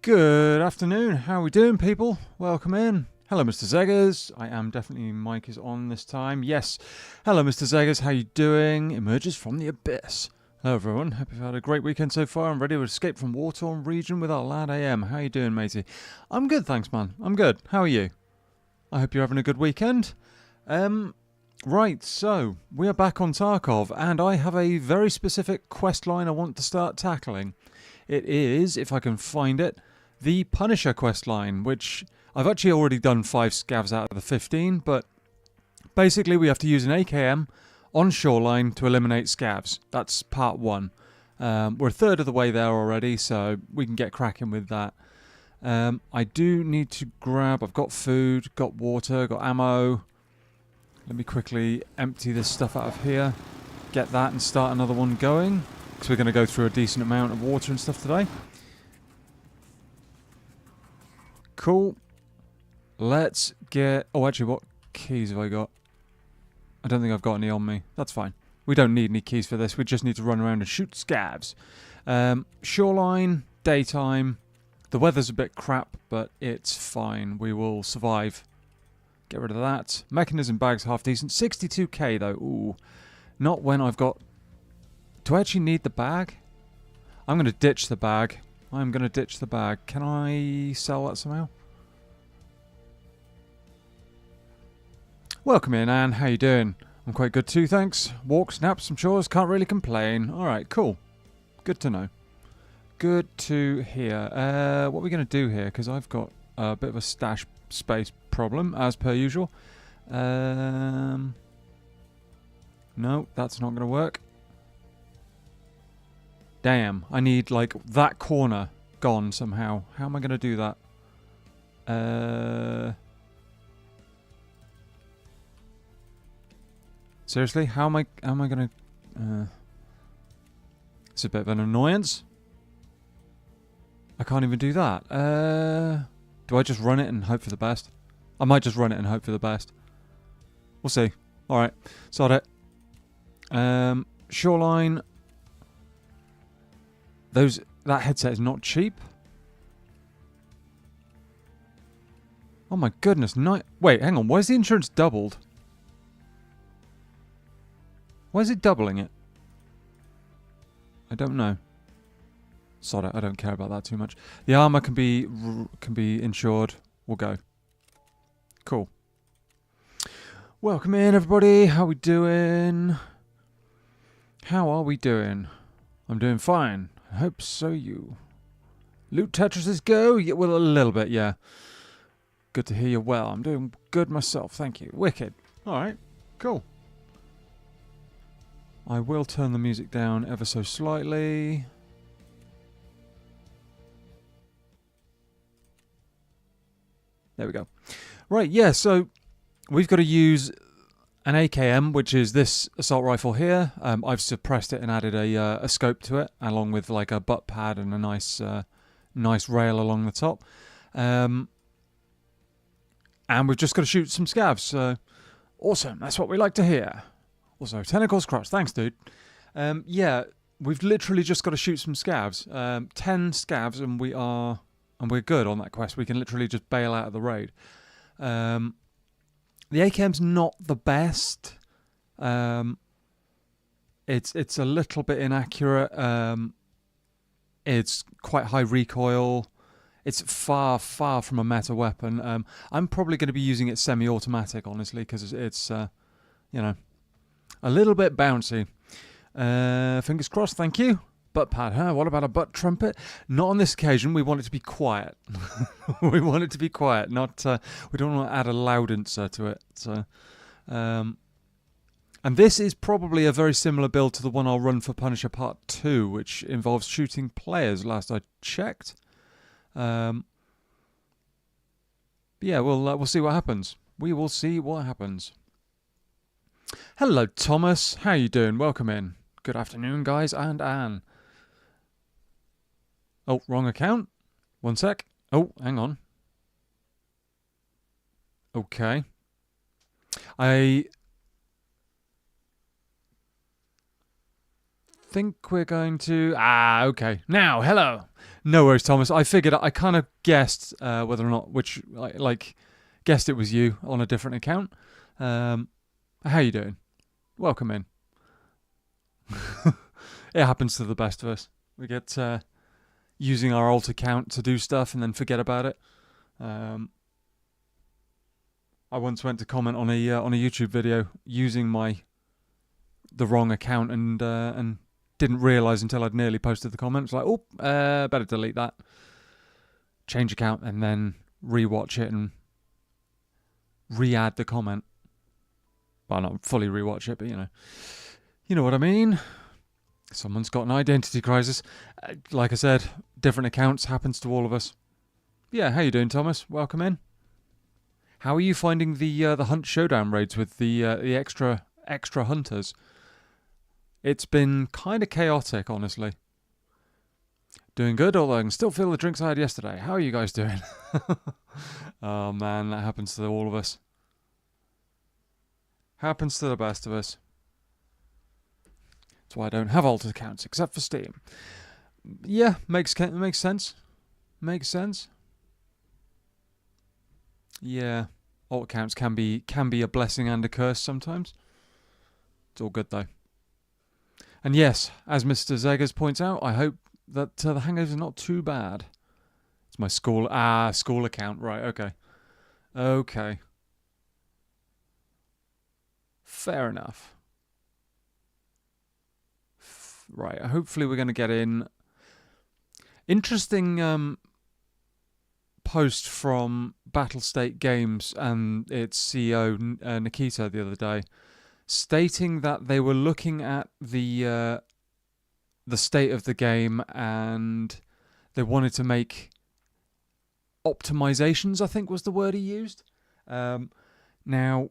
Good afternoon. How are we doing, people? Welcome in. Hello, Mr. Zeggers. I am definitely mic is on this time. Yes. Hello, Mr. Zeggers. How you doing? Emerges from the abyss. Hello, everyone. Hope you've had a great weekend so far. I'm ready to escape from war-torn region with our lad AM. How you doing, matey? I'm good, thanks, man. I'm good. How are you? I hope you're having a good weekend. Right, so we are back on Tarkov, and I have a very specific quest line I want to start tackling. It is, if I can find it, the Punisher quest line, which I've actually already done 5 scavs out of the 15, but basically we have to use an AKM on shoreline to eliminate scavs. That's part 1. We're a third of the way there already, so we can get cracking with that. I do need to grab, I've got food, got water, got ammo. Let me quickly empty this stuff out of here, get that and start another one going, because we're going to go through a decent amount of water and stuff today. Cool. Let's get... Oh, actually, what keys have I got? I don't think I've got any on me. That's fine. We don't need any keys for this. We just need to run around and shoot scavs. Shoreline, daytime. The weather's a bit crap, but it's fine. We will survive. Get rid of that. Mechanism bag's half decent. 62k, though. Ooh. Not when I've got... Do I actually need the bag? I'm going to ditch the bag. I'm going to ditch the bag. Can I sell that somehow? Welcome in, Anne. How you doing? I'm quite good too, thanks. Walks, naps, some chores. Can't really complain. Alright, cool. Good to know. Good to hear. What are we going to do here? Because I've got a bit of a stash space problem, as per usual. No, that's not going to work. Damn, I need, like, that corner gone somehow. How am I going to do that? Seriously? How am I going to... It's a bit of an annoyance. I can't even do that. Do I just run it and hope for the best? I might just run it and hope for the best. We'll see. Alright, sod it. Shoreline... That headset is not cheap. Oh my goodness, wait, hang on, why is the insurance doubled? Why is it doubling it? I don't know. Sod it, I don't care about that too much. The armor can be insured. We'll go. Cool. Welcome in, everybody. How we doing? How are we doing? I'm doing fine. I hope so you. Loot Tetrises go? Yeah, well, a little bit, yeah. Good to hear you well. I'm doing good myself, thank you. Wicked. Alright, cool. I will turn the music down ever so slightly. There we go. Right, yeah, so we've got to use an AKM, which is this assault rifle here. I've suppressed it and added a scope to it, along with like a butt pad and a nice rail along the top. And we've just got to shoot some scavs. So awesome, that's what we like to hear. Also, tentacles crossed. Thanks, dude. Yeah, we've literally just got to shoot some scavs. 10 scavs, and we're good on that quest. We can literally just bail out of the raid. The AKM's not the best. It's a little bit inaccurate. It's quite high recoil. It's far from a meta weapon. I'm probably going to be using it semi-automatic, honestly, because it's you know, a little bit bouncy. Fingers crossed, thank you. Butt pad, huh? What about a butt trumpet? Not on this occasion. We want it to be quiet. We want it to be quiet. Not. We don't want to add a loudencer to it. So, and this is probably a very similar build to the one I'll run for Punisher Part 2, which involves shooting players. Last I checked. Yeah, we'll see what happens. We will see what happens. Hello, Thomas. How you doing? Welcome in. Good afternoon, guys, and Anne. Oh, wrong account. One sec. Oh, hang on. Okay. I think we're going to... okay. Now, hello. No worries, Thomas. I figured, I kind of guessed whether or not, guessed it was you on a different account. How you doing? Welcome in. It happens to the best of us. We get using our alt account to do stuff and then forget about it. I once went to comment on a YouTube video using the wrong account and didn't realise until I'd nearly posted the comment. It's like, better delete that. Change account and then rewatch it and re-add the comment. Well, not fully rewatch it, but you know what I mean. Someone's got an identity crisis. Like I said, different accounts, happens to all of us. Yeah, how you doing, Thomas? Welcome in. How are you finding the Hunt Showdown raids with the extra hunters? It's been kind of chaotic, honestly. Doing good, although I can still feel the drinks I had yesterday. How are you guys doing? Oh man, that happens to all of us. Happens to the best of us. That's why I don't have alt accounts, except for Steam. Yeah, makes sense. Makes sense. Yeah, alt accounts can be a blessing and a curse sometimes. It's all good though. And yes, as Mr. Zeggers points out, I hope that the hangovers are not too bad. It's my school account, right? Okay. Fair enough. Right, hopefully we're going to get in. Interesting post from Battlestate Games and its CEO Nikita the other day, stating that they were looking at the state of the game and they wanted to make optimizations, I think was the word he used. Now,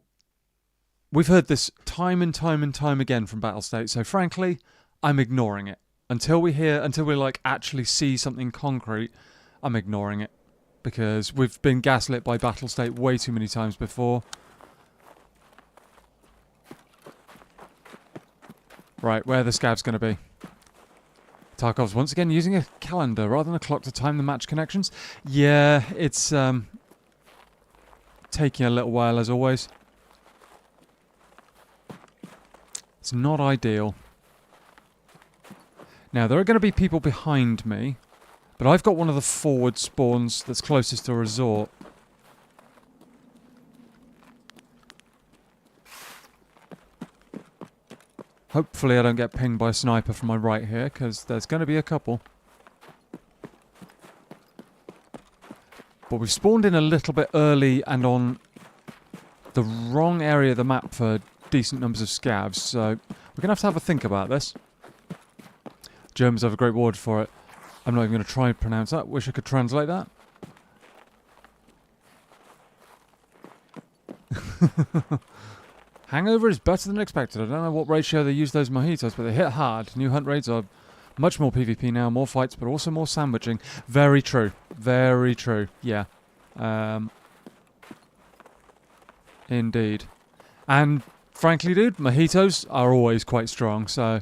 we've heard this time and time again from Battlestate, so frankly, I'm ignoring it. Until we actually see something concrete, I'm ignoring it. Because we've been gaslit by Battlestate way too many times before. Right, where the SCAV's going to be. Tarkov's once again using a calendar rather than a clock to time the match connections. Yeah, it's taking a little while as always. It's not ideal. Now, there are going to be people behind me, but I've got one of the forward spawns that's closest to a resort. Hopefully I don't get pinged by a sniper from my right here, because there's going to be a couple. But we've spawned in a little bit early and on the wrong area of the map for decent numbers of scavs, so we're going to have a think about this. Germans have a great word for it. I'm not even going to try and pronounce that. Wish I could translate that. Hangover is better than expected. I don't know what ratio they use those mojitos, but they hit hard. New hunt raids are much more PvP now, more fights, but also more sandwiching. Very true. Very true. Yeah. Indeed. And frankly, dude, mojitos are always quite strong, so...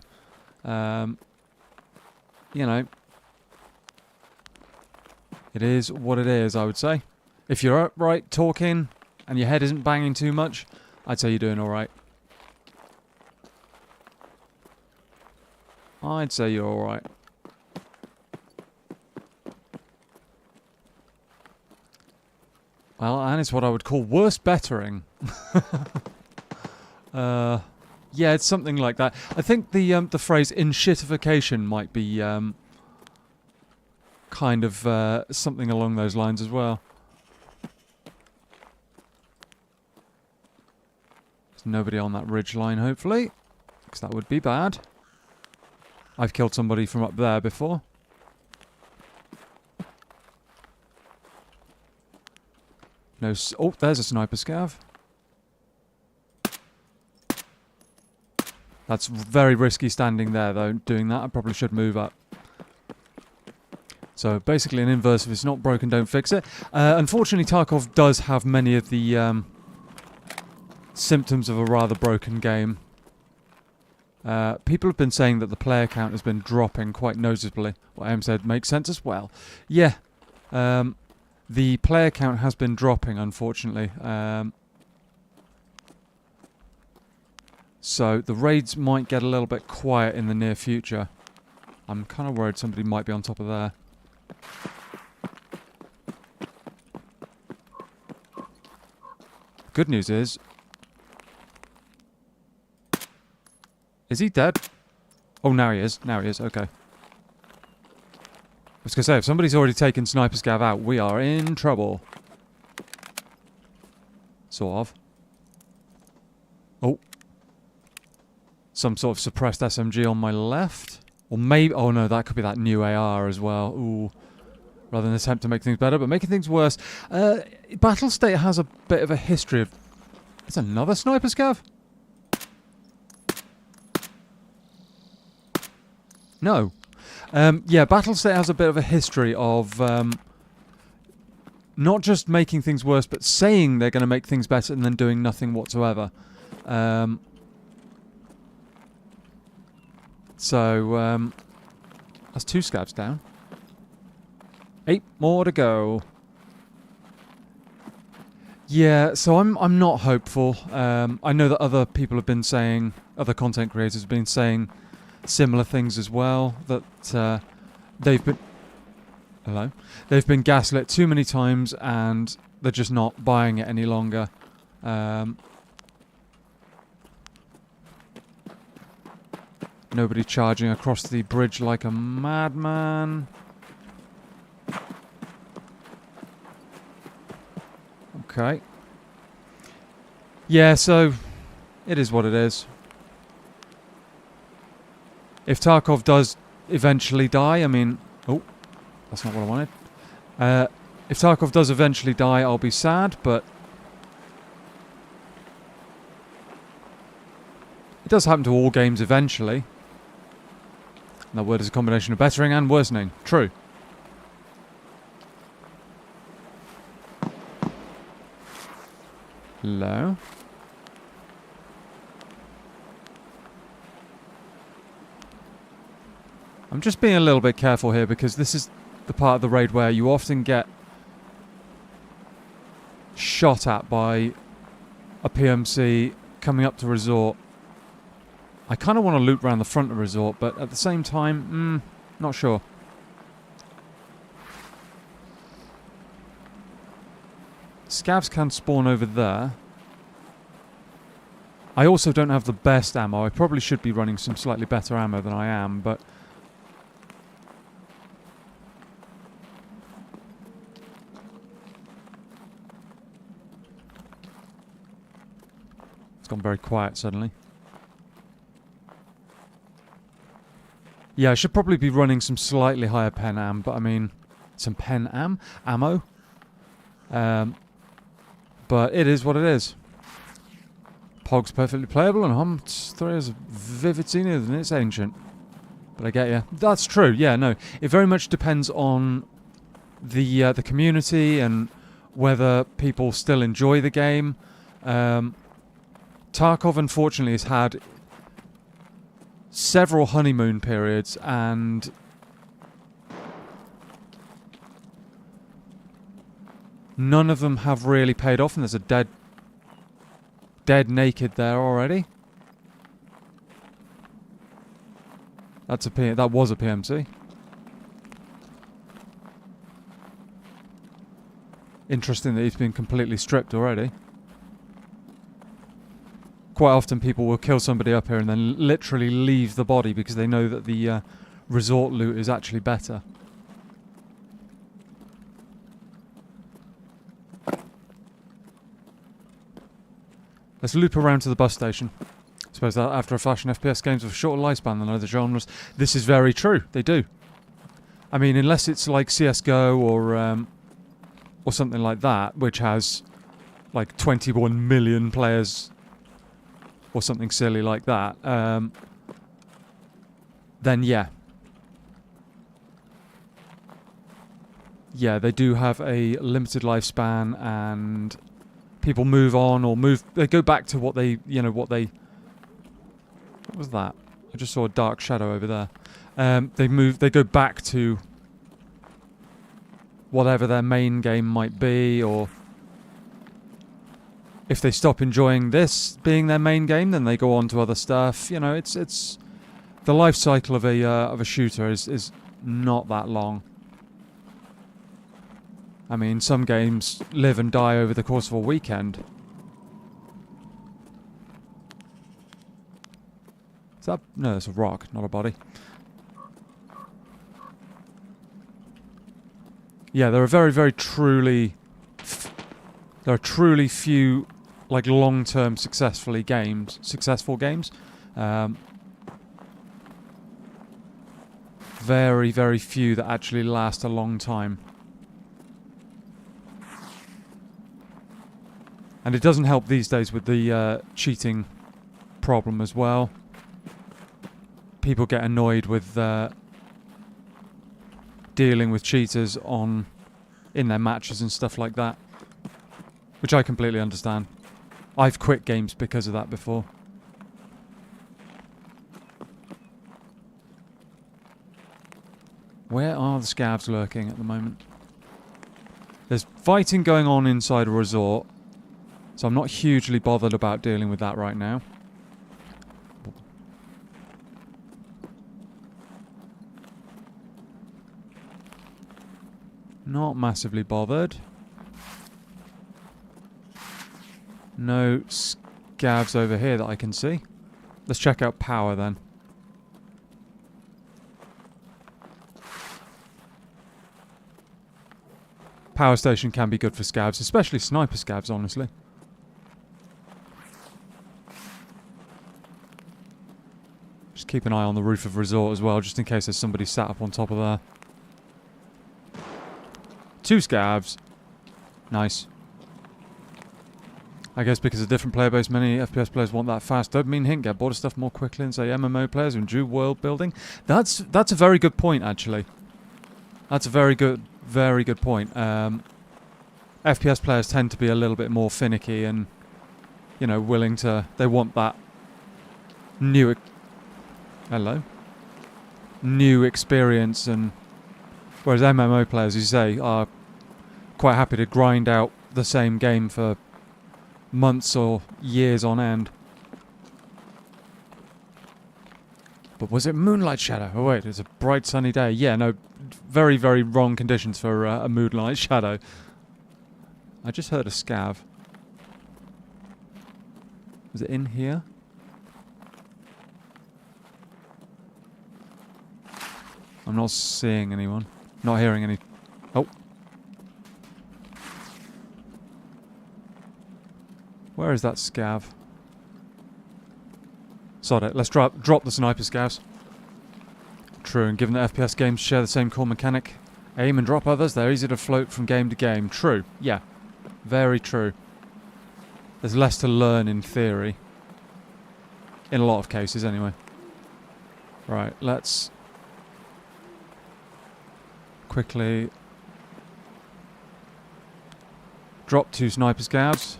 you know, it is what it is, I would say. If you're upright talking and your head isn't banging too much, I'd say you're doing alright. I'd say you're alright. Well, and it's what I would call worse bettering. Yeah, it's something like that. I think the phrase "inshitification" might be kind of something along those lines as well. There's nobody on that ridge line, hopefully, because that would be bad. I've killed somebody from up there before. No. Oh, there's a sniper scav. That's very risky standing there, though, doing that. I probably should move up. So, basically an inverse, if it's not broken, don't fix it. Unfortunately, Tarkov does have many of the symptoms of a rather broken game. People have been saying that the player count has been dropping quite noticeably. What Em said makes sense as well. Yeah, the player count has been dropping, unfortunately. So the raids might get a little bit quiet in the near future. I'm kind of worried somebody might be on top of there. Good news is he dead? Oh, now he is. Now he is. Okay. I was going to say, if somebody's already taken Sniper Scav out, we are in trouble. Sort of. Oh. Some sort of suppressed SMG on my left. Or maybe... Oh, no, that could be that new AR as well. Ooh. Rather than attempt to make things better, but making things worse. Battlestate has a bit of a history of... It's another Sniper Scav? No. Yeah, Battlestate has a bit of a history of not just making things worse, but saying they're going to make things better and then doing nothing whatsoever. So, that's 2 scavs down. 8 more to go. Yeah, so I'm not hopeful. I know that other people have been saying, other content creators have been saying similar things as well, that they've been gaslit too many times and they're just not buying it any longer. Nobody charging across the bridge like a madman. Okay. Yeah, so it is what it is. If Tarkov does eventually die, I mean... Oh, that's not what I wanted. If Tarkov does eventually die, I'll be sad, but... It does happen to all games eventually. And that word is a combination of bettering and worsening. True. Hello? I'm just being a little bit careful here because this is the part of the raid where you often get shot at by a PMC coming up to resort. I kind of want to loop around the front of resort, but at the same time, not sure. Scavs can spawn over there. I also don't have the best ammo. I probably should be running some slightly better ammo than I am, but... It's gone very quiet suddenly. Yeah, I should probably be running some slightly higher pen am, but I mean... Some pen am? Ammo? But it is what it is. Pog's perfectly playable and Hum 3 is vivid senior than it's ancient. But I get you. That's true, yeah, no. It very much depends on the community and whether people still enjoy the game. Tarkov, unfortunately, has had several honeymoon periods and... None of them have really paid off, and there's a dead naked there already. That was a PMC. Interesting that he's been completely stripped already. Quite often people will kill somebody up here and then literally leave the body because they know that the resort loot is actually better. Let's loop around to the bus station. I suppose that after a fashion, FPS games have a shorter lifespan than other genres. This is very true. They do. I mean, unless it's like CSGO or something like that, which has like 21 million players or something silly like that, then yeah. Yeah, they do have a limited lifespan and... People move on or they go back to what they, what was that? I just saw a dark shadow over there. They go back to whatever their main game might be, or if they stop enjoying this being their main game, then they go on to other stuff. You know, it's the life cycle of a shooter is not that long. I mean, some games live and die over the course of a weekend. Is that... No, that's a rock, not a body. Yeah, there are very, very truly... there are truly few, like, long-term successful games. Very, very few that actually last a long time. And it doesn't help these days with the cheating problem as well. People get annoyed with dealing with cheaters in their matches and stuff like that, which I completely understand. I've quit games because of that before. Where are the scavs lurking at the moment? There's fighting going on inside a resort, so I'm not hugely bothered about dealing with that right now. Not massively bothered. No scavs over here that I can see. Let's check out power then. Power station can be good for scavs, especially sniper scavs, honestly. Just keep an eye on the roof of resort as well, just in case there's somebody sat up on top of there. 2 scavs. Nice. I guess because of different player base, many FPS players want that fast dopamine hint, get bored of stuff more quickly, and say MMO players who enjoy world building. That's a very good point, actually. That's a very good point. FPS players tend to be a little bit more finicky and, you know, willing to... They want that new... New experience, and... Whereas MMO players, as you say, are quite happy to grind out the same game for months or years on end. But was it moonlight shadow? Oh wait, it's a bright sunny day. Yeah, no, very, very wrong conditions for a moonlight shadow. I just heard a scav. Was it in here? I'm not seeing anyone. Not hearing any... Oh. Where is that scav? Sod it. Let's drop the sniper scavs. True, and given that FPS games share the same core mechanic, aim and drop others, they're easy to float from game to game. True. Yeah. Very true. There's less to learn in theory. In a lot of cases, anyway. Right, let's... quickly drop 2 sniper scavs.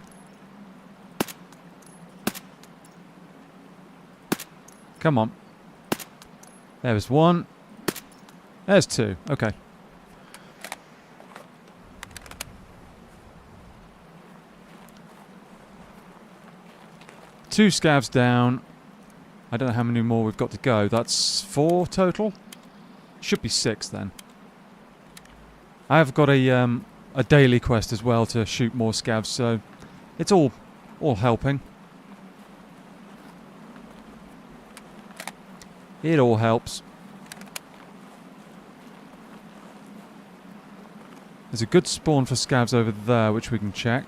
Come on. There's 1. There's 2. Okay. Two scavs down. I don't know how many more we've got to go. That's 4 total. Should be 6 then. I have got a daily quest as well to shoot more scavs, so it's all helping. It all helps. There's a good spawn for scavs over there, which we can check.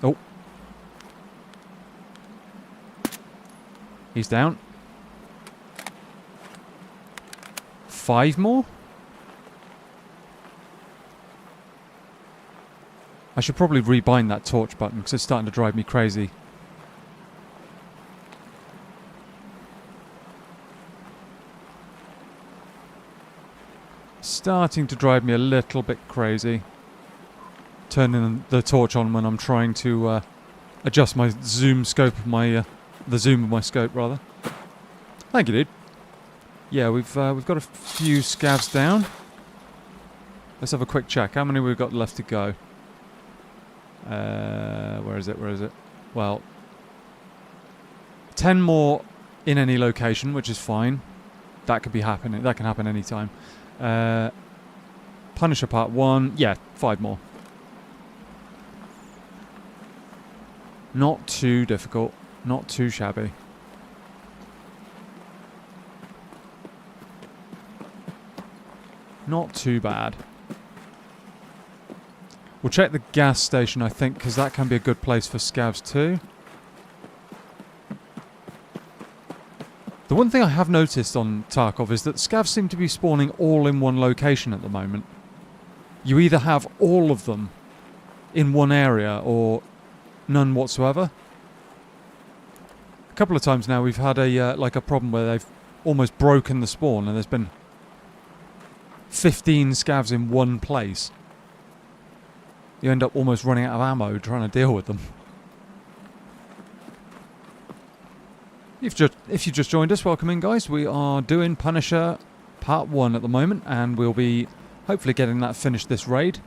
Oh. He's down. 5 more? I should probably rebind that torch button because it's starting to drive me crazy. Starting to drive me a little bit crazy. Turning the torch on when I'm trying to adjust my zoom scope of my The zoom of my scope, rather. Thank you, dude. Yeah, we've got a few scavs down. Let's have a quick check. How many we've got left to go? Where is it? Where is it? Well, 10 more in any location, which is fine. That could be happening. That can happen anytime. Punisher Part 1. Yeah, 5 more. Not too difficult. Not too shabby. Not too bad. We'll check the gas station, I think, because that can be a good place for scavs too. The one thing I have noticed on Tarkov is that scavs seem to be spawning all in one location at the moment. You either have all of them in one area or none whatsoever. A couple of times now we've had a like a problem where they've almost broken the spawn and there's been 15 scavs in one place. You end up almost running out of ammo trying to deal with them. If you just joined us, welcome in, guys. We are doing Punisher Part 1 at the moment, and we'll be hopefully getting that finished this raid.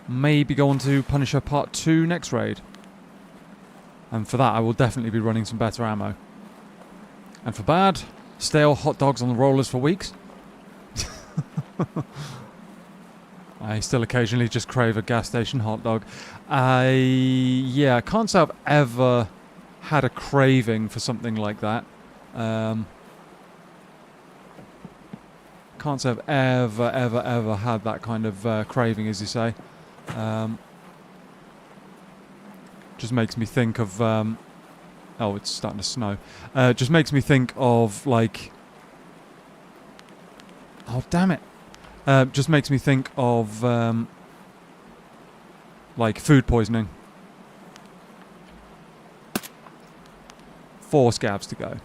Maybe go on to Punisher Part 2 next raid. And for that, I will definitely be running some better ammo. And for bad, stale hot dogs on the rollers for weeks. I still occasionally just crave a gas station hot dog. Yeah, I can't say I've ever had a craving for something like that. Can't say I've ever had that kind of craving, as you say. Just makes me think of... oh, it's starting to snow. Just makes me think of, like... Oh, damn it. Just makes me think of, like, food poisoning. 4 scavs to go.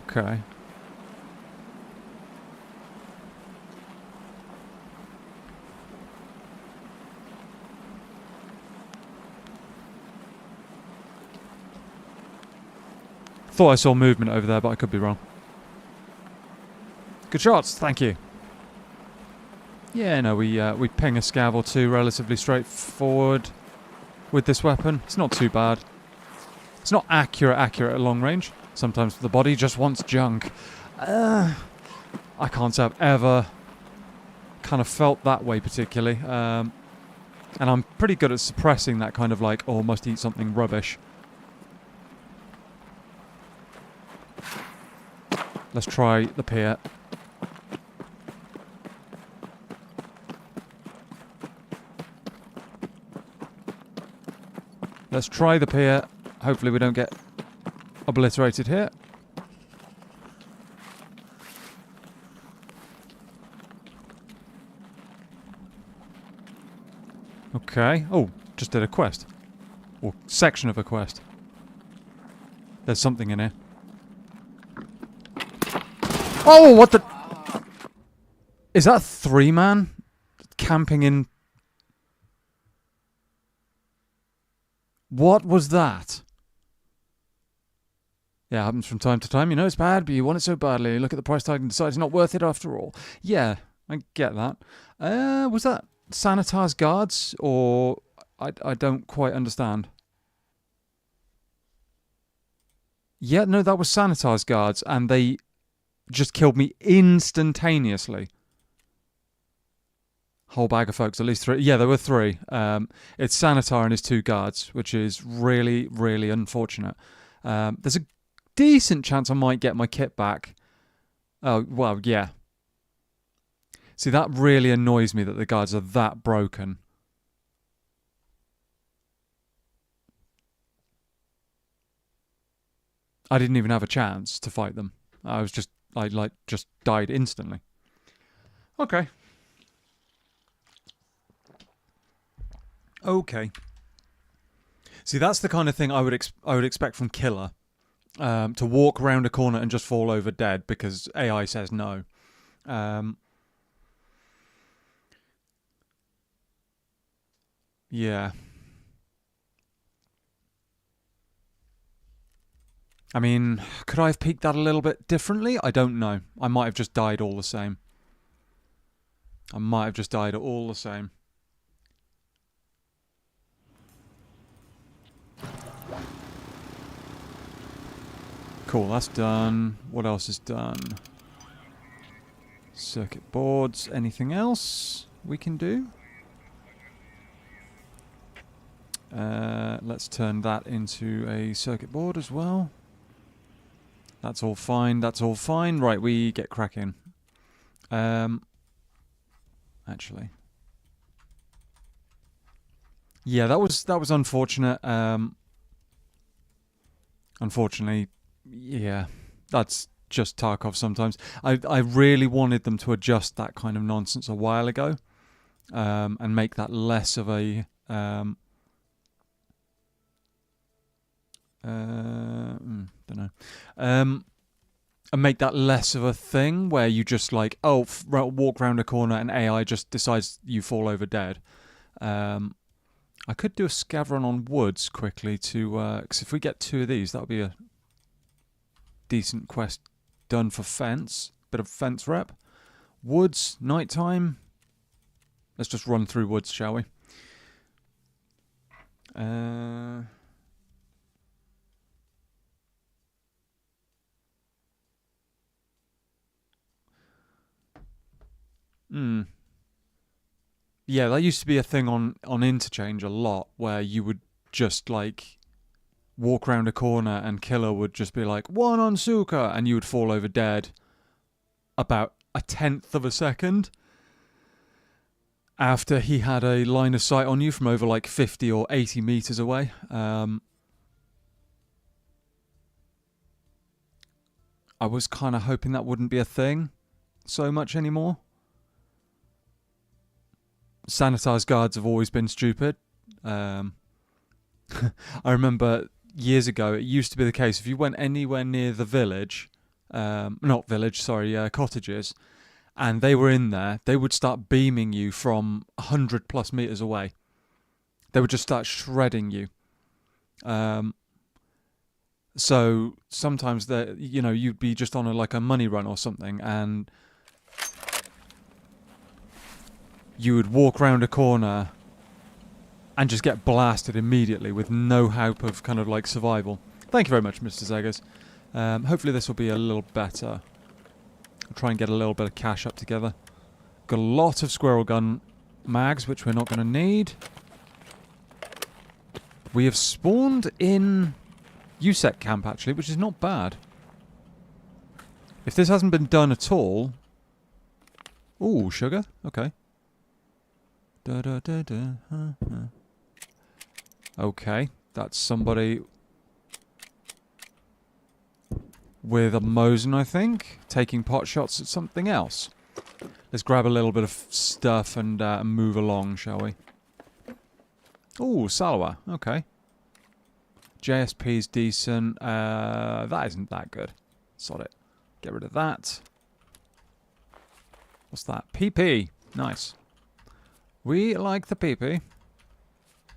Okay. Thought I saw movement over there, but I could be wrong. Good shots, thank you. Yeah, no, we ping a scav or two relatively straightforward with this weapon. It's not too bad. It's not accurate at long range. Sometimes the body just wants junk. I can't say I've ever kind of felt that way particularly. And I'm pretty good at suppressing that kind of like, oh, must eat something rubbish. Let's try the pier. Let's try the pier. Hopefully we don't get obliterated here. Okay. Oh, just did a quest. Or section of a quest. There's something in here. Oh, what the... Is that 3-man camping in... What was that? Yeah, happens from time to time. You know it's bad, but you want it so badly. You look at the price tag and decide it's not worth it after all. Yeah, I get that. Was that Sanitar's guards? Or... I don't quite understand. Yeah, no, that was Sanitar's guards, and they... just killed me instantaneously. Whole bag of folks, at least 3. Yeah, there were 3. It's Sanitar and his 2 guards, which is really, really unfortunate. There's a decent chance I might get my kit back. Oh, well, yeah. See, that really annoys me that the guards are that broken. I didn't even have a chance to fight them. I was just... I, just died instantly. Okay. Okay. See, that's the kind of thing I would expect from Killer. to walk around a corner and just fall over dead because AI says no. Yeah. I mean, could I have peaked that a little bit differently? I don't know. I might have just died all the same. Cool, that's done. What else is done? Circuit boards. Anything else we can do? Let's turn that into a circuit board as well. That's all fine. Right, we get cracking. Actually. Yeah, that was unfortunate. Unfortunately, yeah, that's just Tarkov sometimes. I really wanted them to adjust that kind of nonsense a while ago, and make that less of a don't know. And make that less of a thing where you just like, walk around a corner and AI just decides you fall over dead. I could do a scav run on woods quickly to, because if we get 2 of these, that'll be a decent quest done for fence. Bit of fence rep. Woods, nighttime. Let's just run through woods, shall we? Yeah, that used to be a thing on Interchange a lot, where you would just like walk around a corner and killer would just be like, 1 on Suka, and you would fall over dead about 1/10 of a second after he had a line of sight on you from over like 50 or 80 meters away. I was kind of hoping that wouldn't be a thing so much anymore. Sanitized guards have always been stupid. I remember years ago, it used to be the case if you went anywhere near the village, cottages, and they were in there, they would start beaming you from 100 plus meters away. They would just start shredding you. So sometimes you'd be just on a money run or something, and you would walk around a corner and just get blasted immediately with no hope of kind of like survival. Thank you very much, Mr. Zeggers. Hopefully this will be a little better. I'll try and get a little bit of cash up together. Got a lot of squirrel gun mags, which we're not going to need. We have spawned in USEC camp, actually, which is not bad. If this hasn't been done at all... Ooh, sugar? Okay. Okay, that's somebody with a Mosin, I think, taking pot shots at something else. Let's grab a little bit of stuff and move along, shall we? Ooh, Salawa, okay. JSP's decent. That isn't that good. Sod it. Get rid of that. What's that? PP. Nice. We like the PP.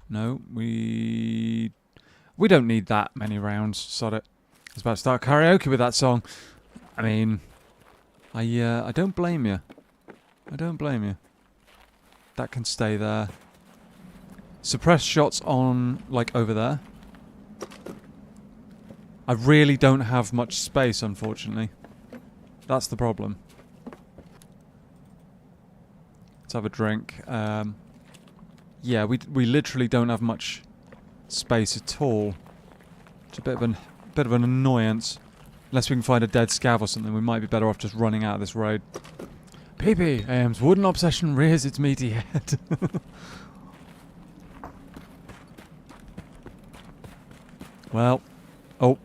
No, we don't need that many rounds. Sod it. I was about to start karaoke with that song. I mean, I don't blame you. I don't blame you. That can stay there. Suppressed shots on, like, over there. I really don't have much space, unfortunately. That's the problem. Let's have a drink. Yeah, we literally don't have much space at all. It's a bit of an annoyance. Unless we can find a dead scav or something, we might be better off just running out of this road. PP, AM's wooden obsession rears its meaty head. Well, oh.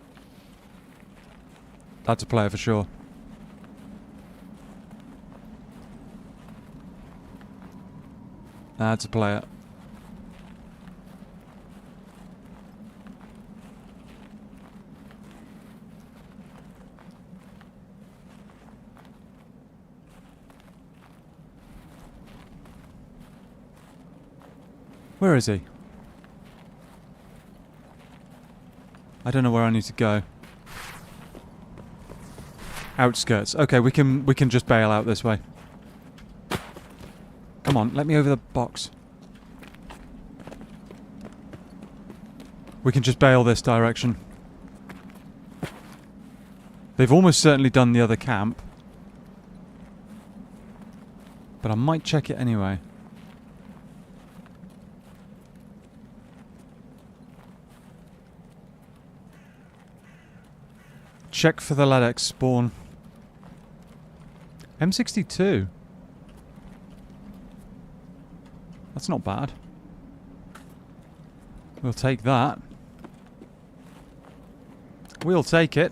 That's a player for sure. That's a player. Where is he? I don't know where I need to go. Outskirts. Okay, we can just bail out this way. Come on, let me over the box. We can just bail this direction. They've almost certainly done the other camp. But I might check it anyway. Check for the LEDX spawn. M62. That's not bad. We'll take that. We'll take it.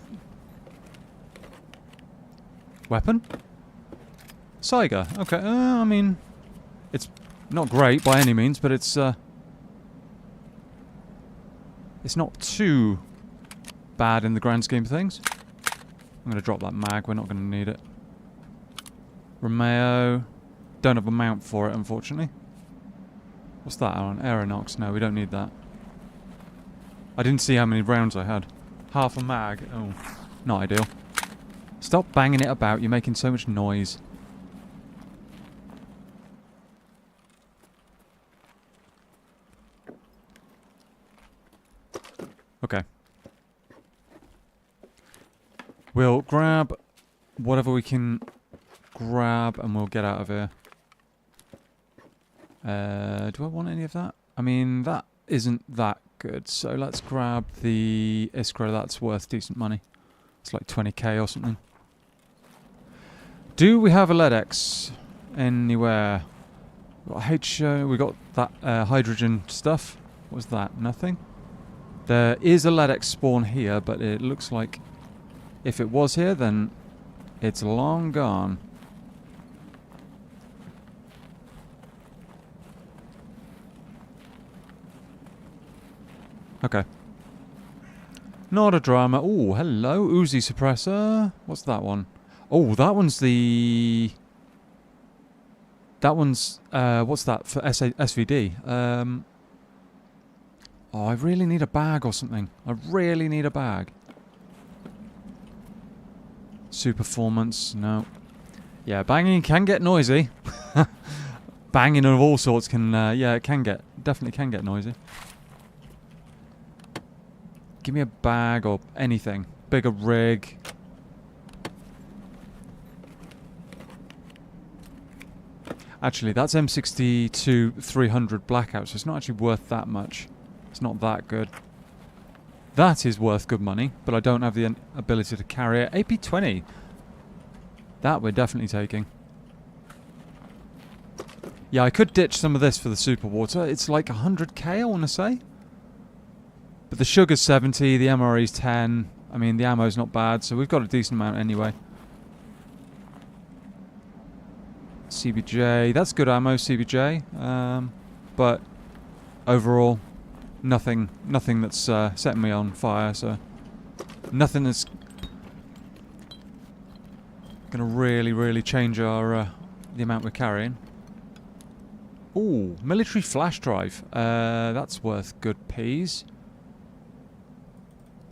Weapon? Saiga. Okay, I mean... It's not great by any means, but it's not too bad in the grand scheme of things. I'm going to drop that mag. We're not going to need it. Romeo. Don't have a mount for it, unfortunately. What's that on? Aeronox. No, we don't need that. I didn't see how many rounds I had. Half a mag. Oh, not ideal. Stop banging it about. You're making so much noise. Okay. We'll grab whatever we can grab and we'll get out of here. Do I want any of that? I mean, that isn't that good. So let's grab the Iskra. That's worth decent money. It's like 20k or something. Do we have a LEDX anywhere? We got that hydrogen stuff. What was that? Nothing? There is a LEDX spawn here, but it looks like if it was here, then it's long gone. Okay. Not a drama. Oh, hello. Uzi suppressor. What's that one? Oh, that one's the... That one's... what's that for SVD? Oh, I really need a bag or something. I really need a bag. Superformance. No. Yeah, banging can get noisy. Banging of all sorts can... yeah, it can get... Definitely can get noisy. Give me a bag or anything. Bigger rig. Actually, that's M62 300 blackout, so it's not actually worth that much. It's not that good. That is worth good money, but I don't have the ability to carry it. AP20. That we're definitely taking. Yeah, I could ditch some of this for the super water. It's like 100k, I want to say. But the sugar's 70, the MRE's 10. I mean, the ammo's not bad, so we've got a decent amount anyway. CBJ, that's good ammo, CBJ. But overall, nothing that's setting me on fire. So nothing that's gonna really change our the amount we're carrying. Ooh, military flash drive. That's worth good peas.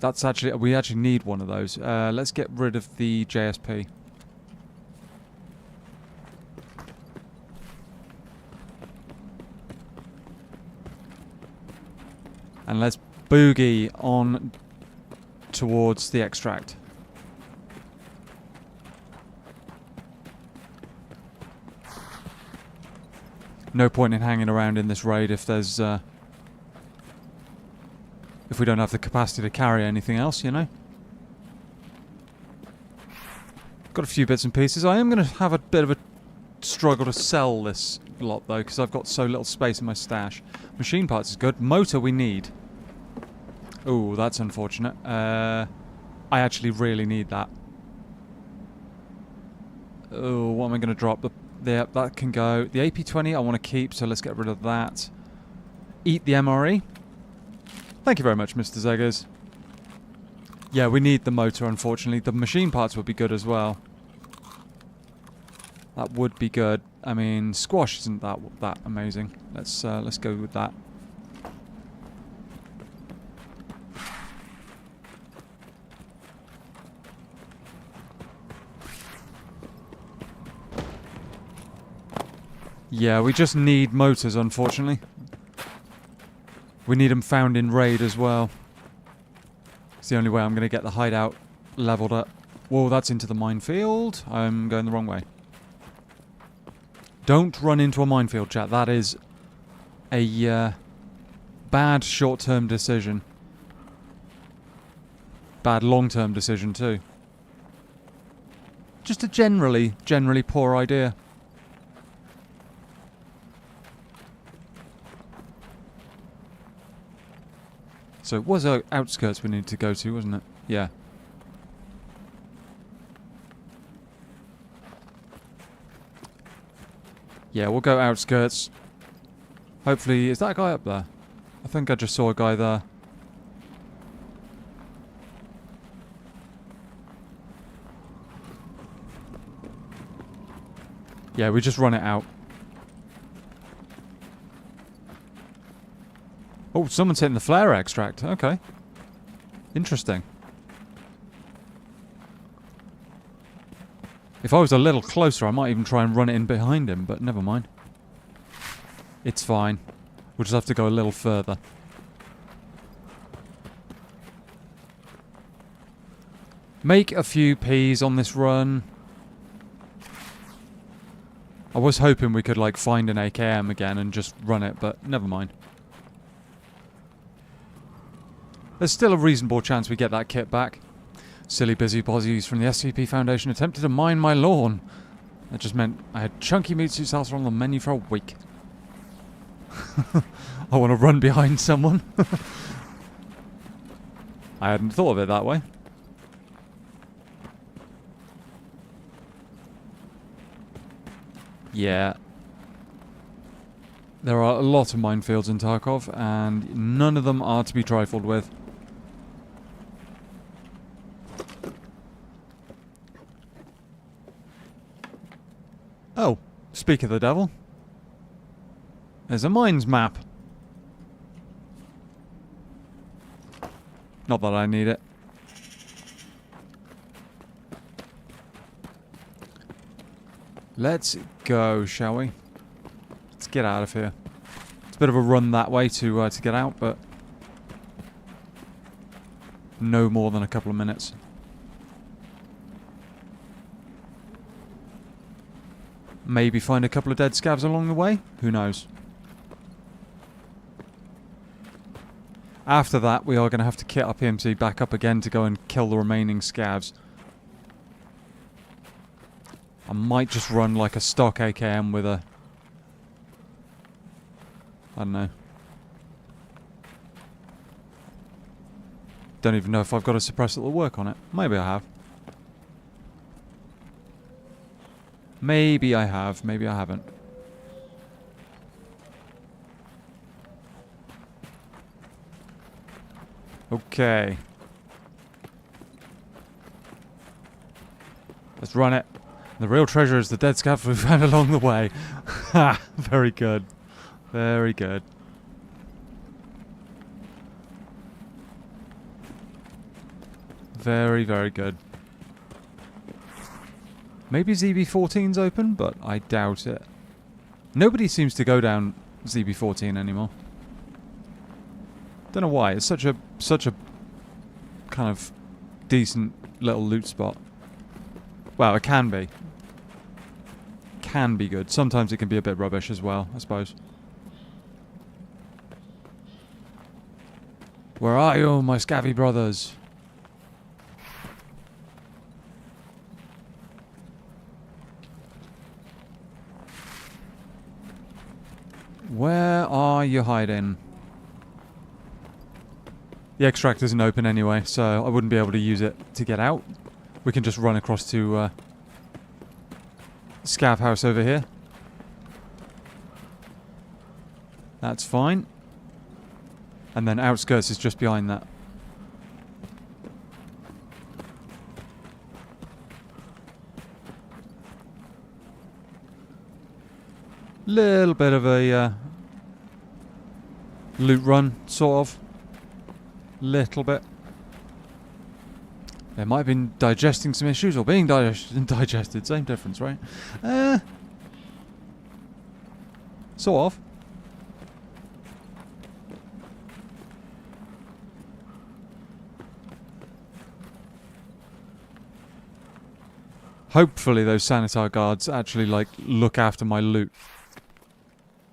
That's actually, we actually need one of those. Let's get rid of the JSP. And let's boogie on towards the extract. No point in hanging around in this raid if there's... if we don't have the capacity to carry anything else, you know. Got a few bits and pieces. I am going to have a bit of a struggle to sell this lot, though, because I've got so little space in my stash. Machine parts is good. Motor we need. Oh, that's unfortunate. I actually really need that. Oh, what am I going to drop? That can go. The AP20 I want to keep, so let's get rid of that. Eat the MRE. Thank you very much, Mr. Zeggers. Yeah, we need the motor, unfortunately. The machine parts would be good as well. That would be good. I mean, squash isn't that amazing. Let's go with that. Yeah, we just need motors, unfortunately. We need them found in raid as well. It's the only way I'm going to get the hideout leveled up. Whoa, that's into the minefield. I'm going the wrong way. Don't run into a minefield, chat. That is a bad short-term decision. Bad long-term decision, too. Just a generally poor idea. So it was outskirts we needed to go to, wasn't it? Yeah. Yeah, we'll go outskirts. Hopefully, is that a guy up there? I think I just saw a guy there. Yeah, we just run it out. Oh, someone's hitting the flare extract. Okay. Interesting. If I was a little closer, I might even try and run it in behind him, but never mind. It's fine. We'll just have to go a little further. Make a few P's on this run. I was hoping we could, like, find an AKM again and just run it, but never mind. There's still a reasonable chance we get that kit back. Silly busybodies from the SCP Foundation attempted to mine my lawn. That just meant I had chunky meat suit salsa on the menu for a week. I want to run behind someone. I hadn't thought of it that way. Yeah. There are a lot of minefields in Tarkov, and none of them are to be trifled with. Oh, speak of the devil. There's a mines map. Not that I need it. Let's go, shall we? Let's get out of here. It's a bit of a run that way to get out, but no more than a couple of minutes. Maybe find a couple of dead scavs along the way. Who knows? After that, we are going to have to kit our PMC back up again to go and kill the remaining scavs. I might just run like a stock AKM with a... I don't know. Don't even know if I've got a suppressor that will work on it. Maybe I have. Maybe I have. Maybe I haven't. Okay. Let's run it. The real treasure is the dead scav we found along the way. Ha! Very good. Very good. Very, very good. Maybe ZB14's open, but I doubt it. Nobody seems to go down ZB14 anymore. Don't know why. It's such a kind of decent little loot spot. Well, it can be. Can be good. Sometimes it can be a bit rubbish as well, I suppose. Where are you, my scabby brothers? Where are you hiding? The extract isn't open anyway, so I wouldn't be able to use it to get out. We can just run across to Scav house over here. That's fine. And then outskirts is just behind that. Little bit of a loot run, sort of. Little bit. They might have been digesting some issues, or being digested. Same difference, right? Sort of. Hopefully those sanitar guards actually, like, look after my loot.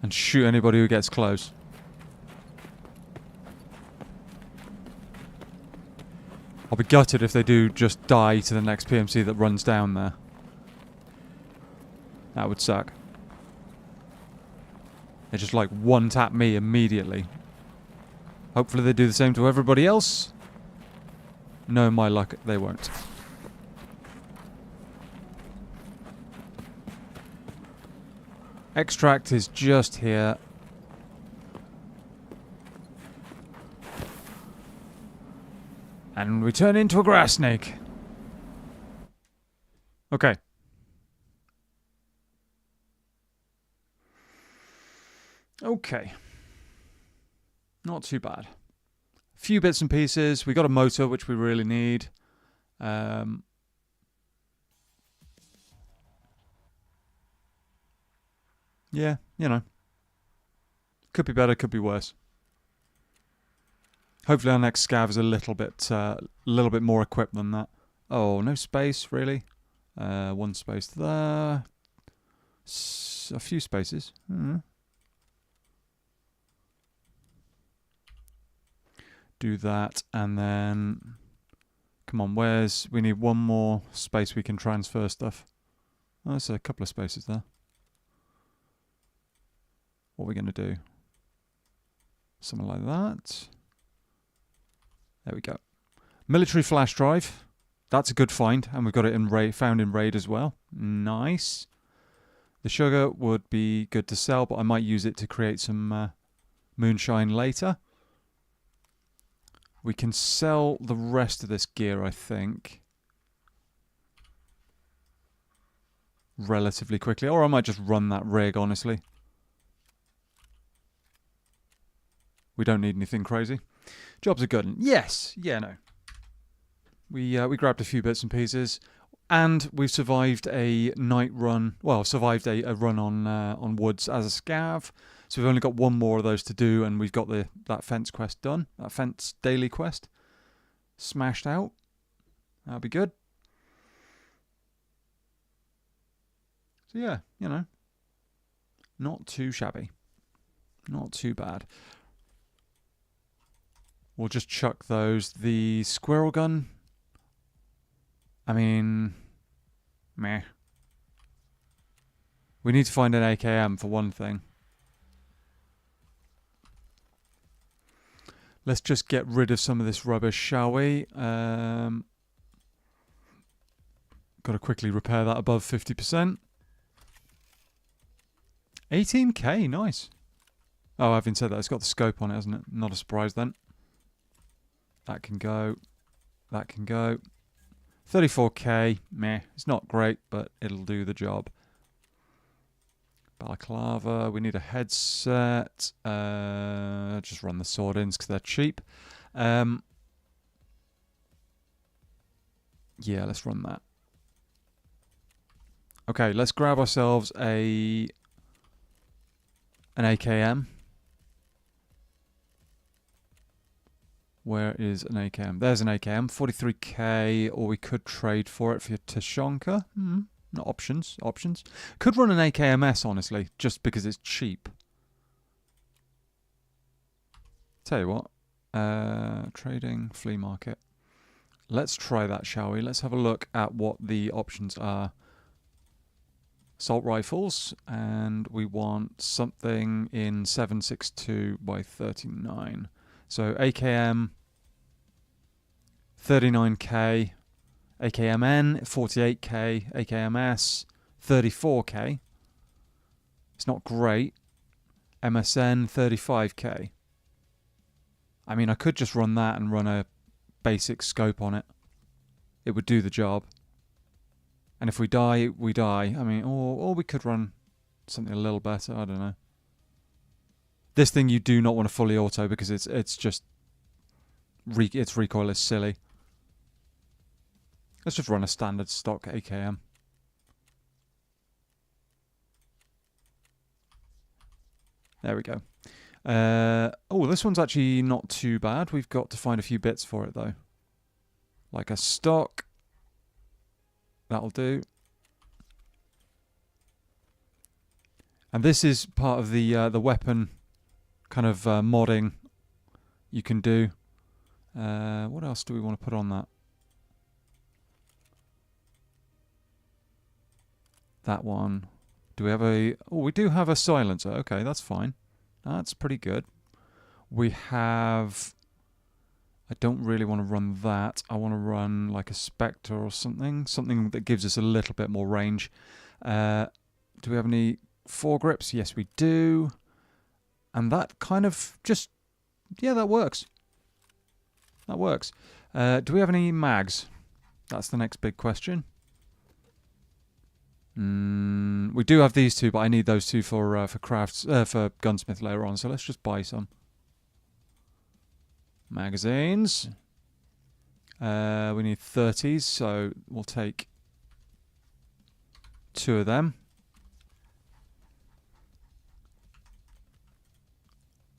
And shoot anybody who gets close. I'll be gutted if they do just die to the next PMC that runs down there. That would suck. They just, like, one-tap me immediately. Hopefully they do the same to everybody else. No, my luck, they won't. Extract is just here. And we turn into a grass snake. Okay. Okay. Not too bad. A few bits and pieces. We got a motor, which we really need. Yeah, you know. Could be better, could be worse. Hopefully our next scav is a little bit more equipped than that. Oh, no space, really? One space there. A few spaces. Do that, and then... Come on, we need one more space we can transfer stuff. Oh, there's a couple of spaces there. What are we going to do? Something like that. There we go. Military flash drive. That's a good find, and we've got it in found in raid as well. Nice. The sugar would be good to sell, but I might use it to create some moonshine later. We can sell the rest of this gear, I think, relatively quickly, or I might just run that rig, honestly. We don't need anything crazy. Jobs are good. Yes. Yeah, no. We grabbed a few bits and pieces, and we've survived a night run. Well, survived a run on woods as a scav. So we've only got one more of those to do, and we've got that fence quest done. That fence daily quest smashed out. That'll be good. So yeah, you know, not too shabby. Not too bad. We'll just chuck those. The squirrel gun, I mean, meh. We need to find an AKM for one thing. Let's just get rid of some of this rubbish, shall we? Got to quickly repair that above 50%. 18k, nice. Oh, having said that, it's got the scope on it, hasn't it? Not a surprise then. That can go. That can go. 34k, meh. It's not great, but it'll do the job. Balaclava, we need a headset. Just run the sword-ins because they're cheap. Yeah, let's run that. Okay, let's grab ourselves an AKM. Where is an AKM? There's an AKM, 43k, or we could trade for it for your Tushonka. Not options. Could run an AKMS, honestly, just because it's cheap. Tell you what, trading, flea market. Let's try that, shall we? Let's have a look at what the options are. Assault rifles, and we want something in 7.62 by 39. So AKM, 39k, AKMN, 48k, AKMS, 34k. It's not great. MSN, 35k. I mean, I could just run that and run a basic scope on it. It would do the job. And if we die, we die. I mean, or we could run something a little better. I don't know. This thing you do not want to fully auto because it's just its recoil is silly. Let's just run a standard stock AKM. There we go. Oh, this one's actually not too bad. We've got to find a few bits for it, though. Like a stock. That'll do. And this is part of the weapon kind of modding you can do. What else do we want to put on that? That one. Do we have a... Oh, we do have a silencer. Okay, that's fine. That's pretty good. We have... I don't really want to run that. I want to run like a Spectre or something. Something that gives us a little bit more range. Do we have any foregrips? Yes, we do. And that kind of just... Yeah, that works. That works. Do we have any mags? That's the next big question. We do have these two, but I need those two for crafts, for gunsmith later on. So let's just buy some magazines. We need 30s, so we'll take 2 of them.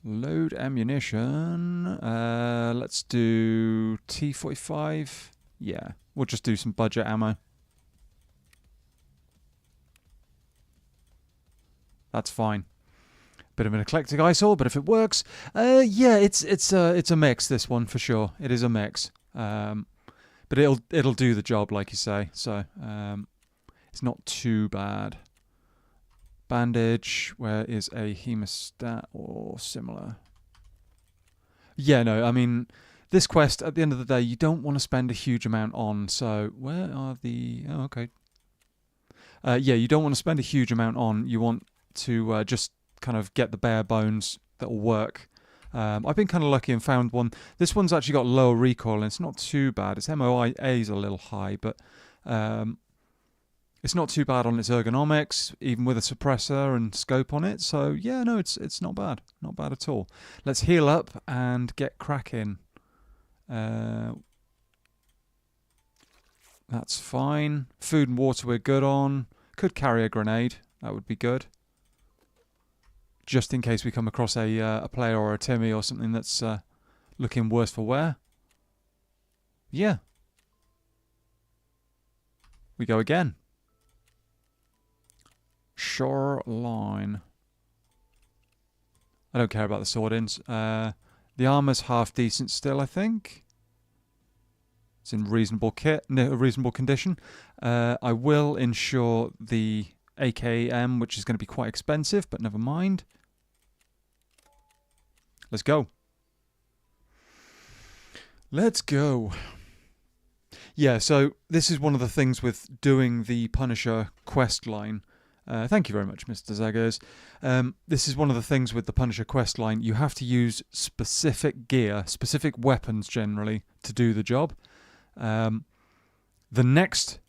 Load ammunition. Let's do T45. Yeah, we'll just do some budget ammo. That's fine. Bit of an eclectic eyesore, but if it works, yeah, it's a mix. This one for sure. It is a mix, but it'll do the job, like you say. So it's not too bad. Bandage. Where is a hemostat or similar? Yeah, no. I mean, this quest at the end of the day, you don't want to spend a huge amount on. So where are the? Oh, okay. Yeah, you don't want to spend a huge amount on. You want to just kind of get the bare bones that will work. I've been kind of lucky and found one. This one's actually got lower recoil and it's not too bad. Its MOA is a little high, but it's not too bad on its ergonomics, even with a suppressor and scope on it. So yeah, no, it's not bad. Not bad at all. Let's heal up and get cracking. That's fine. Food and water we're good on. Could carry a grenade. That would be good. Just in case we come across a player or a Timmy or something that's looking worse for wear. Yeah. We go again. Shoreline. I don't care about the sword-ins. The armor's half decent still, I think. It's in reasonable reasonable condition. I will insure the AKM, which is going to be quite expensive, but never mind. Let's go. Let's go. Yeah, so this is one of the things with doing the Punisher quest line. Thank you very much, Mr. Zaggers. This is one of the things with the Punisher quest line. You have to use specific gear, specific weapons generally, to do the job. The next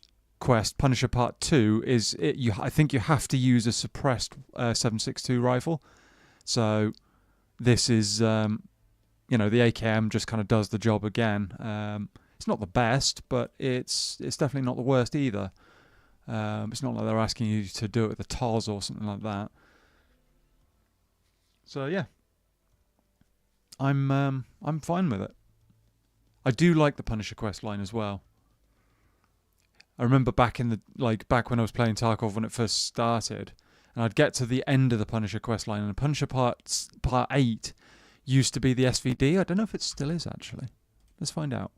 quest, Punisher Part 2, is I think you have to use a suppressed 7.62 rifle. So this is, the AKM just kind of does the job again. It's not the best, but it's definitely not the worst either. It's not like they're asking you to do it with a TOS or something like that. So yeah, I'm fine with it. I do like the Punisher quest line as well. I remember back when I was playing Tarkov when it first started, and I'd get to the end of the Punisher quest line, and Punisher Part 8 used to be the SVD. I don't know if it still is actually. Let's find out.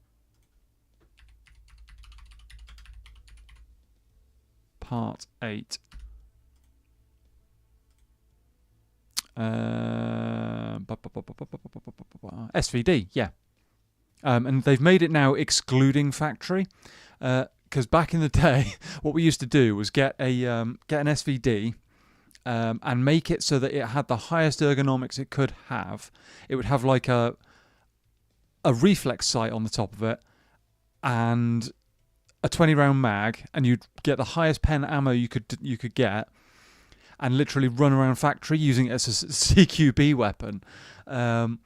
Part 8. SVD, yeah. And they've made it now excluding factory. Because back in the day, what we used to do was get an SVD and make it so that it had the highest ergonomics it could have. It would have like a reflex sight on the top of it and a 20-round mag, and you'd get the highest pen ammo you could get, and literally run around factory using it as a CQB weapon. And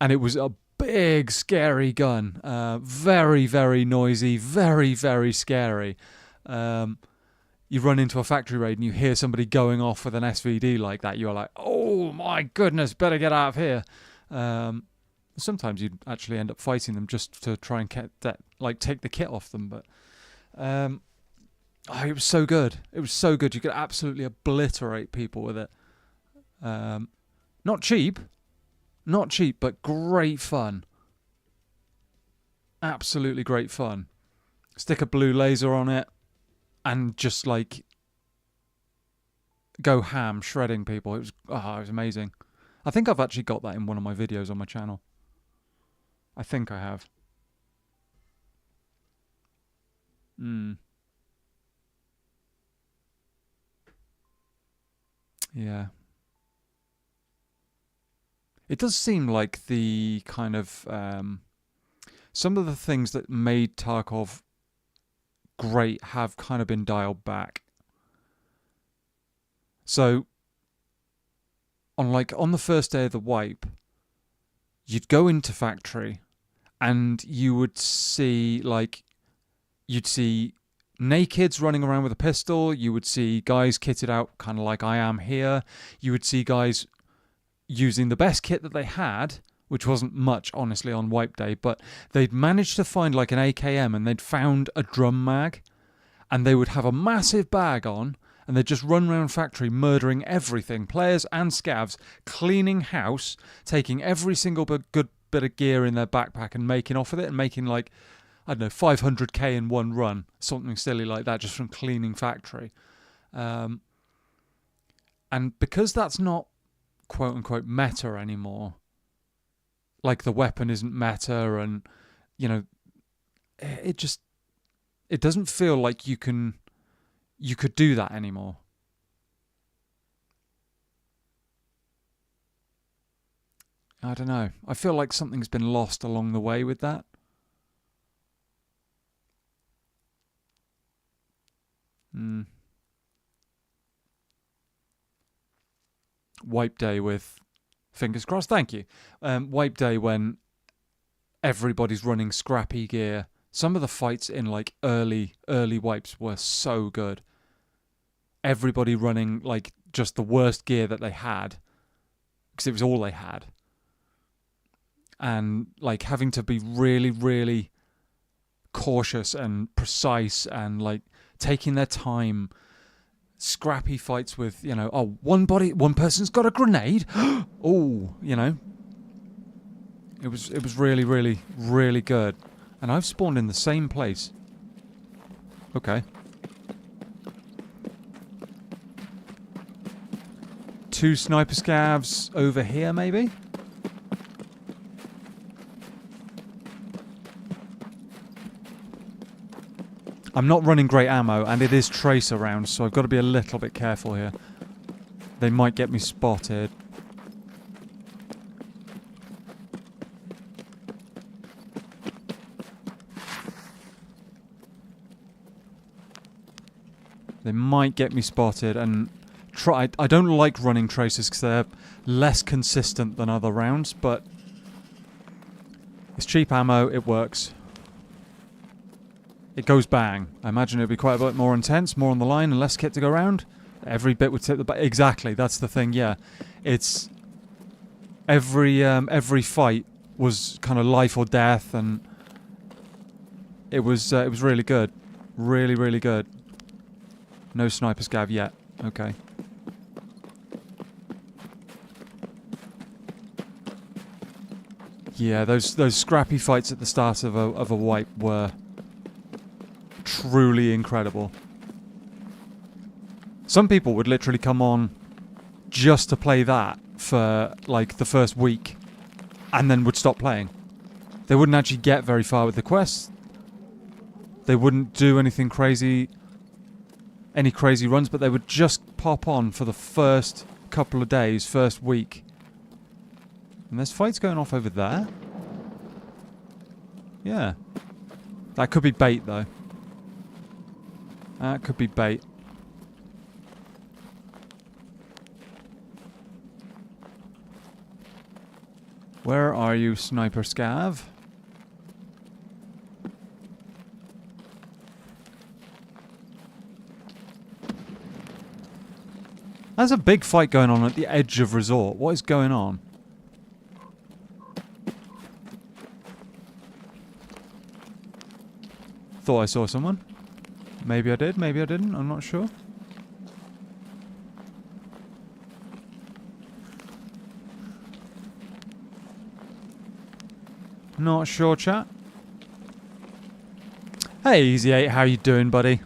it was a big, scary gun. Very, very noisy. Very, very scary. Yeah, you run into a factory raid and you hear somebody going off with an SVD like that, you're like, oh my goodness, better get out of here. Sometimes you'd actually end up fighting them just to try and take the kit off them. But it was so good. It was so good. You could absolutely obliterate people with it. Not cheap, but great fun. Absolutely great fun. Stick a blue laser on it and just like go ham, shredding people. It was amazing. I think I've actually got that in one of my videos on my channel. I think I have. Yeah. It does seem like the kind of some of the things that made Tarkov great have kind of been dialed back. So on the first day of the wipe, you'd go into factory and you would see you'd see nakeds running around with a pistol, you would see guys kitted out kind of like I am here, you would see guys using the best kit that they had, which wasn't much honestly on wipe day, but they'd managed to find like an AKM and they'd found a drum mag and they would have a massive bag on and they'd just run around factory murdering everything, players and scavs, cleaning house, taking every single good bit of gear in their backpack and making off with it and making like, I don't know, 500k in one run, something silly like that, just from cleaning factory. And because that's not quote unquote meta anymore, like the weapon isn't meta and, you know, it doesn't feel like you could do that anymore. I don't know. I feel like something's been lost along the way with that. Wipe day with fingers crossed. Thank you. Wipe day when everybody's running scrappy gear. Some of the fights in like early wipes were so good. Everybody running like just the worst gear that they had, because it was all they had. And like having to be really, really cautious and precise and like taking their time. Scrappy fights with, you know, oh, one person's got a grenade. Oh, you know. It was really, really, really good. And I've spawned in the same place. Okay. 2 sniper scavs over here, maybe? I'm not running great ammo, and it is tracer rounds, so I've got to be a little bit careful here. They might get me spotted. They might get me spotted, and I don't like running tracers because they're less consistent than other rounds, but it's cheap ammo, it works. It goes bang. I imagine it'd be quite a bit more intense, more on the line, and less kit to go around. Every bit would tip the back. Exactly, that's the thing. Yeah, it's every fight was kind of life or death, and it was really good, really, really good. No sniper scav yet. Okay. Yeah, those scrappy fights at the start of a wipe were truly incredible. Some people would literally come on just to play that for like the first week and then would stop playing. They wouldn't actually get very far with the quests. They wouldn't do anything crazy, any crazy runs, but they would just pop on for the first couple of days, first week. And there's fights going off over there. Yeah. That could be bait though. That could be bait. Where are you, Sniper Scav? There's a big fight going on at the edge of resort. What is going on? Thought I saw someone. Maybe I did, maybe I didn't. I'm not sure. Not sure, chat. Hey, Easy 8, how you doing, buddy?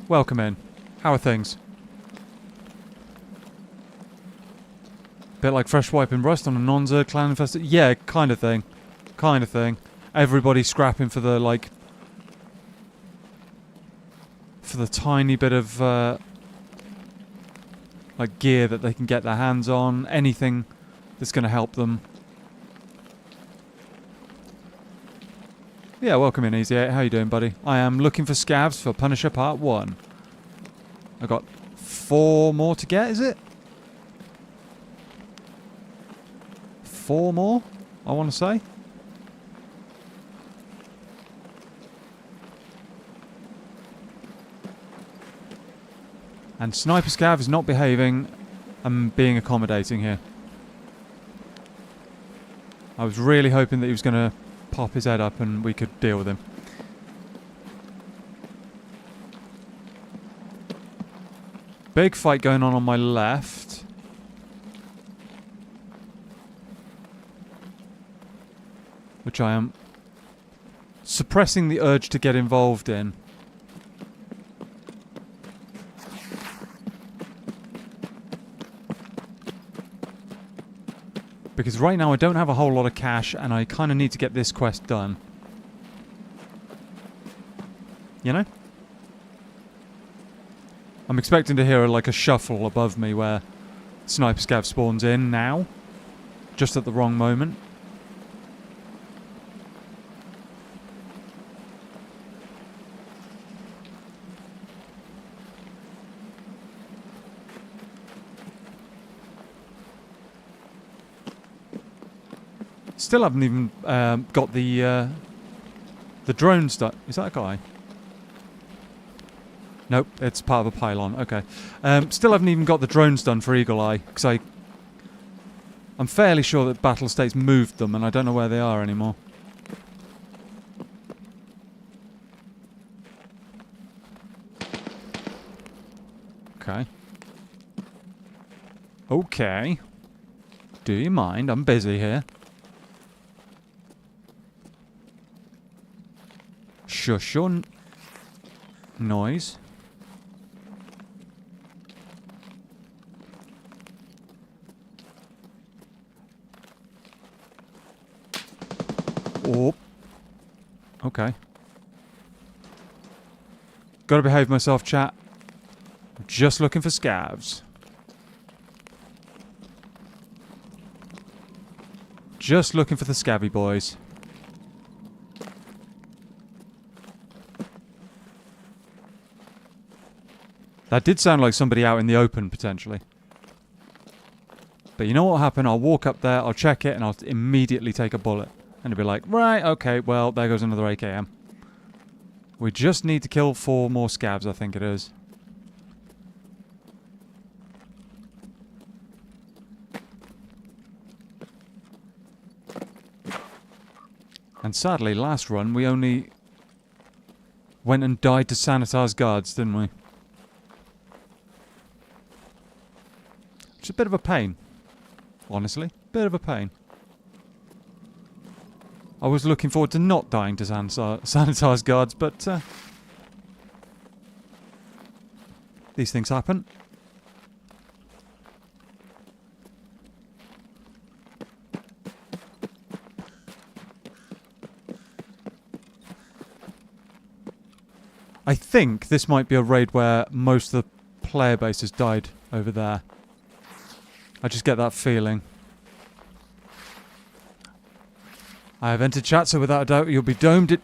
Welcome in. How are things? Bit like fresh wiping rust on a non-Zerg clan infested. Yeah, kind of thing. Kind of thing. Everybody scrapping for the, like... for the tiny bit of, like, gear that they can get their hands on. Anything that's going to help them. Yeah, welcome in, Easy 8. How you doing, buddy? I am looking for scavs for Punisher Part 1. I got 4 more to get, is it? 4 more, I want to say. And Sniper Scav is not behaving and being accommodating here. I was really hoping that he was going to pop his head up and we could deal with him. Big fight going on my left. Which I am suppressing the urge to get involved in. Because right now I don't have a whole lot of cash and I kind of need to get this quest done. You know? I'm expecting to hear like a shuffle above me where Sniper Scav spawns in now. Just at the wrong moment. Still haven't even got the drones done. Is that a guy? Nope, it's part of a pylon. Okay. Still haven't even got the drones done for Eagle Eye because I'm fairly sure that Battlestate's moved them and I don't know where they are anymore. Okay. Okay. Do you mind? I'm busy here. Shush your noise. Oh. Okay. Gotta behave myself, chat. I'm just looking for scavs. Just looking for the scabby boys. That did sound like somebody out in the open, potentially. But you know what will happen? I'll walk up there, I'll check it, and I'll immediately take a bullet. And it'll be like, right, okay, well, there goes another AKM. We just need to kill 4 more scavs, I think it is. And sadly, last run, we only went and died to Sanitar's guards, didn't we? It's a bit of a pain. Honestly, bit of a pain. I was looking forward to not dying to Sanitar's guards, but these things happen. I think this might be a raid where most of the player base has died over there. I just get that feeling. I have entered chat, so without a doubt you'll be domed.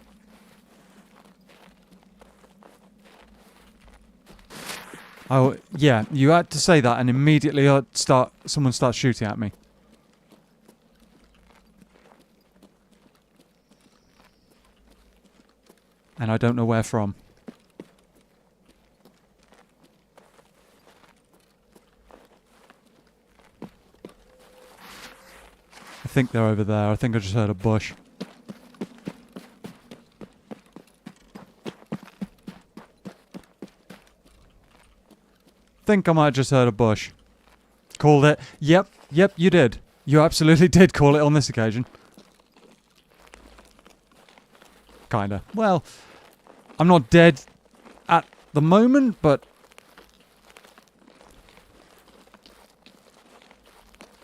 Oh, yeah, you had to say that and immediately someone starts shooting at me. And I don't know where from. think they're over there. I think I just heard a bush. Think I might have just heard a bush. Called it. Yep, you did. You absolutely did call it on this occasion. Kinda. Well, I'm not dead at the moment, but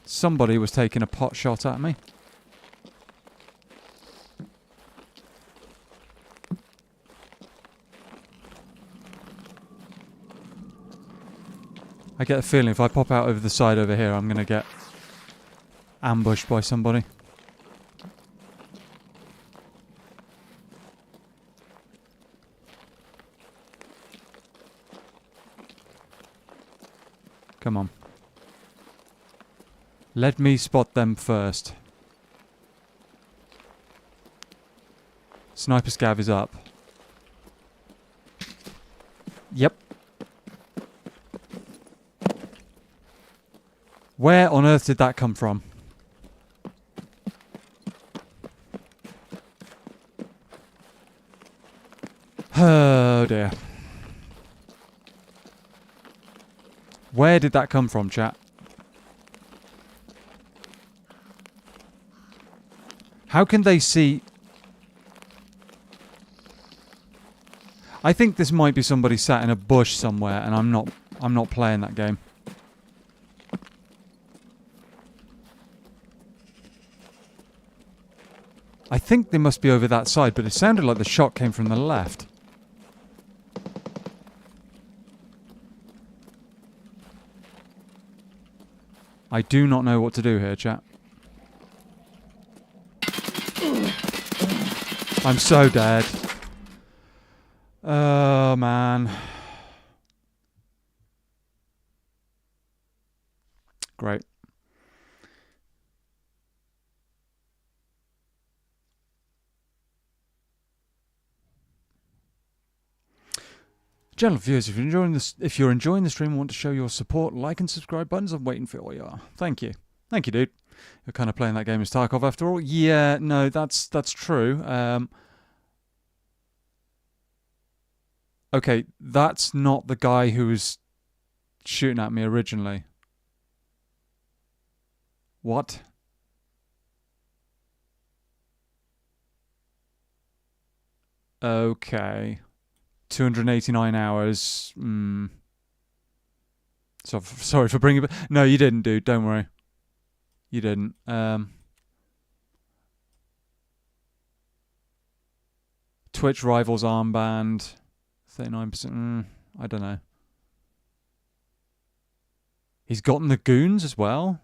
somebody was taking a pot shot at me. I get a feeling if I pop out over the side over here, I'm going to get ambushed by somebody. Come on. Let me spot them first. Sniper SCAV is up. Yep. Where on earth did that come from? Oh dear. Where did that come from, chat? How can they see? I think this might be somebody sat in a bush somewhere, and I'm not playing that game. I think they must be over that side, but it sounded like the shot came from the left. I do not know what to do here, chat. I'm so dead. Oh, man. Great. Gentle viewers, if you're enjoying the stream and want to show your support, like and subscribe buttons, I'm waiting for all you are. Thank you. Thank you, dude. You're kind of playing that game as Tarkov after all. Yeah, no, that's true. Okay, that's not the guy who was shooting at me originally. What? Okay. 289 hours. So, sorry for bringing it back. No, you didn't, dude. Don't worry. You didn't. Twitch Rivals armband. 39%. I don't know. He's gotten the goons as well.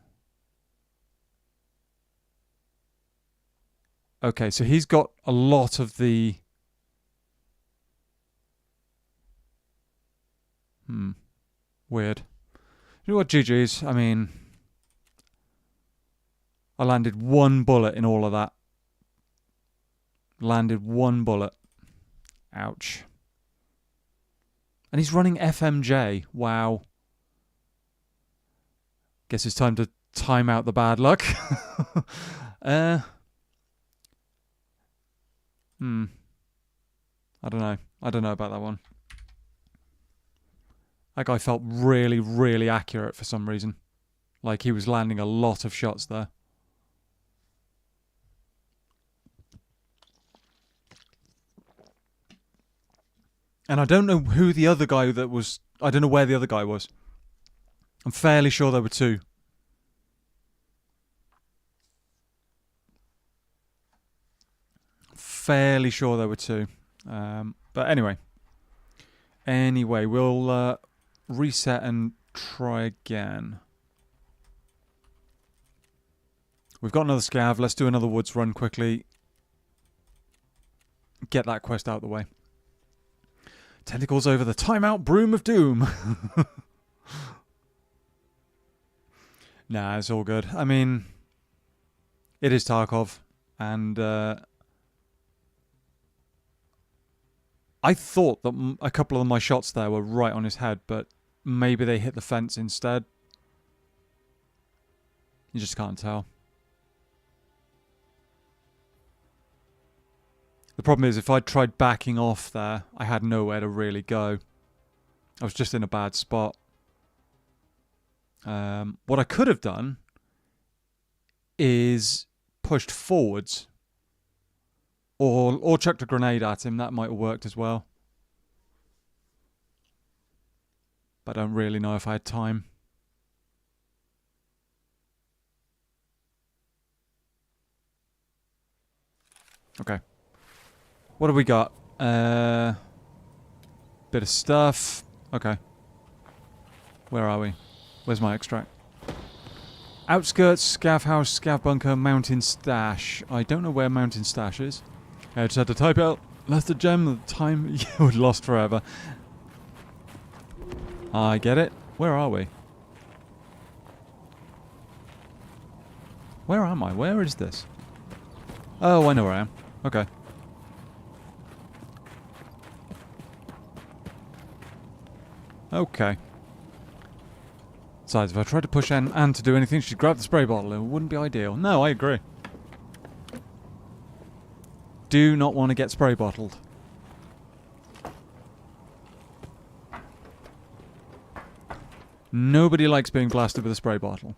Okay, so he's got a lot of the... Weird. You know what, GG's? I mean... I landed one bullet in all of that. Landed one bullet. Ouch. And he's running FMJ. Wow. Guess it's time to time out the bad luck. I don't know. I don't know about that one. That guy felt really, really accurate for some reason. Like he was landing a lot of shots there. And I don't know who the other guy that was... I don't know where the other guy was. I'm fairly sure there were two. Fairly sure there were two. But anyway. Anyway, we'll reset and try again. We've got another SCAV. Let's do another woods run quickly. Get that quest out of the way. Tentacles over the timeout broom of doom. Nah, it's all good. I mean, it is Tarkov, and I thought that a couple of my shots there were right on his head, but maybe they hit the fence instead. You just can't tell. The problem is, if I tried backing off there, I had nowhere to really go. I was just in a bad spot. What I could have done is pushed forwards. Or chucked a grenade at him. That might have worked as well. But I don't really know if I had time. Okay. What have we got? Bit of stuff. Okay. Where are we? Where's my extract? Outskirts, SCAV house, SCAV bunker, mountain stash. I don't know where mountain stash is. I just had to type out. Left the gem at the time you were lost forever. I get it. Where are we? Where am I? Where is this? Oh, I know where I am. Okay. Okay. Besides, if I tried to push Anne to do anything, she'd grab the spray bottle. It wouldn't be ideal. No, I agree. Do not want to get spray bottled. Nobody likes being blasted with a spray bottle.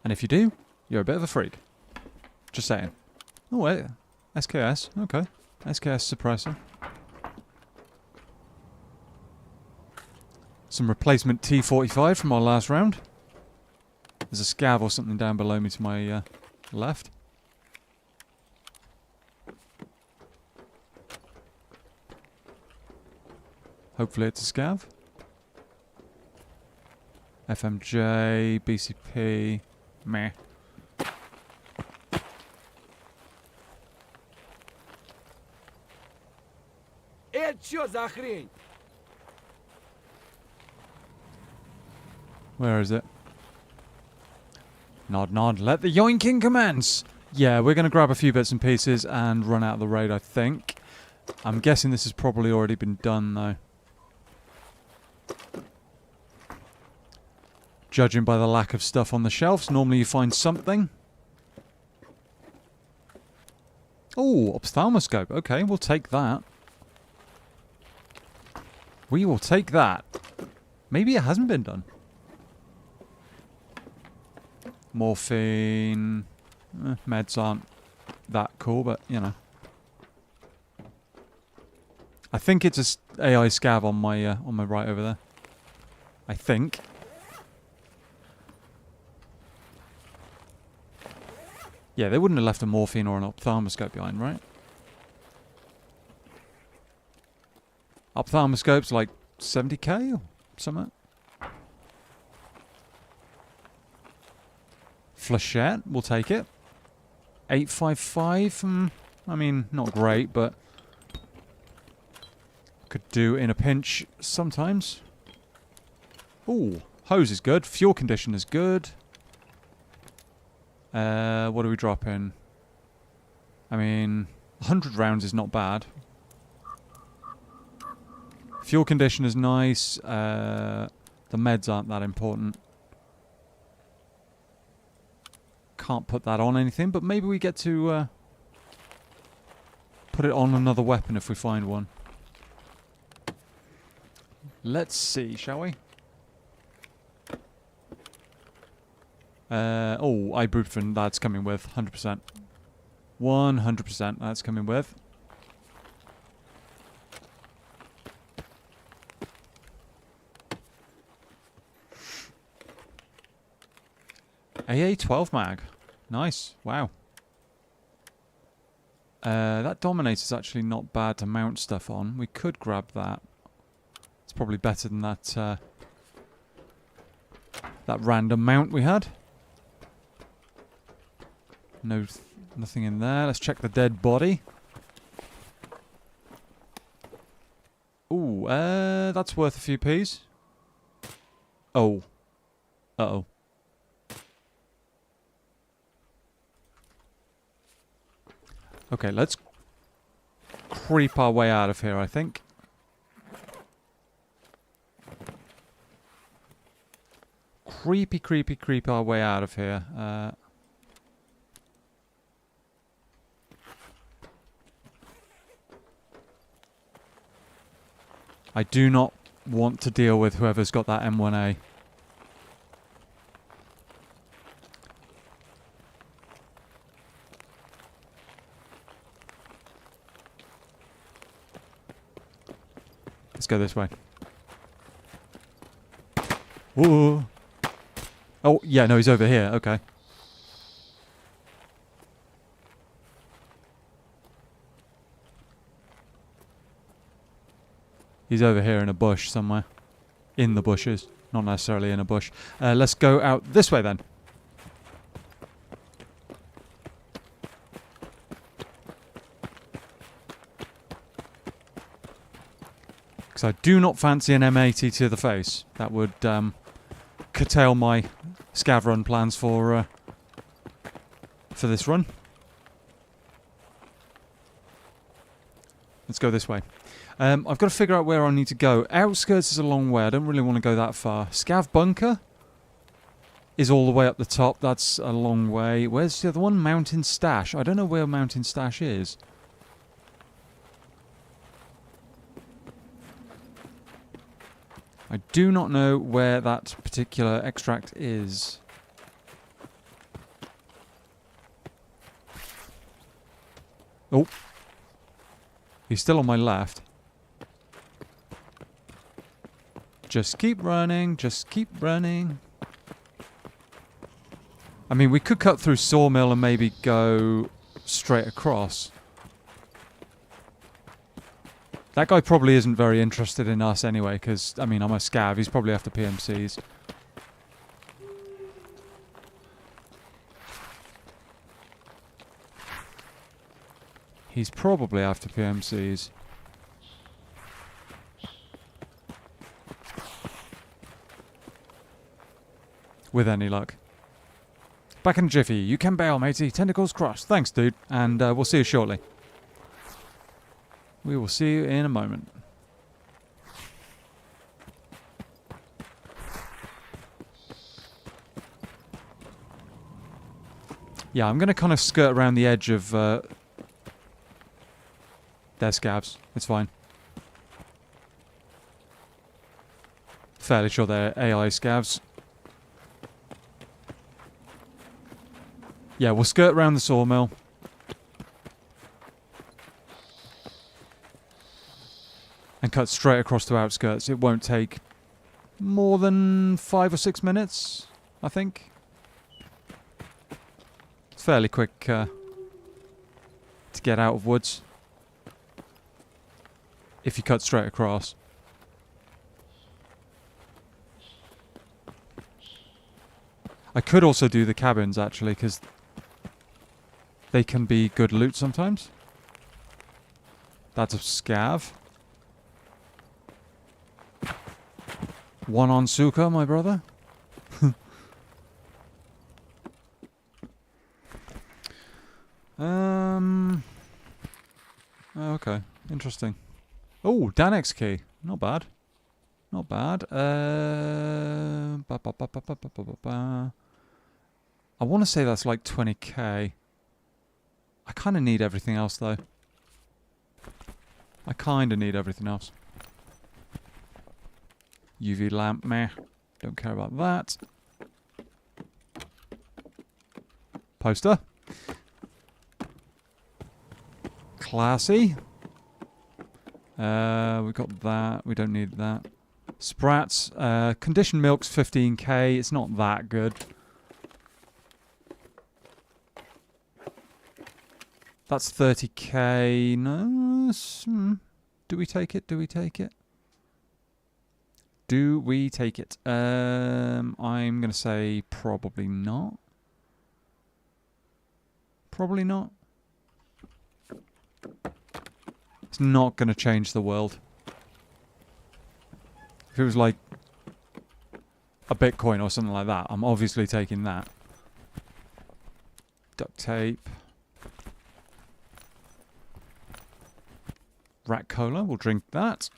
And if you do, you're a bit of a freak. Just saying. Oh wait. SKS. Okay. SKS suppressor. Some replacement T45 from our last round. There's a SCAV or something down below me to my left. Hopefully it's a SCAV. FMJ, BCP, meh. Where is it? Nod, nod. Let the yoinking commence! Yeah, we're going to grab a few bits and pieces and run out of the raid, I think. I'm guessing this has probably already been done, though. Judging by the lack of stuff on the shelves, normally you find something. Oh, ophthalmoscope. Okay, we'll take that. We will take that. Maybe it hasn't been done. Morphine. Meds aren't that cool, but, you know. I think it's a AI SCAV on my right over there. I think. Yeah, they wouldn't have left a morphine or an ophthalmoscope behind, right? Ophthalmoscope's like 70k or something. Flechette, we'll take it. 855, I mean, not great, but could do in a pinch sometimes. Ooh, hose is good. Fuel condition is good. What do we drop in? I mean, 100 rounds is not bad. Fuel condition is nice. The meds aren't that important. Can't put that on anything, but maybe we get to put it on another weapon if we find one. Let's see, shall we? Oh, ibuprofen, that's coming with, 100%. 100% that's coming with. AA 12 mag. Nice. Wow. That Dominator's actually not bad to mount stuff on. We could grab that. It's probably better than that that random mount we had. No, nothing in there. Let's check the dead body. Ooh, that's worth a few P's. Oh. Uh-oh. Okay, let's creep our way out of here, I think. Creep our way out of here. I do not want to deal with whoever's got that M1A. Let's go this way. Whoa. Oh, yeah, no, he's over here. Okay. He's over here in a bush somewhere. In the bushes. Not necessarily in a bush. Let's go out this way then. Because I do not fancy an M80 to the face. That would curtail my SCAV run plans for this run. Let's go this way. I've got to figure out where I need to go. Outskirts is a long way. I don't really want to go that far. SCAV bunker is all the way up the top. That's a long way. Where's the other one? Mountain Stash. I don't know where Mountain Stash is. I do not know where that particular extract is. Oh. He's still on my left. Just keep running, just keep running. I mean, we could cut through Sawmill and maybe go straight across. That guy probably isn't very interested in us anyway, because, I mean, I'm a SCAV. He's probably after PMCs. He's probably after PMCs. With any luck. Back in a jiffy. You can bail, matey. Tentacles crossed. Thanks, dude. And we'll see you shortly. We will see you in a moment. Yeah, I'm going to kind of skirt around the edge of their scabs. It's fine. Fairly sure they're AI scavs. Yeah, we'll skirt around the sawmill. And cut straight across to outskirts. It won't take more than 5 or 6 minutes, I think. It's fairly quick to get out of woods. If you cut straight across. I could also do the cabins, actually, because they can be good loot sometimes. That's a scav. One on Suka, my brother. Okay, interesting. Oh, Danex key. Not bad. Not bad. I want to say that's like 20k. I kind of need everything else, though. I kind of need everything else. UV lamp, meh. Don't care about that. Poster. Classy. We got that. We don't need that. Sprats. Conditioned milk's 15k. It's not that good. That's 30k. No. Do we take it? Do we take it? Do we take it? I'm going to say probably not. Probably not. It's not going to change the world. If it was like a Bitcoin or something like that, I'm obviously taking that. Duct tape. Rat cola, we'll drink that.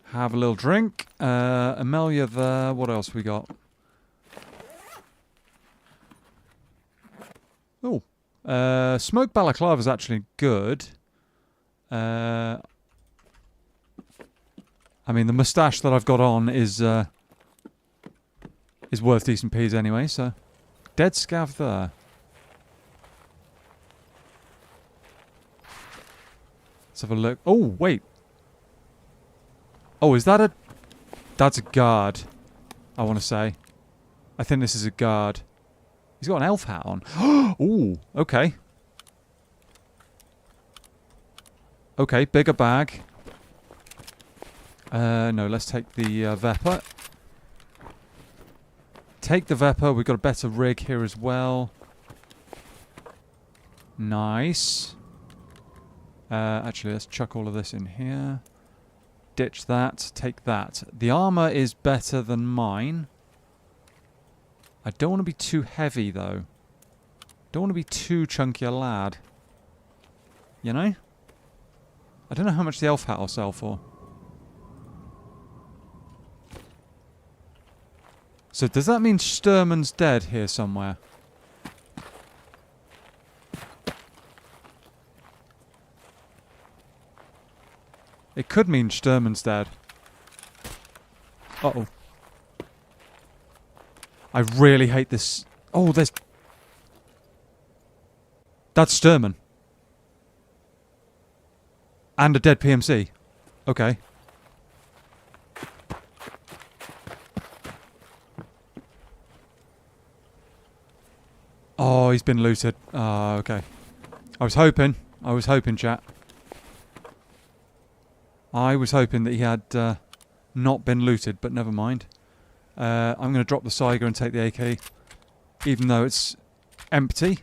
Have a little drink. Amelia there. What else we got? Oh, Smoke balaclava is actually good. I mean, the moustache that I've got on is worth decent peas anyway, so... Dead scav there. Let's have a look. Oh, wait. Oh, is that a... That's a guard, I want to say. I think this is a guard. He's got an elf hat on. Ooh, okay. Okay, bigger bag. No, let's take the Vepr. Take the Vepr. We've got a better rig here as well. Nice. Actually, let's chuck all of this in here. Ditch that. Take that. The armor is better than mine. I don't want to be too heavy, though. Don't want to be too chunky a lad. You know? I don't know how much the elf hat will sell for. So does that mean Sturman's dead here somewhere? It could mean Sturman's dead. Uh-oh. I really hate this. Oh, there's... That's Sturman. And a dead PMC. Okay. Oh, he's been looted. Ah, okay. I was hoping, chat. I was hoping that he had not been looted, but never mind. I'm going to drop the Saiga and take the AK, even though it's empty.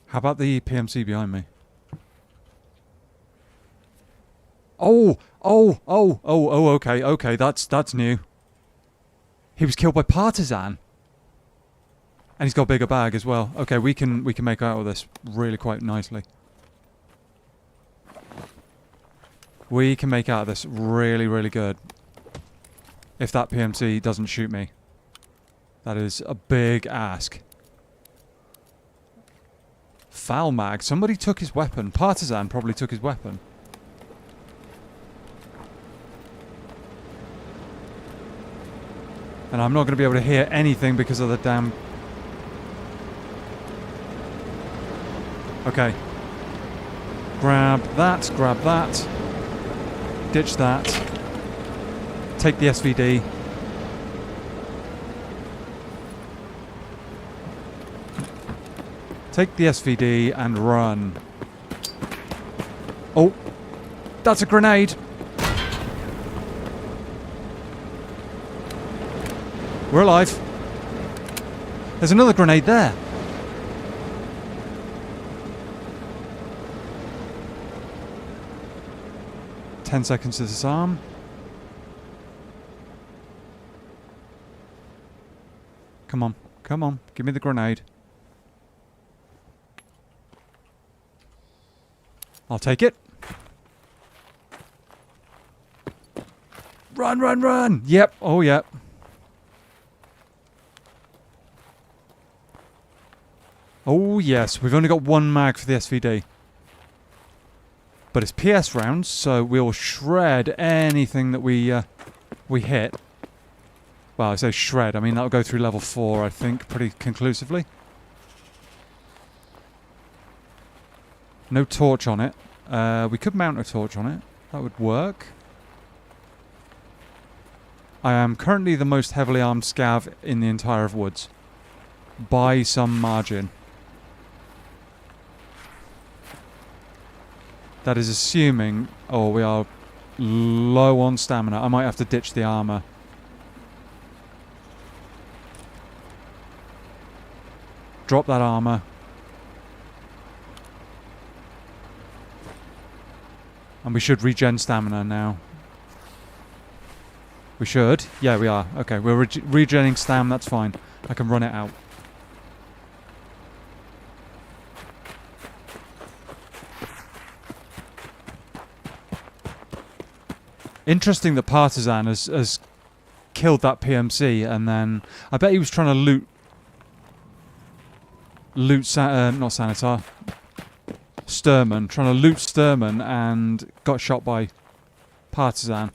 How about the PMC behind me? Okay, that's new. He was killed by Partisan. And he's got a bigger bag as well. Okay, we can make out of this really quite nicely. We can make out of this really, really good. If that PMC doesn't shoot me. That is a big ask. Foul mag. Somebody took his weapon. Partisan probably took his weapon. And I'm not going to be able to hear anything because of the damn... Okay. Grab that, ditch that, take the SVD. Take the SVD and run. Oh, that's a grenade. We're alive. There's another grenade there. Ten seconds to disarm. Come on, come on, give me the grenade. I'll take it. Run, run, run! Yep, oh yep. Oh yes, we've only got one mag for the SVD. But it's PS rounds, so we'll shred anything that we hit. Well, I say shred, I mean that'll go through level 4, I think, pretty conclusively. No torch on it. We could mount a torch on it. That would work. I am currently the most heavily armed scav in the entire of Woods. By some margin. That is assuming... Oh, we are low on stamina. I might have to ditch the armor. Drop that armor. And we should regen stamina now. We should? Yeah, we are. Okay, we're regenning stam, that's fine. I can run it out. Interesting that Partisan has killed that PMC, and then I bet he was trying to loot not Sanitar, Sturman, trying to loot Sturman, and got shot by Partisan.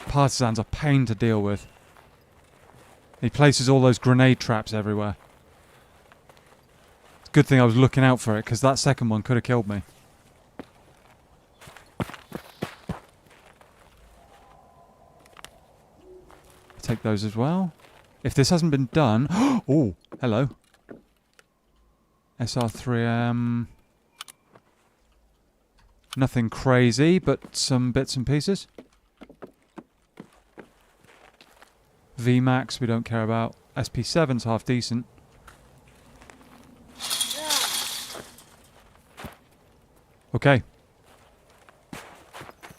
Partisan's a pain to deal with. He places all those grenade traps everywhere. It's a good thing I was looking out for it, because that second one could have killed me. Take those as well. If this hasn't been done... Oh, hello. SR3M. Nothing crazy, but some bits and pieces. VMAX we don't care about. SP7's half decent. Okay.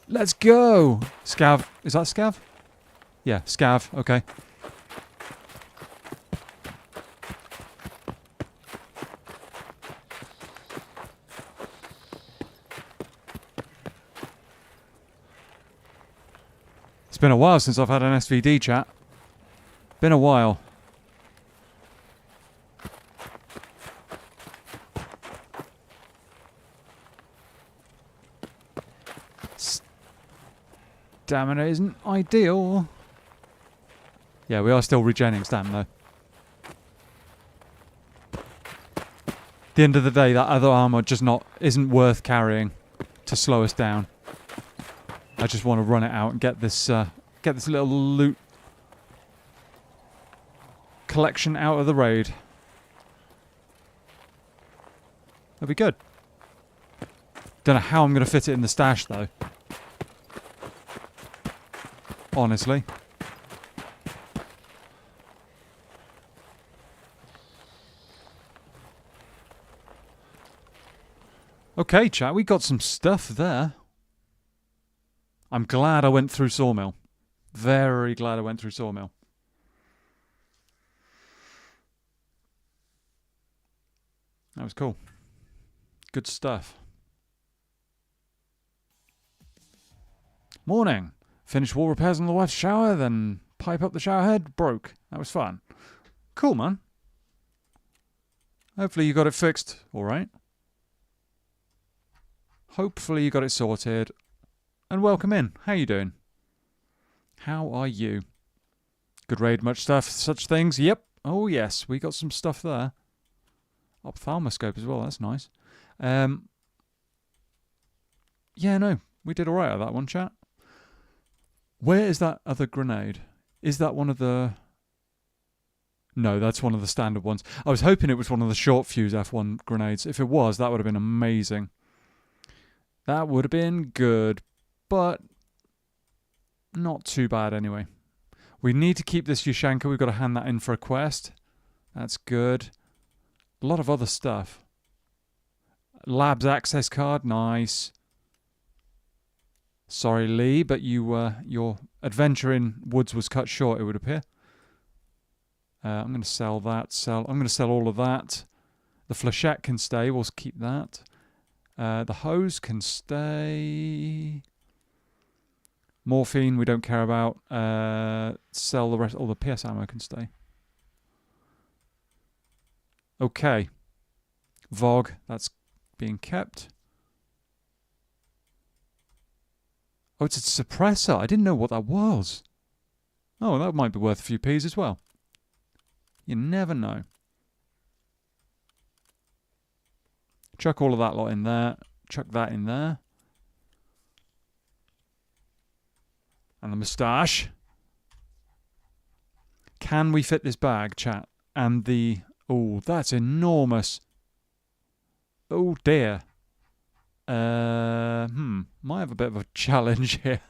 Let's go! SCAV. Is that SCAV? Yeah, SCAV. Okay. It's been a while since I've had an SVD chat. Been a while. Stamina isn't ideal. Yeah, we are still regenerating stamina though. At the end of the day, that other armor just isn't worth carrying to slow us down. I just want to run it out and get this little loot collection out of the raid. That'll be good. Don't know how I'm going to fit it in the stash though. Honestly. Okay, chat, we got some stuff there. I'm glad I went through Sawmill. Very glad I went through Sawmill. That was cool. Good stuff. Morning. Finished wall repairs on the wife's shower, then pipe up the shower head. Broke. That was fun. Cool, man. Hopefully you got it fixed. All right. Hopefully you got it sorted. And welcome in. How you doing? How are you? Good raid, much stuff, such things. Yep. Oh, yes. We got some stuff there. Ophthalmoscope as well. That's nice. Yeah, no. We did all right at that one, chat. Where is that other grenade? Is that one of the... No, that's one of the standard ones. I was hoping it was one of the short fuse F1 grenades. If it was, that would have been amazing. That would have been good. But not too bad anyway. We need to keep this Yushanka. We've got to hand that in for a quest. That's good. A lot of other stuff. Labs access card. Nice. Sorry, Lee, but your adventure in woods was cut short, it would appear. I'm going to sell that. I'm going to sell all of that. The flechette can stay. We'll keep that. The hose can stay. Morphine we don't care about. Sell the rest. All the PS ammo can stay. Okay. Vogue, that's being kept. Oh, it's a suppressor. I didn't know what that was. Oh, that might be worth a few P's as well. You never know. Chuck all of that lot in there. Chuck that in there. And the moustache. Can we fit this bag, chat? And the... Oh, that's enormous. Oh, dear. Might have a bit of a challenge here.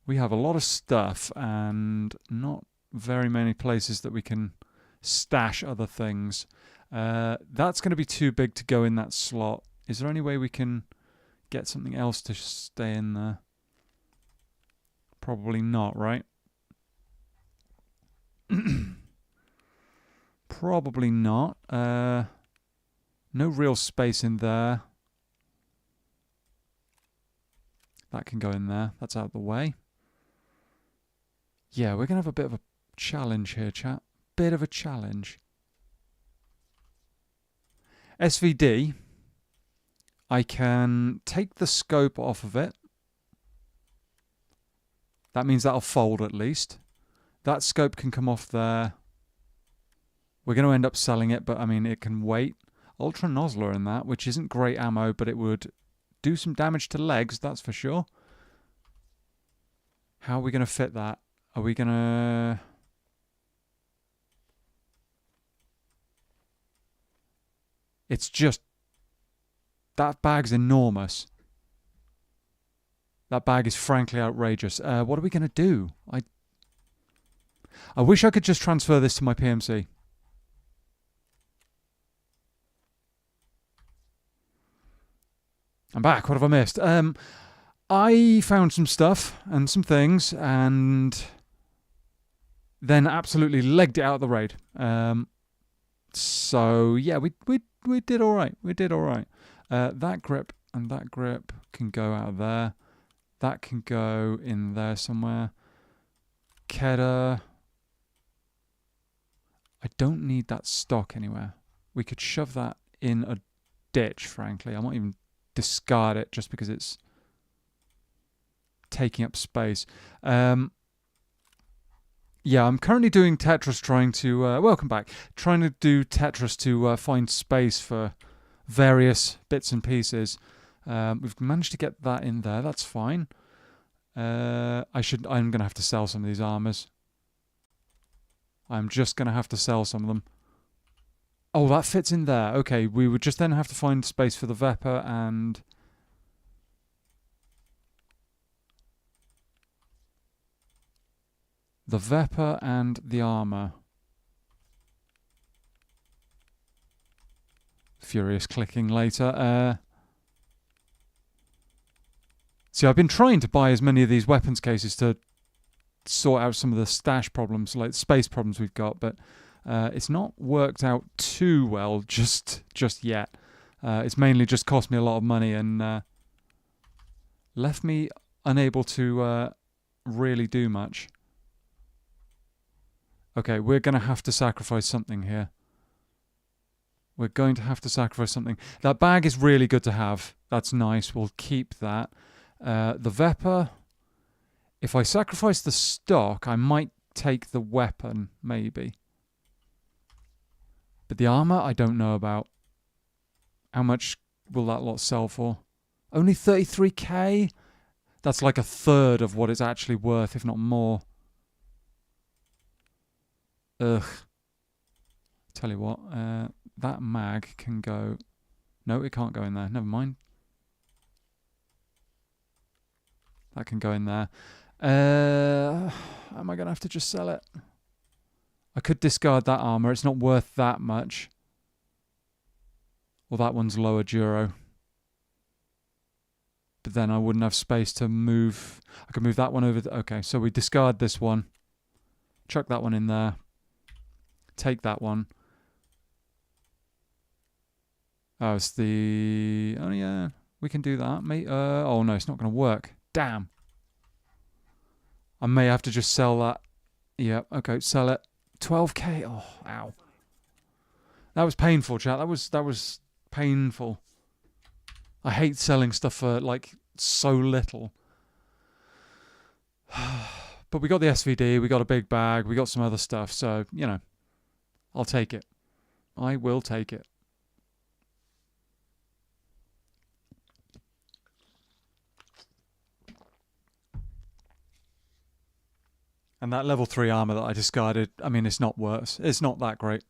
We have a lot of stuff and not very many places that we can stash other things. That's going to be too big to go in that slot. Is there any way we can get something else to stay in there? Probably not, right? Probably not. No real space in there. That can go in there. That's out of the way. Yeah, we're going to have a bit of a challenge here, chat. Bit of a challenge. SVD, I can take the scope off of it. That means that'll fold at least. That scope can come off there. We're going to end up selling it, but I mean, it can wait. Ultra Nozzler in that, which isn't great ammo, but it would do some damage to legs, that's for sure. How are we going to fit that? Are we going to... It's just... That bag's enormous. That bag is frankly outrageous. What are we going to do? I wish I could just transfer this to my PMC. I'm back. What have I missed? I found some stuff and some things, and then absolutely legged it out of the raid. So yeah, we did all right. We did all right. That grip and that grip can go out of there. That can go in there somewhere. Kedda. I don't need that stock anywhere. We could shove that in a ditch, frankly. I might even discard it just because it's taking up space. Yeah, I'm currently doing Tetris, trying to... welcome back. Trying to do Tetris to find space for various bits and pieces. We've managed to get that in there. That's fine. I'm going to have to sell some of these armors. I'm just going to have to sell some of them. Oh, that fits in there. Okay, we would just then have to find space for the Vepr and... The Vepr and the armor. Furious clicking later. See, I've been trying to buy as many of these weapons cases to sort out some of the stash problems, like space problems we've got, but it's not worked out too well just yet. It's mainly just cost me a lot of money and left me unable to really do much. Okay, we're going to have to sacrifice something here. We're going to have to sacrifice something. That bag is really good to have. That's nice. We'll keep that. The Vepr, if I sacrifice the stock, I might take the weapon, maybe. But the armor, I don't know about. How much will that lot sell for? Only 33k? That's like a third of what it's actually worth, if not more. Ugh. Tell you what, that mag can go... No, it can't go in there. Never mind. That can go in there. Am I going to have to just sell it? I could discard that armor. It's not worth that much. Well, that one's lower duro. But then I wouldn't have space to move. I could move that one over. Okay, so we discard this one. Chuck that one in there. Take that one. Oh, it's the... Oh, yeah. We can do that. Oh, no, it's not going to work. Damn. I may have to just sell that. Yeah, okay, sell it. 12k. Oh, ow. That was painful, chat. That was painful. I hate selling stuff for, like, so little. But we got the SVD, we got a big bag, we got some other stuff, so, you know, I'll take it. I will take it. And that level 3 armor that I discarded, I mean, it's not worse. It's not that great.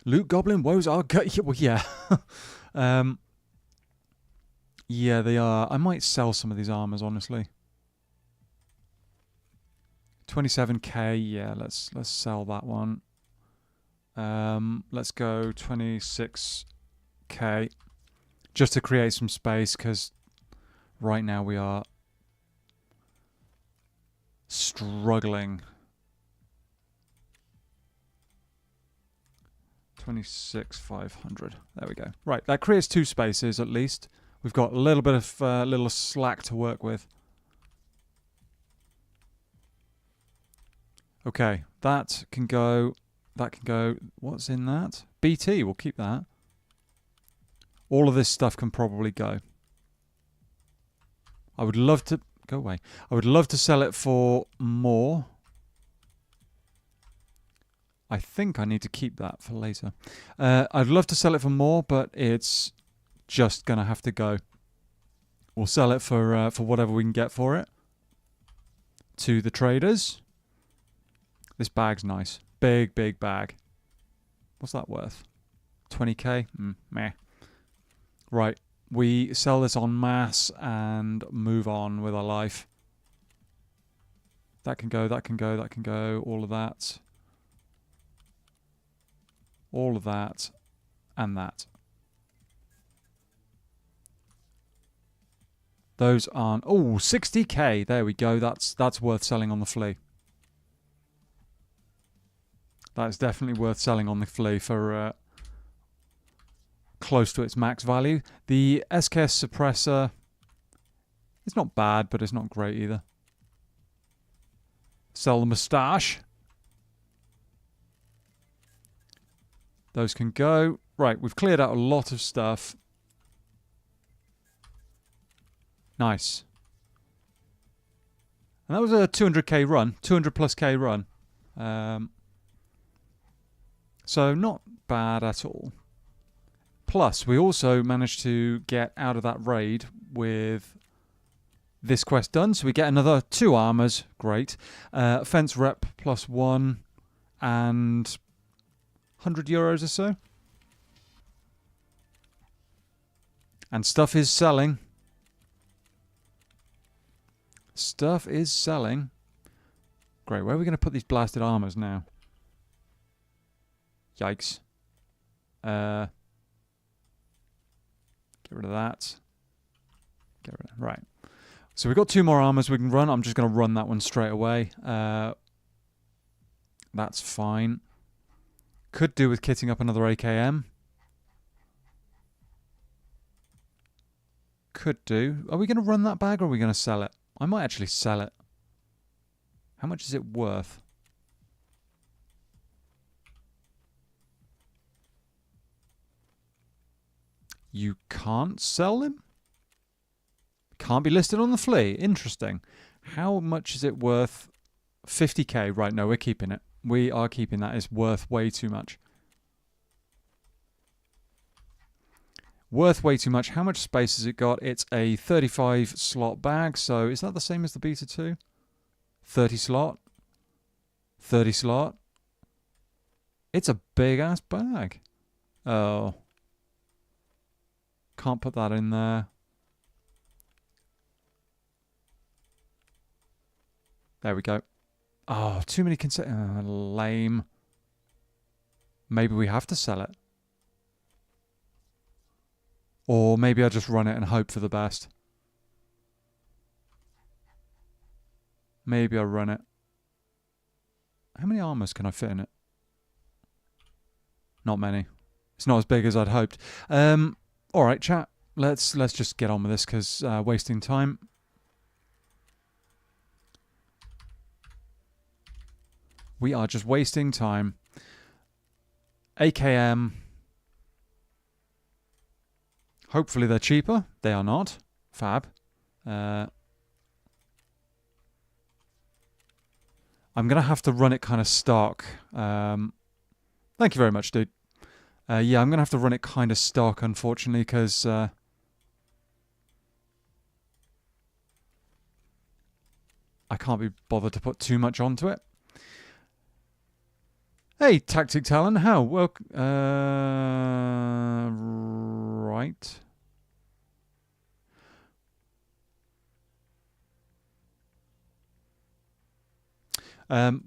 Loot Goblin woes are good. Well, yeah. Yeah, they are. I might sell some of these armors, honestly. 27k, yeah, let's sell that one. Let's go 26k. Just to create some space, because right now we are struggling. 26,500. There we go. Right, that creates 2 spaces at least. We've got a little bit of little slack to work with. Okay, that can go. That can go. What's in that? BT, we'll keep that. All of this stuff can probably go. I would love to... Go away. I would love to sell it for more. I think I need to keep that for later. I'd love to sell it for more, but it's just going to have to go. We'll sell it for whatever we can get for it. To the traders. This bag's nice. Big, big bag. What's that worth? 20k? Meh. Right. We sell this en masse and move on with our life. That can go, that can go, that can go. All of that. All of that. And that. Those aren't... Oh, 60k. There we go. That's worth selling on the flea. That's definitely worth selling on the flea for close to its max value. The SKS suppressor is not bad, but it's not great either. Sell the moustache. Those can go. Right, we've cleared out a lot of stuff. Nice. And that was a 200k run, 200 plus k run. So not bad at all. Plus, we also managed to get out of that raid with this quest done. So we get another 2 armors. Great. Fence rep +1 and 100 euros or so. And stuff is selling. Stuff is selling. Great. Where are we going to put these blasted armors now? Yikes. Get rid of that. Get rid of right. So we've got 2 more armors we can run. I'm just going to run that one straight away. That's fine. Could do with kitting up another AKM. Could do. Are we going to run that bag or are we going to sell it? I might actually sell it. How much is it worth? You can't sell them? Can't be listed on the flea. Interesting. How much is it worth? 50k. Right, no, we're keeping it. We are keeping that. It's worth way too much. Worth way too much. How much space has it got? It's a 35 slot bag. So is that the same as the Beta 2? 30 slot. 30 slot. It's a big ass bag. Oh. Can't put that in there. There we go. Oh, too many lame. Maybe we have to sell it. Or maybe I just run it and hope for the best. Maybe I run it. How many armors can I fit in it? Not many. It's not as big as I'd hoped. All right, chat. Let's just get on with this because wasting time. We are just wasting time. AKM. Hopefully they're cheaper. They are not. Fab. I'm going to have to run it kind of stock. Thank you very much, dude. Yeah, I'm going to have to run it kind of stock, unfortunately, because I can't be bothered to put too much onto it. Hey, Tactic Talon, how? Well, right. Let's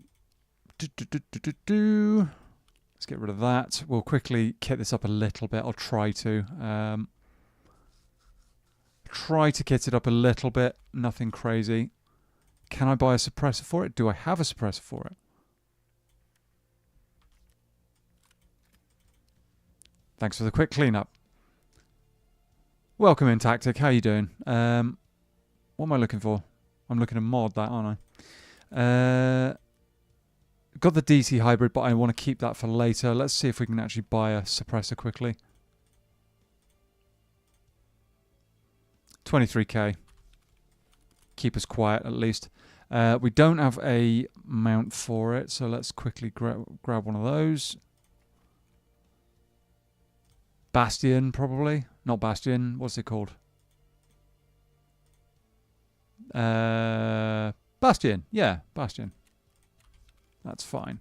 get rid of that. We'll quickly kit this up a little bit. I'll try to. Try to kit it up a little bit. Nothing crazy. Can I buy a suppressor for it? Do I have a suppressor for it? Thanks for the quick cleanup. Welcome in, Tactic. How you doing? What am I looking for? I'm looking to mod that, aren't I? got the DC hybrid, but I want to keep that for later. Let's see if we can actually buy a suppressor quickly. 23k. Keep us quiet at least. We don't have a mount for it, so let's quickly grab one of those. Bastion, probably. Not Bastion. What's it called? Bastion. Yeah, Bastion. That's fine.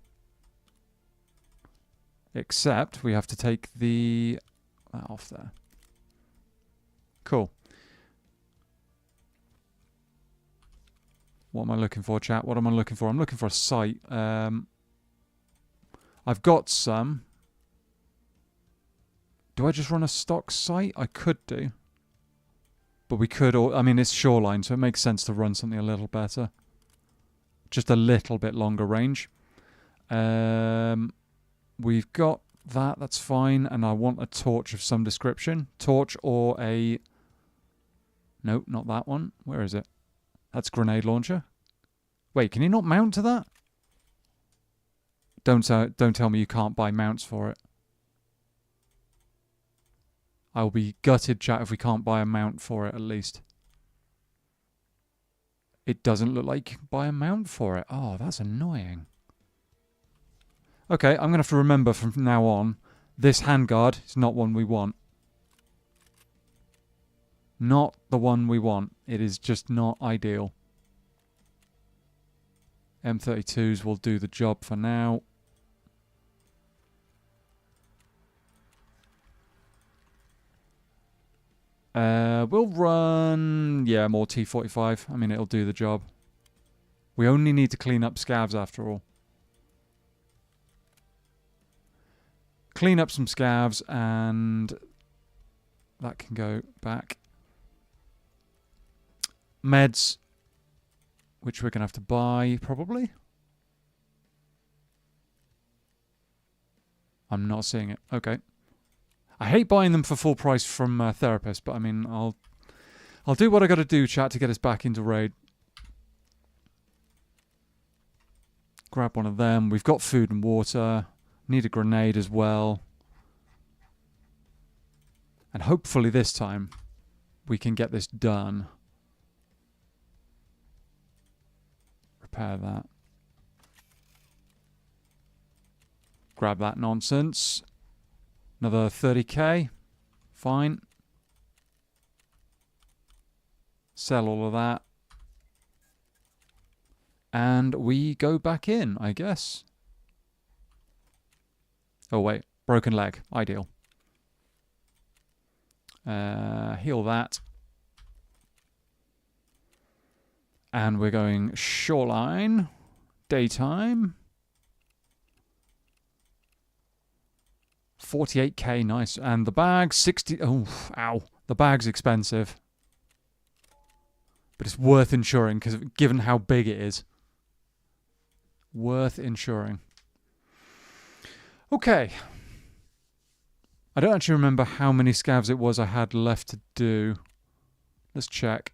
Except we have to take that off there. Cool. What am I looking for, chat? What am I looking for? I'm looking for a sight. I've got some. Do I just run a stock sight? I could do. But we could, I mean, it's shoreline, so it makes sense to run something a little better. Just a little bit longer range. We've got that, that's fine. And I want a torch of some description. Torch or a... Nope, not that one. Where is it? That's grenade launcher. Wait, can you not mount to that? Don't tell me you can't buy mounts for it. I'll be gutted, chat, if we can't buy a mount for it at least. It doesn't look like you can buy a mount for it. Oh, that's annoying. Okay, I'm going to have to remember from now on, this handguard is not one we want. Not the one we want. It is just not ideal. M32s will do the job for now. We'll run, yeah, more T45. I mean, it'll do the job. We only need to clean up scavs after all. Clean up some scavs and that can go back. Meds, which we're going to have to buy, probably. I'm not seeing it. Okay. I hate buying them for full price from therapists, but I mean, I'll do what I got to do, chat, to get us back into raid. Grab one of them. We've got food and water. Need a grenade as well. And hopefully this time we can get this done. Repair that. Grab that nonsense. Another 30k. Fine. Sell all of that. And we go back in, I guess. Oh, wait. Broken leg. Ideal. Heal that. And we're going shoreline. Daytime. 48k, nice. And the bag, 60... Oh, ow. The bag's expensive. But it's worth insuring, because given how big it is. Worth insuring. Okay. I don't actually remember how many scavs it was I had left to do. Let's check.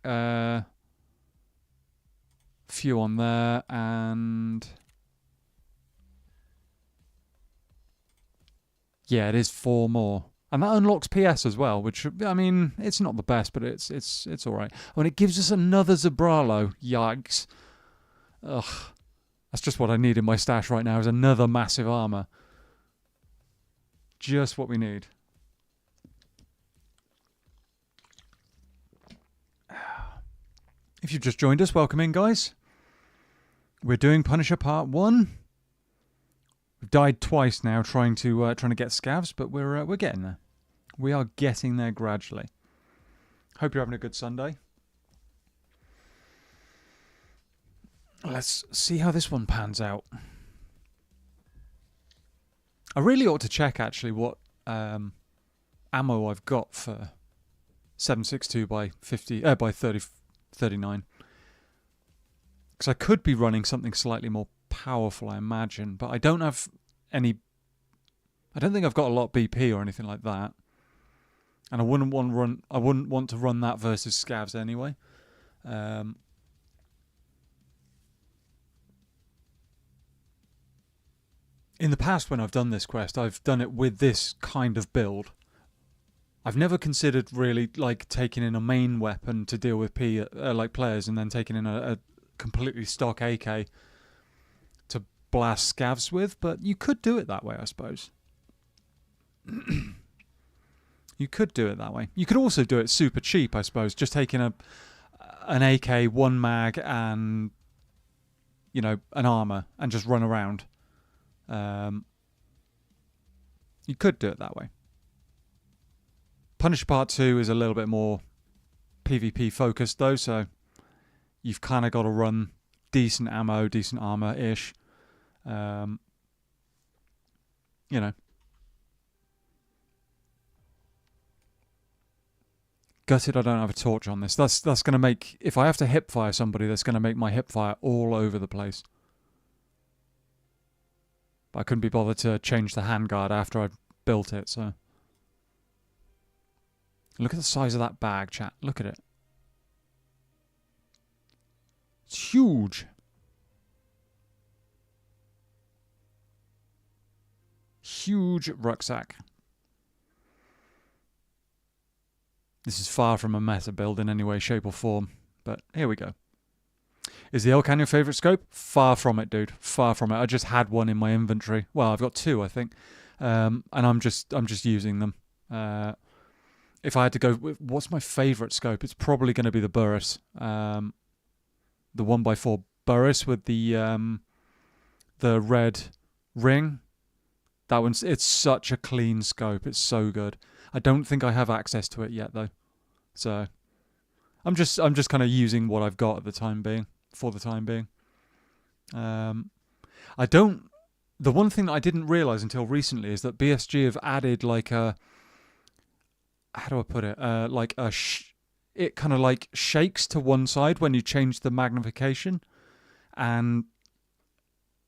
Few on there, and... Yeah, it is 4 more. And that unlocks PS as well, which, I mean, it's not the best, but it's all right. Oh, and it gives us another Zabralo. Yikes. Ugh. That's just what I need in my stash right now, is another massive armor. Just what we need. If you've just joined us, welcome in, guys. We're doing Punisher Part 1. We've died twice now trying to get scavs, but we're getting there. We are getting there gradually. Hope you're having a good Sunday. Let's see how this one pans out. I really ought to check actually what ammo I've got for 7.62 by 39. Because I could be running something slightly more powerful, I imagine, but I don't have any. I don't think I've got a lot of BP or anything like that, and I wouldn't want to run that versus scavs anyway. In the past when I've done this quest, I've done it with this kind of build. I've never considered really like taking in a main weapon to deal with like players, and then taking in a completely stock AK to blast scavs with, but you could do it that way, I suppose. You could do it that way. You could also do it super cheap, I suppose, just taking an AK, one mag, and an armor, and just run around. You could do it that way. Punisher Part 2 is a little bit more PvP focused though, so you've kind of got to run decent ammo, decent armor-ish. Gutted I don't have a torch on this. That's going to make... If I have to hipfire somebody, that's going to make my hipfire all over the place. But I couldn't be bothered to change the handguard after I built it, so... Look at the size of that bag, chat. Look at it. It's huge. Huge rucksack. This is far from a meta build in any way, shape or form. But here we go. Is the Elcan your favourite scope? Far from it, dude. Far from it. I just had one in my inventory. Well, I've got two, I think. And I'm just using them. If I had to go, what's my favourite scope? It's probably going to be the Burris. The 1x4 Burris with the red ring. That one's, it's such a clean scope. It's so good. I don't think I have access to it yet though. So I'm just kind of using what I've got at the time being, for the time being. The one thing that I didn't realise until recently is that BSG have added like a, how do I put it? Like it kind of like shakes to one side when you change the magnification, and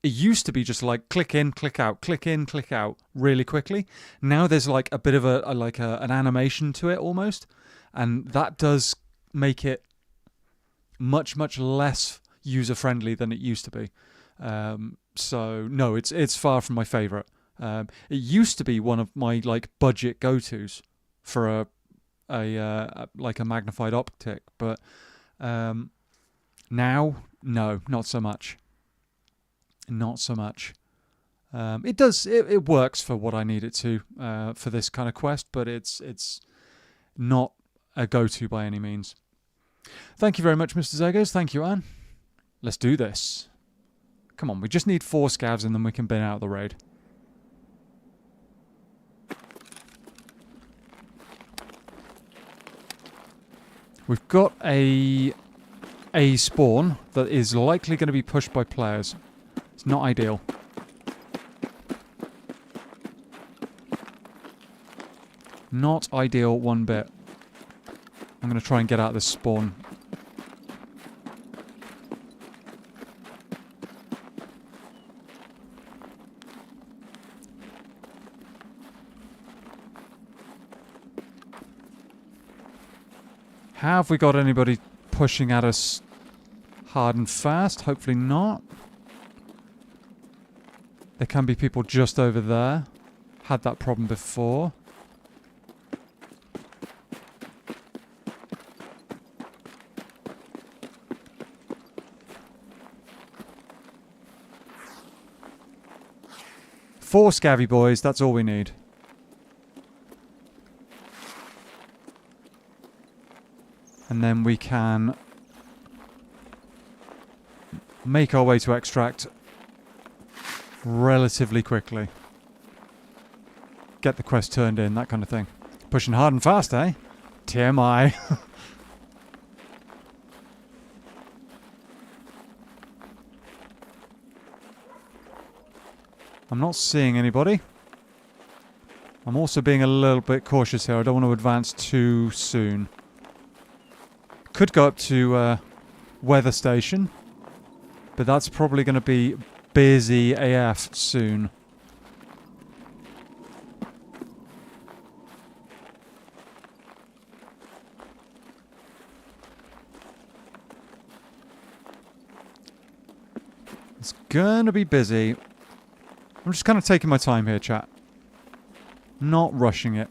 it used to be just like click in, click out, click in, click out really quickly. Now there's like a bit of an animation to it almost, and that does make it much less user friendly than it used to be. So no, it's far from my favorite. It used to be one of my like budget go-tos for a magnified optic, but now no, not so much. Not so much. It works for what I need it to for this kind of quest, but it's not a go-to by any means. Thank you very much, Mr. Zegos. Thank you, Anne. Let's do this. Come on, we just need 4 scavs and then we can bin out the raid. We've got a spawn that is likely going to be pushed by players. It's not ideal. Not ideal one bit. I'm going to try and get out of this spawn. Have we got anybody pushing at us hard and fast? Hopefully not. There can be people just over there. Had that problem before. Four scavvy boys, that's all we need. And then we can make our way to extract relatively quickly. Get the quest turned in, that kind of thing. Pushing hard and fast, eh? TMI. I'm not seeing anybody. I'm also being a little bit cautious here. I don't want to advance too soon. Could go up to weather station, but that's probably going to be busy AF soon. It's going to be busy. I'm just kind of taking my time here, chat. Not rushing it.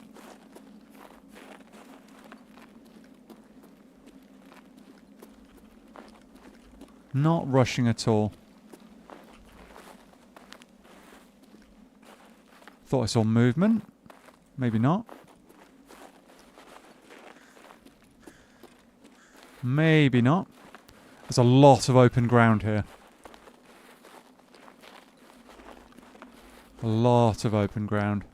Not rushing at all. Thought I saw movement. Maybe not. Maybe not. There's a lot of open ground here. A lot of open ground.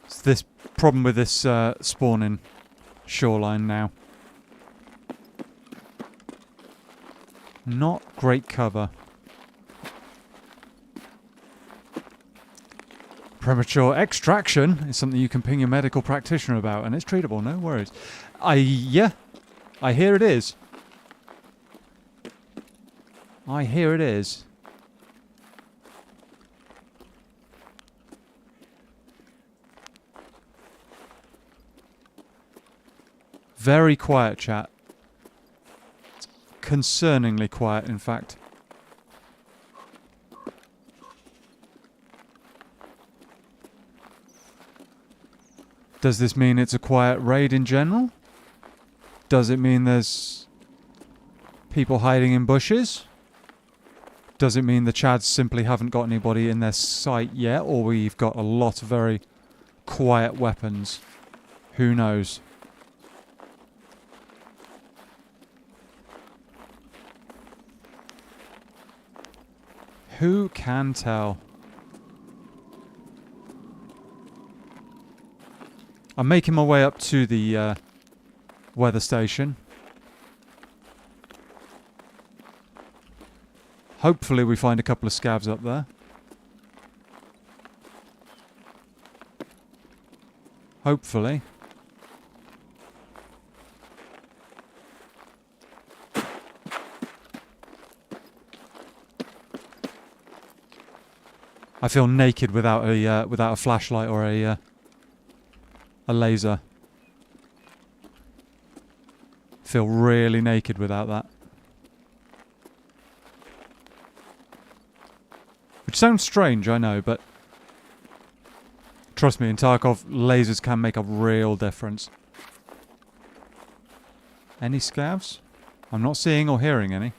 It's this problem with this spawning shoreline now. Not great cover. Premature extraction is something you can ping your medical practitioner about, and it's treatable, no worries. Yeah, I hear it is. I hear it is. Very quiet, chat. Concerningly quiet, in fact. Does this mean it's a quiet raid in general? Does it mean there's people hiding in bushes? Does it mean the Chads simply haven't got anybody in their sight yet, or we've got a lot of very quiet weapons? Who knows? Who can tell? I'm making my way up to the weather station. Hopefully we find a couple of scavs up there. Hopefully. I feel naked without a flashlight or a laser. Feel really naked without that. Which sounds strange, I know, but trust me, in Tarkov, lasers can make a real difference. Any scavs? I'm not seeing or hearing any.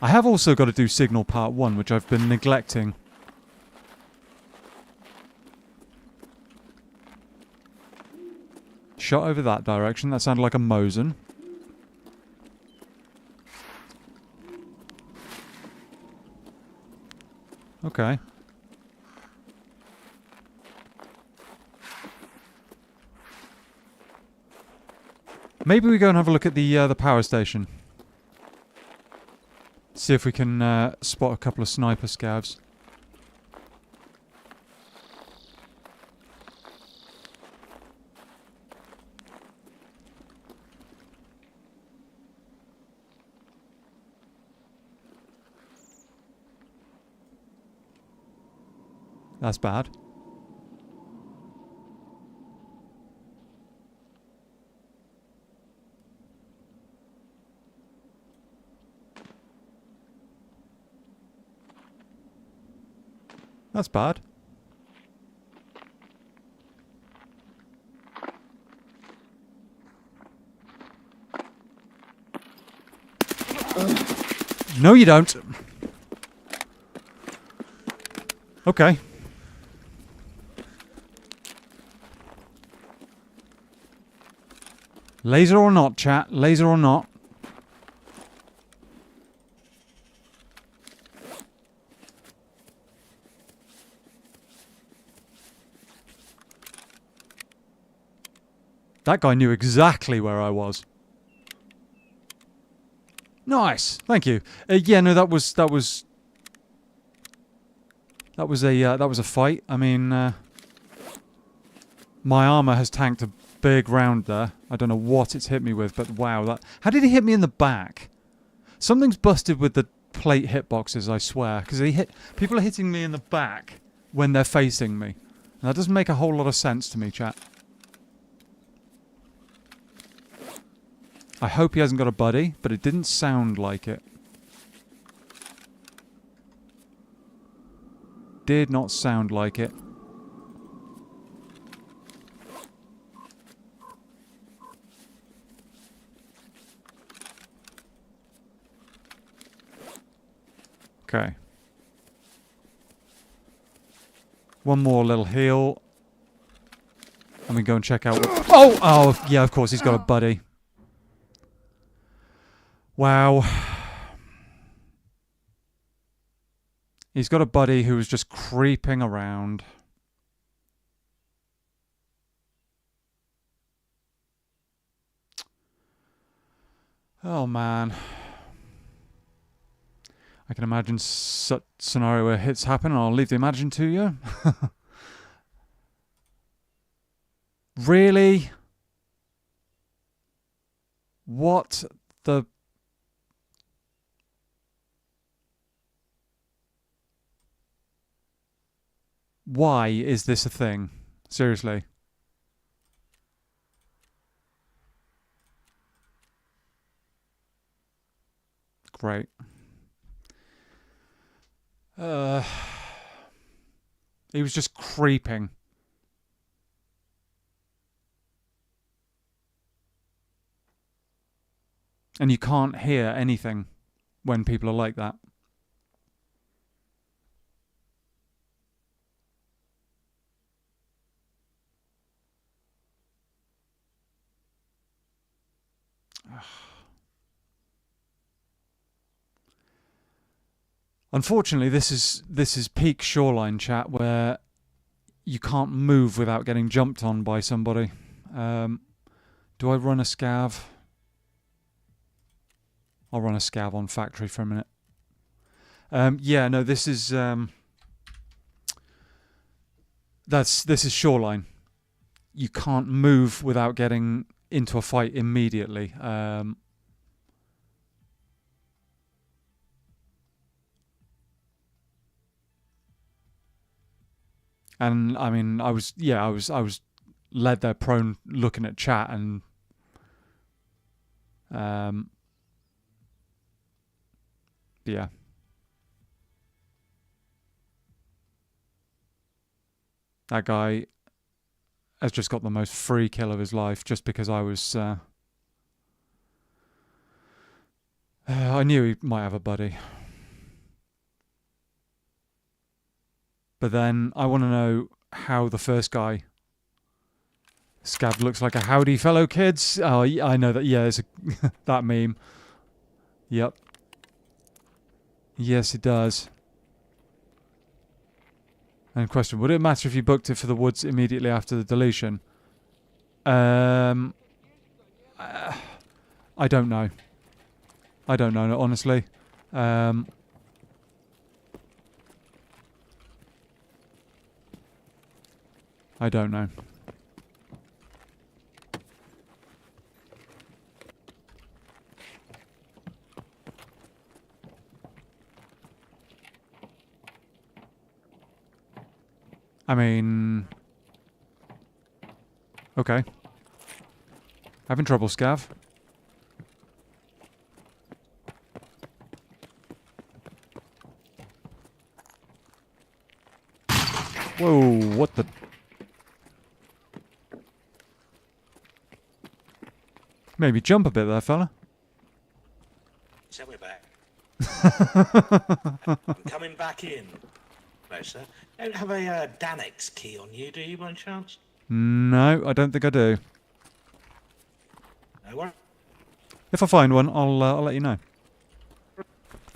I have also got to do Signal Part 1, which I've been neglecting. Shot over that direction. That sounded like a Mosin. Okay. Maybe we go and have a look at the power station. See if we can spot a couple of sniper scavs. That's bad. That's bad. No, you don't. Okay. Laser or not, chat. Laser or not. That guy knew exactly where I was. Nice, thank you. Yeah, no, that was a fight. I mean, my armor has tanked a big round there. I don't know what it's hit me with, but wow, how did he hit me in the back? Something's busted with the plate hitboxes, I swear, because people are hitting me in the back when they're facing me, and that doesn't make a whole lot of sense to me, chat. I hope he hasn't got a buddy, but it didn't sound like it. did not sound like it. Okay. One more little heal. And we go and check out what... Oh, yeah, of course, he's got a buddy. Wow. He's got a buddy who was just creeping around. Oh, man. I can imagine such scenario where hits happen, and I'll leave the imagine to you. Really? What the... Why is this a thing? Seriously. Great. He was just creeping. And you can't hear anything when people are like that. Unfortunately, this is peak shoreline chat where you can't move without getting jumped on by somebody. Do I run a SCAV? I'll run a SCAV on factory for a minute. Yeah, no, this is this is shoreline. You can't move without getting into a fight immediately. And I mean, I was led there prone looking at chat, and yeah. That guy has just got the most free kill of his life just because I was I knew he might have a buddy. But then I want to know how the first guy SCAV looks like a howdy fellow kids. Oh, I know that. Yeah, it's that meme. Yep. Yes, it does. And question, would it matter if you booked it for the woods immediately after the deletion? I don't know. I don't know, honestly. I don't know. I mean... Okay. Having trouble, SCAV. Whoa, what the... Maybe jump a bit there, fella. So we're back. I'm coming back in. No, sir. Don't have a Danex key on you, do you, by chance? No, I don't think I do. No one? If I find one, I'll let you know.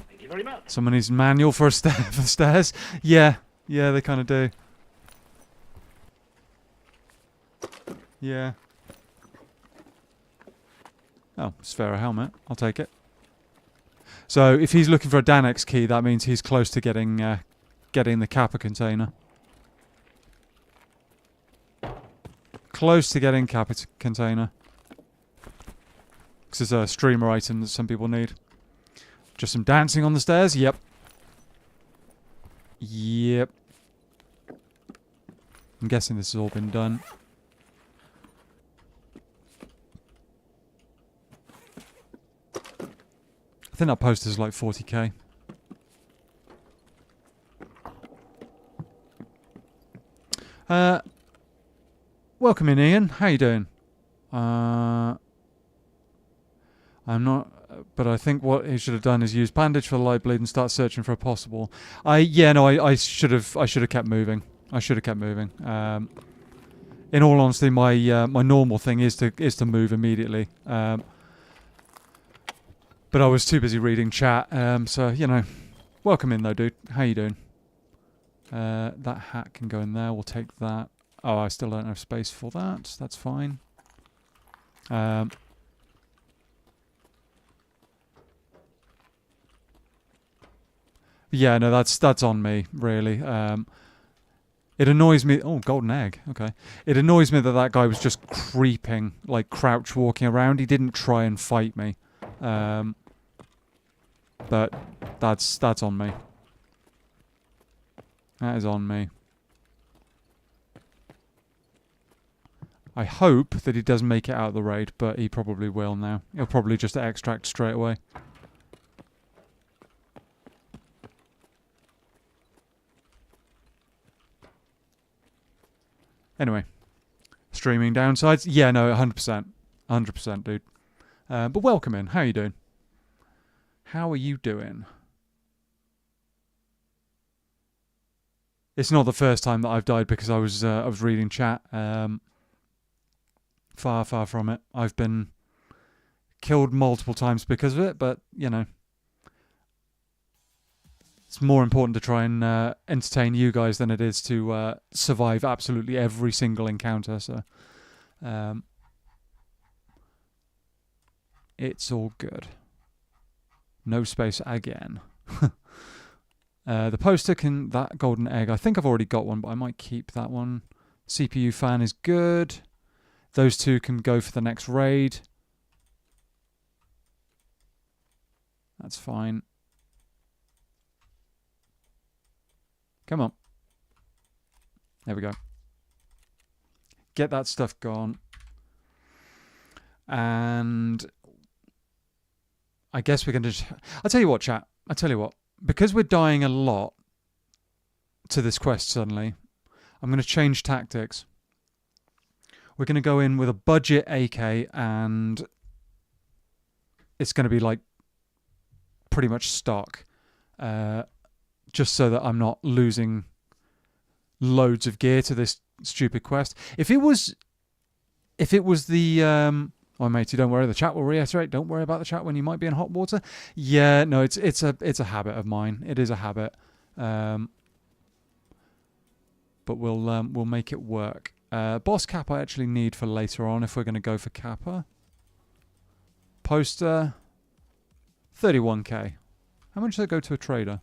Thank you very much. Someone needs manual for for stairs. Yeah, they kind of do. Yeah. Oh, spare a helmet. I'll take it. So if he's looking for a Danex key, that means he's close to getting the Kappa container. Close to getting Kappa container. Because it's a streamer item that some people need. Just some dancing on the stairs. Yep. Yep. I'm guessing this has all been done. I think that post is like 40k. welcome in, Ian. How you doing? I'm not... But I think what he should have done is use bandage for the light bleed and start searching for a possible... I should have kept moving. I should have kept moving. In all honesty, my my normal thing is to move immediately. But I was too busy reading chat. So, you know... Welcome in, though, dude. How you doing? That hat can go in there. We'll take that. Oh, I still don't have space for that. That's fine. Yeah, no, that's on me, really. It annoys me... Oh, golden egg. Okay. It annoys me that that guy was just creeping, like crouch walking around. He didn't try and fight me. But that's on me. That is on me. I hope that he doesn't make it out of the raid, but he probably will now. He'll probably just extract straight away. Anyway. Streaming downsides? Yeah, no, 100%. 100%, dude. But welcome in. How are you doing? How are you doing? It's not the first time that I've died because I was reading chat. Far from it. I've been killed multiple times because of it, but, you know. It's more important to try and entertain you guys than it is to survive absolutely every single encounter, so... it's all good. No space again. The poster can... That golden egg. I think I've already got one, but I might keep that one. CPU fan is good. Those two can go for the next raid. That's fine. Come on. There we go. Get that stuff gone. And... I guess we can just... I'll tell you what, chat. I'll tell you what. Because we're dying a lot to this quest suddenly, I'm going to change tactics. We're going to go in with a budget AK and it's going to be like pretty much stock. Just so that I'm not losing loads of gear to this stupid quest. If it was the... Oh, matey, don't worry. The chat will reiterate. Don't worry about the chat when you might be in hot water. Yeah, no, it's a habit of mine. It is a habit, but we'll make it work. Boss cap I actually need for later on if we're going to go for Kappa. Poster, 31k. How much does it go to a trader?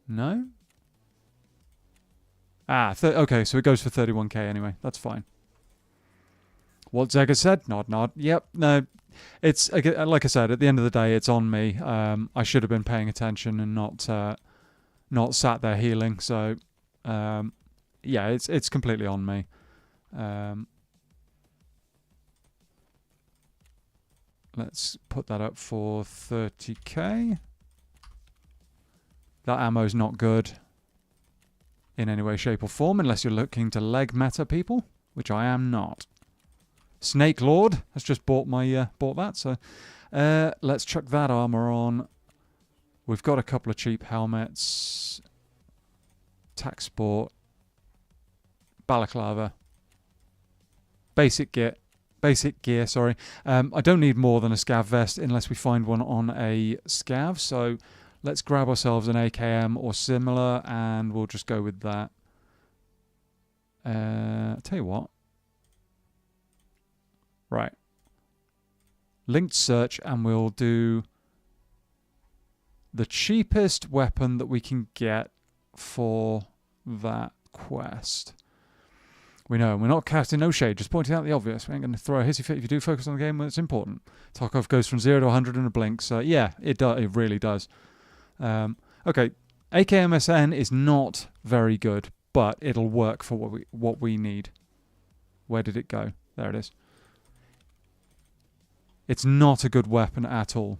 No. Ah, okay, so it goes for 31k anyway. That's fine. What Zega said? Nod. Yep, no. It's, like I said, at the end of the day, it's on me. I should have been paying attention and not sat there healing. So, yeah, it's completely on me. Let's put that up for 30k. That ammo's not good in any way, shape, or form, unless you're looking to leg meta people, which I am not. Snake Lord has just bought that, so let's chuck that armor on. We've got a couple of cheap helmets. Tac Sport. Balaclava. Basic gear, sorry. I don't need more than a SCAV vest unless we find one on a SCAV, so let's grab ourselves an AKM or similar, and we'll just go with that. I'll tell you what. Right. Linked search, and we'll do the cheapest weapon that we can get for that quest. We know, we're not casting no shade, just pointing out the obvious. We ain't going to throw a hissy fit if you do focus on the game when it's important. Tarkov goes from 0 to 100 in a blink, so yeah, it really does. Okay, AKMSN is not very good, but it'll work for what we need. Where did it go? There it is. It's not a good weapon at all.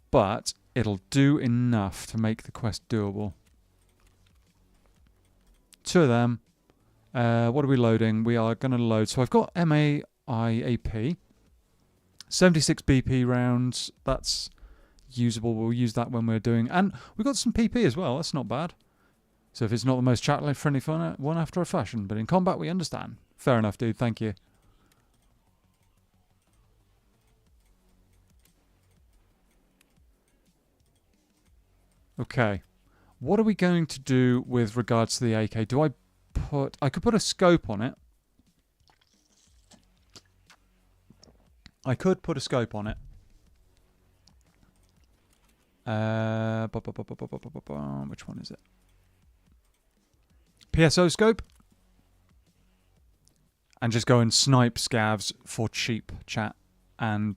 But it'll do enough to make the quest doable. 2 of them. What are we loading? We are going to load. So I've got MAIAP. 76 BP rounds. That's usable. We'll use that when we're doing. And we've got some PP as well. That's not bad. So if it's not the most chat-friendly one after a fashion, but in combat we understand. Fair enough, dude. Thank you. Okay. What are we going to do with regards to the AK? Do I put... I could put a scope on it. I could put a scope on it. Which one is it? PSO scope. And just go and snipe scavs for cheap, chat. And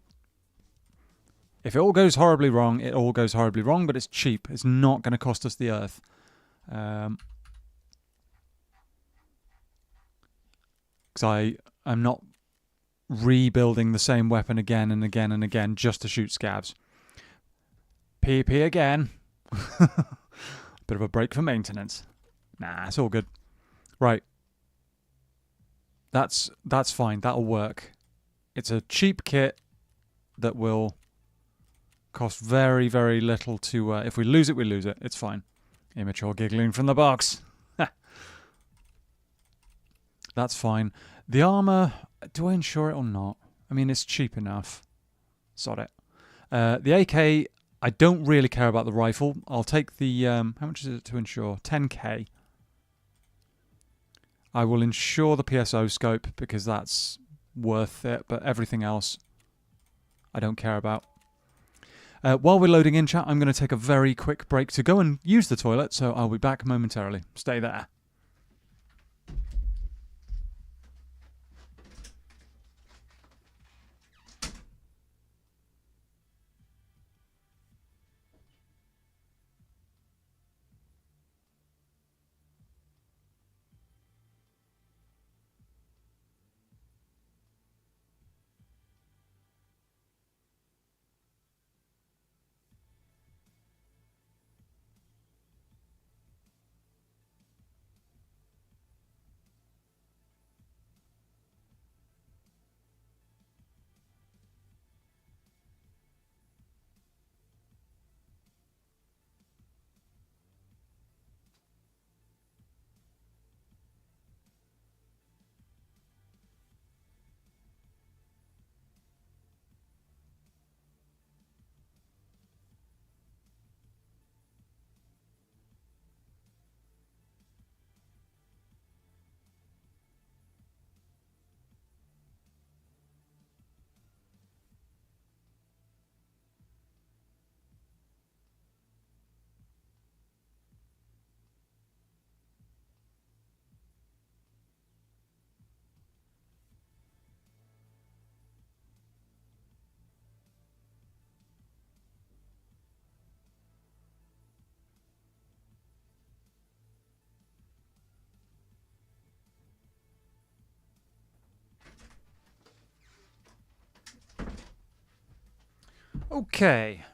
if it all goes horribly wrong, it all goes horribly wrong, but it's cheap. It's not going to cost us the earth. Because I'm not rebuilding the same weapon again and again and again just to shoot scavs. PP again. Bit of a break for maintenance. Nah, it's all good. Right. That's fine. That'll work. It's a cheap kit that will cost very, very little to... if we lose it, we lose it. It's fine. Immature giggling from the box. That's fine. The armor, do I insure it or not? I mean, it's cheap enough. Sod it. The AK, I don't really care about the rifle. I'll take the... how much is it to insure? 10k. I will insure the PSO scope because that's worth it, but everything else I don't care about. While we're loading in, chat, I'm going to take a very quick break to go and use the toilet, so I'll be back momentarily. Stay there. Okay,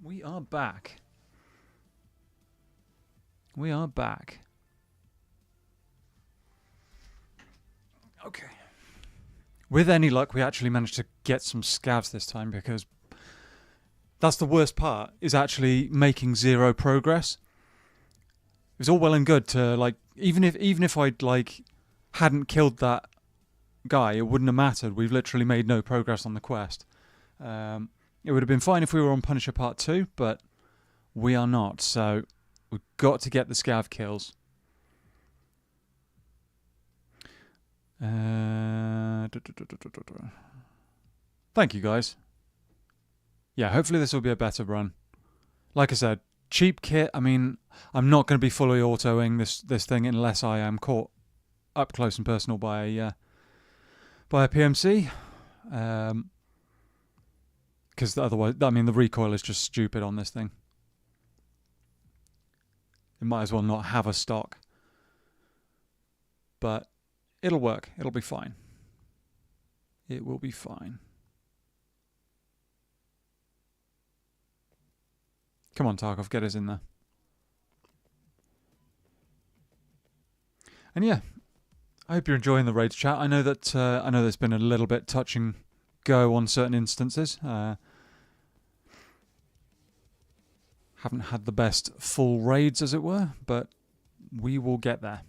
we are back. We are back. Okay. With any luck, we actually managed to get some scavs this time because that's the worst part, is actually making zero progress. It was all well and good to, like, even if I'd, like, hadn't killed that guy, it wouldn't have mattered. We've literally made no progress on the quest. It would have been fine if we were on Punisher Part 2, but we are not, so we've got to get the scav kills. Thank you, guys. Yeah, hopefully this will be a better run. Like I said, cheap kit. I mean, I'm not going to be fully autoing this thing unless I am caught up close and personal by a PMC. Because otherwise, I mean, the recoil is just stupid on this thing. It might as well not have a stock. But it'll work. It'll be fine. It will be fine. Come on, Tarkov, get us in there. And yeah, I hope you're enjoying the raids chat. I know that there's been a little bit touch and go on certain instances. Haven't had the best full raids, as it were, but we will get there.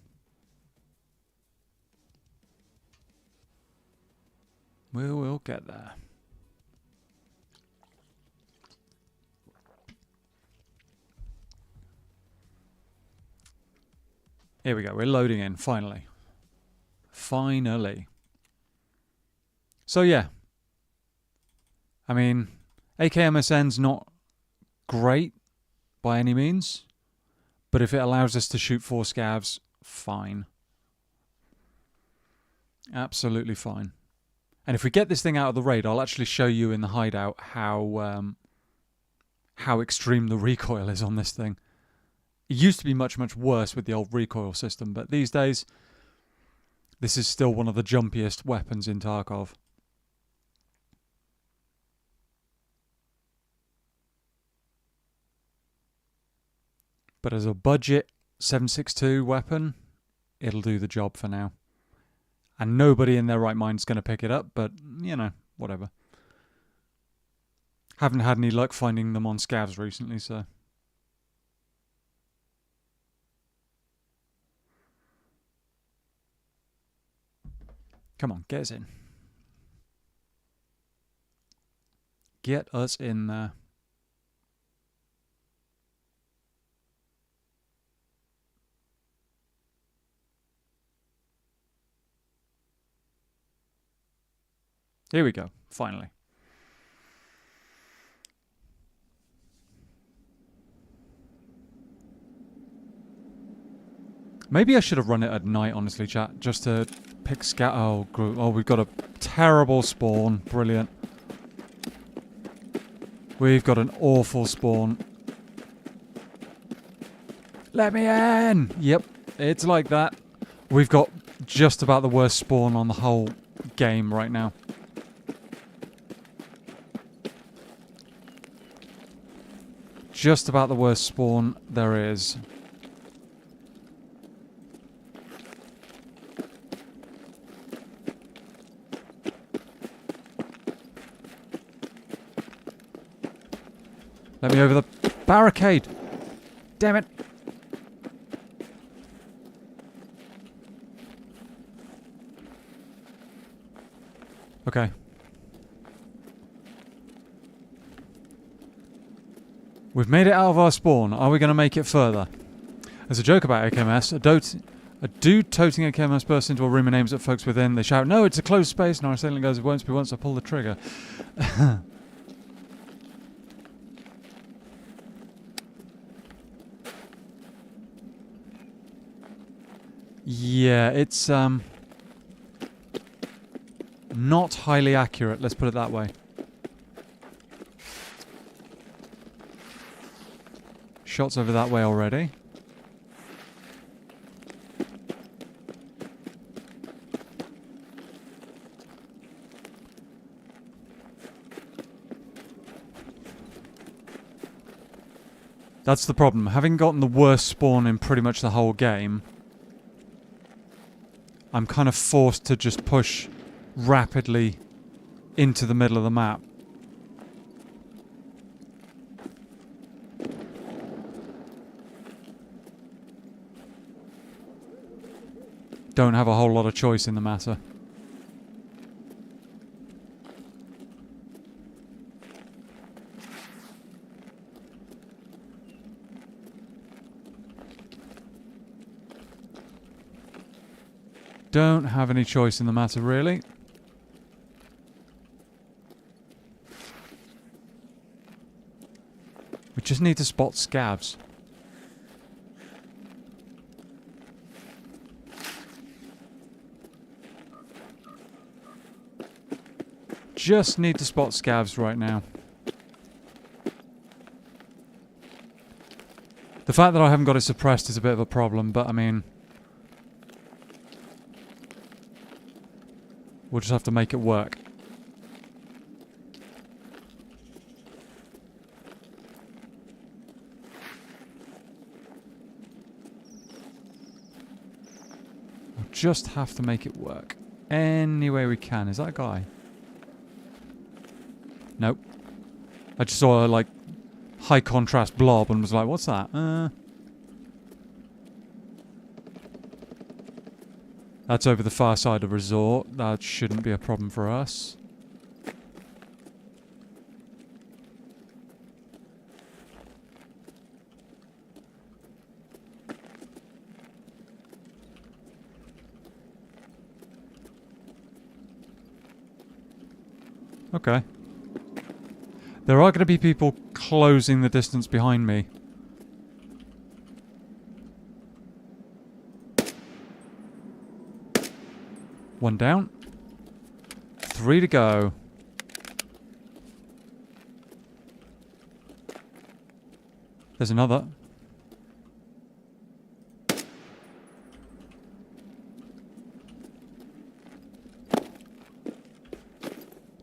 We will get there. Here we go. We're loading in, finally. Finally. So yeah. I mean, AKMSN's not great by any means, but if it allows us to shoot 4 scavs, fine. Absolutely fine. And if we get this thing out of the raid, I'll actually show you in the hideout how extreme the recoil is on this thing. It used to be much, much worse with the old recoil system, but these days, this is still one of the jumpiest weapons in Tarkov. But as a budget 7.62 weapon, it'll do the job for now. And nobody in their right mind is going to pick it up, but, you know, whatever. Haven't had any luck finding them on scavs recently, so... Come on, get us in. Get us in there. Here we go, finally. Maybe I should have run it at night, honestly, chat, just to pick scout. Oh, we've got a terrible spawn. Brilliant. We've got an awful spawn. Let me in! Yep, it's like that. We've got just about the worst spawn on the whole game right now. Just about the worst spawn there is. Let me over the barricade. Damn it. Okay. We've made it out of our spawn. Are we going to make it further? There's a joke about AKMS. A dude toting AKMS bursts into a room and aims at folks within. They shout, "No, it's a closed space." And our assailant goes, "It won't be once I pull the trigger." Yeah, it's not highly accurate, let's put it that way. Shots over that way already. That's the problem. Having gotten the worst spawn in pretty much the whole game, I'm kind of forced to just push rapidly into the middle of the map. Don't have a whole lot of choice in the matter. Don't have any choice in the matter, really. We just need to spot scavs. Just need to spot scavs right now. The fact that I haven't got it suppressed is a bit of a problem, but I mean... we'll just have to make it work. just have to make it work. Any way we can. Is that a guy? Nope. I just saw a, like, high contrast blob and was like, what's that? That's over the far side of the resort. That shouldn't be a problem for us. Okay. There are going to be people closing the distance behind me. One down. 3 to go. There's another.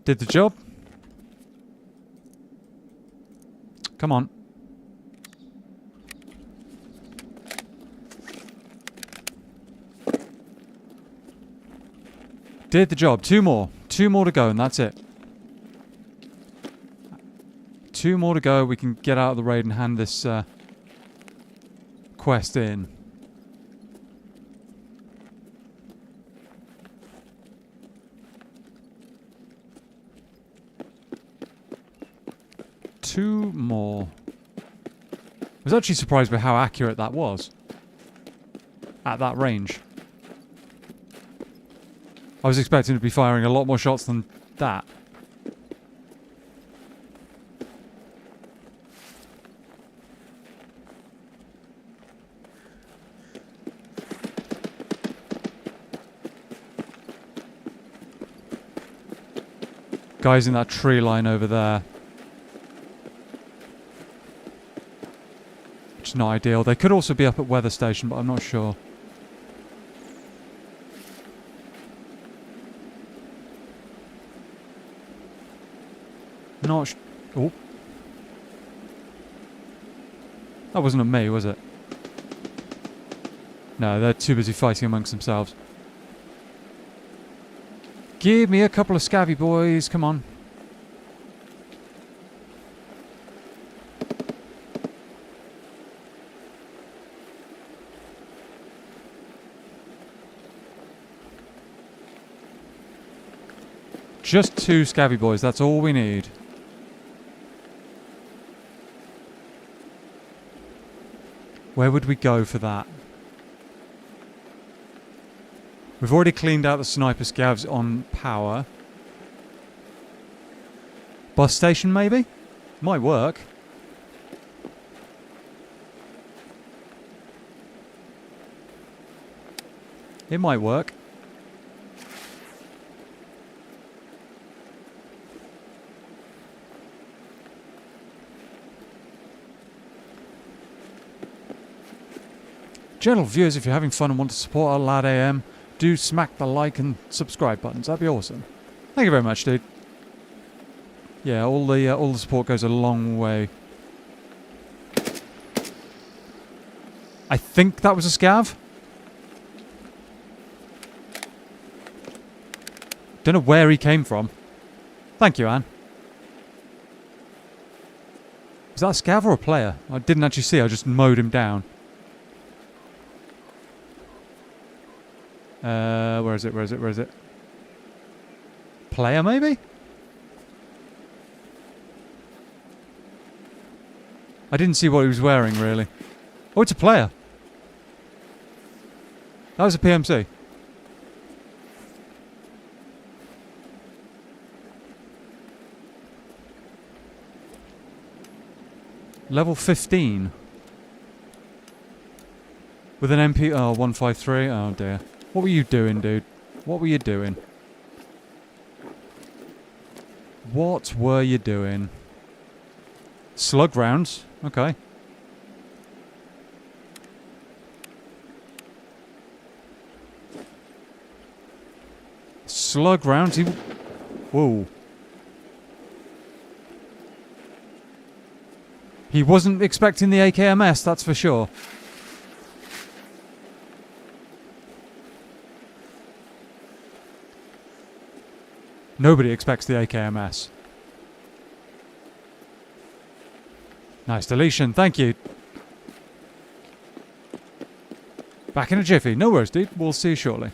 Did the job. Come on. Did the job. 2 more. 2 more to go and that's it. 2 more to go. We can get out of the raid and hand this quest in. Two more. I was actually surprised by how accurate that was. At that range. I was expecting to be firing a lot more shots than that. Guys in that tree line over there. Which is not ideal. They could also be up at weather station, but I'm not sure. Oh. That wasn't at me, was it? No, they're too busy fighting amongst themselves. Give me a couple of scavvy boys, come on. Just 2 scavvy boys, that's all we need. Where would we go for that? We've already cleaned out the sniper scavs on power. Bus station, maybe? Might work. It might work. Gentle viewers, if you're having fun and want to support our lad AM, do smack the like and subscribe buttons. That'd be awesome. Thank you very much, dude. Yeah, all the support goes a long way. I think that was a scav. Don't know where he came from. Thank you, Anne. Was that a scav or a player? I didn't actually see. I just mowed him down. Where is it? Where is it? Where is it? Player, maybe? I didn't see what he was wearing, really. Oh, it's a player. That was a PMC. Level 15. With an MP... Oh, 153. Oh, dear. What were you doing, dude? What were you doing? What were you doing? Slug rounds. Okay. Slug rounds. Whoa. He wasn't expecting the AKMS, that's for sure. Nobody expects the AKMS. Nice deletion, thank you. Back in a jiffy. No worries, dude. We'll see you shortly.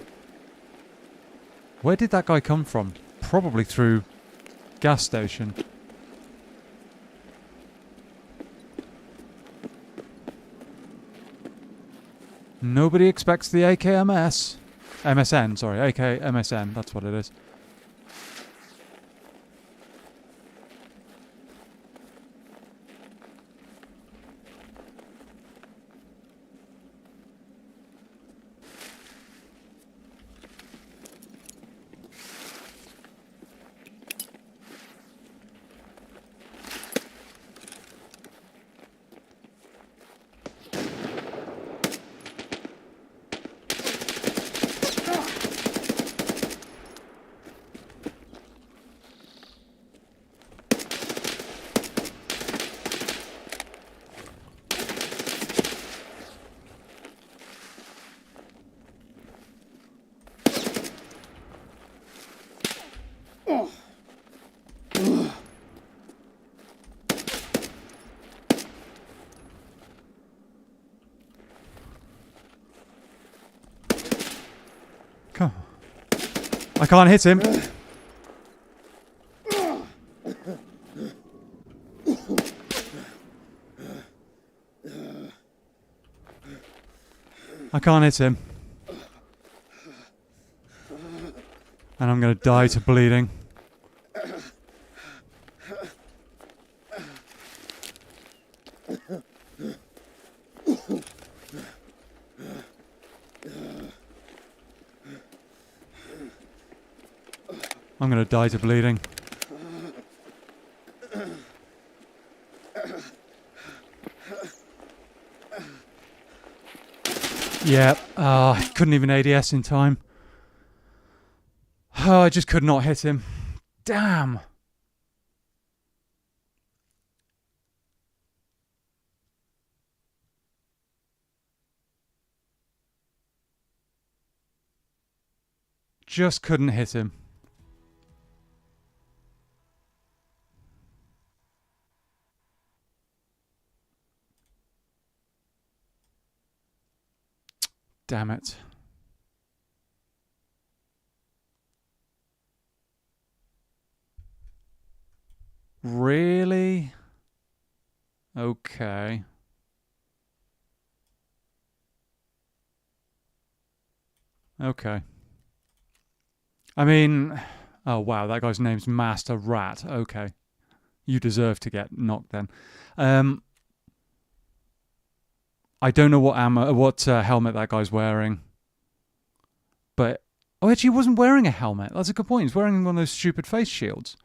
Where did that guy come from? Probably through gas station. Nobody expects the AKMS. MSN, sorry. AKMSN, that's what it is. Come on. I can't hit him. I can't hit him. And I'm going to die to bleeding. I'm going to die to bleeding. Yeah, I couldn't even ADS in time. Oh, I just could not hit him. Damn. Just couldn't hit him. Damn it. Really? Okay. Okay. I mean... Oh, wow, that guy's name's Master Rat. Okay. You deserve to get knocked then. I don't know what helmet that guy's wearing. But... Oh, actually, he wasn't wearing a helmet. That's a good point. He's wearing one of those stupid face shields.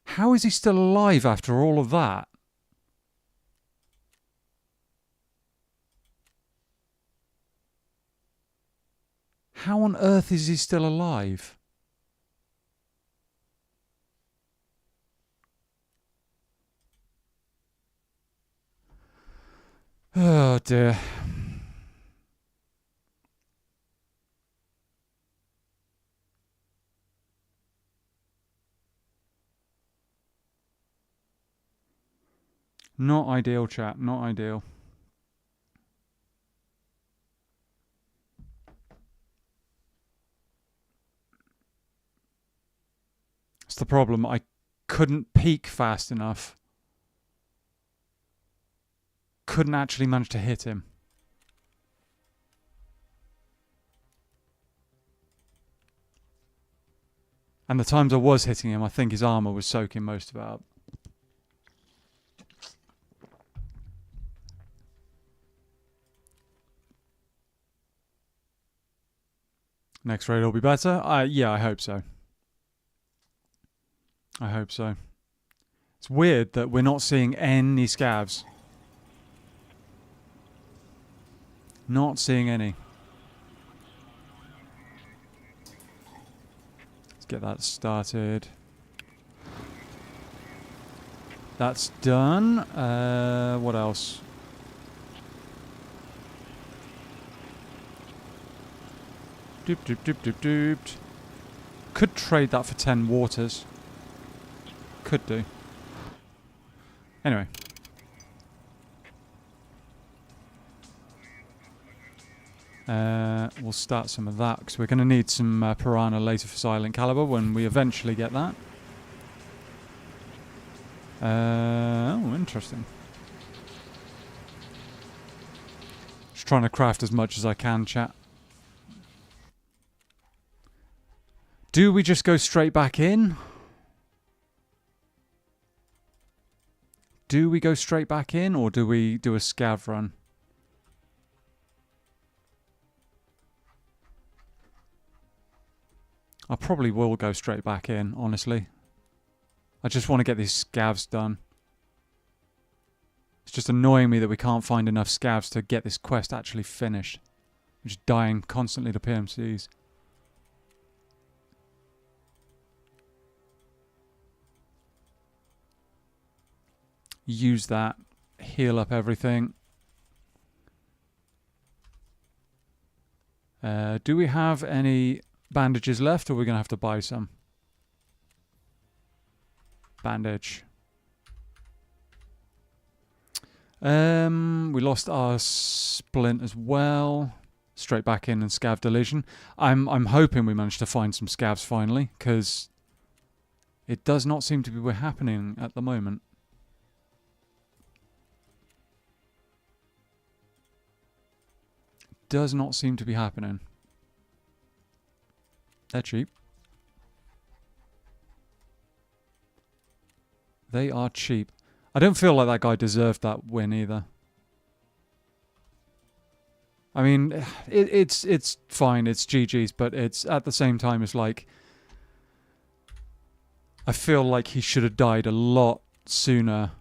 How is he still alive after all of that? How on earth is he still alive? Oh dear. Not ideal, chat. Not ideal. That's the problem. I couldn't peek fast enough. Couldn't actually manage to hit him. And the times I was hitting him, I think his armor was soaking most of it up. Next raid will be better? Yeah, I hope so. I hope so. It's weird that we're not seeing any scavs. Not seeing any. Let's get that started. That's done. What else? Doop doop doop doop doop. Could trade that for 10 waters. Could do. Anyway. We'll start some of that, because we're going to need some piranha later for Silent Caliber when we eventually get that. Oh, interesting. Just trying to craft as much as I can, chat. Do we just go straight back in? Do we go straight back in, or do we do a scav run? I probably will go straight back in, honestly. I just want to get these scavs done. It's just annoying me that we can't find enough scavs to get this quest actually finished. I'm just dying constantly to PMCs. Use that. Heal up everything. Do we have any bandages left, or are we going to have to buy some? Bandage. We lost our splint as well. Straight back in and scav deletion. I'm hoping we managed to find some scavs finally, because it does not seem to be happening at the moment. Does not seem to be happening. They're cheap. They are cheap. I don't feel like that guy deserved that win either. I mean, it's fine. It's GG's, but it's at the same time, it's like, I feel like he should have died a lot sooner,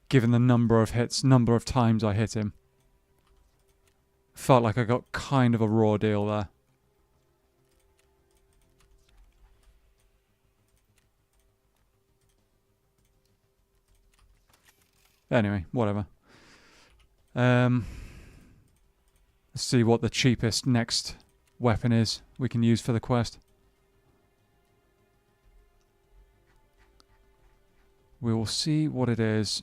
given the number of hits, number of times I hit him. Felt like I got kind of a raw deal there. Anyway, whatever. Let's see what the cheapest next weapon is we can use for the quest. We will see what it is.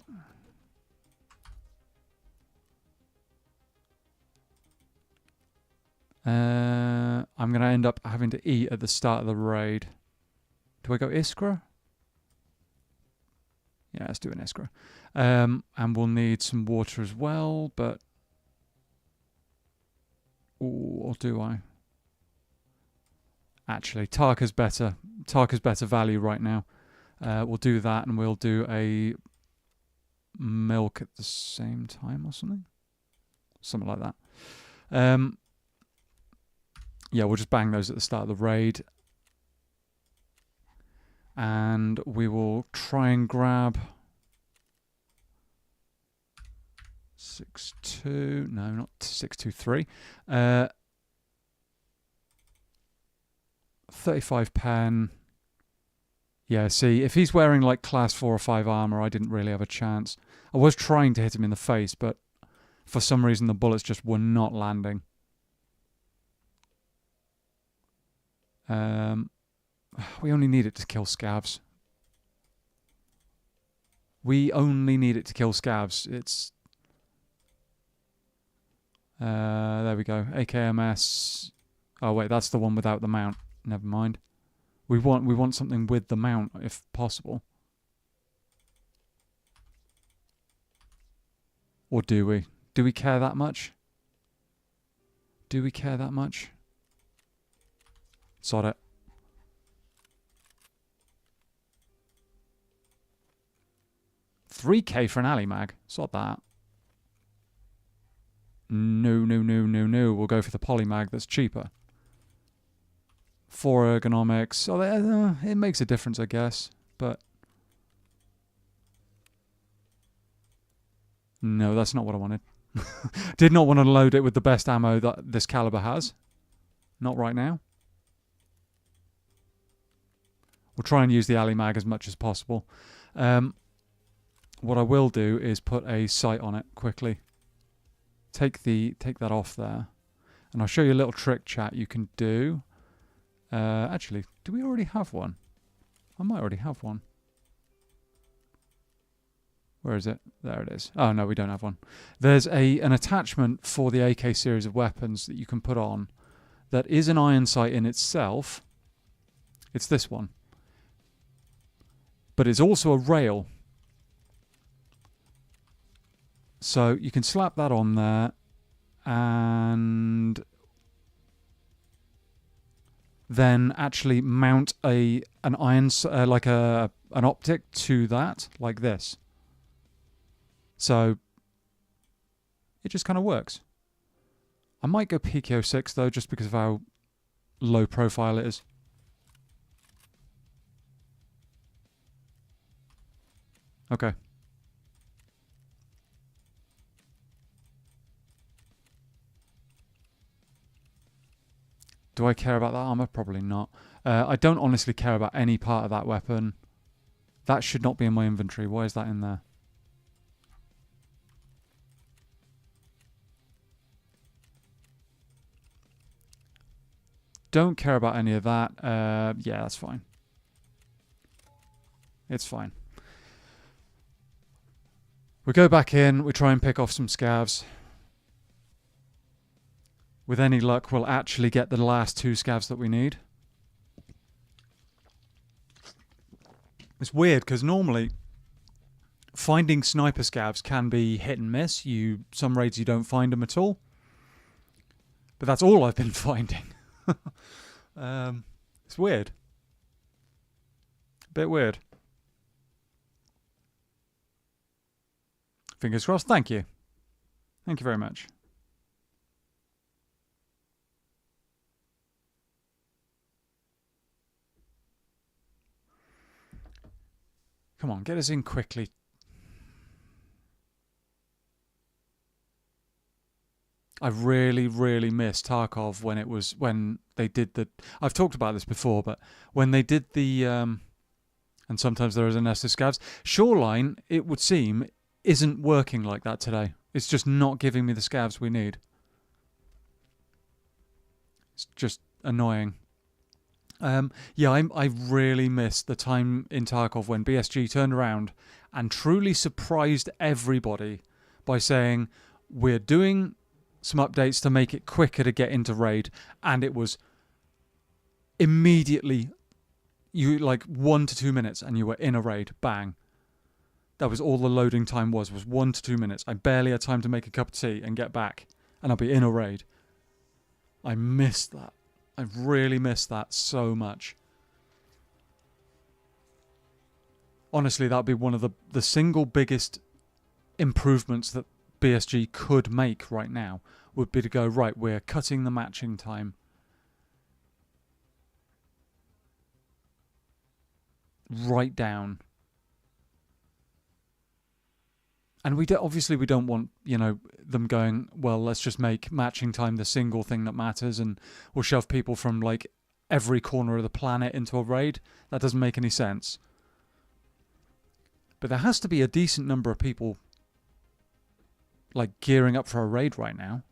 I'm going to end up having to eat at the start of the raid. Do I go Iskra? Yeah, let's do an Iskra. And we'll need some water as well, but... Ooh, or do I? Actually, Tarka's better. Tarka's better value right now. We'll do that, and we'll do a milk at the same time or something. Something like that. Yeah, we'll just bang those at the start of the raid. And we will try and grab 6-2. No, not 623. 35 pen. Yeah, see, if he's wearing like class 4 or 5 armor, I didn't really have a chance. I was trying to hit him in the face, but for some reason the bullets just were not landing. We only need it to kill scavs. We only need it to kill scavs. It's... there we go. AKMS. Oh wait, that's the one without the mount. Never mind. We want something with the mount, if possible. Or do we? Do we care that much? Do we care that much? Sod it. $3K for an alley mag. Sod that. No, no, no, no, no. We'll go for the polymag that's cheaper. 4 ergonomics. Oh, it makes a difference, I guess. But... no, that's not what I wanted. Did not want to load it with the best ammo that this caliber has. Not right now. We'll try and use the alley mag as much as possible. What I will do is put a sight on it quickly. Take that off there. And I'll show you a little trick, chat, you can do. Actually, do we already have one? I might already have one. Where is it? There it is. Oh, no, we don't have one. There's an attachment for the AK series of weapons that you can put on that is an iron sight in itself. It's this one. But it's also a rail. So you can slap that on there and then actually mount an iron, like an optic to that, like this. So it just kind of works. I might go PKO6 though, just because of how low profile it is. Okay. Do I care about that armor? Probably not. I don't honestly care about any part of that weapon. That should not be in my inventory. Why is that in there? Don't care about any of that. Yeah, that's fine. It's fine. We go back in. We try and pick off some scavs. With any luck, we'll actually get the last 2 scavs that we need. It's weird, because normally finding sniper scavs can be hit and miss. Some raids you don't find them at all. But that's all I've been finding. It's weird. A bit weird. Fingers crossed. Thank you. Thank you very much. Come on, get us in quickly. I really, really missed Tarkov when they did the... I've talked about this before, but when they did the... and sometimes there is a nest of scavs. Shoreline, it would seem, isn't working like that today. It's just not giving me the scavs we need. It's just annoying. Yeah, I really missed the time in Tarkov when BSG turned around and truly surprised everybody by saying, we're doing some updates to make it quicker to get into raid, and it was immediately, you like 1 to 2 minutes and you were in a raid. Bang. That was all the loading time was 1 to 2 minutes. I barely had time to make a cup of tea and get back, and I'll be in a raid. I missed that. I really missed that so much. Honestly, that would be one of the single biggest improvements that BSG could make right now, would be to go, right, we're cutting the matching time right down. And obviously we don't want, them going, well, let's just make matching time the single thing that matters, and we'll shove people from like every corner of the planet into a raid. That doesn't make any sense. But there has to be a decent number of people like gearing up for a raid right now.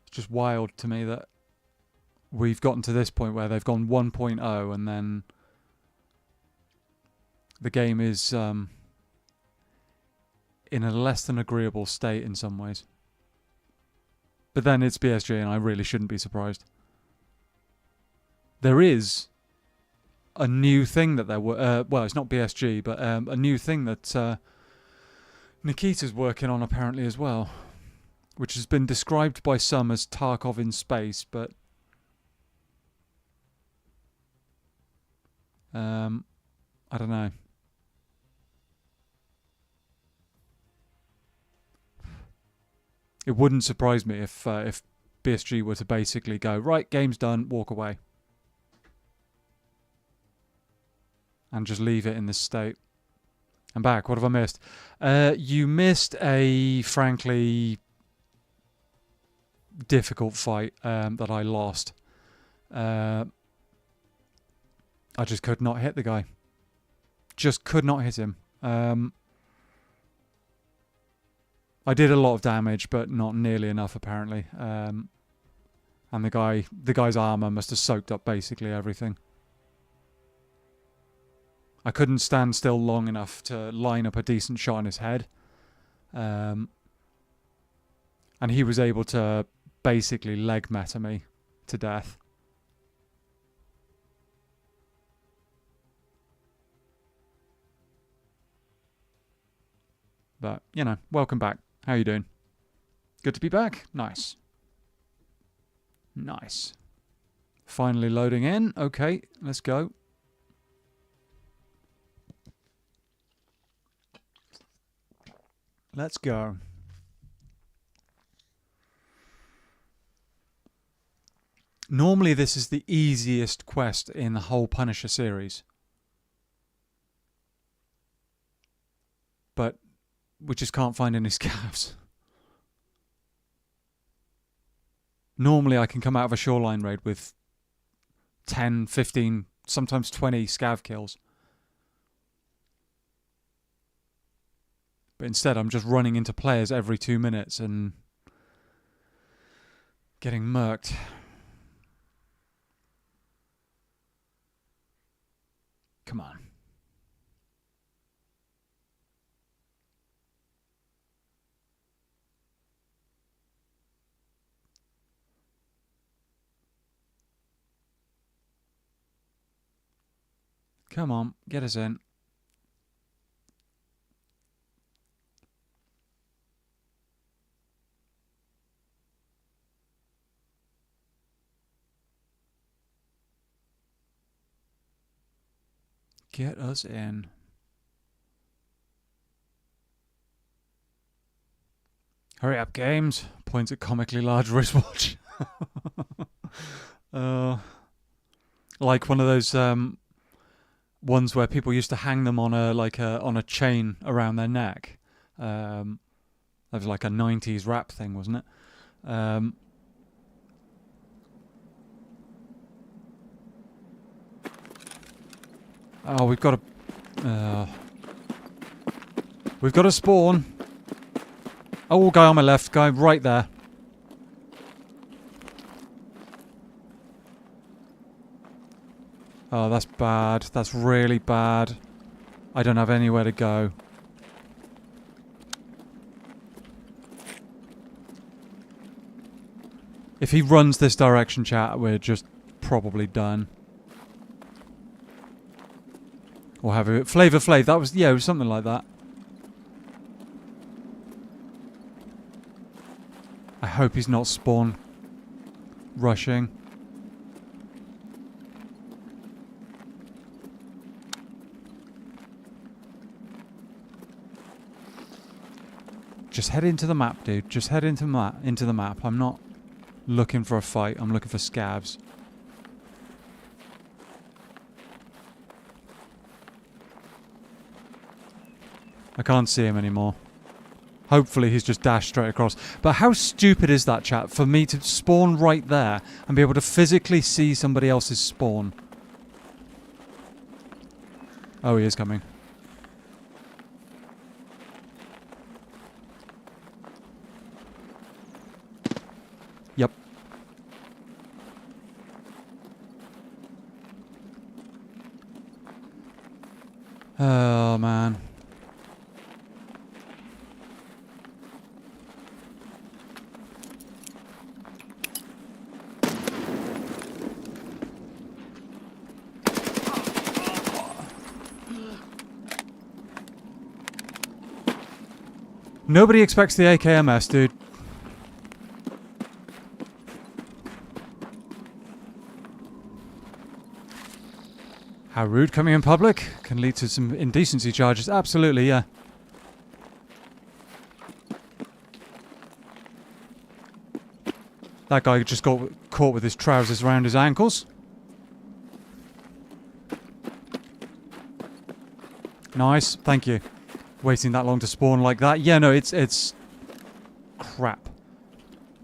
It's just wild to me that we've gotten to this point where they've gone 1.0 and then the game is in a less than agreeable state in some ways. But then it's BSG and I really shouldn't be surprised. There is a new thing that there were... well, it's not BSG, but a new thing that Nikita's working on apparently as well, which has been described by some as Tarkov in space, but... I don't know. It wouldn't surprise me if BSG were to basically go, right, game's done, walk away. And just leave it in this state. I'm back. What have I missed? You missed a, frankly, difficult fight that I lost. I just could not hit the guy. Just could not hit him. I did a lot of damage, but not nearly enough apparently. And the guy's armor must have soaked up basically everything. I couldn't stand still long enough to line up a decent shot in his head. And he was able to basically leg meta me to death. But, you know, welcome back. How you doing? Good to be back? Nice. Nice. Finally loading in. Okay, let's go. Let's go. Normally this is the easiest quest in the whole Punisher series. But we just can't find any scavs. Normally I can come out of a shoreline raid with 10, 15, sometimes 20 scav kills. But instead I'm just running into players every 2 minutes and getting murked. Come on. Come on, get us in. Get us in. Hurry up, games. Points at comically large wristwatch. Like one of those ones where people used to hang them on a chain around their neck. That was like a 90s rap thing, wasn't it? Oh, we've got to spawn. Oh, guy on my left, guy right there. Oh, that's bad. That's really bad. I don't have anywhere to go. If he runs this direction, chat, we're just probably done. Or have it. Flavor Flav, that was, yeah, it was something like that. I hope he's not spawn rushing. Just head into the map, dude. Just head into the map. I'm not looking for a fight. I'm looking for scavs. I can't see him anymore. Hopefully he's just dashed straight across. But how stupid is that, chat, for me to spawn right there and be able to physically see somebody else's spawn? Oh, he is coming. Yep. Oh, man. Nobody expects the AKMS, dude. How rude coming in public can lead to some indecency charges. Absolutely, yeah. That guy just got caught with his trousers around his ankles. Nice, thank you. Waiting that long to spawn like that. Yeah, no, it's crap.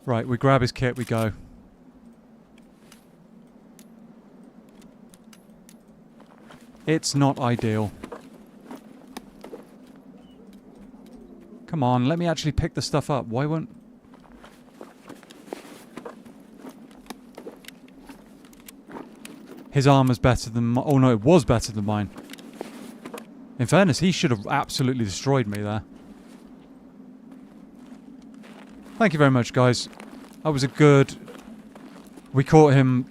Right, we grab his kit, we go. It's not ideal. Come on, let me actually pick the stuff up. Why won't... His armor's better than oh no, it was better than mine. In fairness, he should have absolutely destroyed me there. Thank you very much, guys. That was a good... We caught him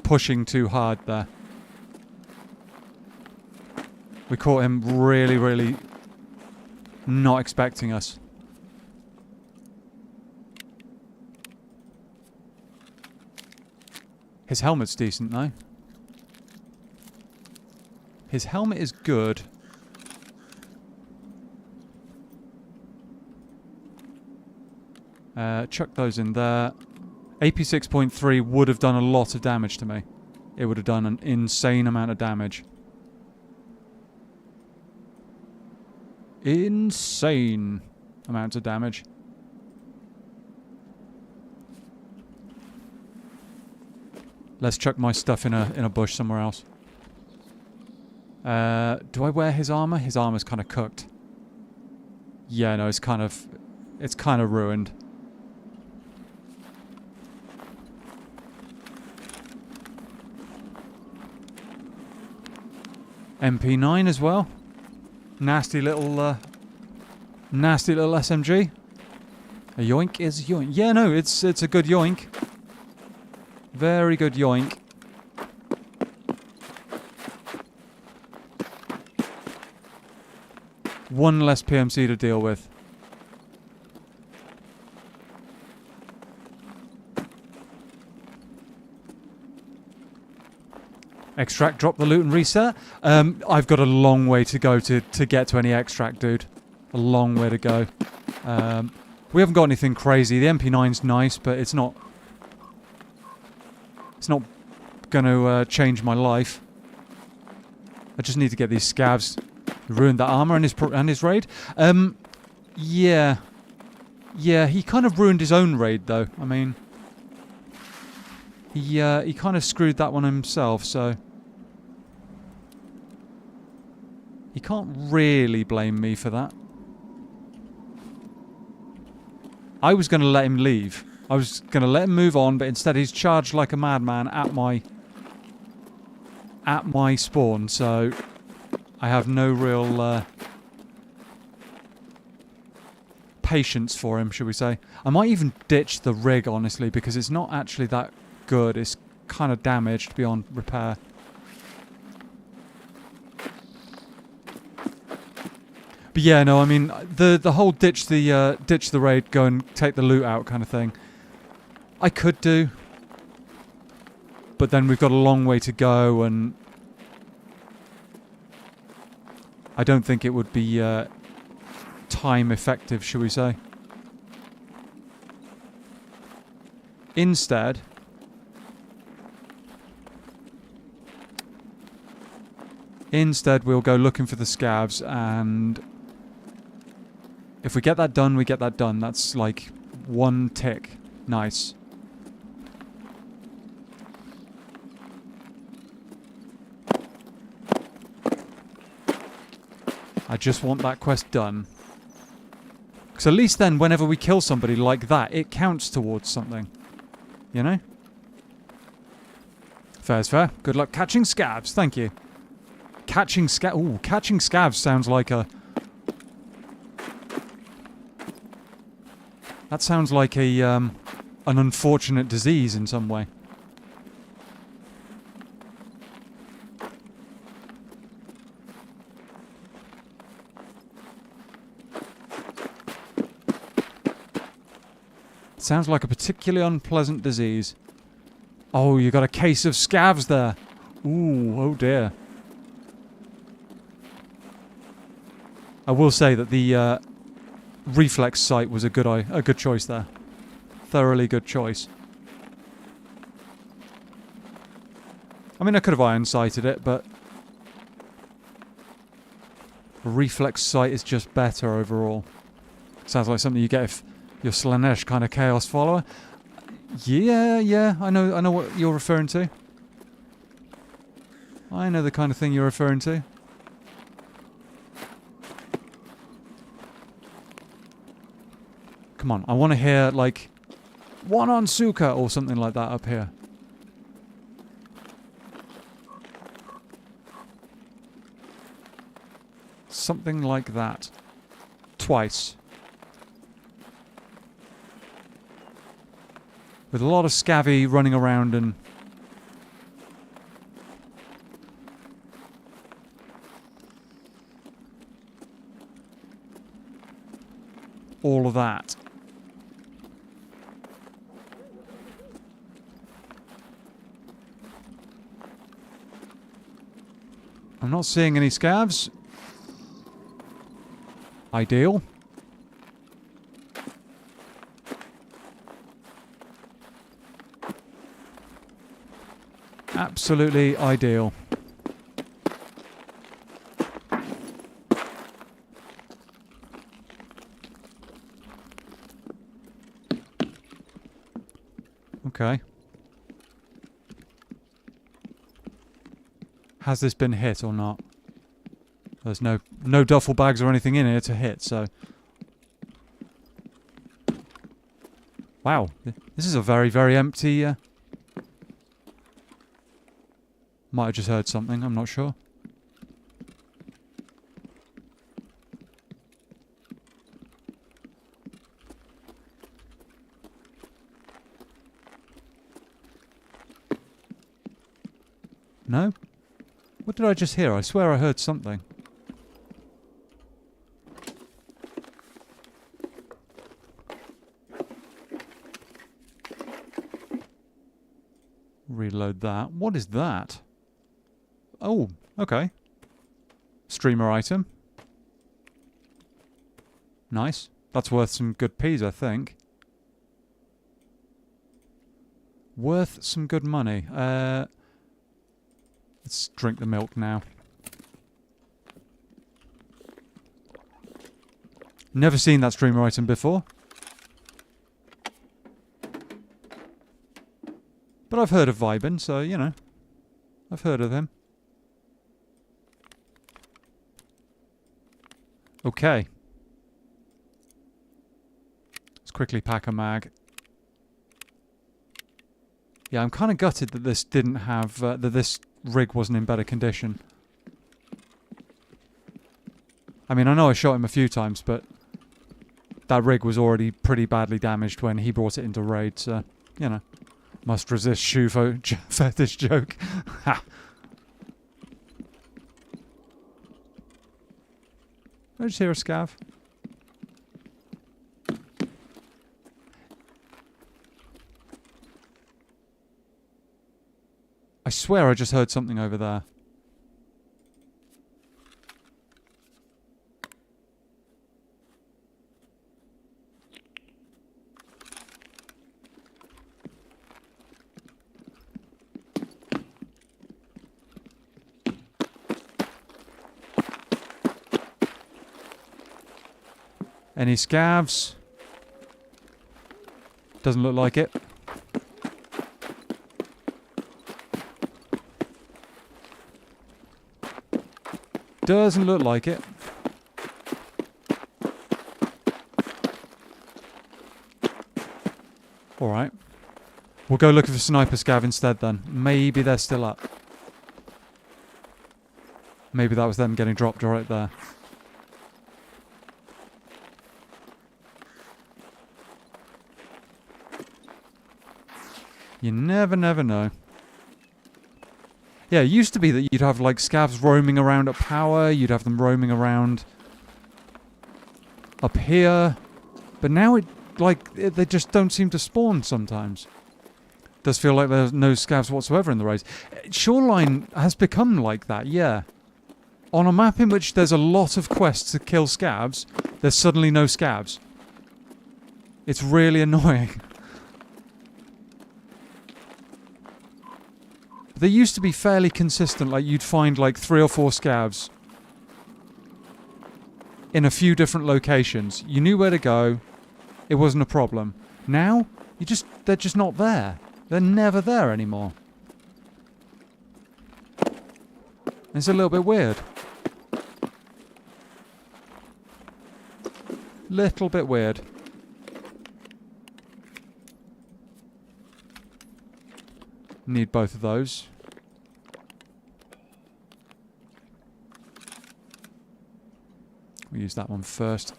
pushing too hard there. We caught him really, really not expecting us. His helmet's decent, though. His helmet is good. Chuck those in there. AP 6.3 would have done a lot of damage to me. It would have done an insane amount of damage. Insane amounts of damage. Let's chuck my stuff in a bush somewhere else. Do I wear his armor? His armor's kind of cooked. Yeah, no, it's kind of ruined. MP9 as well. Nasty little SMG. A yoink is a yoink. Yeah, no, it's a good yoink. Very good yoink. One less PMC to deal with. Extract, drop the loot and reset. I've got a long way to go to get to any extract, dude. A long way to go. We haven't got anything crazy. The MP9's nice, but it's not going to change my life. I just need to get these scavs. Ruined that armor and his raid. Yeah, he kind of ruined his own raid, though. I mean, he kind of screwed that one himself, so he can't really blame me for that. I was going to let him leave. I was going to let him move on, but instead he's charged like a madman at my spawn, so I have no real patience for him, should we say. I might even ditch the rig, honestly, because it's not actually that good. It's kind of damaged beyond repair. But yeah, no, I mean, the whole ditch the raid, go and take the loot out kind of thing, I could do. But then we've got a long way to go, and I don't think it would be time effective, shall we say. Instead, we'll go looking for the scavs, and if we get that done, we get that done. That's like one tick. Nice. I just want that quest done. Because at least then, whenever we kill somebody like that, it counts towards something. You know? Fair's fair. Good luck catching scavs. Thank you. Catching scavs sounds like a... That sounds like a, an unfortunate disease in some way. Sounds like a particularly unpleasant disease. Oh, you got a case of scavs there. Ooh, oh dear. I will say that the reflex sight was a good choice there. Thoroughly good choice. I mean, I could have iron sighted it, but reflex sight is just better overall. Sounds like something you get if you're Slanesh kind of chaos follower. Yeah, I know what you're referring to. I know the kind of thing you're referring to. Come on, I want to hear, like, one on Suka or something like that up here. Something like that. Twice. With a lot of SCAV running around and... all of that. I'm not seeing any scavs. Ideal. Absolutely ideal. Okay. Has this been hit or not? There's no duffel bags or anything in here to hit, so... Wow, this is a very, very empty... Might have just heard something, I'm not sure. No? What did I just hear? I swear I heard something. Reload that. What is that? Oh, okay. Streamer item. Nice. That's worth some good peas, I think. Worth some good money. Let's drink the milk now. Never seen that streamer item before. But I've heard of Vibin, so, you know. I've heard of him. Okay. Let's quickly pack a mag. Yeah, I'm kind of gutted that this didn't have... that this rig wasn't in better condition. I mean, I know I shot him a few times, but... that rig was already pretty badly damaged when he brought it into raid, so... you know. Must resist shoe fetish joke. Ha! Did I just hear a scav? I swear I just heard something over there. Any scavs? Doesn't look like it. Doesn't look like it. Alright. We'll go looking for sniper scav instead then. Maybe they're still up. Maybe that was them getting dropped right there. You never know. Yeah, it used to be that you'd have like scavs roaming around at power, you'd have them roaming around up here, but now they just don't seem to spawn sometimes. It does feel like there's no scavs whatsoever in the raids. Shoreline has become like that, yeah. On a map in which there's a lot of quests to kill scavs, there's suddenly no scavs. It's really annoying. They used to be fairly consistent, like you'd find like 3 or 4 scavs in a few different locations. You knew where to go, it wasn't a problem. Now, they're just not there. They're never there anymore. It's a little bit weird. Little bit weird. Need both of those. We'll use that one first.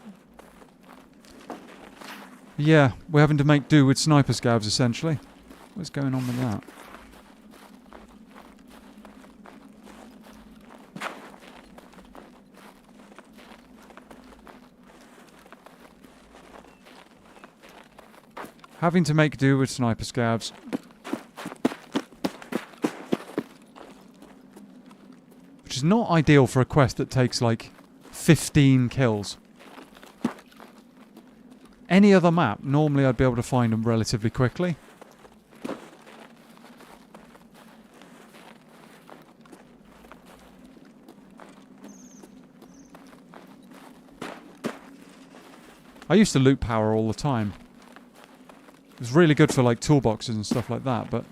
Yeah, we're having to make do with sniper scavs, essentially. What's going on with that? Having to make do with sniper scavs. Which is not ideal for a quest that takes like 15 kills. Any other map, normally I'd be able to find them relatively quickly. I used to loot power all the time. It was really good for like toolboxes and stuff like that, but...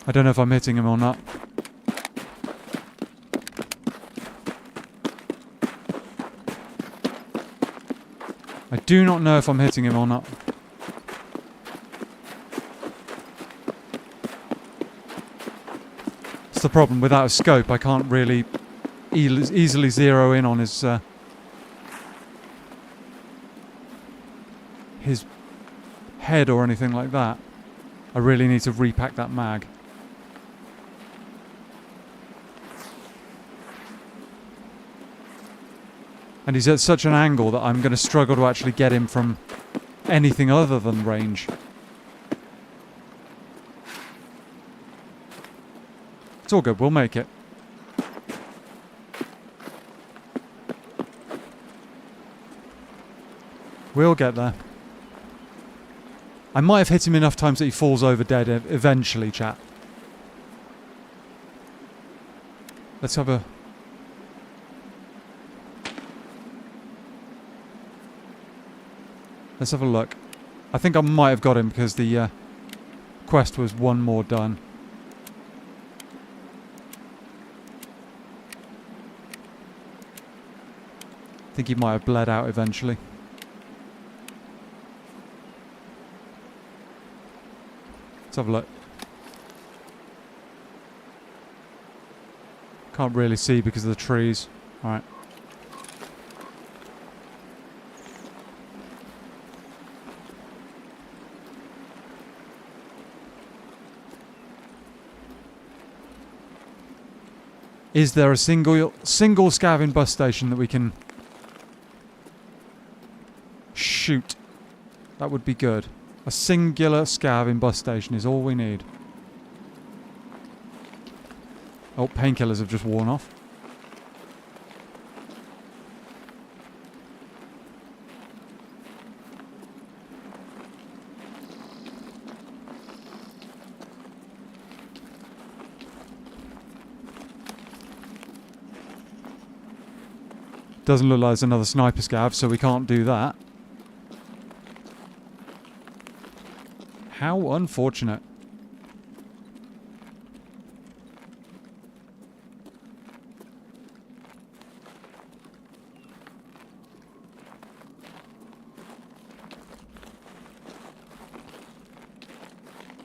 I don't know if I'm hitting him or not. I do not know if I'm hitting him or not. It's the problem. Without a scope, I can't really easily zero in on his head or anything like that. I really need to repack that mag. And he's at such an angle that I'm going to struggle to actually get him from anything other than range. It's all good, we'll make it. We'll get there. I might have hit him enough times that he falls over dead eventually, chat. Let's have a... Let's have a look. I think I might have got him because the quest was one more done. I think he might have bled out eventually. Let's have a look. Can't really see because of the trees. Alright. Is there a single scav in bus station that we can shoot? That would be good. A singular scav in bus station is all we need. Oh, painkillers have just worn off. Doesn't look like there's another sniper scav, so we can't do that. How unfortunate.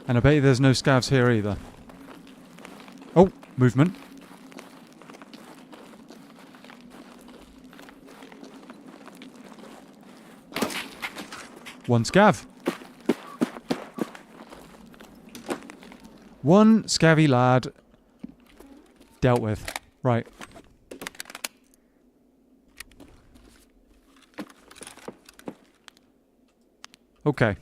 And I bet you there's no scavs here either. Oh, movement. One scav. One scavvy lad dealt with. Right. Okay.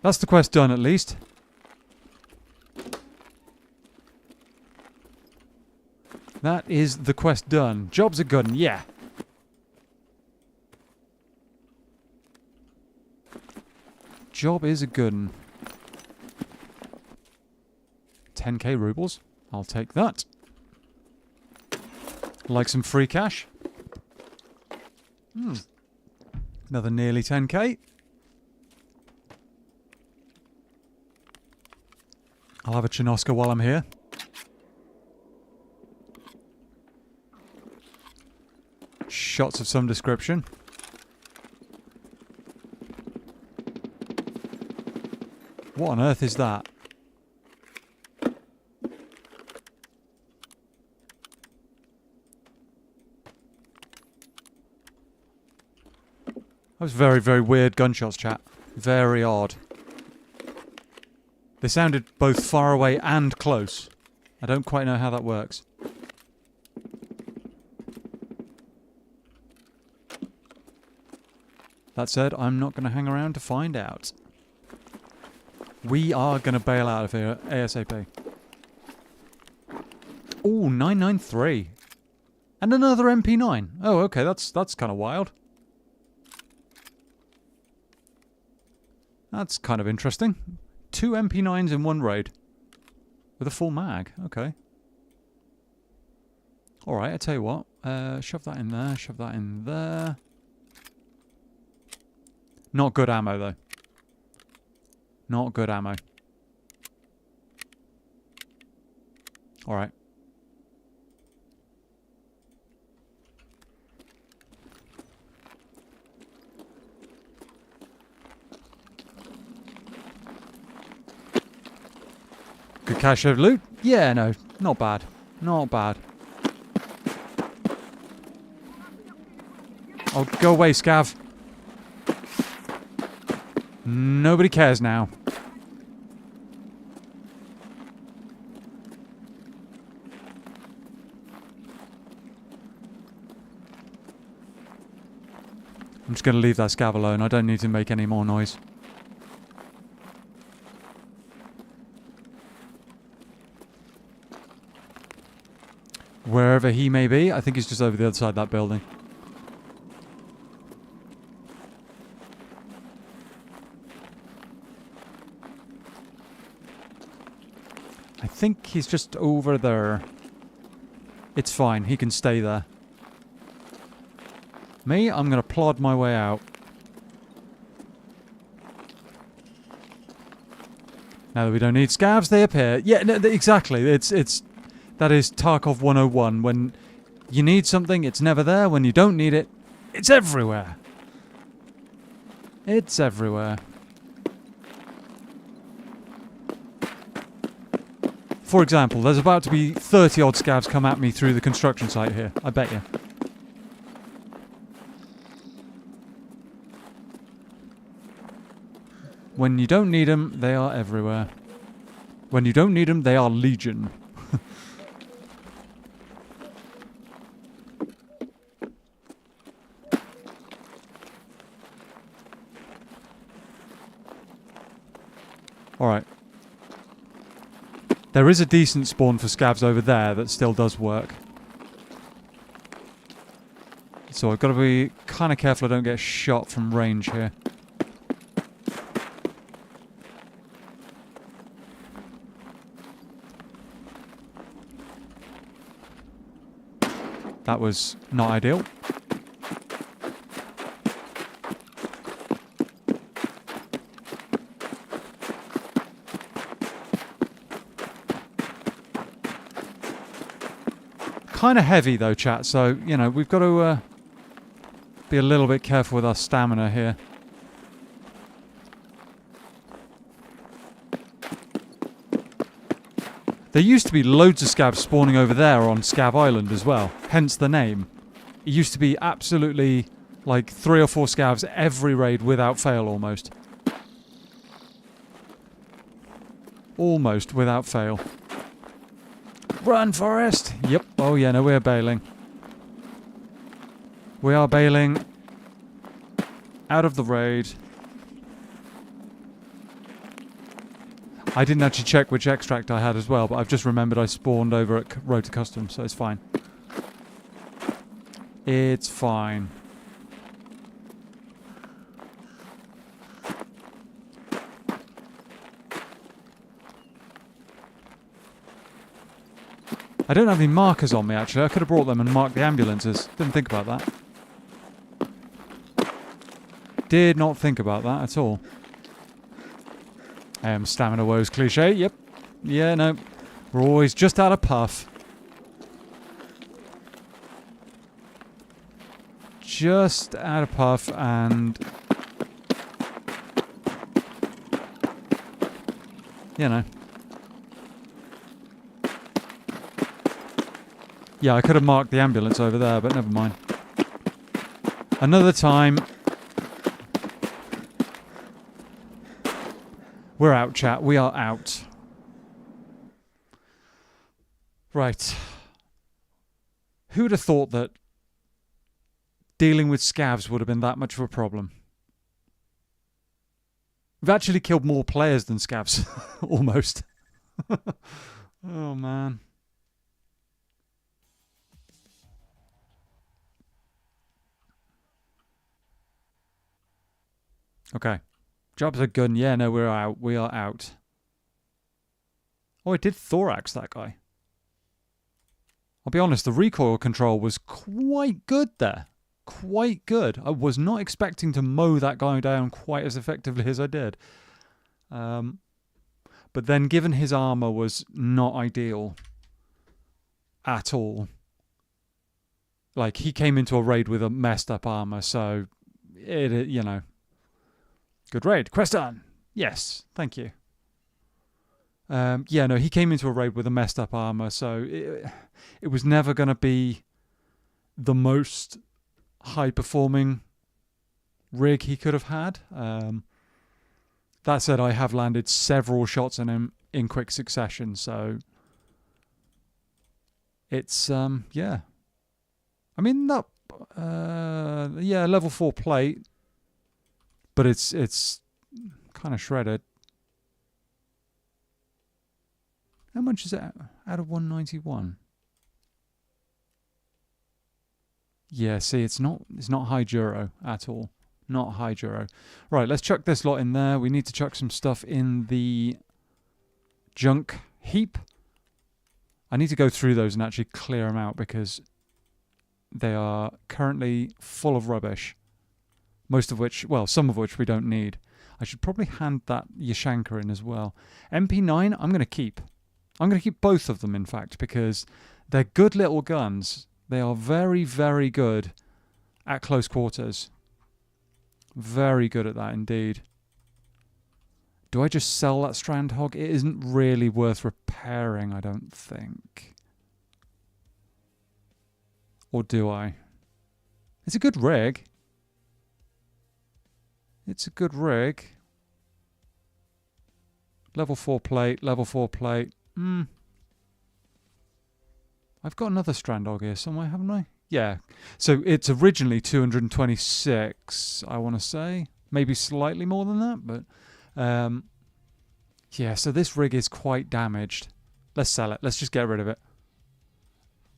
That's the quest done at least. That is the quest done. Job's a good one, yeah. Job is a good one. 10k rubles. I'll take that. Like some free cash. Another nearly 10k. I'll have a Chinoska while I'm here. Shots of some description. What on earth is that? That was very, very weird gunshots, chat. Very odd. They sounded both far away and close. I don't quite know how that works. That said, I'm not going to hang around to find out. We are going to bail out of here ASAP. Ooh, 993. And another MP9. Oh, okay, that's kind of wild. That's kind of interesting. 2 MP9s in one raid. With a full mag. Okay. Alright, I tell you what. Shove that in there. Shove that in there. Not good ammo, though. Not good ammo. Alright. Good cache of loot? Yeah, no. Not bad. Not bad. Oh, go away, Scav. Nobody cares now. I'm just going to leave that Scav alone. I don't need to make any more noise. Wherever he may be, I think he's just over the other side of that building. I think he's just over there. It's fine, he can stay there. Me, I'm going to plod my way out. Now that we don't need scavs, they appear. Yeah, no, exactly. That is Tarkov 101. When you need something, it's never there. When you don't need it, it's everywhere. It's everywhere. For example, there's about to be 30 odd scavs come at me through the construction site here. I bet you. When you don't need them, they are everywhere. When you don't need them, they are legion. Alright. There is a decent spawn for scavs over there that still does work. So I've got to be kind of careful I don't get shot from range here. That was not ideal. Kind of heavy though, chat, so, you know, we've got to be a little bit careful with our stamina here. There used to be loads of scavs spawning over there on Scav Island as well, hence the name. It used to be absolutely like 3 or 4 scavs every raid without fail almost. Almost without fail. Run, Forest! Yep. Oh yeah, no, we're bailing. We are bailing out of the raid. I didn't actually check which extract I had as well, but I've just remembered I spawned over at Road to Custom, so it's fine. It's fine. I don't have any markers on me, actually. I could have brought them and marked the ambulances. Didn't think about that. Did not think about that at all. Stamina woes cliche. Yep. Yeah, no. We're always just out of puff. Just out of puff and... You know. Yeah, I could have marked the ambulance over there, but never mind. Another time. We're out, chat. We are out. Right. Who would have thought that dealing with scavs would have been that much of a problem? We've actually killed more players than scavs. Almost. Oh, man. Okay. Drops a gun. Yeah, no, we're out. We are out. Oh, I did thorax that guy. I'll be honest, the recoil control was quite good there. Quite good. I was not expecting to mow that guy down quite as effectively as I did. But then given his armor was not ideal at all. Like, he came into a raid with a messed up armor, so, you know. Good raid. Questline. Yes, thank you. Yeah, no, he came into a raid with a messed up armor, so it was never going to be the most high-performing rig he could have had. That said, I have landed several shots on him in quick succession, so it's, yeah. I mean, that, yeah, level 4 plate, but it's kind of shredded. How much is it out of 191? Yeah, see, it's not high duro at all. Not high duro. Right, let's chuck this lot in there. We need to chuck some stuff in the junk heap. I need to go through those and actually clear them out because they are currently full of rubbish. Most of which, well, some of which we don't need. I should probably hand that Yashanka in as well. MP9, I'm going to keep. I'm going to keep both of them, in fact, because they're good little guns. They are very, very good at close quarters. Very good at that indeed. Do I just sell that Strand Hog? It isn't really worth repairing, I don't think. Or do I? It's a good rig. It's a good rig. Level 4 plate, level 4 plate. I've got another Strand Hog here somewhere, haven't I? Yeah. So it's originally 226, I want to say. Maybe slightly more than that, but... yeah, so this rig is quite damaged. Let's sell it. Let's just get rid of it.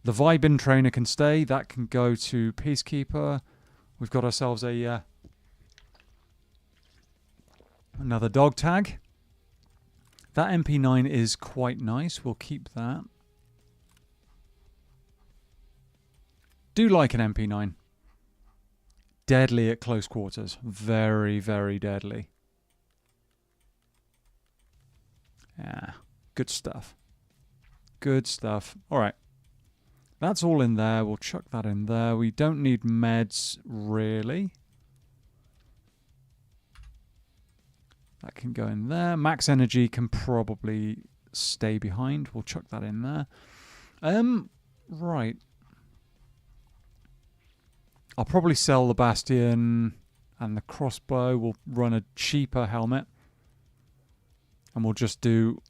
The Vibin trainer can stay. That can go to Peacekeeper. We've got ourselves a... another dog tag. That MP9 is quite nice. We'll keep that. Do like an MP9. Deadly at close quarters. Very, very deadly. Yeah, good stuff. Good stuff. All right. That's all in there. We'll chuck that in there. We don't need meds, really. That can go in there. Max energy can probably stay behind. We'll chuck that in there. Right. I'll probably sell the Bastion and the crossbow. We'll run a cheaper helmet. And we'll just do...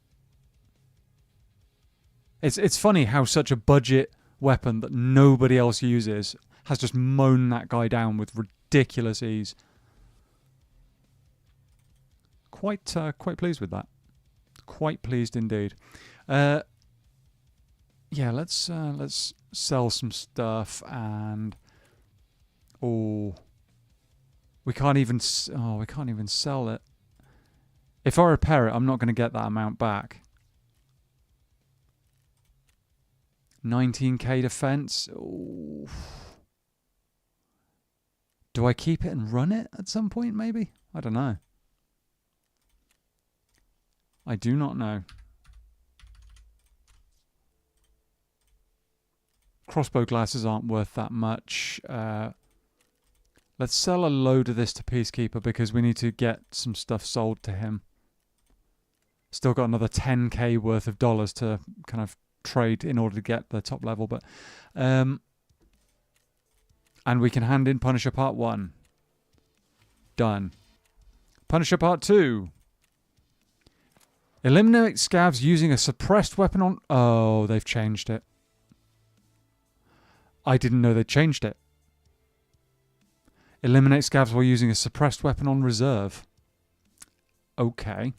It's funny how such a budget weapon that nobody else uses has just mown that guy down with ridiculous ease. Quite pleased with that. Quite pleased indeed. Yeah, let's sell some stuff and we can't even sell it. If I repair it, I'm not going to get that amount back. 19k defense. Ooh. Do I keep it and run it at some point, maybe? I don't know. I do not know. Crossbow glasses aren't worth that much. Let's sell a load of this to Peacekeeper because we need to get some stuff sold to him. Still got another 10k worth of dollars to kind of trade in order to get the top level, but and we can hand in Punisher Part 1. Done. Punisher Part 2. Eliminate scavs using a suppressed weapon on... Oh, they've changed it. I didn't know they changed it. Eliminate scavs while using a suppressed weapon on reserve. Okay.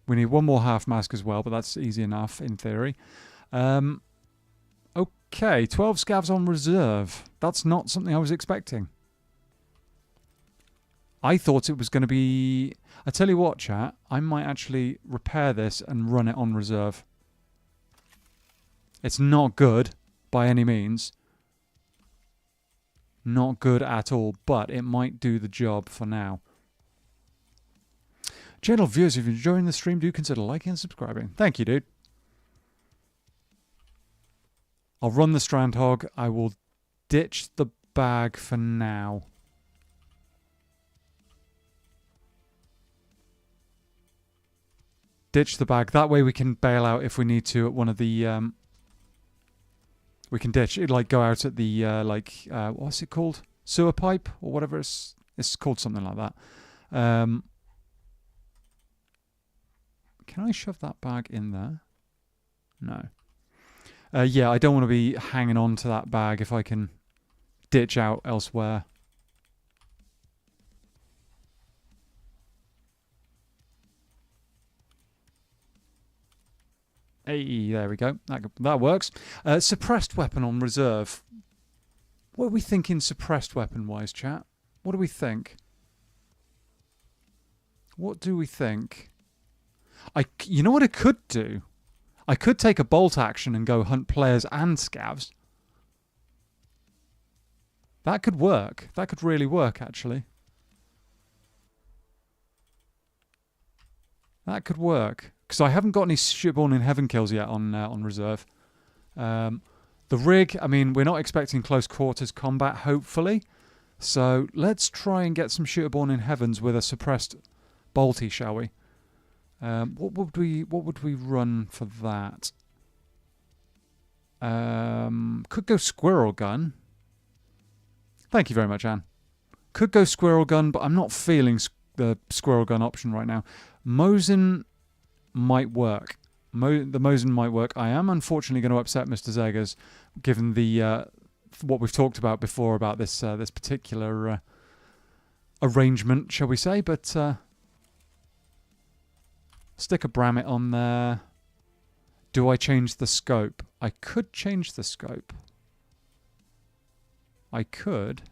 We need one more half mask as well, but that's easy enough in theory. Okay, 12 scavs on reserve. That's not something I was expecting. I thought it was going to be... I tell you what, chat, I might actually repair this and run it on reserve. It's not good by any means. Not good at all, but it might do the job for now. Channel viewers, if you're enjoying the stream, do consider liking and subscribing. Thank you, dude. I'll run the Strandhog. I will ditch the bag for now. Ditch the bag. That way we can bail out if we need to at one of the... we can ditch it, like go out at the, what's it called? Sewer pipe? Or whatever it's called, something like that. Can I shove that bag in there? No. Yeah, I don't want to be hanging on to that bag if I can ditch out elsewhere. Hey, there we go. That works. Suppressed weapon on reserve. What are we thinking suppressed weapon-wise, chat? What do we think? What do we think? You know what I could do? I could take a bolt action and go hunt players and scavs. That could work. That could really work, actually. That could work. Because I haven't got any shipborne in heaven kills yet on reserve. The rig, I mean, we're not expecting close quarters combat, hopefully. So let's try and get some shooterborn in heavens with a suppressed bolty, shall we? What would we run for that? Could go squirrel gun. Thank you very much, Anne. Could go squirrel gun, but I'm not feeling the squirrel gun option right now. Mosin might work. The Mosin might work. I am unfortunately going to upset Mr. Zeggers, given the what we've talked about before about this this particular arrangement, shall we say? But stick a Bramit on there. Do I change the scope? I could change the scope. I could.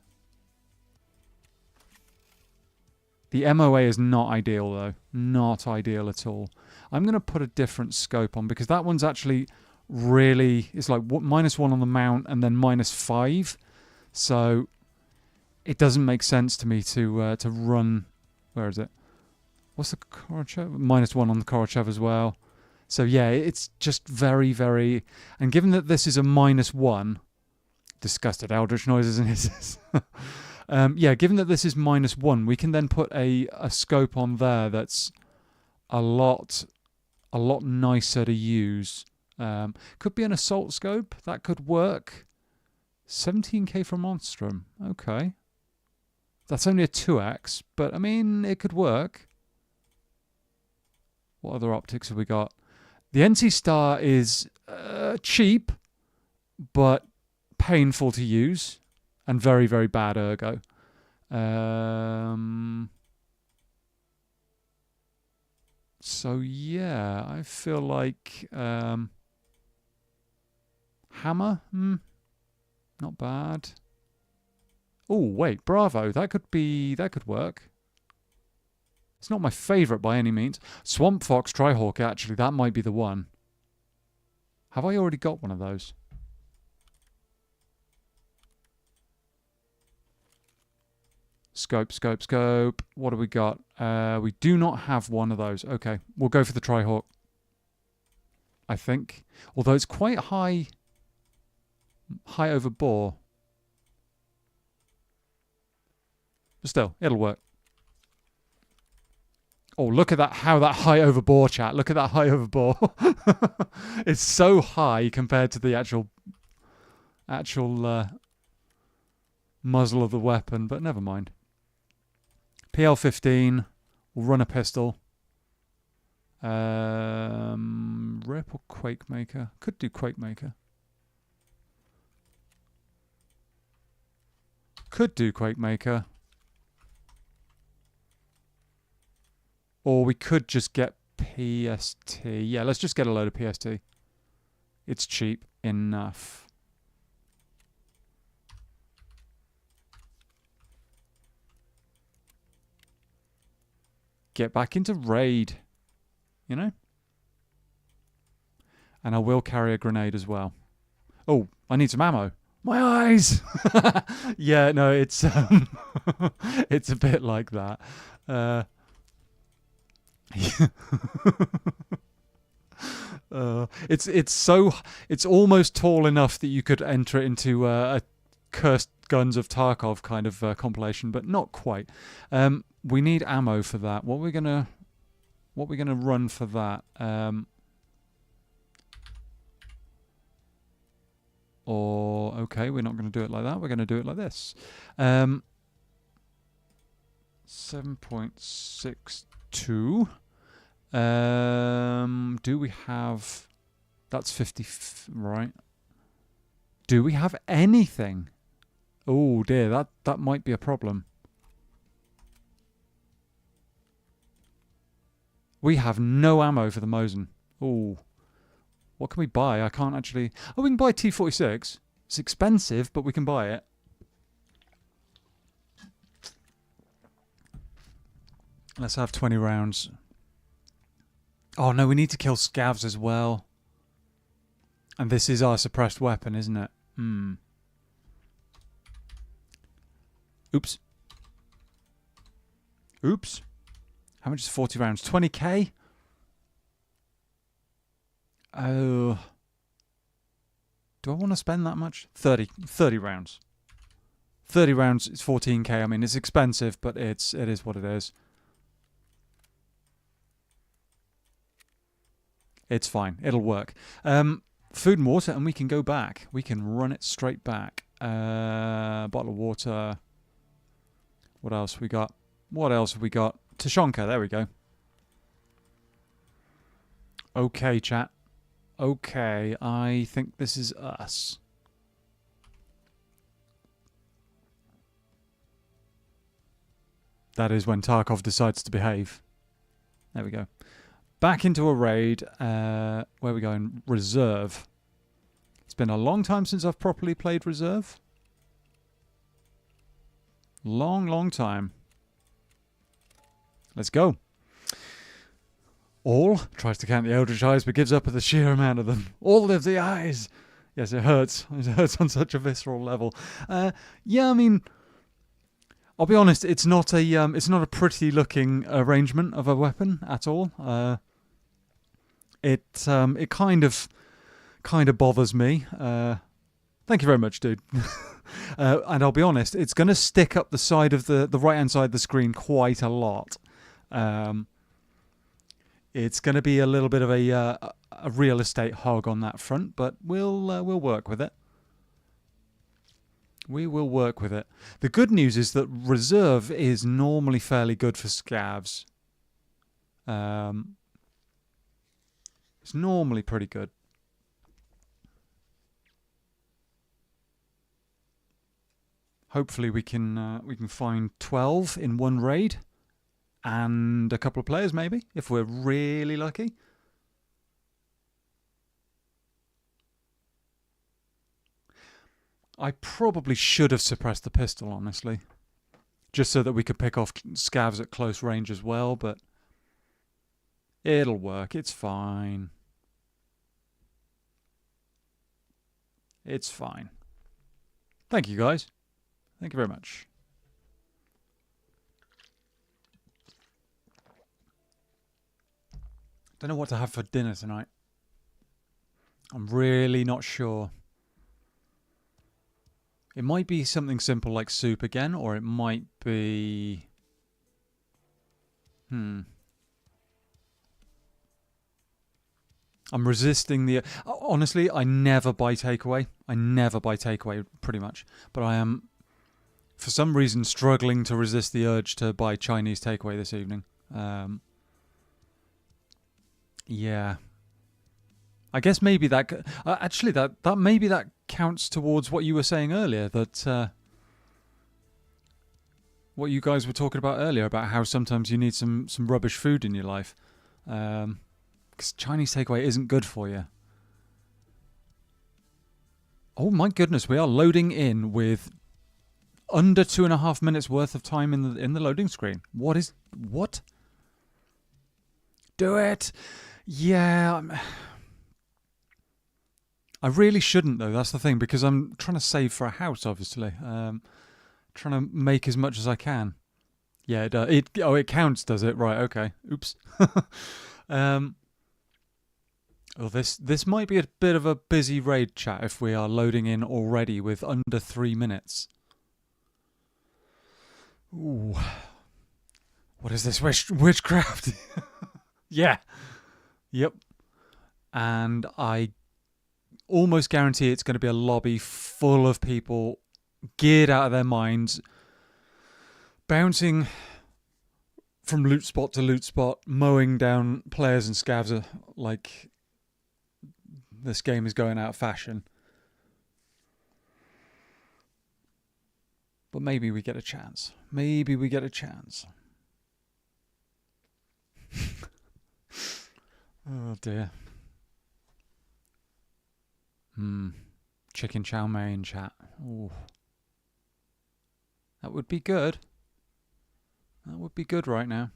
The MOA is not ideal, though. Not ideal at all. I'm going to put a different scope on, because that one's actually really... It's like -1 on the mount and then -5. So it doesn't make sense to me to run... Where is it? What's the Korochev? -1 on the Korochev as well. So yeah, it's just very, very... And given that this is a -1... Disgusted eldritch noises and hisses. Yeah, given that this is -1, we can then put a scope on there that's a lot nicer to use. Could be an assault scope. That could work. 17k for Monstrum. Okay. That's only a 2x, but I mean, it could work. What other optics have we got? The NC Star is cheap, but painful to use. And very, very bad ergo. So yeah, I feel like hammer, not bad. Oh wait, Bravo, that could work. It's not my favourite by any means. Swamp Fox Trihawk, actually, that might be the one. Have I already got one of those? Scope, scope, scope. What do we got? We do not have one of those. Okay, we'll go for the Tri-Hawk, I think. Although it's quite high over bore. But still, it'll work. Oh, look at that, how that high over bore, chat. Look at that high over bore. It's so high compared to the actual muzzle of the weapon, but never mind. PL-15, we'll run a pistol. Rip or Quakemaker? Could do Quakemaker. Could do Quakemaker. Or we could just get PST. Yeah, let's just get a load of PST. It's cheap enough. Get back into raid, you know? And I will carry a grenade as well. Oh, I need some ammo. My eyes! Yeah, no, it's it's a bit like that. It's almost tall enough that you could enter it into a Cursed Guns of Tarkov kind of compilation, but not quite. We need ammo for that. What we're gonna run for that? Or okay, we're not going to do it like that. We're going to do it like this. 7.62. Do we have? That's 50. Right. Do we have anything? Oh dear, that might be a problem. We have no ammo for the Mosin. Oh. What can we buy? I can't actually... Oh, we can buy T-46. It's expensive, but we can buy it. Let's have 20 rounds. Oh, no, we need to kill scavs as well. And this is our suppressed weapon, isn't it? Oops. Oops. How much is 40 rounds? 20k? Oh. Do I want to spend that much? 30 rounds. 30 rounds is 14k. I mean, it's expensive, but it is what it is. It's fine. It'll work. Food and water, and we can go back. We can run it straight back. Bottle of water. What else we got? What else have we got? Tushonka, there we go. Okay, chat. Okay, I think this is us. That is when Tarkov decides to behave. There we go. Back into a raid. Where are we going? Reserve. It's been a long time since I've properly played Reserve. Long time. Let's go. All tries to count the Eldritch Eyes, but gives up at the sheer amount of them. All of the eyes. Yes, it hurts. It hurts on such a visceral level. Yeah, I mean, I'll be honest. It's not a pretty looking arrangement of a weapon at all. It kind of bothers me. Thank you very much, dude. And I'll be honest, it's going to stick up the side of the right hand side of the screen quite a lot. It's going to be a little bit of a real estate hog on that front, but we'll work with it. We will work with it. The good news is that Reserve is normally fairly good for scavs. It's normally pretty good. Hopefully we can find 12 in one raid. And a couple of players, maybe, if we're really lucky. I probably should have suppressed the pistol, honestly. Just so that we could pick off scavs at close range as well, but it'll work. It's fine. It's fine. Thank you, guys. Thank you very much. Don't know what to have for dinner tonight. I'm really not sure. It might be something simple like soup again, or it might be... I'm resisting the... Honestly, I never buy takeaway. I never buy takeaway, pretty much. But I am, for some reason, struggling to resist the urge to buy Chinese takeaway this evening. Yeah. I guess maybe that... actually, that maybe that counts towards what you were saying earlier, that... what you guys were talking about earlier, about how sometimes you need some rubbish food in your life. Because Chinese takeaway isn't good for you. Oh my goodness, we are loading in with under 2.5 minutes worth of time in the loading screen. What? Do it! Yeah, I really shouldn't though, that's the thing, because I'm trying to save for a house, obviously. Trying to make as much as I can. Yeah, it does. It counts, does it? Right, okay. Oops. This might be a bit of a busy raid chat if we are loading in already with under 3 minutes. Ooh. What is this? Witchcraft? Yeah. Yep. And I almost guarantee it's going to be a lobby full of people geared out of their minds, bouncing from loot spot to loot spot, mowing down players and scavs like this game is going out of fashion. But maybe we get a chance. Oh dear. Chicken chow mein chat. Ooh. That would be good. That would be good right now.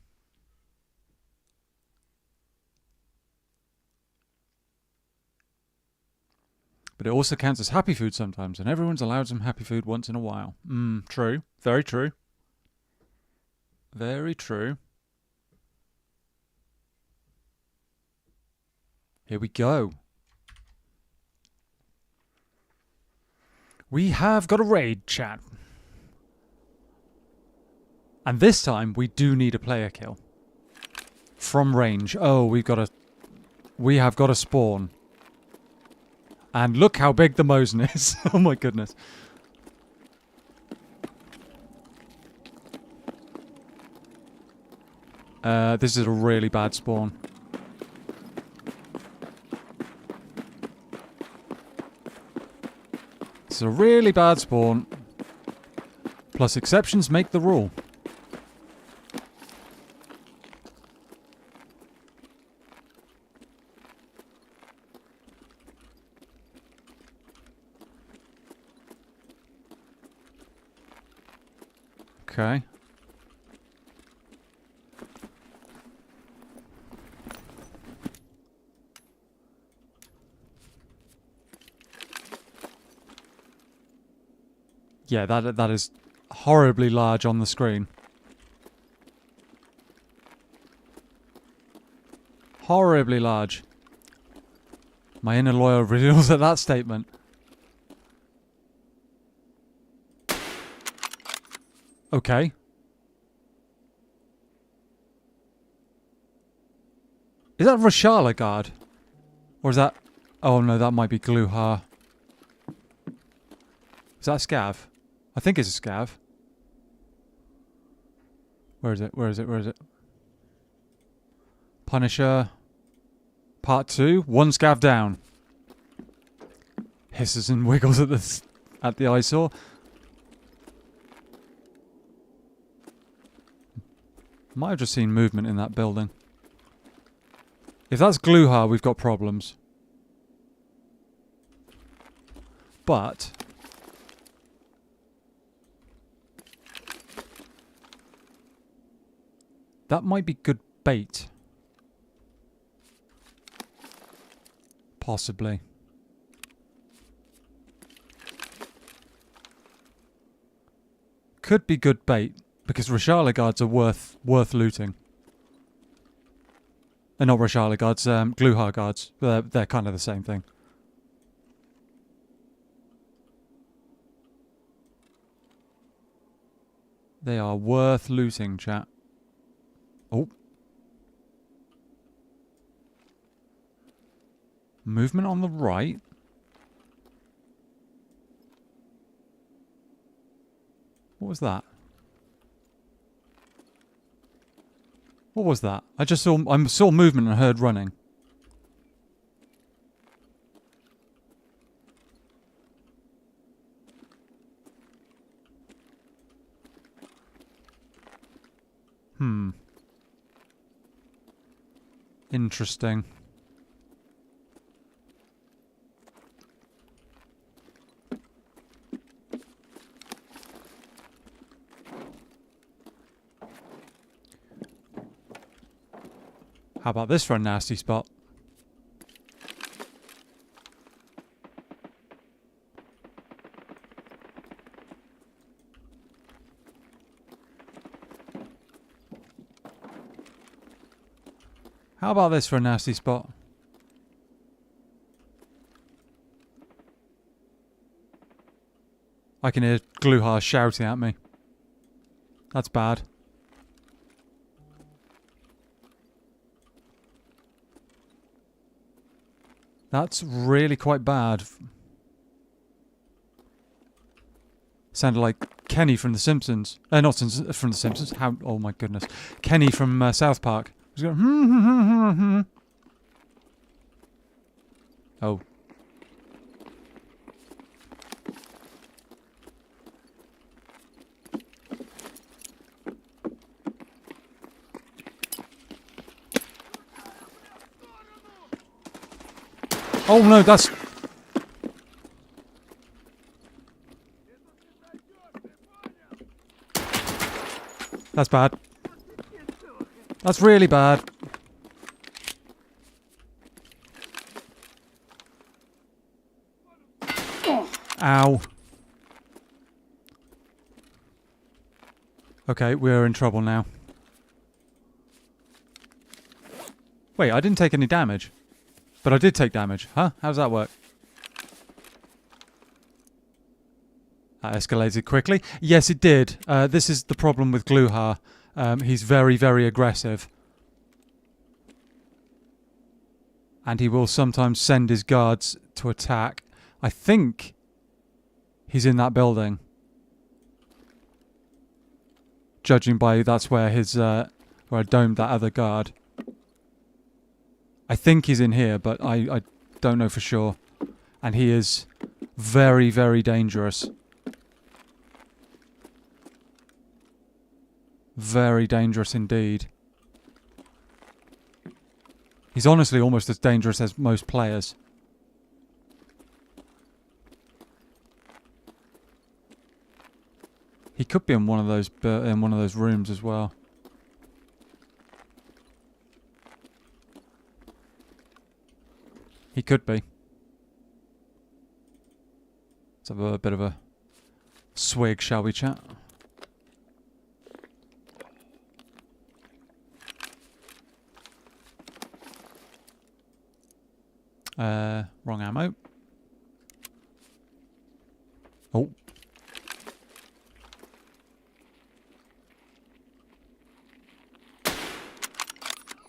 But it also counts as happy food sometimes, and everyone's allowed some happy food once in a while. True. Very true. Very true. Here we go. We have got a raid, chat. And this time, we do need a player kill. From range. Oh, we have got a spawn. And look how big the Mosin is. Oh my goodness. This is a really bad spawn. This is a really bad spawn. Plus exceptions make the rule. Okay. Yeah, that is horribly large on the screen. Horribly large. My inner lawyer reveals at that statement. Okay. Is that Rashala guard? Or is that... Oh no, that might be Gluhar. Is that a scav? I think it's a scav. Where is it? Punisher. Part 2. One scav down. Hisses and wiggles at the eyesore. Might have just seen movement in that building. If that's Gluhar, we've got problems. But... that might be good bait. Possibly. Could be good bait, because Rashala guards are worth looting. Not Rashala guards, Gluhar guards. They're kind of the same thing. They are worth looting, chat. Oh. Movement on the right. What was that? What was that? I saw movement and heard running. Interesting. How about this for a nasty spot? How about this for a nasty spot? I can hear Gluhar shouting at me. That's bad. That's really quite bad. Sounded like Kenny from The Simpsons. Not from The Simpsons. How? Oh my goodness. Kenny from South Park. He was going, Oh. Oh no, that's... That's bad. That's really bad. Ow. Okay, we're in trouble now. Wait, I didn't take any damage. But I did take damage. Huh? How does that work? That escalated quickly. Yes, it did. This is the problem with Gluhar. He's very, very aggressive. And he will sometimes send his guards to attack. I think he's in that building. Judging by that's where his where I domed that other guard. I think he's in here, but I don't know for sure. And he is very, very dangerous. Very dangerous indeed. He's honestly almost as dangerous as most players. He could be in one of those rooms as well. He could be. Let's have a bit of a swig, shall we, chat? Wrong ammo. Oh.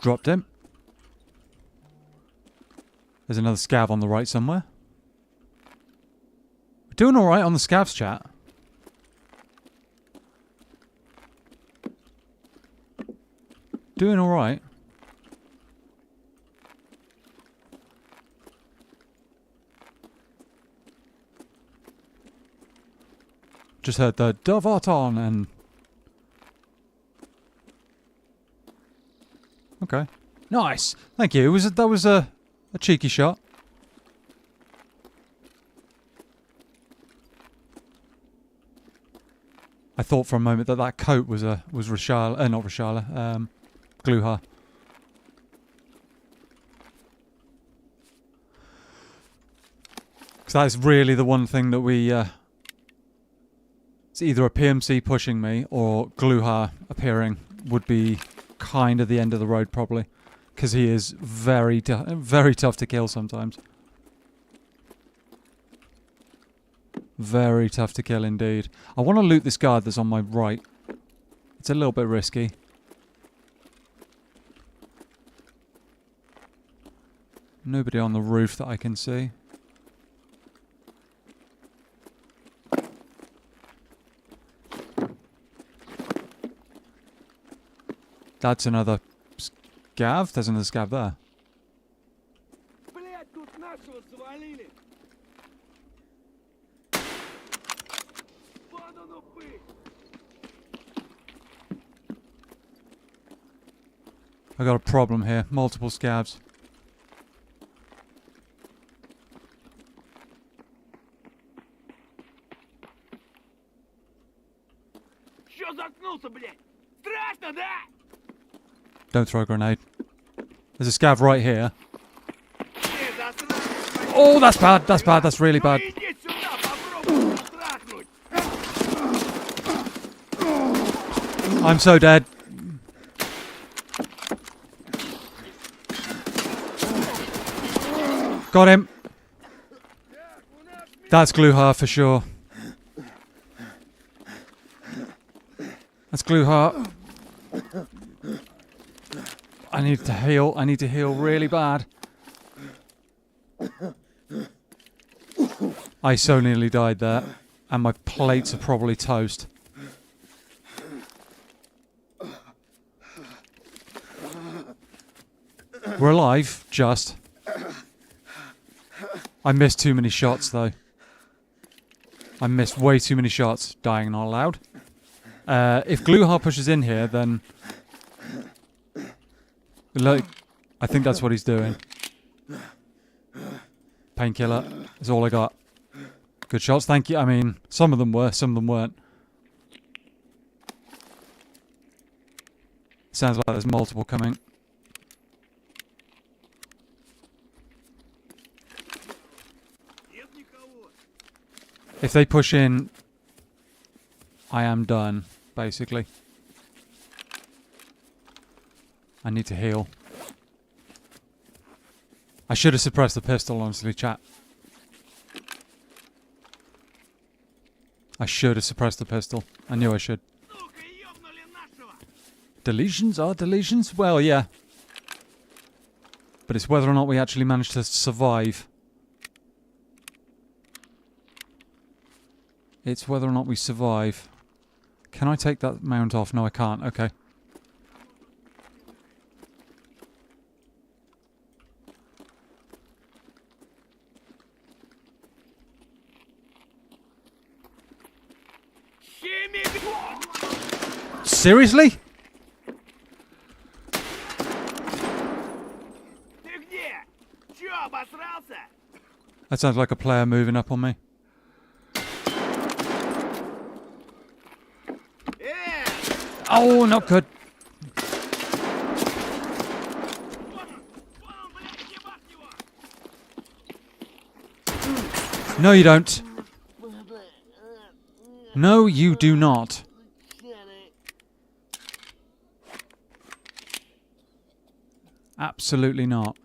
Dropped him. There's another SCAV on the right somewhere. We're doing alright on the SCAVs, chat. Doing alright. Just heard the Dovaton and... Okay. Nice! Thank you. That was a cheeky shot. I thought for a moment that coat was Rashala, not Rashala, Gluhar. Because that is really the one thing that we... it's either a PMC pushing me or Gluhar appearing would be kind of the end of the road probably. because he is very tough to kill sometimes. Very tough to kill indeed. I want to loot this guard that's on my right. It's a little bit risky. Nobody on the roof that I can see. That's another SCAV. There's another SCAV there. I got a problem here. Multiple SCAVs. Don't throw a grenade. There's a SCAV right here. Oh, that's bad. That's bad. That's really bad. I'm so dead. Got him. That's Gluhar for sure. That's Gluhar. I need to heal. I need to heal really bad. I so nearly died there. And my plates are probably toast. We're alive, just. I missed too many shots, though. I missed way too many shots. Dying not allowed. If Gluhar pushes in here, then... Look, I think that's what he's doing. Painkiller is all I got. Good shots, thank you. I mean, some of them were, some of them weren't. Sounds like there's multiple coming. If they push in, I am done, basically. I need to heal. I should have suppressed the pistol, honestly, chat. I should have suppressed the pistol. I knew I should. Deletions are deletions? Well, yeah. But it's whether or not we actually manage to survive. It's whether or not we survive. Can I take that mount off? No, I can't. Okay. Seriously? That sounds like a player moving up on me. Oh, not good. No, you don't. No, you do not. Absolutely not.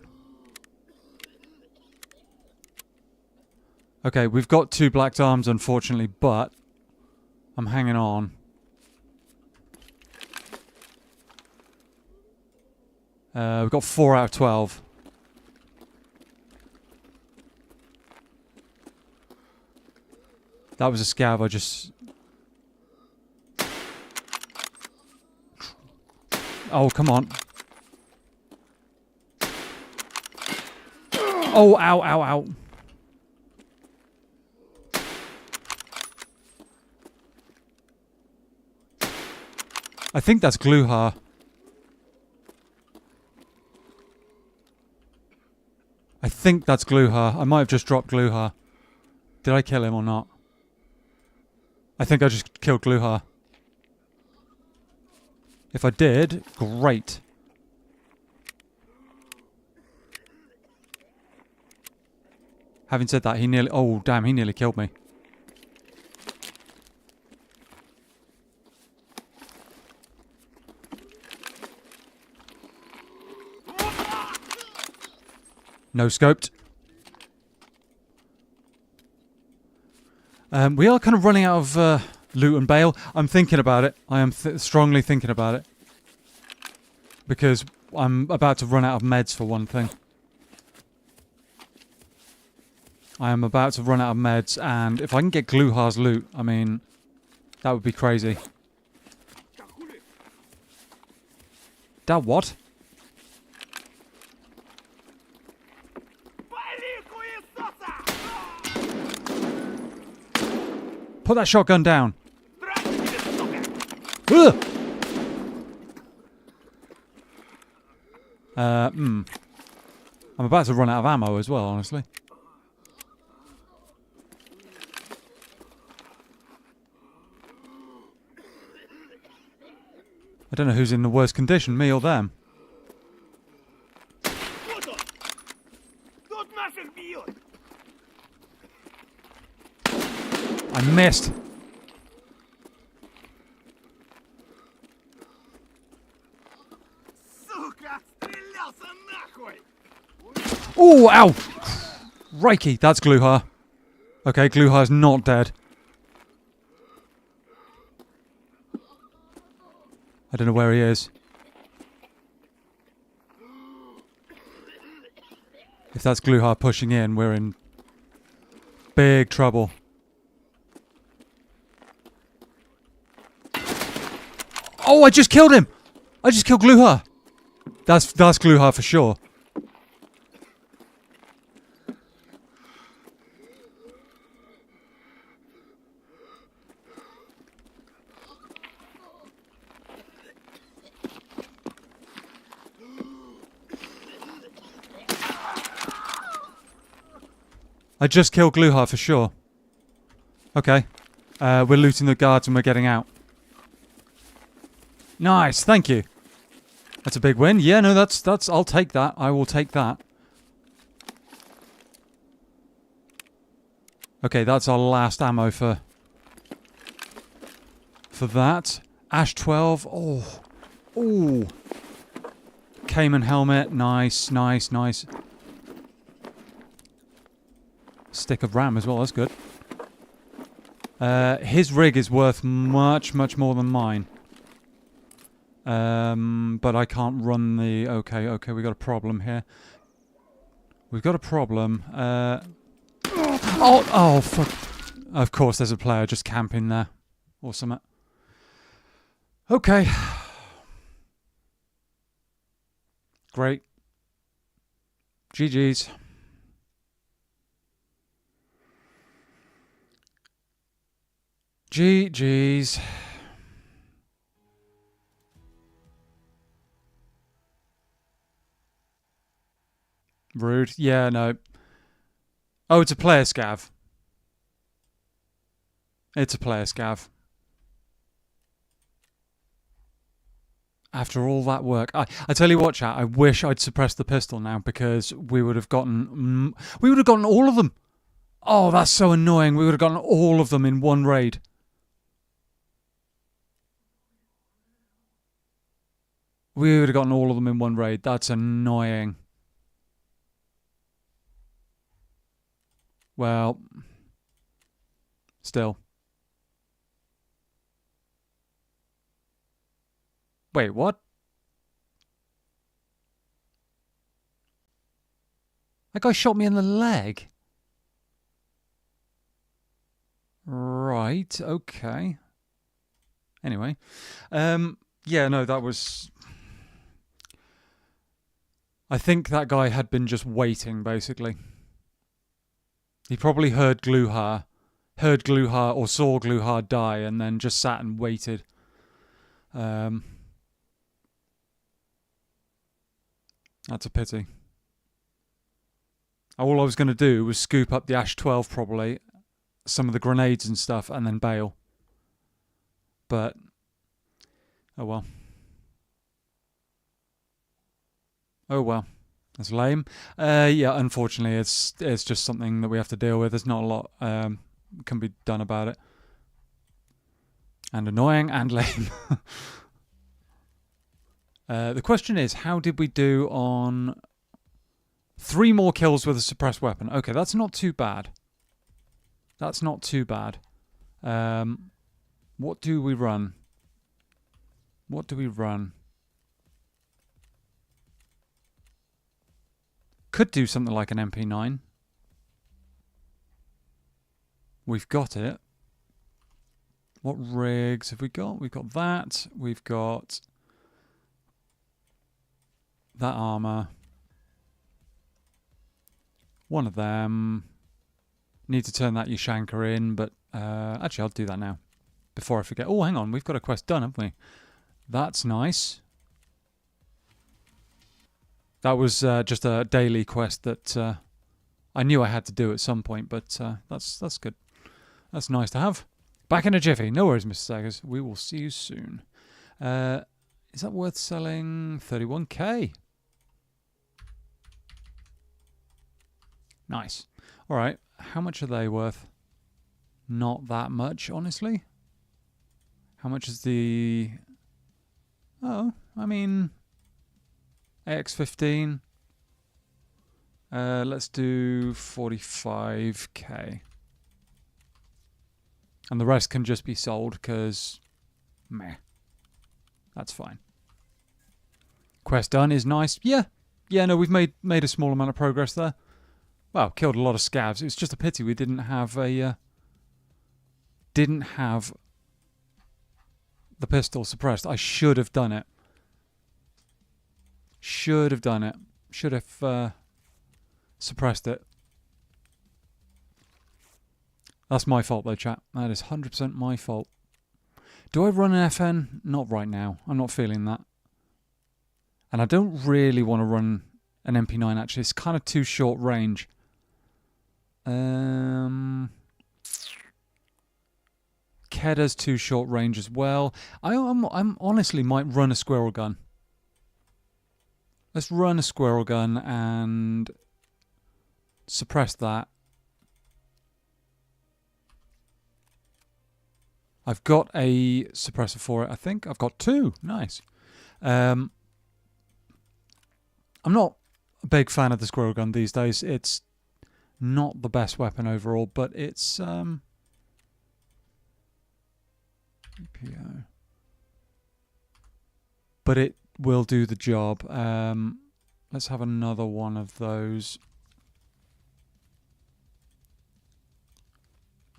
Okay, we've got 2 black arms, unfortunately, but I'm hanging on. We've got 4 out of 12. That was a scav, I just... Oh, come on. Oh, ow, ow, ow. I think that's Gluhar. I think that's Gluhar. I might have just dropped Gluhar. Did I kill him or not? I think I just killed Gluhar. If I did, great. Having said that, he nearly... Oh, damn, he nearly killed me. No scoped. We are kind of running out of loot and bail. I'm thinking about it. I am strongly thinking about it. Because I'm about to run out of meds for one thing. I am about to run out of meds, and if I can get Gluhar's loot, I mean, that would be crazy. That what? Put that shotgun down. Ugh! I'm about to run out of ammo as well, honestly. I don't know who's in the worst condition, me or them. I missed. Oh, ow! Reiki, that's Gluhar. Okay, Gluhar's not dead. I don't know where he is. If that's Gluhar pushing in, we're in big trouble. Oh, I just killed him! I just killed Gluhar! That's Gluhar for sure. I just killed Gluhar for sure. Okay. We're looting the guards and we're getting out. Nice, thank you. That's a big win. Yeah, no, that's I'll take that. I will take that. Okay, that's our last ammo for that. Ash 12. Oh. Oh. Cayman helmet. Nice, nice, nice. Stick of RAM as well, that's good. His rig is worth much, much more than mine. But I can't run the... Okay, we got a problem here. We've got a problem. Oh, fuck. Of course there's a player just camping there. Or something. Okay. Great. GG's. GG's. Rude. Yeah, no. Oh, it's a player SCAV. It's a player SCAV. After all that work. I tell you what, chat, I wish I'd suppressed the pistol now because we would have gotten all of them. Oh, that's so annoying. We would have gotten all of them in one raid. We would have gotten all of them in one raid. That's annoying. Well, still. Wait, what? That guy shot me in the leg. Right, okay. Anyway. Yeah, no, that was... I think that guy had been just waiting, basically. He probably heard Gluhar or saw Gluhar die and then just sat and waited. That's a pity. All I was going to do was scoop up the Ash 12 probably, some of the grenades and stuff, and then bail. But, oh well. Oh well. That's lame. Yeah, unfortunately, it's just something that we have to deal with. There's not a lot can be done about it. And annoying and lame. The question is, how did we do on 3 more kills with a suppressed weapon. Okay, that's not too bad. That's not too bad. What do we run? What do we run? Could do something like an MP9. We've got it. What rigs have we got? We've got that. We've got that armor. One of them. Need to turn that Yashanka in, but actually I'll do that now before I forget. Oh, hang on. We've got a quest done, haven't we? That's nice. That was just a daily quest that I knew I had to do at some point, but that's good. That's nice to have. Back in a jiffy. No worries, Mr. Saggers. We will see you soon. Is that worth selling? 31k. Nice. All right. How much are they worth? Not that much, honestly. How much is the... Oh, I mean... AX-15. Let's do 45k. And the rest can just be sold because... Meh. That's fine. Quest done is nice. Yeah. Yeah, no, we've made a small amount of progress there. Well, killed a lot of scavs. It's just a pity we didn't have a... didn't have the pistol suppressed. I should have done it. Should have done it. Should have suppressed it. That's my fault though, chat. That is 100% my fault. Do I run an FN? Not right now. I'm not feeling that. And I don't really want to run an MP9 actually. It's kind of too short range. Kedda's too short range as well. I'm honestly might run a squirrel gun. Let's run a squirrel gun and suppress that. I've got a suppressor for it, I think. I've got 2. Nice. I'm not a big fan of the squirrel gun these days. It's not the best weapon overall, but it's... EPO. But it will do the job. Let's have another one of those.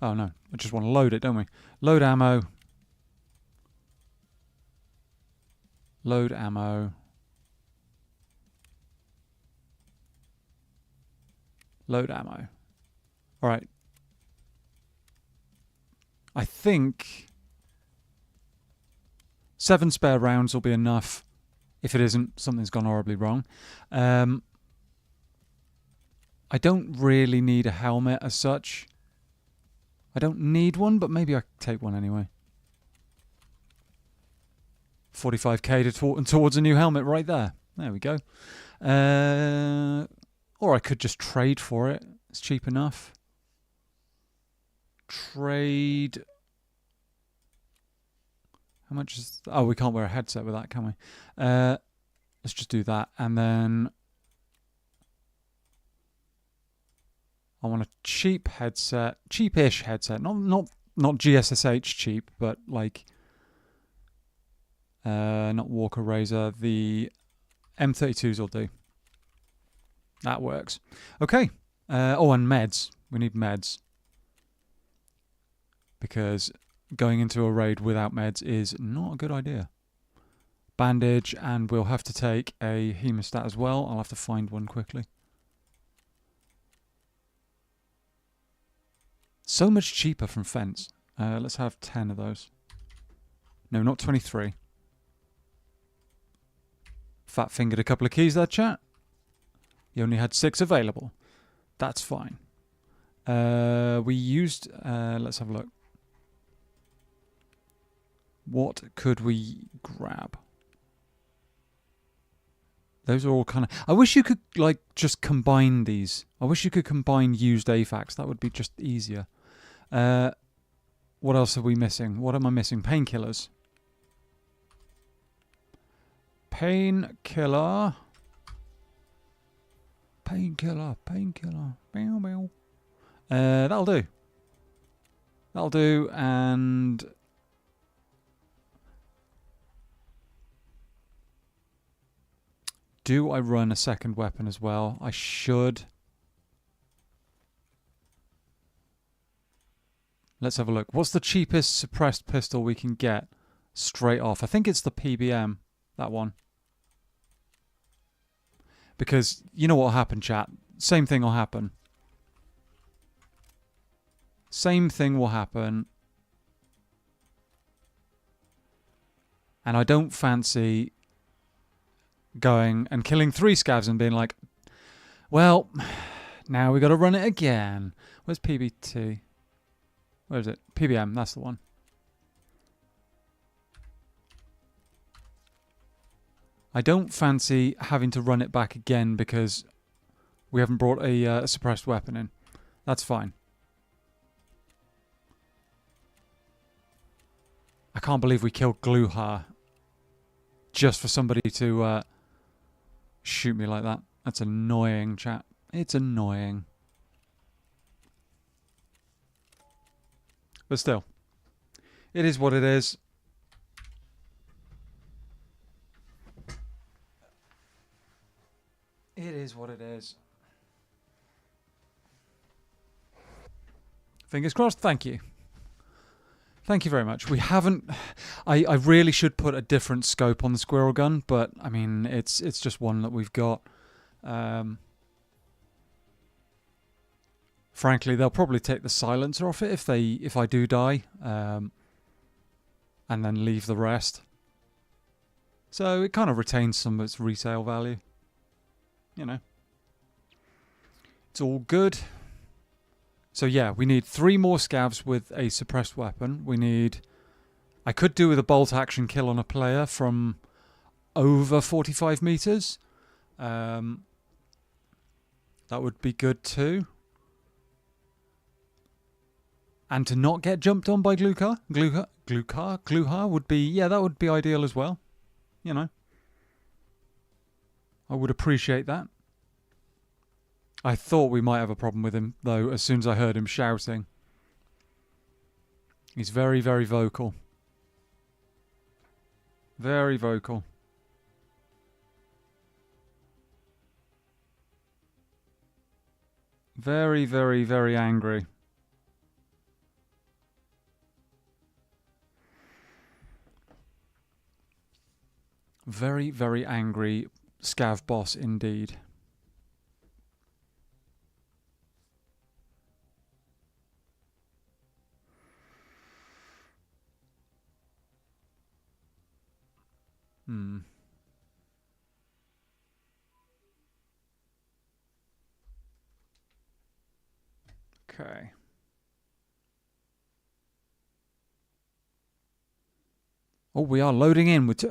Oh no, I just want to load it, don't we? Load ammo. Load ammo. Load ammo. Alright. I think 7 spare rounds will be enough. If it isn't, something's gone horribly wrong. I don't really need a helmet as such. I don't need one, but maybe I take one anyway. 45k towards a new helmet right there. There we go. Or I could just trade for it. It's cheap enough. Trade. How much is... Oh, we can't wear a headset with that, can we? Let's just do that. And then... I want a cheap headset. Cheapish headset. Not GSSH cheap, but like... not Walker Razor. The M32s will do. That works. Okay. Oh, and meds. We need meds. Because going into a raid without meds is not a good idea. Bandage, and we'll have to take a hemostat as well. I'll have to find one quickly. So much cheaper from Fence. Let's have 10 of those. No, not 23. Fat fingered a couple of keys there, chat. You only had 6 available. That's fine. We used... let's have a look. What could we grab? Those are all kind of... I wish you could, like, just combine these. I wish you could combine used AFACs. That would be just easier. What else are we missing? What am I missing? Painkillers. Painkiller. Painkiller, painkiller. Bow, bow. That'll do. That'll do, and... Do I run a second weapon as well? I should. Let's have a look. What's the cheapest suppressed pistol we can get straight off? I think it's the PBM, that one. Because you know what will happen, chat? Same thing will happen. Same thing will happen. And I don't fancy going and killing 3 scavs and being like, well, now we got to run it again. Where's PBT? Where is it? PBM, that's the one. I don't fancy having to run it back again because we haven't brought a suppressed weapon in. That's fine. I can't believe we killed Gluhar just for somebody to shoot me like that. That's annoying, chat. It's annoying. But still, it is what it is. It is what it is. Fingers crossed. Thank you. Thank you very much. We haven't... I really should put a different scope on the squirrel gun, but, I mean, it's just one that we've got. Frankly, they'll probably take the silencer off it if I do die, and then leave the rest. So it kind of retains some of its resale value. You know. It's all good. So yeah, we need 3 more scavs with a suppressed weapon. We need... I could do with a bolt action kill on a player from over 45 meters. That would be good too. And to not get jumped on by Gluhar would be... Yeah, that would be ideal as well. You know. I would appreciate that. I thought we might have a problem with him, though, as soon as I heard him shouting. He's very, very vocal. Very vocal. Very, very, very angry. Very, very angry scav boss indeed. Okay. Oh, we are loading in with...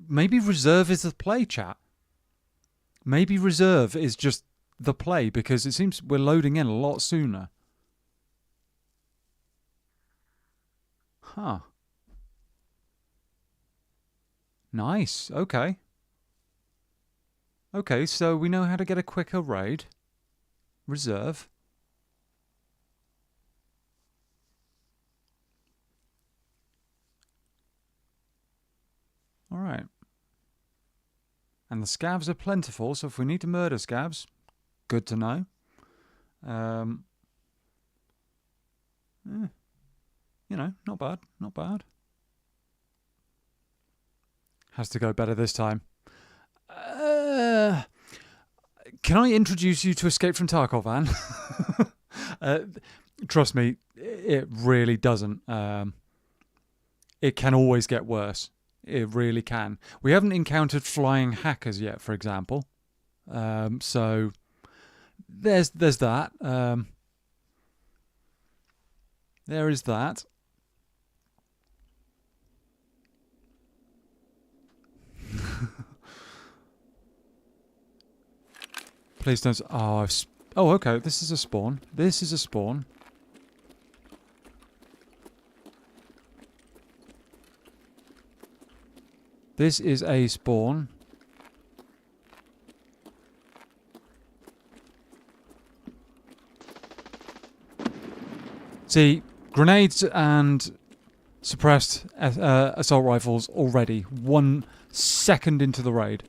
Maybe reserve is the play, chat. Maybe reserve is just the play, because it seems we're loading in a lot sooner. Huh. Nice. Okay. Okay, so we know how to get a quicker raid. Reserve. All right. And the scavs are plentiful, so if we need to murder scavs, good to know. You know, not bad, not bad. Has to go better this time. Can I introduce you to Escape from Tarkov, Anne? Trust me, it really doesn't. It can always get worse. It really can. We haven't encountered flying hackers yet, for example. So there's that. There is that. Please don't... Oh, oh, okay. This is a spawn. This is a spawn. This is a spawn. See, grenades and suppressed assault rifles already 1 second into the raid.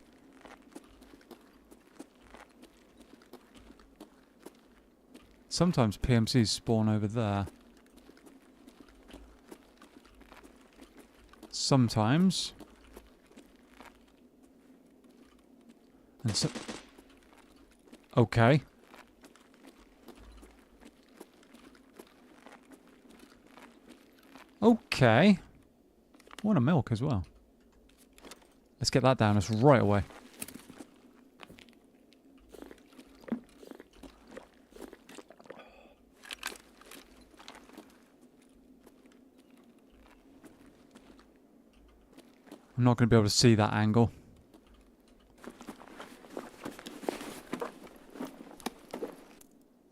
Sometimes PMCs spawn over there. Sometimes. And so... Okay. Okay. I want a milk as well. Let's get that down us right away. I'm not going to be able to see that angle.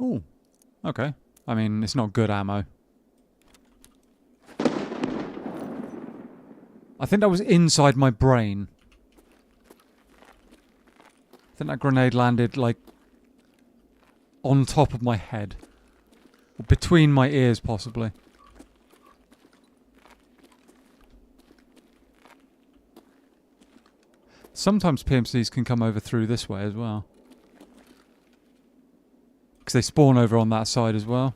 Ooh. Okay. I mean, it's not good ammo. I think that was inside my brain. I think that grenade landed, like, on top of my head. Or between my ears, possibly. Sometimes PMCs can come over through this way as well. Because they spawn over on that side as well.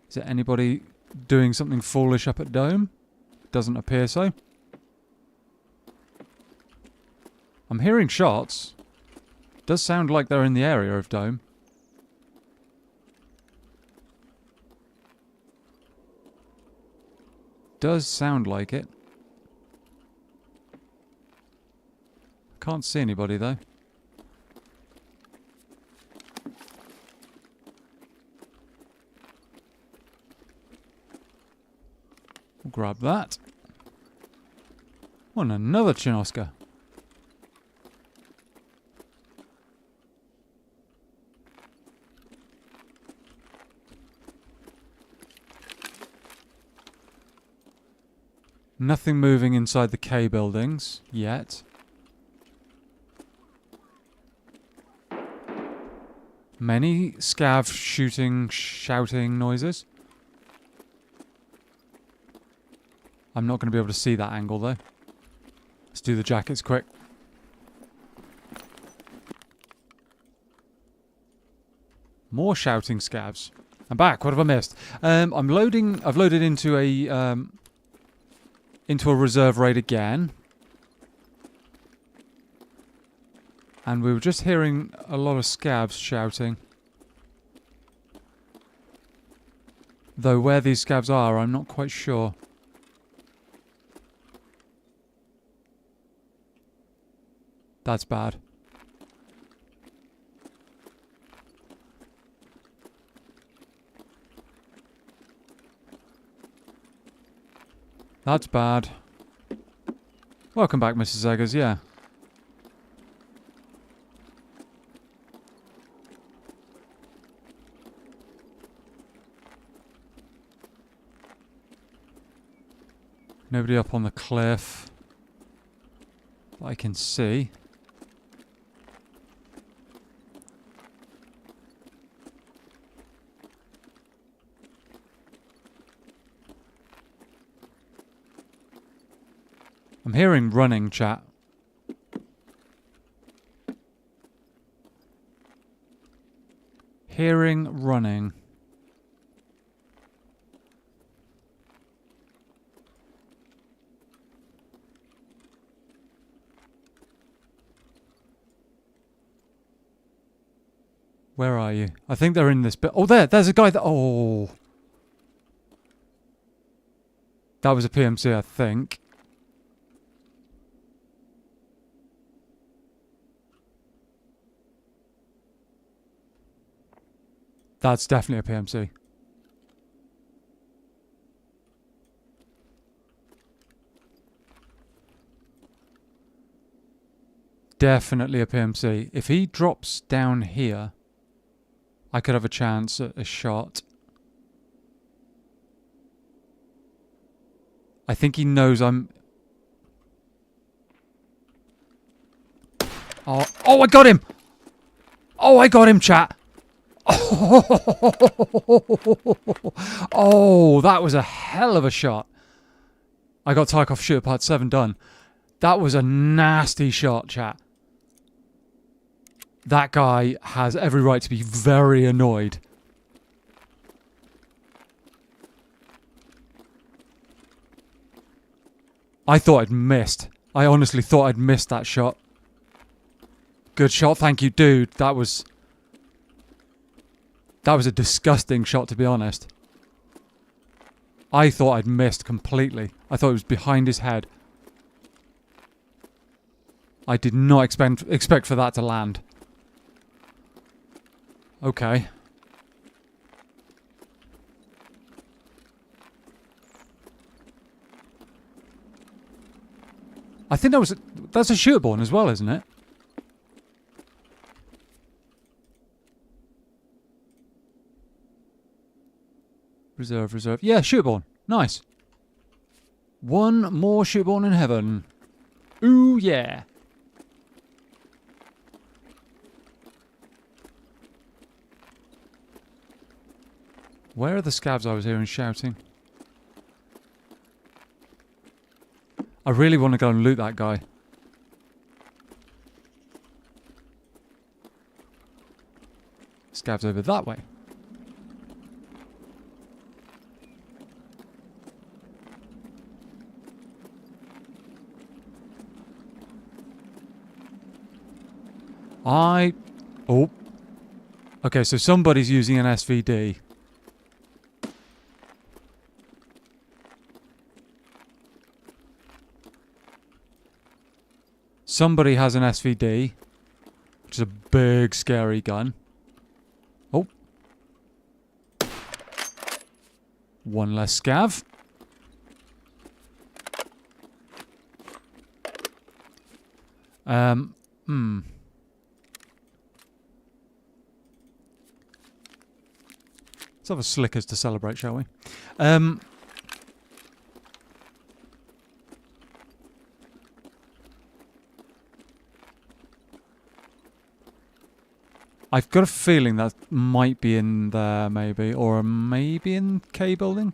Is there anybody doing something foolish up at Dome? Doesn't appear so. I'm hearing shots. Does sound like they're in the area of Dome. Does sound like it. Can't see anybody though. We'll grab that. Oh, and another Chinoska. Nothing moving inside the K buildings yet. Many SCAV shooting, shouting noises. I'm not going to be able to see that angle though. Let's do the jackets quick. More shouting scavs. I'm back. What have I missed? I'm loading. I've loaded into a reserve raid again, and we were just hearing a lot of scavs shouting. Though where these scavs are, I'm not quite sure. That's bad. That's bad. Welcome back, Mrs. Eggers, yeah. Nobody up on the cliff that I can see. I'm hearing running, chat. Hearing running. Where are you? I think they're in this bit. Oh, there's a guy that... Oh. That was a PMC, I think. That's definitely a PMC. Definitely a PMC. If he drops down here, I could have a chance at a shot. I think he knows I'm... Oh, I got him! Oh, I got him, chat! Oh, that was a hell of a shot. I got Tarkov Shooter Part 7 done. That was a nasty shot, chat. That guy has every right to be very annoyed. I thought I'd missed. I honestly thought I'd missed that shot. Good shot, thank you, dude. That was a disgusting shot, to be honest. I thought I'd missed completely. I thought it was behind his head. I did not expect for that to land. Okay. I think that's a shooter-born as well, isn't it? Reserve. Yeah, shooter-born. Nice. One more shooter-born in heaven. Ooh, yeah. Where are the scavs I was hearing shouting? I really want to go and loot that guy. Scavs over that way. Oh. Okay, so somebody's using an SVD. Somebody has an SVD, which is a big, scary gun. Oh. One less scav. Let's have a Slickers to celebrate, shall we? I've got a feeling that might be in there, maybe. Or maybe in K building?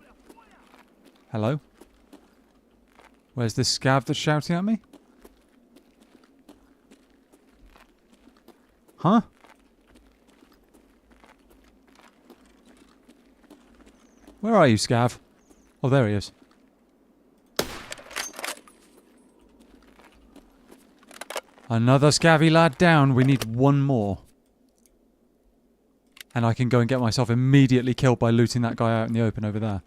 Hello? Where's this scav that's shouting at me? Huh? Where are you, scav? Oh, there he is. Another scavvy lad down. We need one more. And I can go and get myself immediately killed by looting that guy out in the open over there.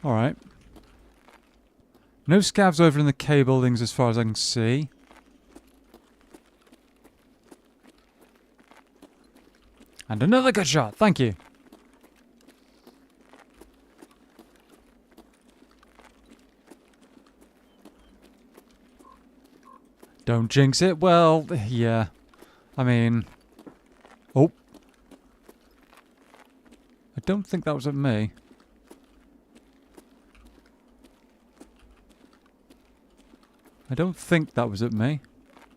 Alright. No scavs over in the K buildings as far as I can see. And another good shot, thank you. Don't jinx it. Well, yeah. I mean... Oh. I don't think that was at me. I don't think that was at me.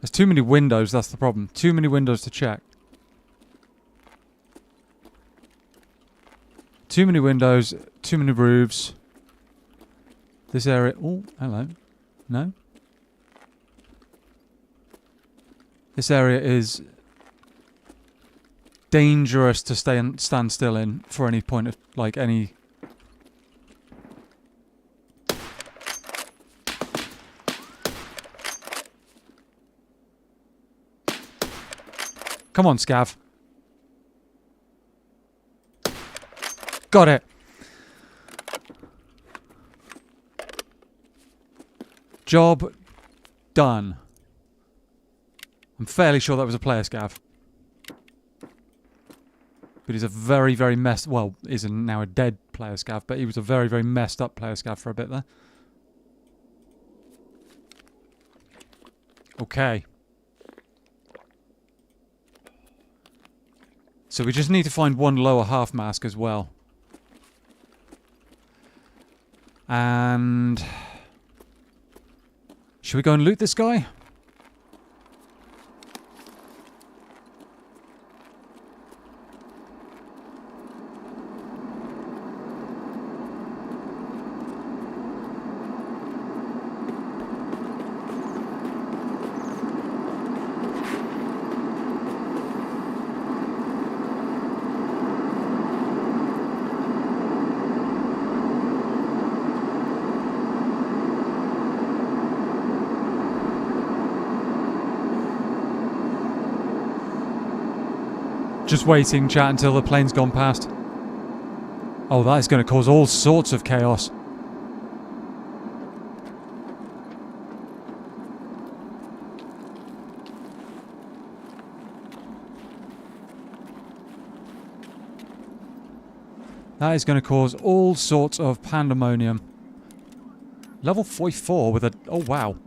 There's too many windows, that's the problem. Too many windows to check. Too many windows, too many roofs. This area... Oh, hello. No? This area is dangerous to stand still in for any point of... Like, any... Come on, scav. Got it. Job done. I'm fairly sure that was a player scav. But he's a very, very messed... Well, he's now a dead player scav, but he was a very, very messed up player scav for a bit there. Okay. So we just need to find one lower half mask as well. And... should we go and loot this guy? Just waiting, chat, until the plane's gone past. Oh, that is going to cause all sorts of chaos. That is going to cause all sorts of pandemonium. Level 44 with a... oh, wow.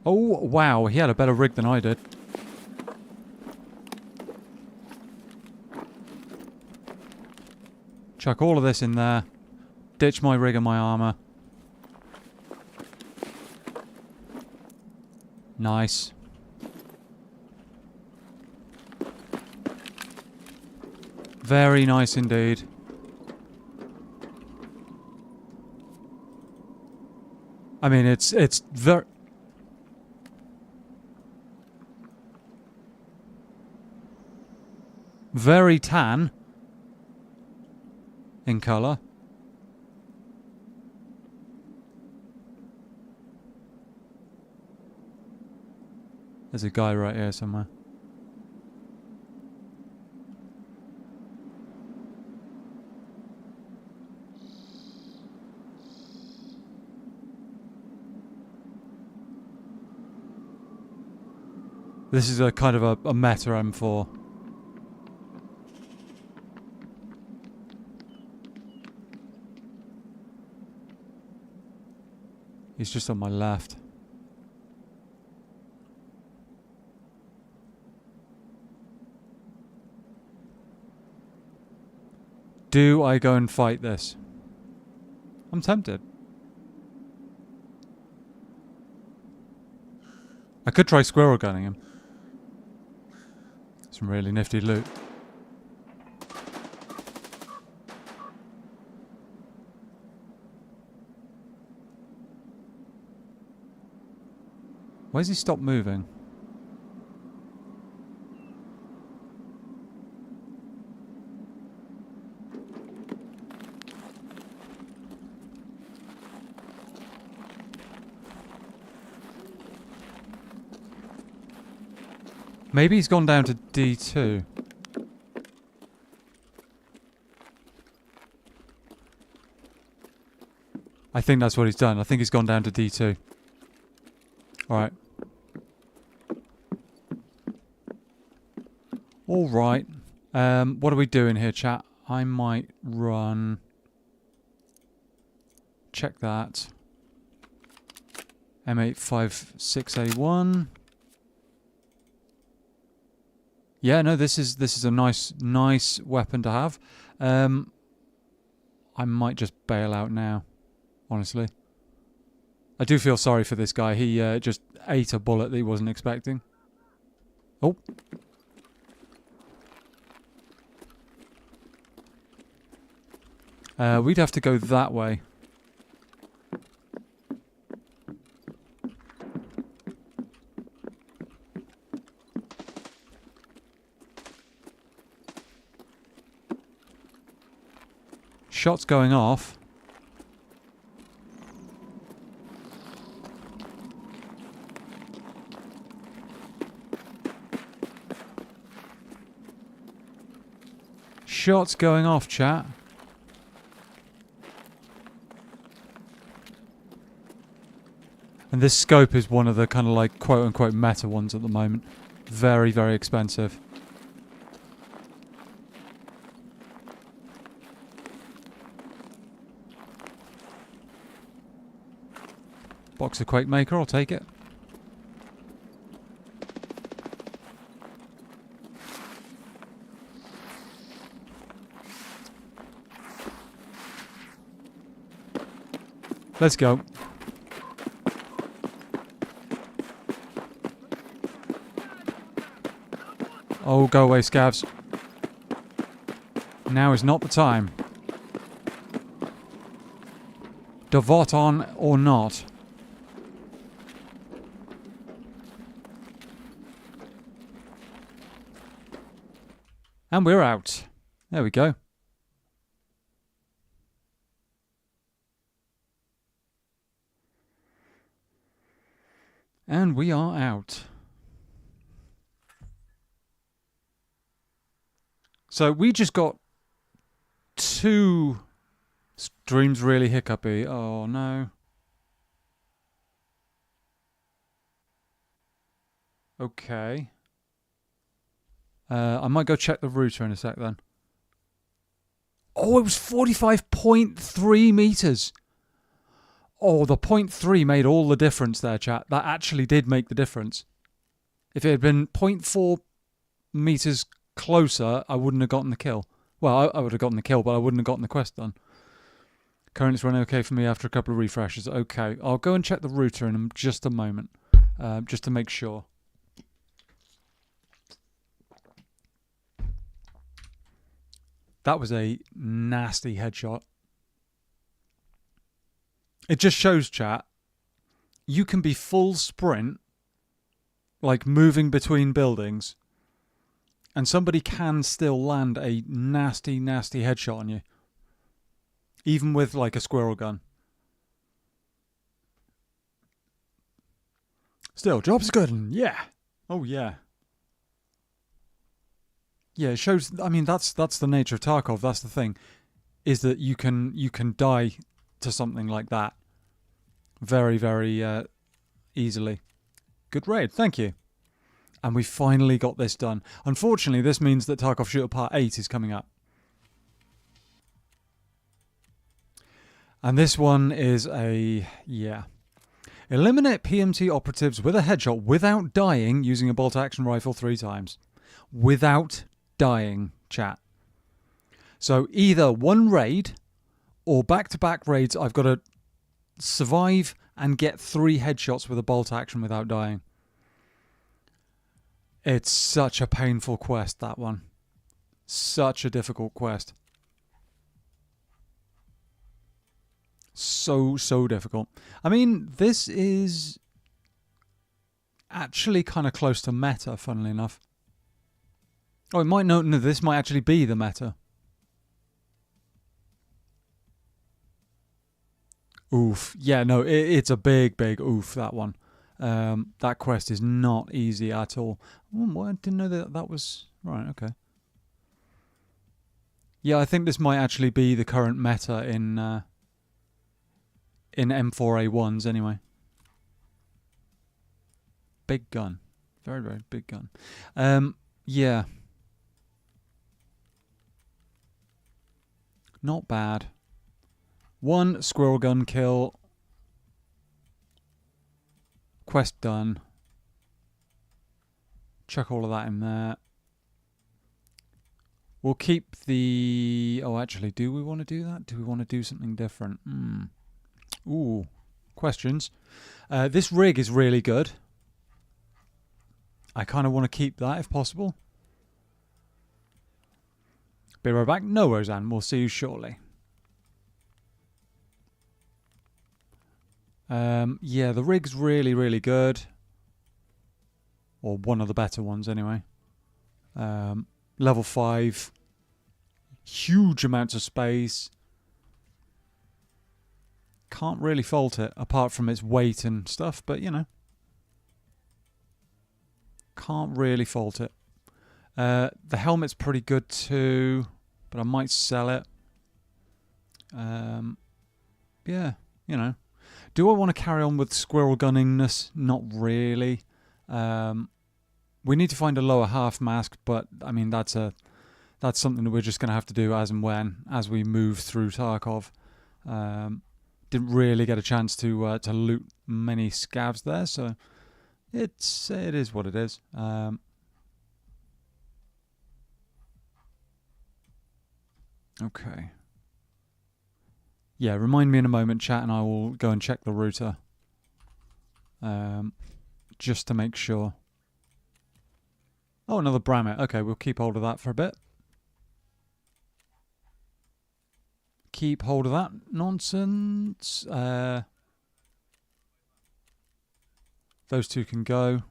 Oh, wow, he had a better rig than I did. Chuck all of this in there. Ditch my rig and my armor. Nice. Very nice indeed. I mean, it's very... very tan in colour. There's a guy right here somewhere. This is a kind of a meta M4. He's just on my left. Do I go and fight this? I'm tempted. I could try squirrel gunning him. Some really nifty loot. Why has he stopped moving? Maybe he's gone down to D2. I think that's what he's done. I think he's gone down to D2. Alright. Alright. What are we doing here, chat? I might run... check that. M856A1. Yeah, no, this is a nice weapon to have. I might just bail out now, honestly. I do feel sorry for this guy. He just ate a bullet that he wasn't expecting. Oh. We'd have to go that way. Shots going off. Shots going off, chat. And this scope is one of the kind of like quote-unquote meta ones at the moment. Very, very expensive. Box of Quake Maker, I'll take it. Let's go. Oh, go away, scavs. Now is not the time. Devot on or not. And we're out. There we go. And we are out. So we just got 2 streams really hiccupy. Oh no. Okay. I might go check the router in a sec then. Oh, it was 45.3 meters. Oh, the 0.3 made all the difference there, chat. That actually did make the difference. If it had been 0.4 meters closer, I wouldn't have gotten the kill. Well, I would have gotten the kill, but I wouldn't have gotten the quest done. Currently it's running okay for me after a couple of refreshes. Okay, I'll go and check the router in just a moment, just to make sure. That was a nasty headshot. It just shows, chat, you can be full sprint, like moving between buildings, and somebody can still land a nasty, nasty headshot on you. Even with like a squirrel gun. Still, job's good, and yeah. Oh yeah. Yeah, it shows. I mean, that's the nature of Tarkov. That's the thing, is that you can die to something like that very, very easily. Good raid, thank you. And we finally got this done. Unfortunately, this means that Tarkov Shooter Part 8 is coming up. And this one is yeah. Eliminate PMT operatives with a headshot without dying using a bolt-action rifle 3 times. Without dying, chat. So either one raid or back-to-back raids, I've got to survive and get 3 headshots with a bolt-action without dying. It's such a painful quest, that one. Such a difficult quest. So difficult. I mean, this is actually kind of close to meta, funnily enough. Oh, it might no, this might actually be the meta. Oof. Yeah, no, it's a big oof, that one. That quest is not easy at all. Oh, I didn't know that was... Right, okay. Yeah, I think this might actually be the current meta in M4A1s anyway. Big gun. Very, very big gun. Yeah. Not bad. 1 squirrel gun kill. Quest done. Chuck all of that in there. We'll keep the... Oh, actually, do we want to do that? Do we want to do something different? Ooh, questions. This rig is really good. I kind of want to keep that if possible. Be right back. No, Roseanne. We'll see you shortly. Yeah, the rig's really, really good. Or one of the better ones, anyway. Level 5. Huge amounts of space. Can't really fault it, apart from its weight and stuff, but, you know. Can't really fault it. The helmet's pretty good too, but I might sell it. Yeah, you know. Do I want to carry on with squirrel gunningness? Not really. We need to find a lower half mask, but I mean that's something that we're just going to have to do as and when, as we move through Tarkov. Didn't really get a chance to loot many scavs there, so it is what it is. Okay. Yeah, remind me in a moment, chat, and I will go and check the router. Just to make sure. Oh, another Brammet. Okay, we'll keep hold of that for a bit. Keep hold of that nonsense. Those two can go.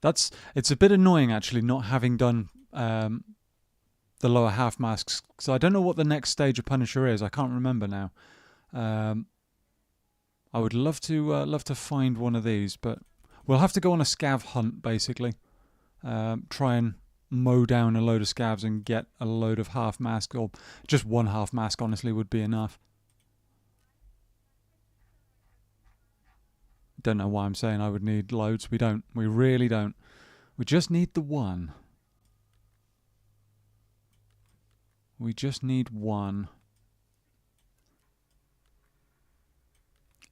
It's a bit annoying actually not having done the lower half masks, because I don't know what the next stage of Punisher is. I can't remember now. I would love to find one of these, but we'll have to go on a scav hunt basically. Try and mow down a load of scavs and get a load of half mask, or just one half mask honestly would be enough. Don't know why I'm saying I would need loads. We don't. We really don't. We just need the one. We just need one.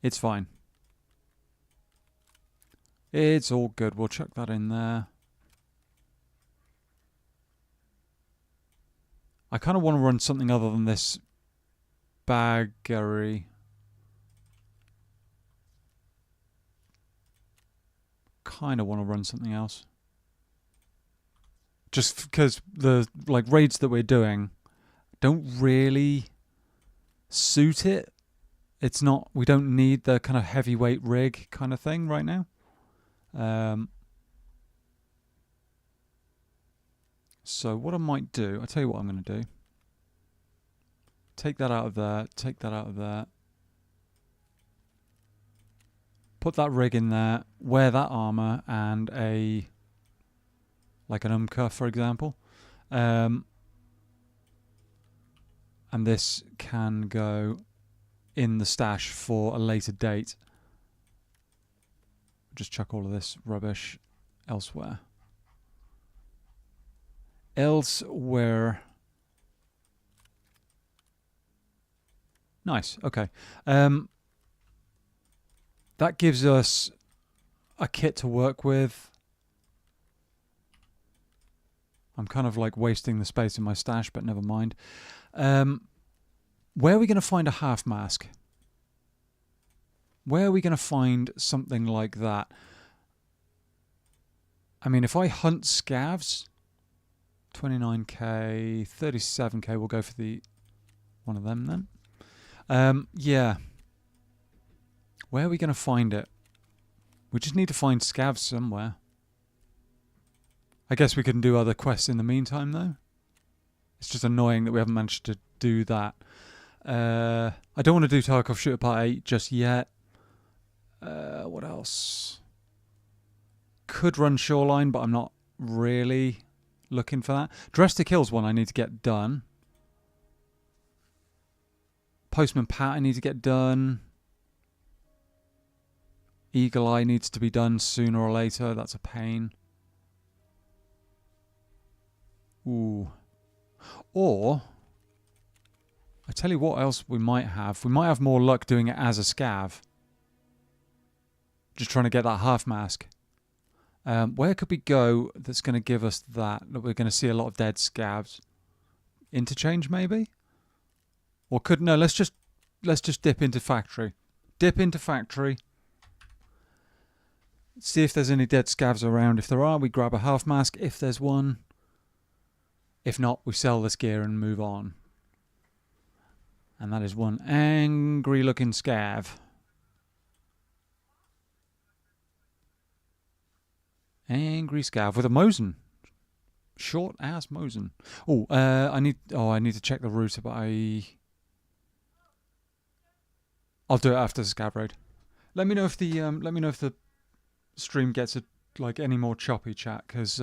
It's fine. It's all good. We'll chuck that in there. I kind of want to run something other than this baggery. Kind of want to run something else. Just because the raids that we're doing don't really suit it. It's not, we don't need the kind of heavyweight rig kind of thing right now. So what I might do, I'll tell you what I'm going to do. Take that out of there, take that out of there. Put that rig in there, wear that armor and like an umka, for example. And this can go in the stash for a later date. Just chuck all of this rubbish elsewhere. Elsewhere. Nice, okay. That gives us a kit to work with. I'm kind of like wasting the space in my stash, but never mind. Where are we going to find a half mask? Where are we going to find something like that? I mean, if I hunt scavs, 29k, 37k, we'll go for the one of them then. Yeah. Where are we going to find it? We just need to find scavs somewhere. I guess we can do other quests in the meantime, though. It's just annoying that we haven't managed to do that. I don't want to do Tarkov Shooter Part 8 just yet. What else? Could run Shoreline, but I'm not really looking for that. Dress to Kill's one I need to get done. Postman Pat I need to get done. Eagle Eye needs to be done sooner or later. That's a pain. Ooh. Or, I tell you what else we might have. We might have more luck doing it as a scav. Just trying to get that half mask. Where could we go that's going to give us that we're going to see a lot of dead scavs? Interchange maybe? Or could, no, let's just dip into factory. Dip into factory. See if there's any dead scavs around. If there are, we grab a half mask if there's one. If not, we sell this gear and move on. And that is one angry looking scav. Angry scav with a Mosin. Short ass Mosin. Oh, I need to check the router, but I'll do it after the scav raid. Let me know if the stream gets any more choppy, chat, because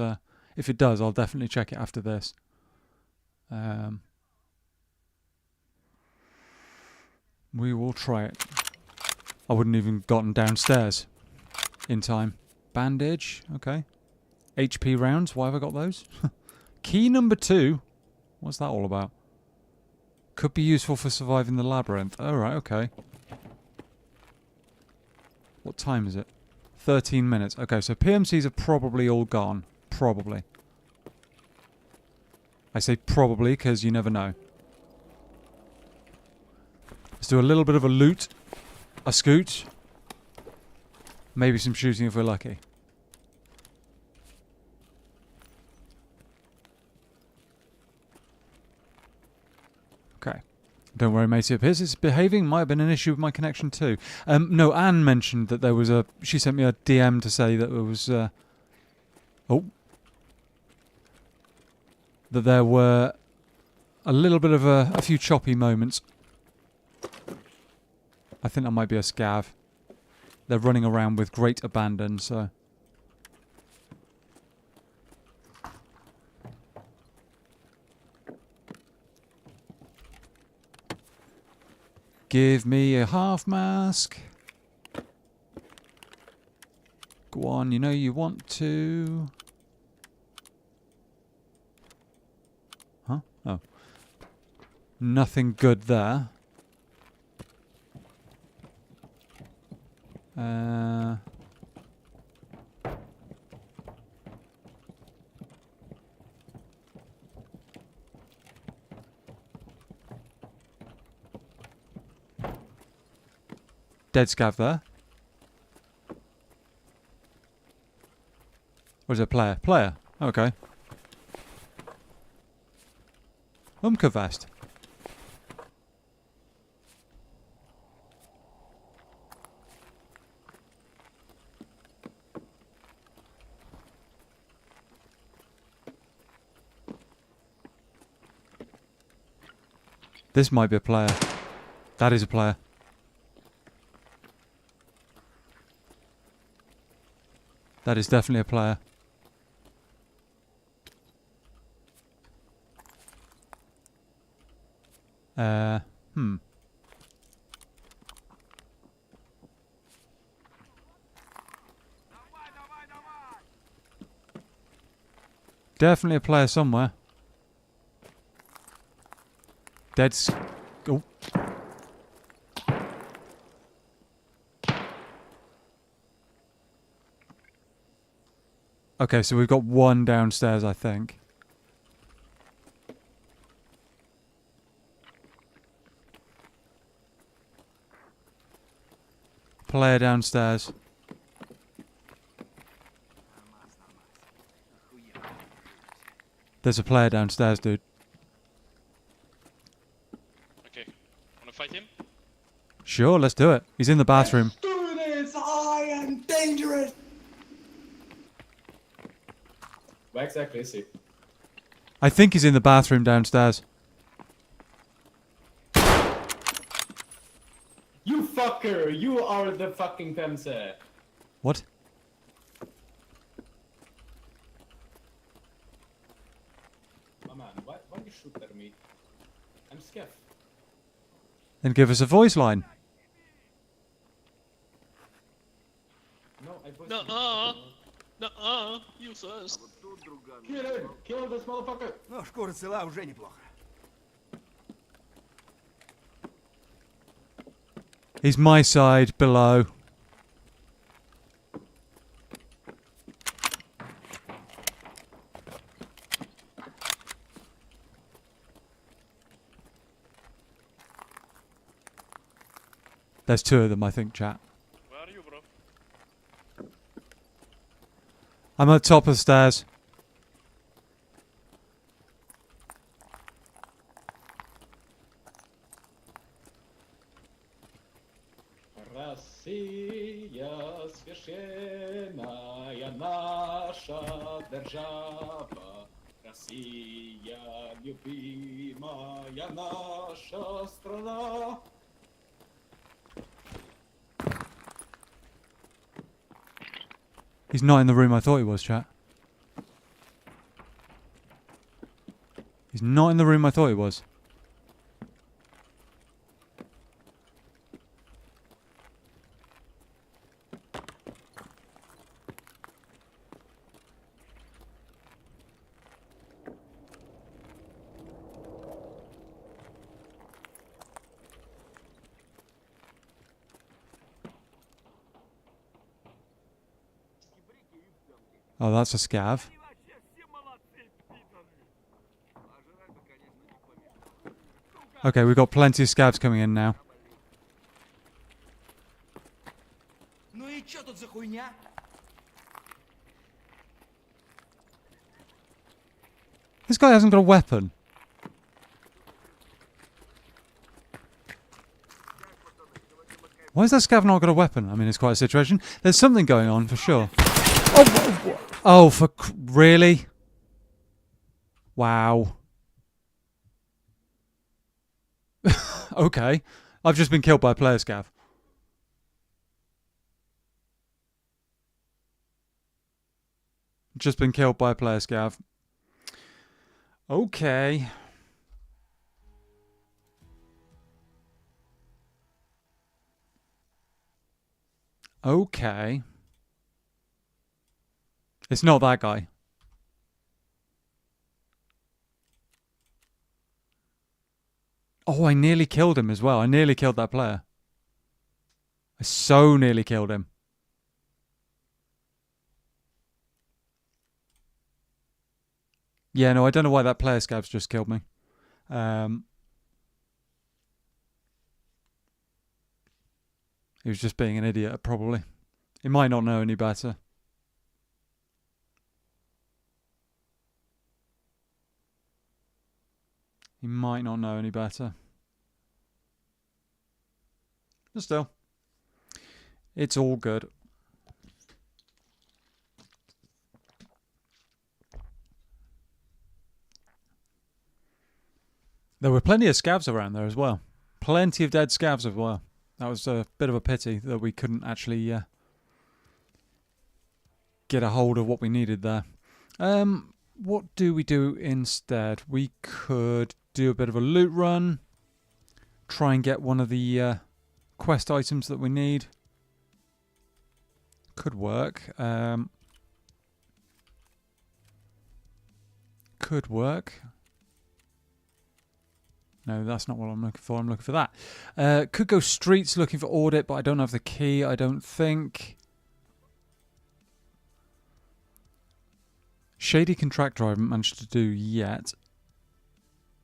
if it does, I'll definitely check it after this. We will try it. I wouldn't even gotten downstairs in time. Bandage, okay. HP rounds, why have I got those? Key number 2. What's that all about? Could be useful for surviving the labyrinth. Alright, okay. What time is it? 13 minutes. Okay, so PMCs are probably all gone. Probably. I say probably because you never know. Let's do a little bit of a loot. A scoot. Maybe some shooting if we're lucky. Okay. Don't worry, matey. It appears it's behaving. Might have been an issue with my connection too. No, Anne mentioned that there was a... She sent me a DM to say that there was... that there were a little bit of a few choppy moments. I think that might be a SCAV. They're running around with great abandon, so... Give me a half mask. Go on, you know you want to. Huh? Oh. Nothing good there. Dead scav there. Or is it a player? Player. Okay. Umka vest. This might be a player. That is a player. That is definitely a player. Definitely a player somewhere. Oh. Okay, so we've got one downstairs, I think. Player downstairs. There's a player downstairs, dude. Okay, wanna fight him? Sure, let's do it. He's in the bathroom. Let's do this! I am dangerous! Where exactly is he? I think he's in the bathroom downstairs. You fucker! You are the fucking Pemse! What? My man, why you shoot at me? I'm SCAV. Then give us a voice line. No, I voiced Nuh-uh. Nuh-uh. You first. Kill him! Kill this motherfucker! Ну, шкура цела уже неплохо. He's my side, below. There's two of them, I think, chat. Where are you, bro? I'm at the top of the stairs. Россия священная наша держава, Россия любимая наша страна. He's not in the room I thought he was, chat. He's not in the room I thought he was. Oh, that's a scav. Okay, we've got plenty of scavs coming in now. чё тут за хуйня? This guy hasn't got a weapon. Why has that scav not got a weapon? I mean, it's quite a situation. There's something going on for sure. Oh, really? Wow. Okay. I've just been killed by a player scav. Just been killed by a player scav. Okay. Okay. It's not that guy. Oh, I nearly killed him as well. I nearly killed that player. I so nearly killed him. Yeah, no, I don't know why that player scav's just killed me. He was just being an idiot, probably. He might not know any better. He might not know any better. But still, it's all good. There were plenty of scavs around there as well. Plenty of dead scavs as well. That was a bit of a pity that we couldn't actually get a hold of what we needed there. What do we do instead? We could do a bit of a loot run. Try and get one of the quest items that we need. Could work. Could work. No, that's not what I'm looking for. I'm looking for that. Could go streets looking for audit, but I don't have the key, I don't think. Shady contractor I haven't managed to do yet.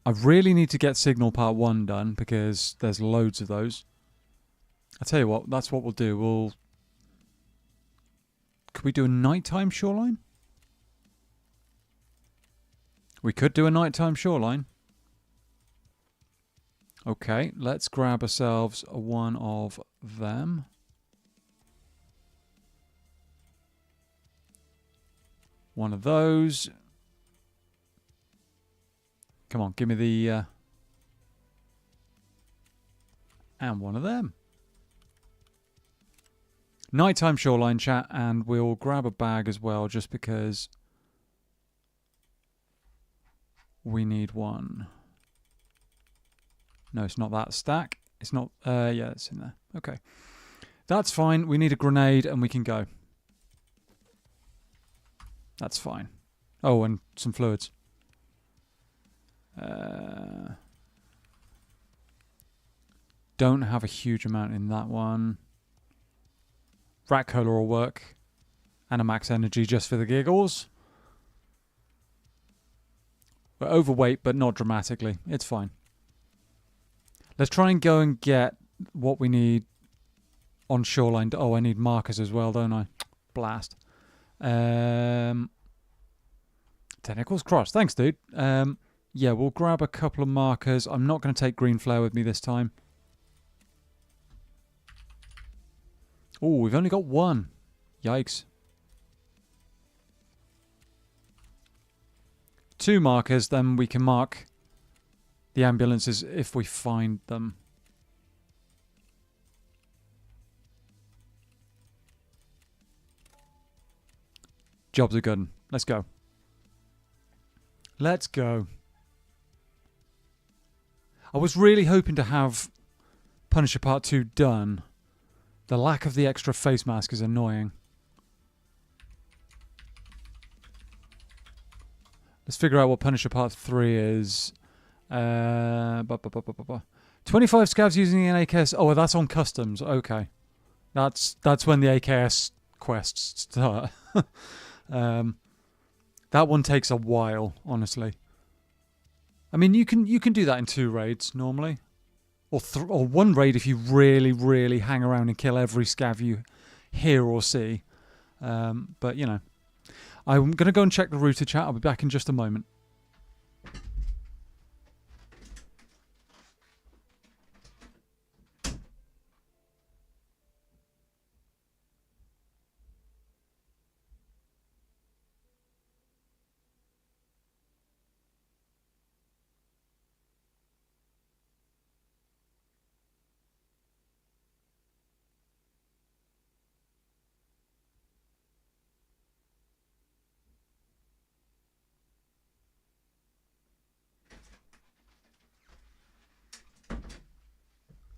I really need to get Signal Part 1 done because there's loads of those. I'll tell you what, that's what we'll do. Could we do a nighttime shoreline? We could do a nighttime shoreline. Okay, let's grab ourselves one of them. One of those. Come on, give me the... and one of them. Nighttime shoreline chat, and we'll grab a bag as well, just because we need one. No, it's not that stack. It's not... yeah, it's in there. Okay. That's fine. We need a grenade, and we can go. That's fine. Oh, and some fluids. Don't have a huge amount in that one. Rat cola will work. And a max energy just for the giggles. We're overweight, but not dramatically. It's fine. Let's try and go and get what we need on shoreline. Oh, I need markers as well, don't I? Blast. Tentacles crossed. Thanks, dude. Yeah, we'll grab a couple of markers. I'm not going to take green flare with me this time. Oh, we've only got one. Yikes. 2 markers, then we can mark the ambulances if we find them. Jobs are good. Let's go. Let's go. I was really hoping to have Punisher Part 2 done. The lack of the extra face mask is annoying. Let's figure out what Punisher Part 3 is. 25 scavs using an AKS. Oh, that's on customs. Okay. That's when the AKS quests start. That one takes a while, honestly. I mean, you can do that in 2 raids normally, or 1 raid if you really hang around and kill every scav hear or see. But, you know, I'm going to go and check the router chat. I'll be back in just a moment.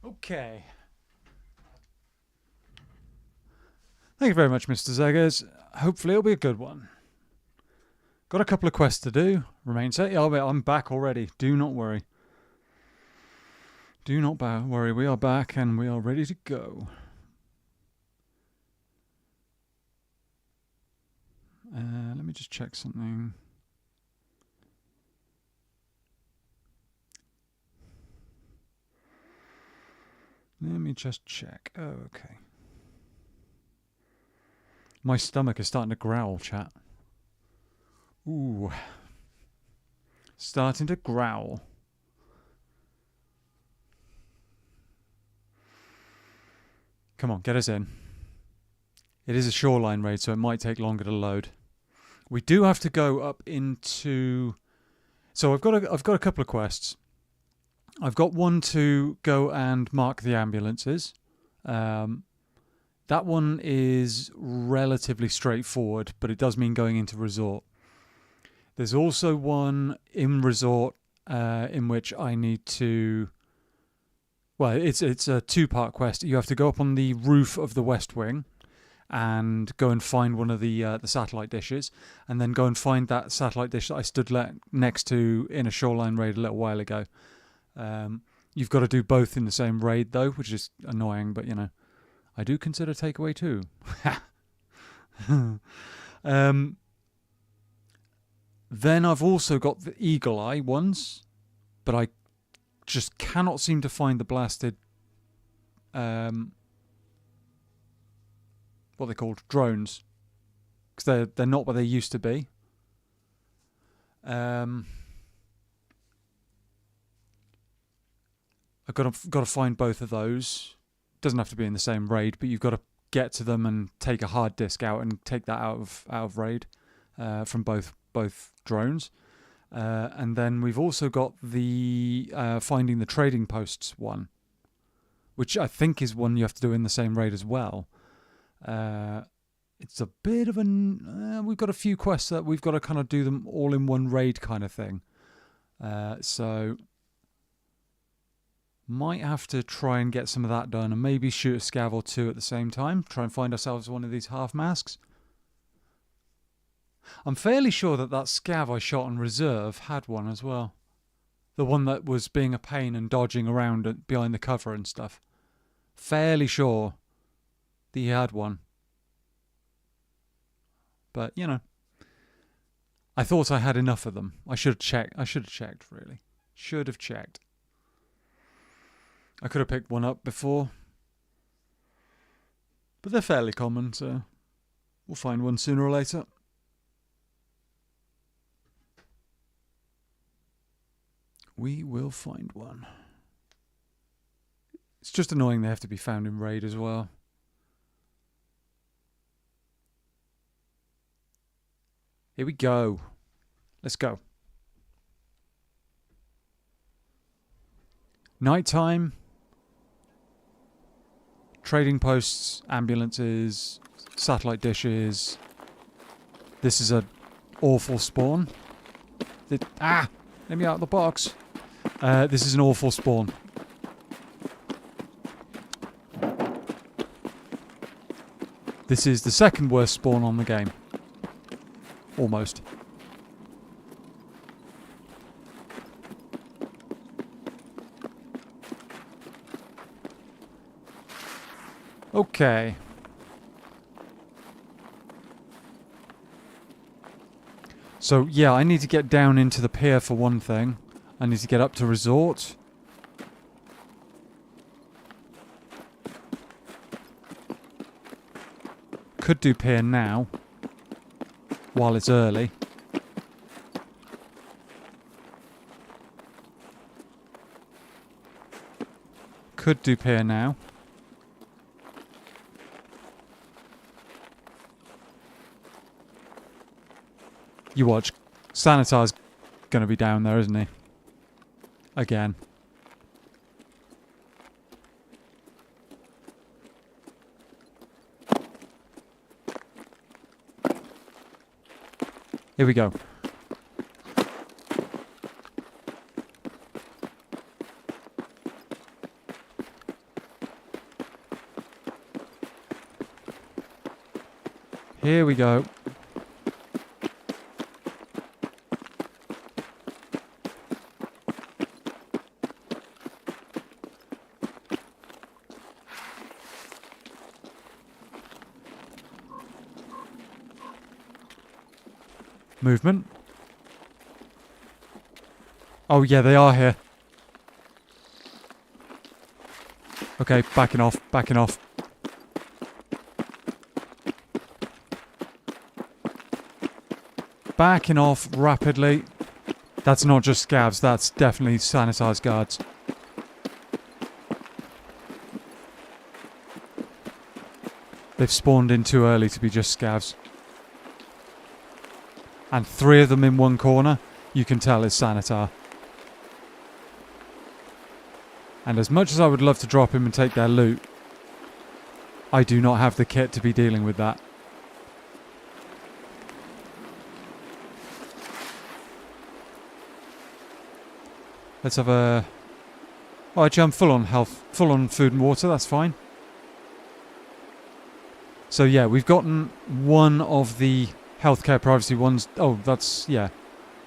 Okay. Thank you very much, Mr. Zeggers. Hopefully it'll be a good one. Got a couple of quests to do. Remain set. Yeah, I'm back already. Do not worry. Do not worry. We are back and we are ready to go. Let me just check something. Let me just check. Oh, okay. My stomach is starting to growl, chat. Ooh. Starting to growl. Come on, get us in. It is a shoreline raid, so it might take longer to load. We do have to go up into... So I've got a couple of quests. I've got one to go and mark the ambulances. That one is relatively straightforward, but it does mean going into resort. There's also one in resort in which I need to... Well, it's a two-part quest. You have to go up on the roof of the West Wing and go and find one of the satellite dishes, and then go and find that satellite dish that I stood next to in a shoreline raid a little while ago. You've got to do both in the same raid, though, which is annoying, but, you know, I do consider takeaway too. Then I've also got the Eagle Eye ones, but I just cannot seem to find the blasted... what they're called, drones, because they're not what they used to be. I've got to find both of those. Doesn't have to be in the same raid, but you've got to get to them and take a hard disk out and take that out of raid from both drones. And then we've also got the finding the trading posts one, which I think is one you have to do in the same raid as well. It's a bit of we've got a few quests that we've got to kind of do them all in one raid kind of thing. So might have to try and get some of that done and maybe shoot a SCAV or two at the same time. Try and find ourselves one of these half masks. I'm fairly sure that SCAV I shot on reserve had one as well. The one that was being a pain and dodging around behind the cover and stuff. Fairly sure that he had one. But, you know, I thought I had enough of them. I should have checked, really. Should have checked. I could have picked one up before. But they're fairly common, so we'll find one sooner or later. We will find one. It's just annoying they have to be found in raid as well. Here we go. Let's go. Nighttime. Trading posts, ambulances, satellite dishes. This is an awful spawn. Let me out of the box. This is an awful spawn. This is the second worst spawn on the game. Almost. Okay. So, yeah, I need to get down into the pier for one thing. I need to get up to resort. Could do pier now, while it's early. Could do pier now. You watch. Sanitar's gonna be down there, isn't he? Again. Here we go. Here we go. Movement. Oh yeah, they are here. Okay, backing off, backing off. Backing off rapidly. That's not just scavs, that's definitely sanitized guards. They've spawned in too early to be just scavs. And 3 of them in one corner, you can tell is Sanitar. And as much as I would love to drop him and take their loot, I do not have the kit to be dealing with that. Let's have a... Oh, actually I'm full on health, full on food and water, that's fine. So yeah, we've gotten one of the healthcare privacy ones. Oh, that's, yeah.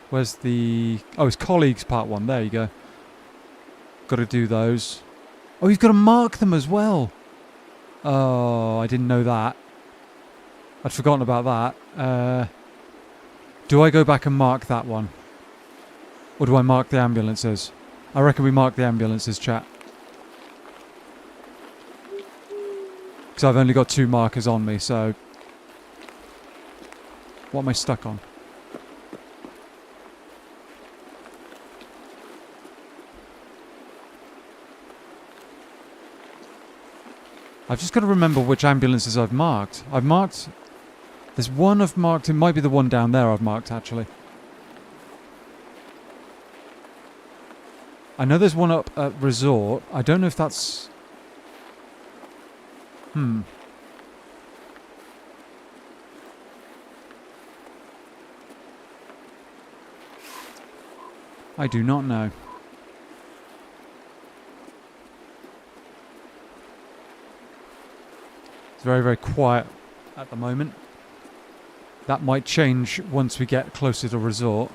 Where's the... Oh, it's colleagues part 1. There you go. Got to do those. Oh, you've got to mark them as well. Oh, I didn't know that. I'd forgotten about that. Do I go back and mark that one? Or do I mark the ambulances? I reckon we mark the ambulances, chat. Because I've only got 2 markers on me, so... What am I stuck on? I've just got to remember which ambulances I've marked. I've marked... There's one I've marked. It might be the one down there I've marked, actually. I know there's one up at Resort. I don't know if that's... I do not know. It's very, very quiet at the moment. That might change once we get closer to Resort.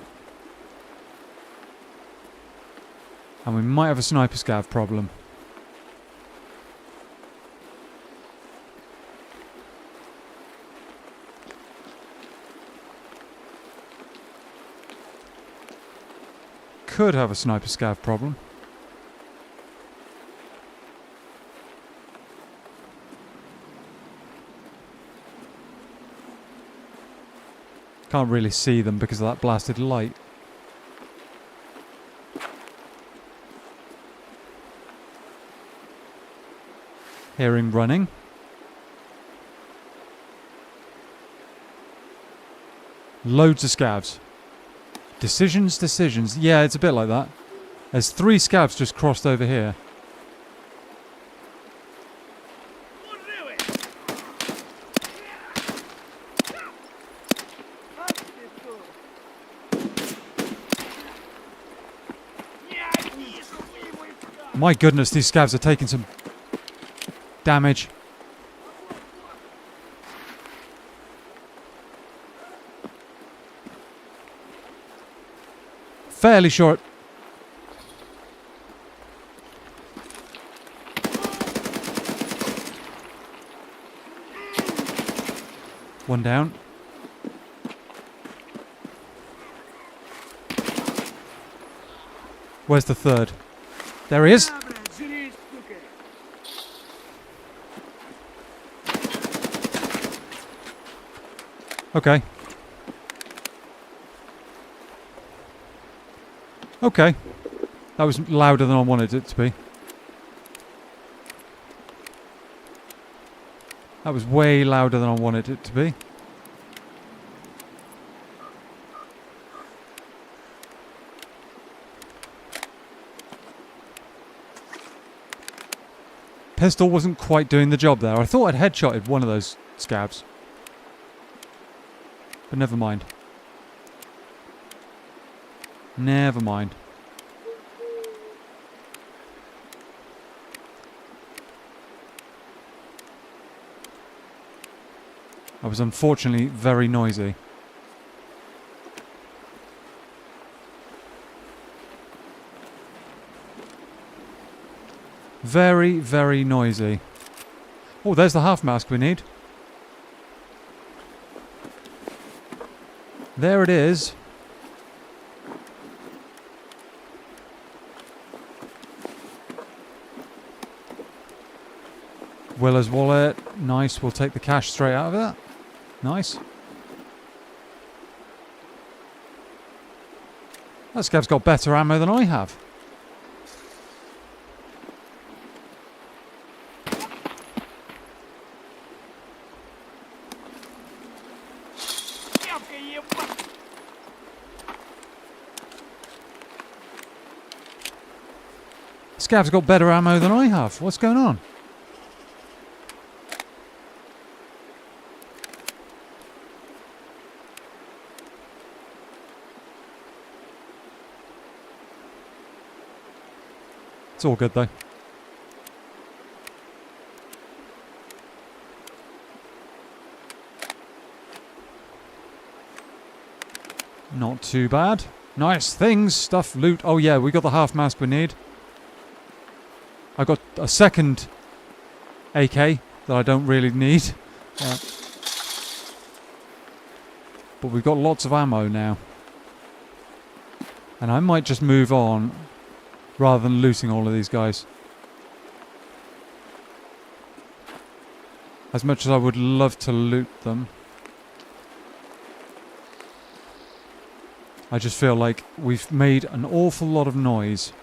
And we might have a sniper scav problem. Could have a sniper scav problem. Can't really see them because of that blasted light. Hearing running. Loads of scavs. Decisions, decisions. Yeah, it's a bit like that. There's 3 scavs just crossed over here. My goodness, these scavs are taking some damage. Fairly short. One down. Where's the third? There he is. Okay. Okay. That was louder than I wanted it to be. That was way louder than I wanted it to be. Pistol wasn't quite doing the job there. I thought I'd headshotted one of those scabs. But never mind. Never mind. I was unfortunately very noisy. Very, very noisy. Oh, there's the half mask we need. There it is. Willer's wallet. Nice. We'll take the cash straight out of it. Nice. That scab's got better ammo than I have. Scav's got better ammo than I have. What's going on? It's all good though. Not too bad. Nice things, stuff, loot. Oh yeah, we got the half mask we need. I got a second AK that I don't really need. But we've got lots of ammo now. And I might just move on rather than looting all of these guys. As much as I would love to loot them, I just feel like we've made an awful lot of noise.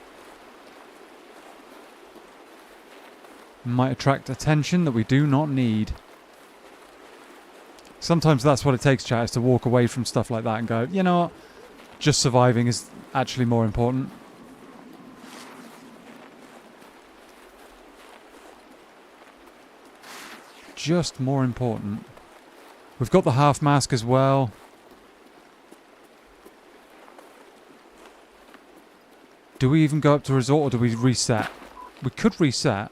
Might attract attention that we do not need. Sometimes that's what it takes, chat, is to walk away from stuff like that and go, you know what, just surviving is actually more important. Just more important. We've got the half mask as well. Do we even go up to resort or do we reset? We could reset.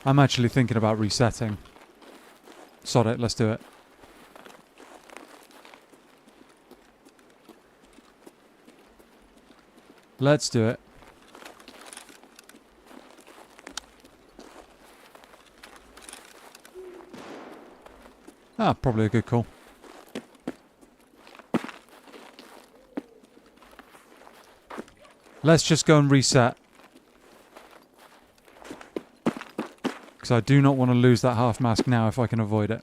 I'm actually thinking about resetting. Sod it, let's do it. Let's do it. Ah, probably a good call. Let's just go and reset. Because I do not want to lose that half mask now if I can avoid it.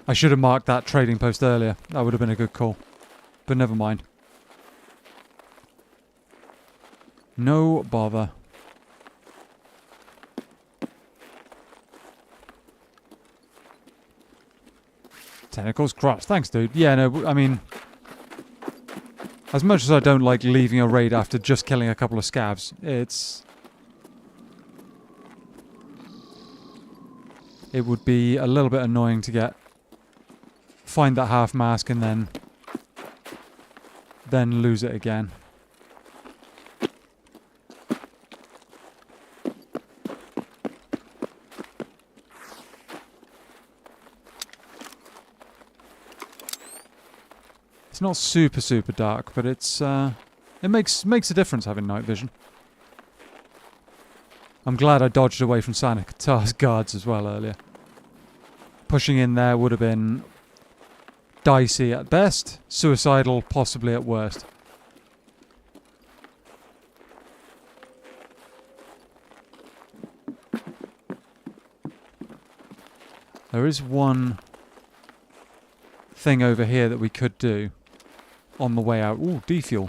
I should have marked that trading post earlier. That would have been a good call. But never mind. No bother. Tentacles crossed. Thanks, dude. Yeah, no, I mean, as much as I don't like leaving a raid after just killing a couple of scavs, it would be a little bit annoying to find that half mask and then lose it again. It's not super dark, but it makes a difference having night vision. I'm glad I dodged away from Sanitar's guards as well earlier. Pushing in there would have been dicey at best, suicidal possibly at worst. There is one thing over here that we could do on the way out. Ooh, defuel.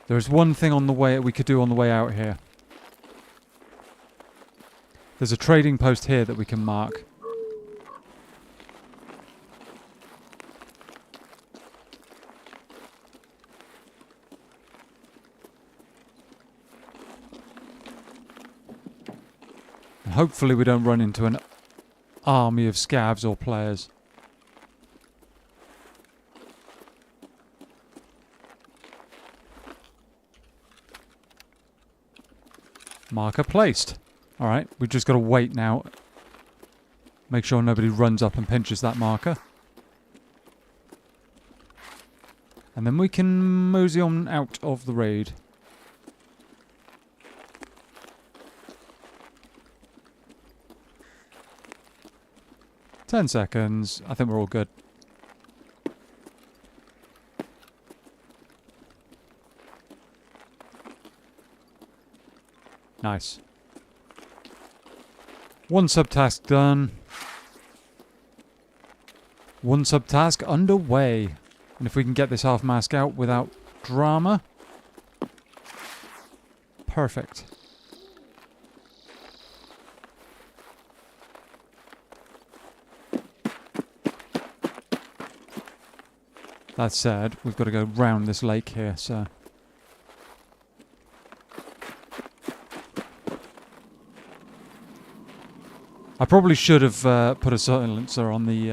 There is one thing on the way we could do on the way out here. There's a trading post here that we can mark. And hopefully we don't run into an army of scavs or players. Marker placed. Alright, we've just got to wait now. Make sure nobody runs up and pinches that marker. And then we can mosey on out of the raid. "10 seconds. I think we're all good. Nice. One subtask done. One subtask underway. And if we can get this half mask out without drama. Perfect. That said, we've got to go round this lake here, so... I probably should have put a silencer on the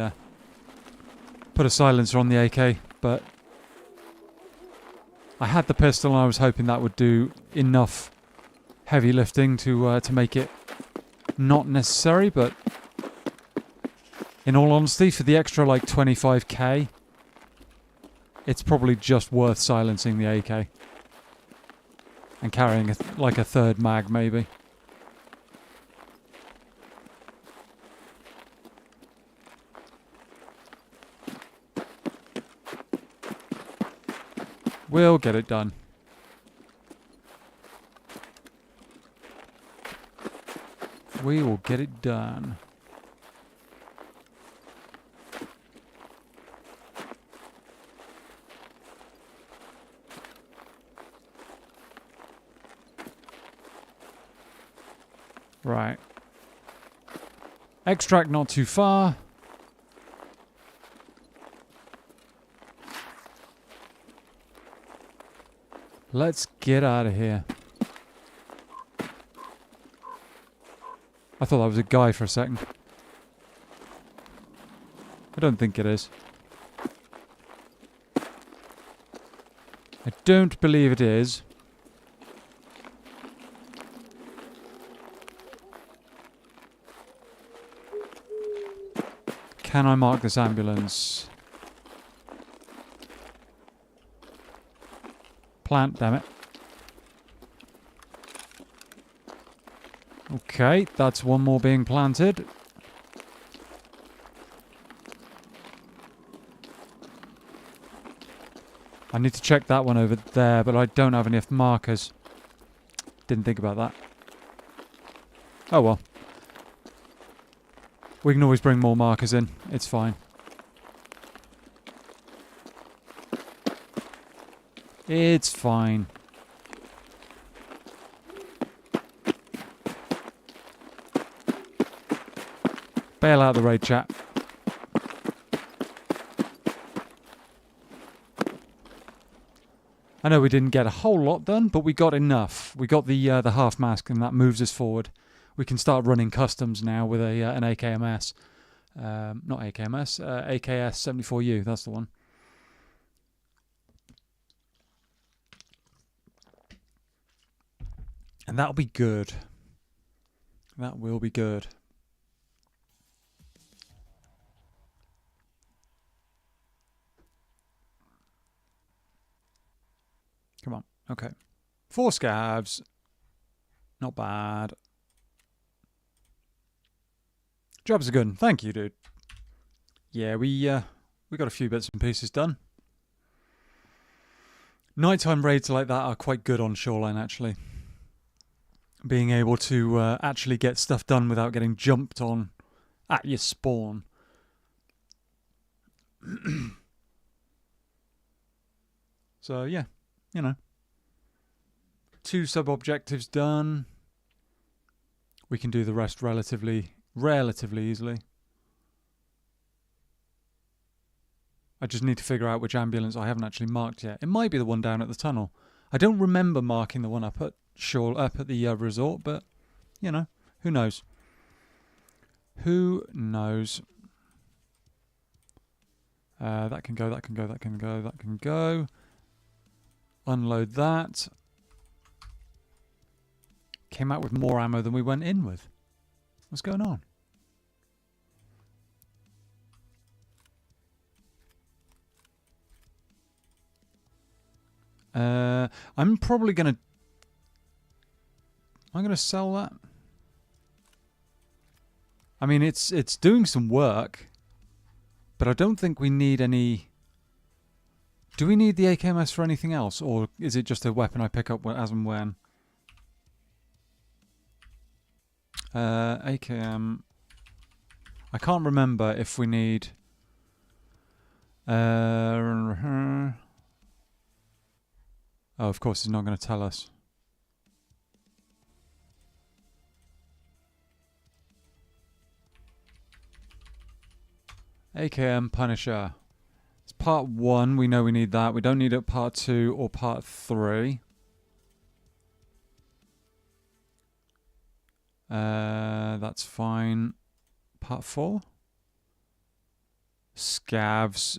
AK, but I had the pistol and I was hoping that would do enough heavy lifting to make it not necessary. But in all honesty, for the extra like 25k, it's probably just worth silencing the AK and carrying like a third mag maybe. We'll get it done. We will get it done. Right. Extract not too far. Let's get out of here. I thought that was a guy for a second. I don't think it is. I don't believe it is. Can I mark this ambulance? Plant, damn it. Okay, that's one more being planted. I need to check that one over there, but I don't have enough markers. Didn't think about that. Oh well. We can always bring more markers in. It's fine. It's fine. Bail out the raid, chat. I know we didn't get a whole lot done, but we got enough. We got the half mask, and that moves us forward. We can start running customs now with an AKMS. Not AKMS, AKS 74U. That's the one. And that'll be good. That will be good. Come on. Okay. 4 scavs. Not bad. Jobs are good. Thank you, dude. Yeah, we got a few bits and pieces done. Nighttime raids like that are quite good on Shoreline, actually. being able to actually get stuff done without getting jumped on at your spawn. So yeah, you know, 2 sub-objectives done. We can do the rest relatively easily. I just need to figure out which ambulance I haven't actually marked yet. It might be the one down at the tunnel. I don't remember marking the one up at the resort, but you know, who knows? Who knows? That can go. That can go. That can go. That can go. Unload that. Came out with more ammo than we went in with. What's going on? I'm probably gonna sell that. I mean, it's doing some work, but I don't think we need any. Do we need the AKMS for anything else, or is it just a weapon I pick up as and when? AKM. I can't remember if we need. Oh, of course, it's not going to tell us. AKM Punisher. It's part 1. We know we need that. We don't need it at part 2 or part 3. That's fine. Part 4. Scavs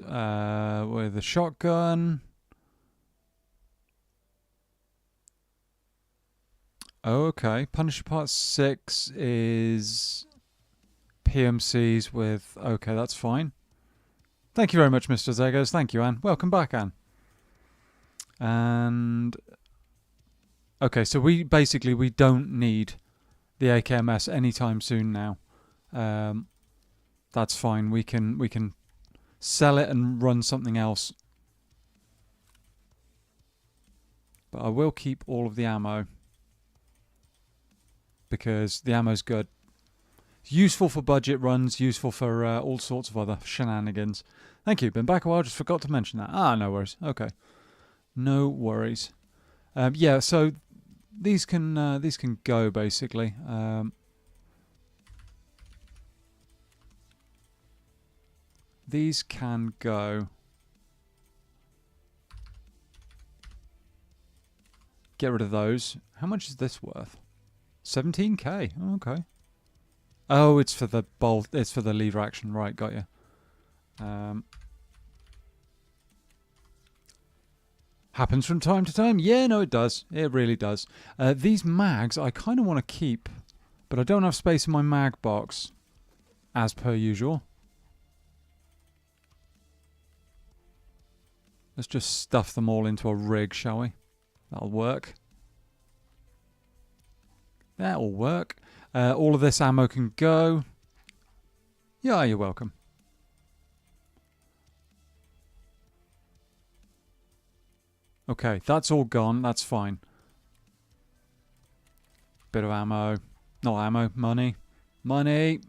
with a shotgun. Oh, okay. Punisher part 6 is PMCs with... Okay, that's fine. Thank you very much, Mr. Zegos. Thank you, Anne. Welcome back, Anne. And... Okay, so we don't need the AKMS anytime soon now. That's fine. We can sell it and run something else. But I will keep all of the ammo, because the ammo's good. Useful for budget runs, useful for all sorts of other shenanigans. Thank you. Been back a while, just forgot to mention that. Ah, no worries. Okay. No worries. Yeah, so these can go, basically. These can go. Get rid of those. How much is this worth? 17k. Oh, okay. Oh, it's for the bolt. It's for the lever action. Right, got you. Happens from time to time. Yeah, no, it does. It really does. These mags, I kind of want to keep, but I don't have space in my mag box, as per usual. Let's just stuff them all into a rig, shall we? That'll work. That'll work. All of this ammo can go. Yeah, you're welcome. Okay, that's all gone. That's fine. Bit of ammo. Not ammo. Money. Money.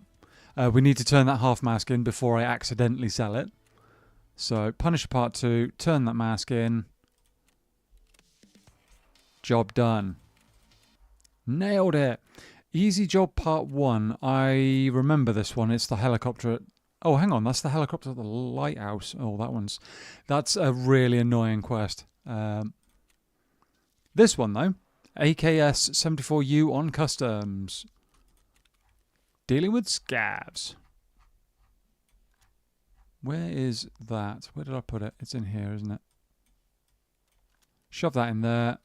We need to turn that half mask in before I accidentally sell it. So, Punisher Part 2. Turn that mask in. Job done. Nailed it. Easy Job Part 1. I remember this one. It's the helicopter. Oh, hang on. That's the helicopter at the lighthouse. Oh, that's a really annoying quest. This one, though. AKS 74U on customs. Dealing with scavs. Where is that? Where did I put it? It's in here, isn't it? Shove that in there.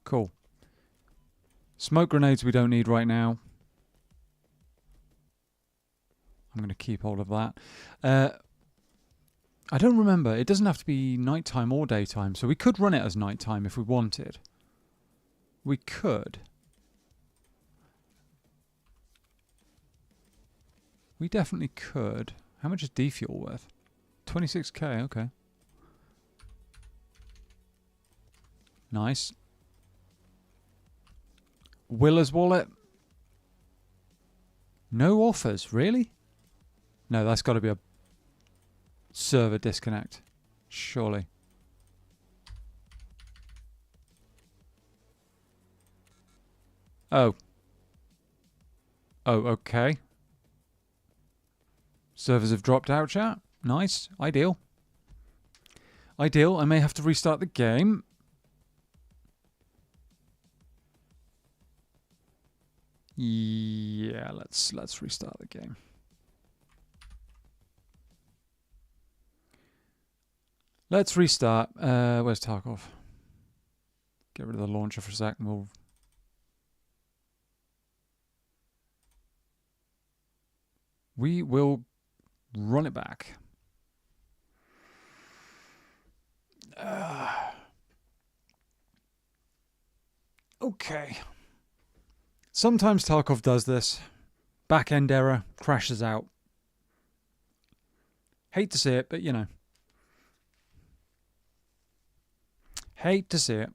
Cool. Smoke grenades we don't need right now. I'm going to keep all of that. I don't remember. It doesn't have to be nighttime or daytime, so we could run it as nighttime if we wanted. We could. We definitely could. How much is defuel worth? 26k, okay. Nice. Willer's wallet. No offers, really? No, that's got to be a server disconnect. Surely. Oh. Oh, okay. Servers have dropped out, chat. Nice. Ideal. Ideal. I may have to restart the game. Yeah, let's restart the game. Let's restart. Where's Tarkov? Get rid of the launcher for a sec and we'll... We will run it back. Okay. Sometimes Tarkov does this. Back-end error, crashes out. Hate to see it, but you know. Hate to see it.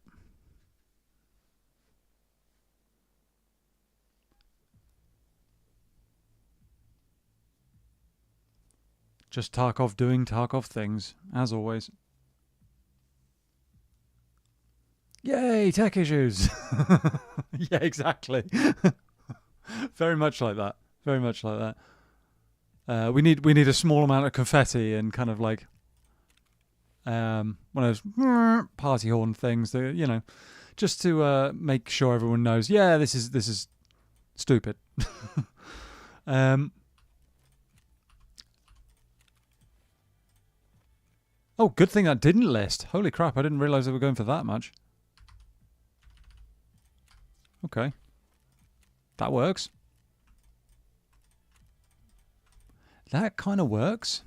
Just Tarkov doing Tarkov things, as always. Yay, tech issues! Yeah, exactly. Very much like that. Very much like that. We need a small amount of confetti and kind of like one of those party horn things that, you know, just to make sure everyone knows. Yeah, this is stupid. Oh, good thing that didn't list. Holy crap! I didn't realize they were going for that much. Okay. That works. That kind of works.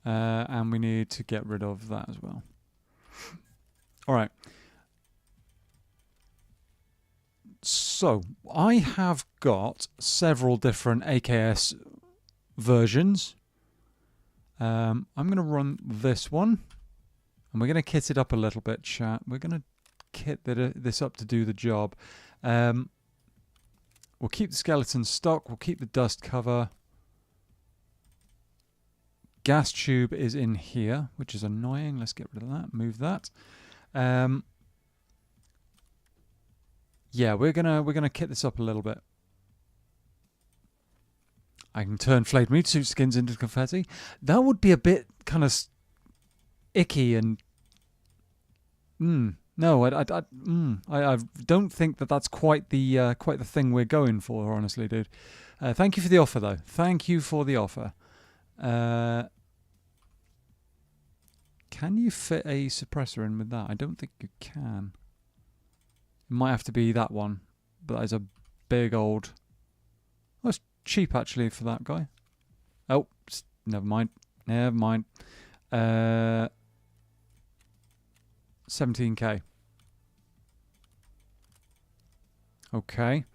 And we need to get rid of that as well. All right. So, I have got several different AKS versions. I'm going to run this one. And we're going to kit it up a little bit, chat. We're going to kit this up to do the job. We'll keep the skeleton stock. We'll keep the dust cover. Gas tube is in here, which is annoying. Let's get rid of that. Move that. Yeah, we're gonna kit this up a little bit. I can turn flayed meat suit skins into confetti. That would be a bit kind of icky and no, I don't think that's quite the thing we're going for, honestly, dude. Thank you for the offer, though. Thank you for the offer. Can you fit a suppressor in with that? I don't think you can. It might have to be that one, but that is a big old... Oh, it's cheap, actually, for that guy. Oh, never mind. Never mind. 17k. Okay.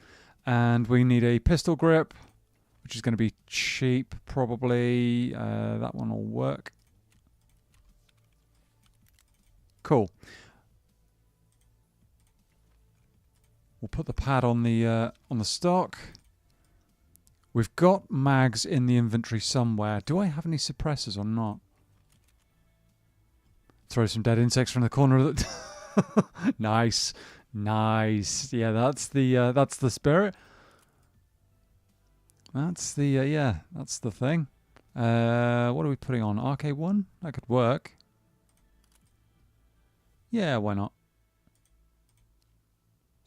And we need a pistol grip, which is going to be cheap, probably. That one will work. Cool. We'll put the pad on the stock. We've got mags in the inventory somewhere. Do I have any suppressors or not? Throw some dead insects from the corner of the... Nice. Nice. Yeah, that's the spirit. That's the, yeah, that's the thing. What are we putting on? RK1? That could work. Yeah, why not?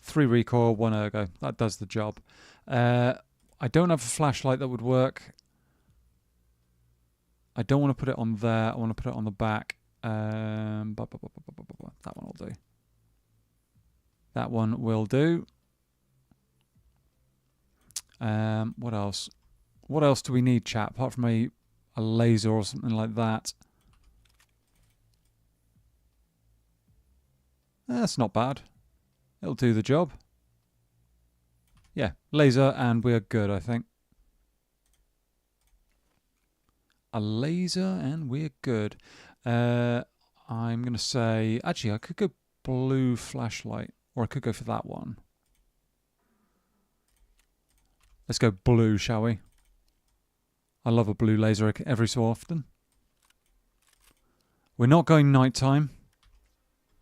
3 recoil, 1 ergo. That does the job. I don't have a flashlight that would work. I don't want to put it on there. I want to put it on the back. That one will do. That one will do. What else? What else do we need, chat? Apart from a laser or something like that. That's not bad. It'll do the job. Yeah, laser and we're good, I think. A laser and we're good. I'm going to say... Actually, I could go blue flashlight. Or I could go for that one. Let's go blue, shall we? I love a blue laser every so often. We're not going nighttime,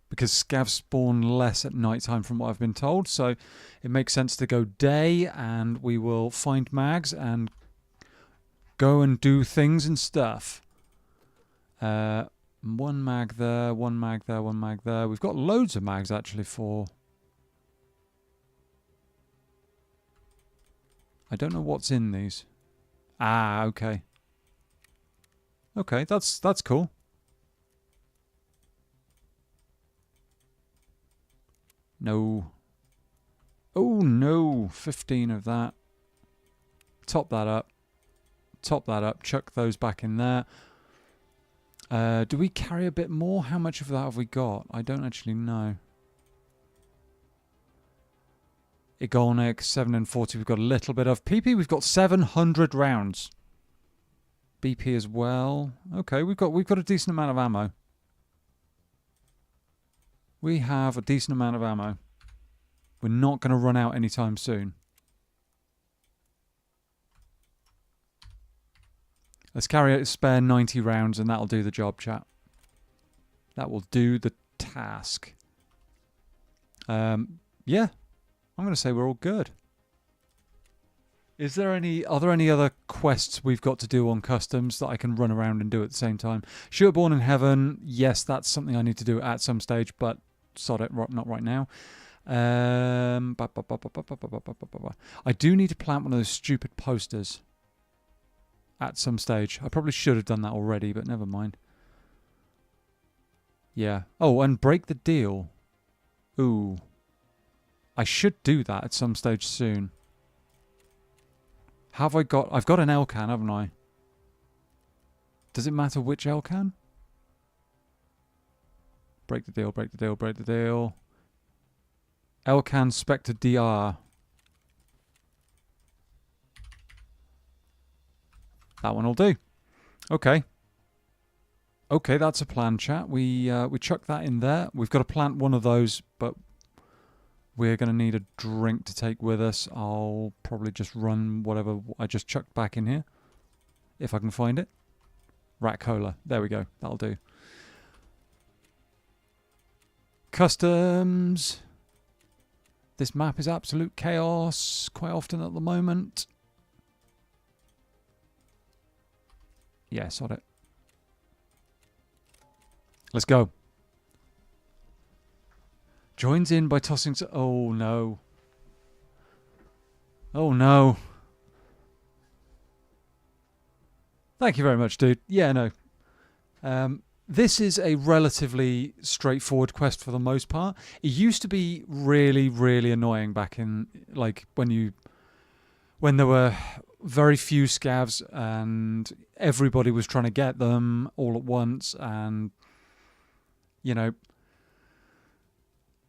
because scavs spawn less at nighttime from what I've been told, so it makes sense to go day, and we will find mags and go and do things and stuff. One mag there, one mag there, one mag there. We've got loads of mags actually for... I don't know what's in these. Ah, okay. Okay, that's cool. No. Oh no, 15 of that. Top that up. Top that up. Chuck those back in there. Do we carry a bit more? How much of that have we got? I don't actually know. Igolnik, 7 and 40 we've got a little bit of. PP we've got 700 rounds. BP as well. Okay, we've got a decent amount of ammo. We have a decent amount of ammo. We're not going to run out anytime soon. Let's carry a spare 90 rounds and that'll do the job, chat. That will do the task. Yeah. I'm going to say we're all good. Are there any other quests we've got to do on customs that I can run around and do at the same time? Shooter Born in Heaven, yes, that's something I need to do at some stage, but sod it, not right now. I do need to plant one of those stupid posters at some stage. I probably should have done that already, but never mind. Yeah. Oh, and break the deal. Ooh. I should do that at some stage soon. I've got an Elcan, haven't I? Does it matter which Elcan? Break the deal, break the deal, break the deal. Elcan Spectre DR. That one will do. Okay. Okay, that's a plan, chat. We chuck that in there. We've got to plant one of those, but we're going to need a drink to take with us. I'll probably just run whatever I just chucked back in here, if I can find it. Rat Cola. There we go. That'll do. Customs. This map is absolute chaos quite often at the moment. Yeah, sod it. Let's go. Joins in by tossing... Oh, no. Oh, no. Thank you very much, dude. Yeah, no. This is a relatively straightforward quest for the most part. It used to be really, really annoying back in, like, when there were very few scavs and everybody was trying to get them all at once, and, you know...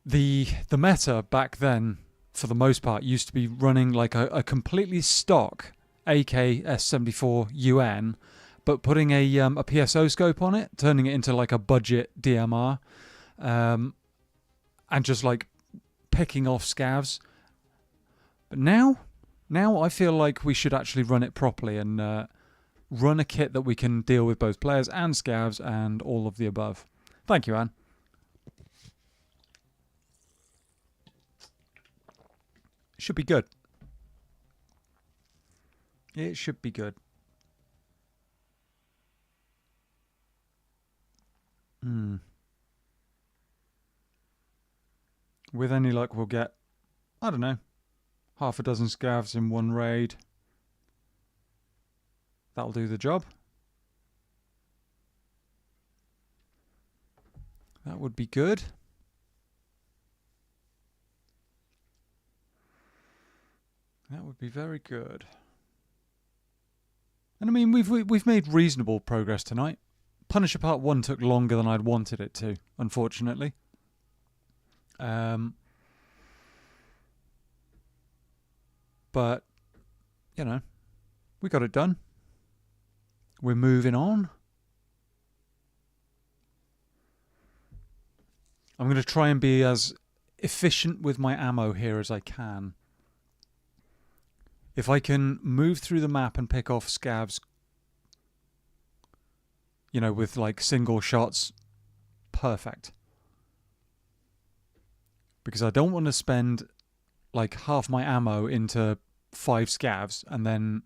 The meta back then, for the most part, used to be running like a completely stock AK-S74 UN, but putting a PSO scope on it, turning it into like a budget DMR, and just like picking off scavs. But now I feel like we should actually run it properly and run a kit that we can deal with both players and scavs and all of the above. Thank you, Anne. Should be good. It should be good. With any luck, we'll get, I don't know, half a dozen scavs in one raid. That'll do the job. That would be good. That would be very good. And I mean, we've made reasonable progress tonight. Punisher Part 1 took longer than I'd wanted it to, unfortunately. But, you know, we got it done. We're moving on. I'm going to try and be as efficient with my ammo here as I can. If I can move through the map and pick off scavs, you know, with like single shots, perfect. Because I don't want to spend like half my ammo into 5 scavs and then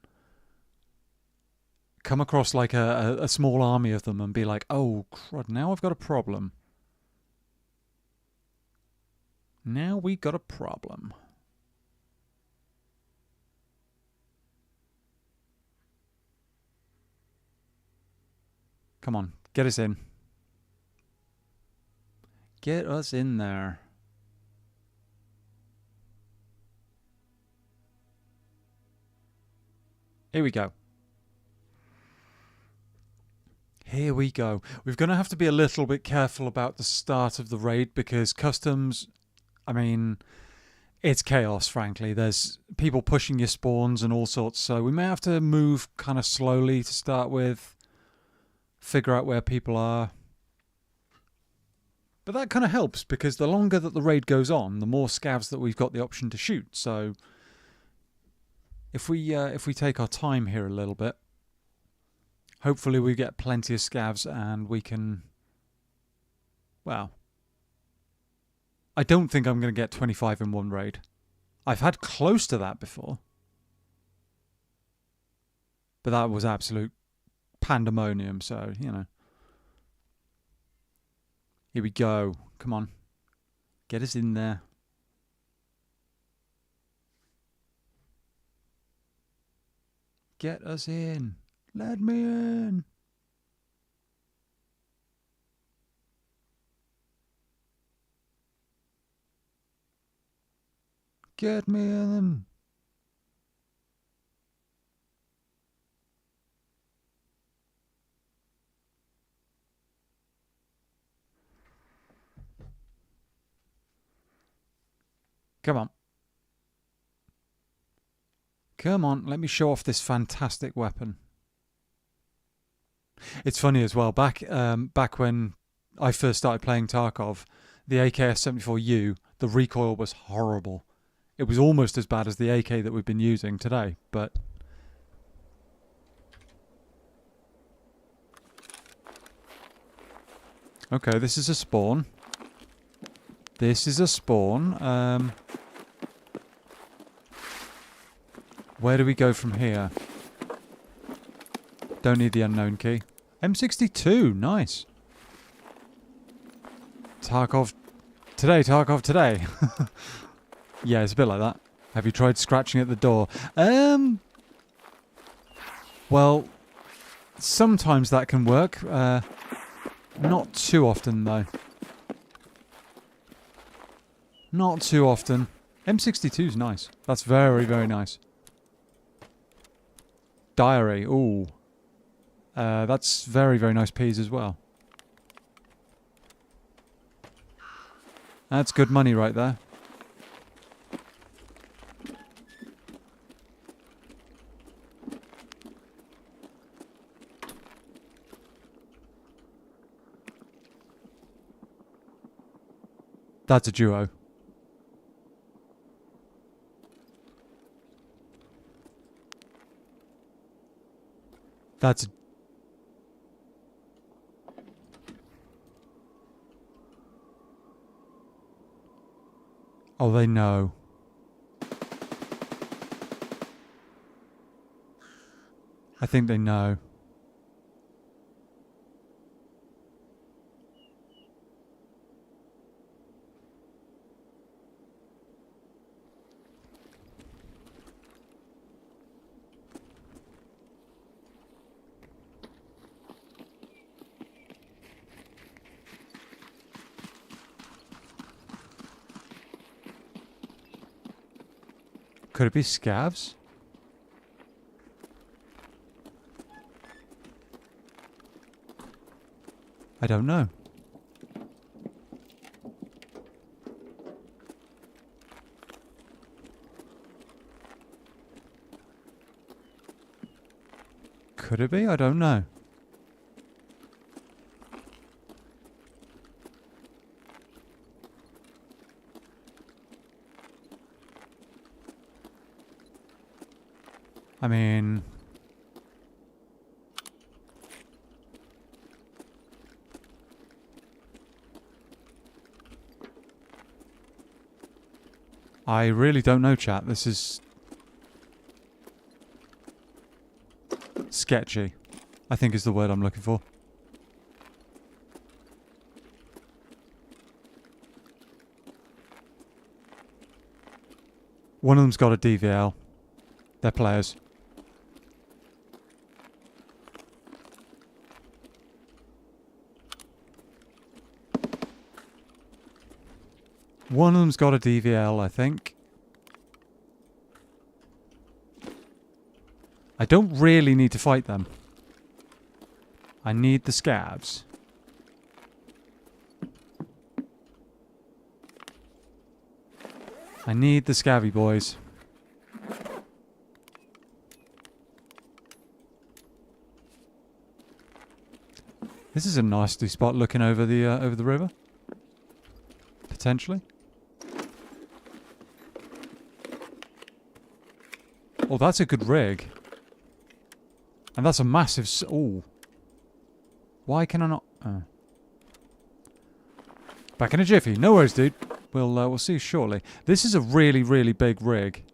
come across like a small army of them and be like, oh crud, now I've got a problem. Now we got a problem. Come on, get us in. Get us in there. Here we go. Here we go. We're going to have to be a little bit careful about the start of the raid because customs, I mean, it's chaos, frankly. There's people pushing your spawns and all sorts, so we may have to move kind of slowly to start with, figure out where people are. But that kind of helps because the longer that the raid goes on, the more scavs that we've got the option to shoot. So if we take our time here a little bit, hopefully we get plenty of scavs and we can, well, I don't think I'm going to get 25 in one raid. I've had close to that before. But that was absolute pandemonium, so, you know. Here we go. Come on. Get us in there. Get us in. Let me in. Get me in. Come on. Come on, let me show off this fantastic weapon. It's funny as well, back when I first started playing Tarkov, the AKS-74U, the recoil was horrible. It was almost as bad as the AK that we've been using today, but... Okay, this is a spawn. This is a spawn. Where do we go from here? Don't need the unknown key. M62, nice. Tarkov today, Tarkov today. Yeah, it's a bit like that. Have you tried scratching at the door? Well, sometimes that can work. Not too often, though. Not too often. M62's nice. That's very, very nice. Diary, ooh. That's very, very nice peas as well. That's good money right there. That's a duo. That's... Oh, they know. I think they know. Could it be scavs? I don't know. Could it be? I don't know. I mean... I really don't know, chat. This is... sketchy, I think is the word I'm looking for. One of them's got a DVL. They're players. One of them's got a DVL, I think. I don't really need to fight them. I need the scavs. I need the scavvy boys. This is a nasty spot looking over the river. Potentially. Oh, that's a good rig. And that's a massive... ooh. Why can I not... Back in a jiffy. No worries, dude. We'll see you shortly. This is a really, really big rig.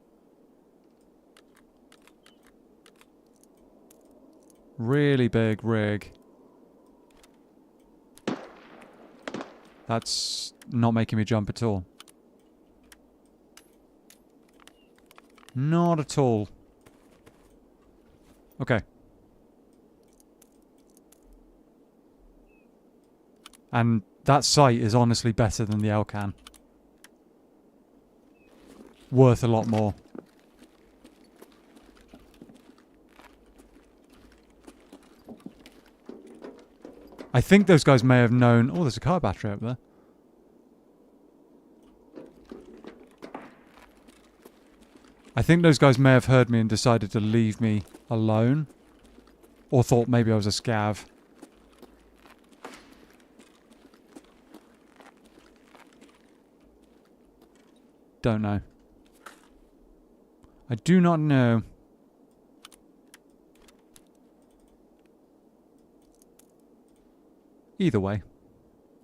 Really big rig. That's not making me jump at all. Not at all. Okay. And that sight is honestly better than the Elcan. Worth a lot more. I think those guys may have known... oh, there's a car battery up there. I think those guys may have heard me and decided to leave me alone. Or thought maybe I was a scav. Don't know. I do not know. Either way.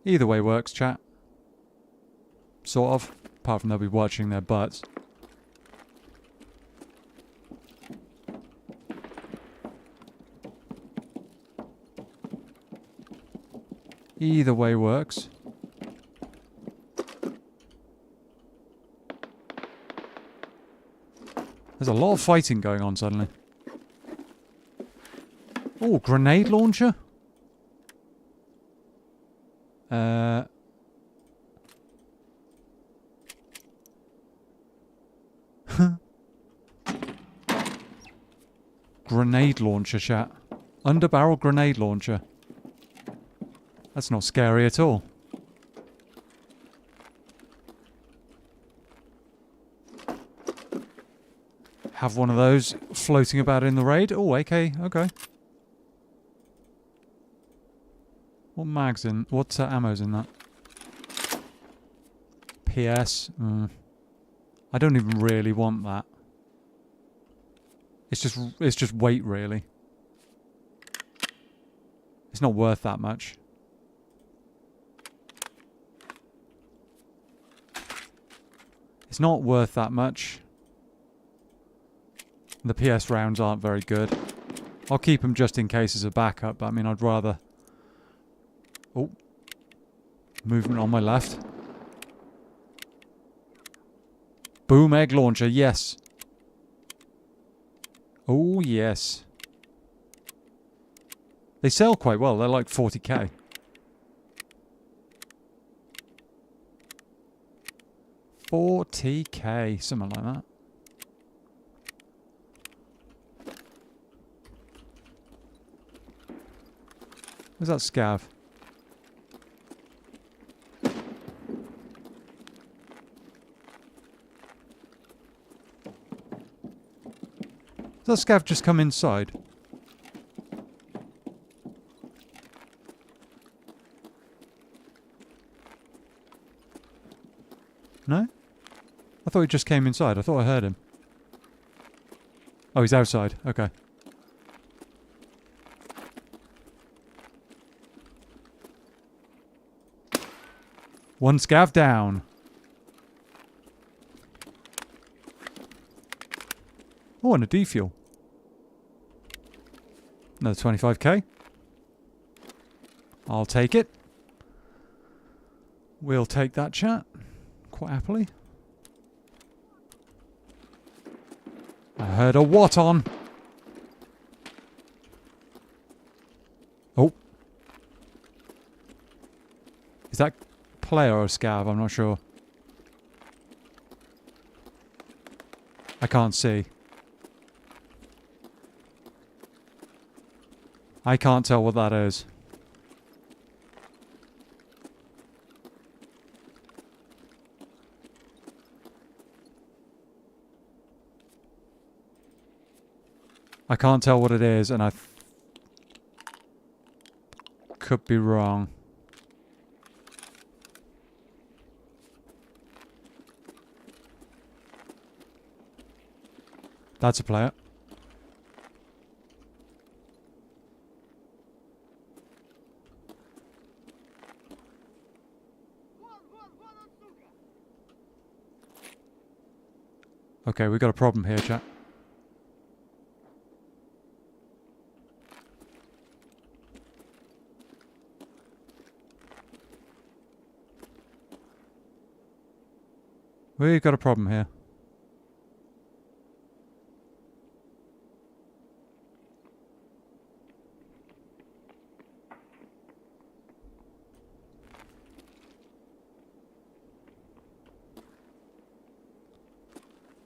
Either way works, chat. Sort of. Apart from they'll be watching their butts. Either way works. There's a lot of fighting going on suddenly. Oh, grenade launcher? Grenade launcher, chat. Underbarrel grenade launcher. That's not scary at all. Have one of those floating about in the raid. Oh, AK. Okay. What mag's in? What ammo's in that? PS. I don't even really want that. It's just weight, really. It's not worth that much. It's not worth that much. The PS rounds aren't very good. I'll keep them just in case as a backup, but I mean, I'd rather... oh. Movement on my left. Boom egg launcher, yes. Oh, yes. They sell quite well. They're like 40k. $40k, something like that. Where's that scav? Does that scav just come inside? No? I thought he just came inside. I thought I heard him. Oh, he's outside. Okay. One scav down. Oh, and a defuel. Another 25k. I'll take it. We'll take that, chat. Quite happily. I heard a what on. Oh. Is that player or scav? I'm not sure. I can't see. I can't tell what that is. I can't tell what it is, and I could be wrong. That's a player. Okay, we got a problem here, chat. We've got a problem here.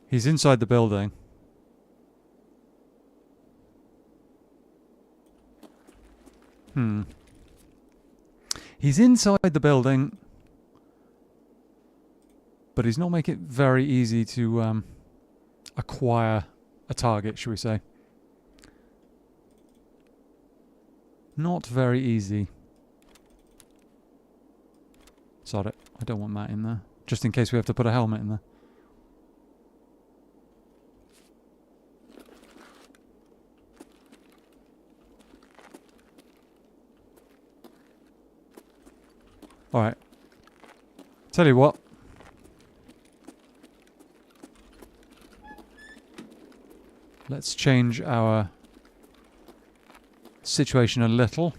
He's inside the building. He's inside the building, but he's not making it very easy to acquire a target, shall we say. Not very easy. Sod it. I don't want that in there. Just in case we have to put a helmet in there. Alright. Tell you what. Let's change our situation a little.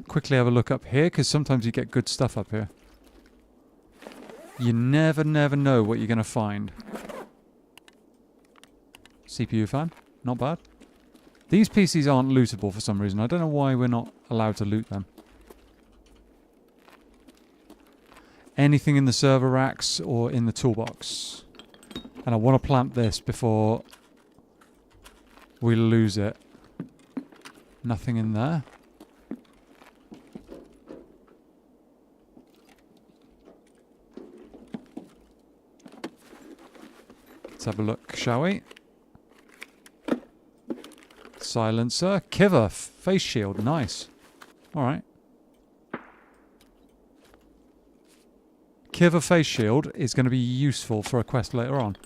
Quickly have a look up here, because sometimes you get good stuff up here. You never know what you're going to find. CPU fan. Not bad. These PCs aren't lootable for some reason. I don't know why we're not allowed to loot them. Anything in the server racks or in the toolbox. And I want to plant this before we lose it. Nothing in there. Let's have a look, shall we? Silencer. Kiver. Face shield. Nice. Alright. Kiver face shield is going to be useful for a quest later on.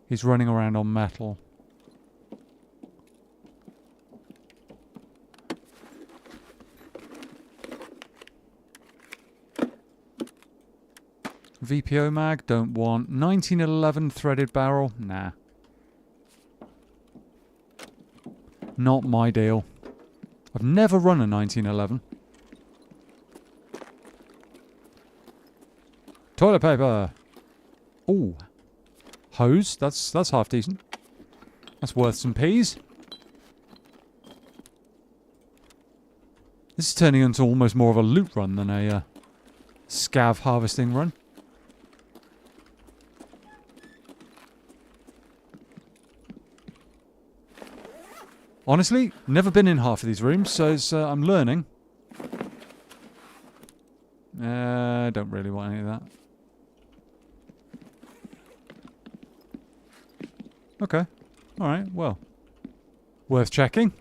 He's running around on metal. VPO mag, don't want. 1911 threaded barrel, nah. Not my deal. I've never run a 1911. Toilet paper. Ooh. Hose, that's half decent. That's worth some peas. This is turning into almost more of a loot run than a scav harvesting run. Honestly, never been in half of these rooms, so it's, I'm learning. Don't really want any of that. Okay. Alright, well. Worth checking.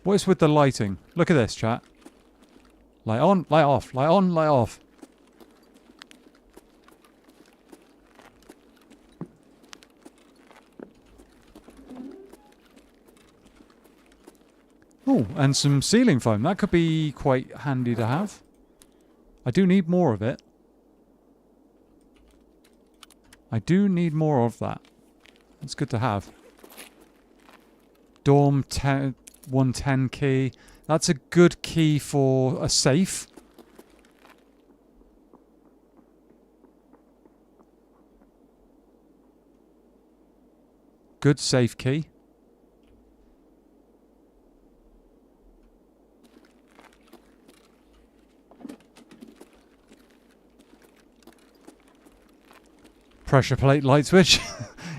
What is with the lighting? Look at this, chat. Light on, light off, light on, light off. Oh, and some ceiling foam. That could be quite handy to have. I do need more of it. I do need more of that. It's good to have. Dorm 110 key. That's a good key for a safe. Good safe key. Pressure plate light switch.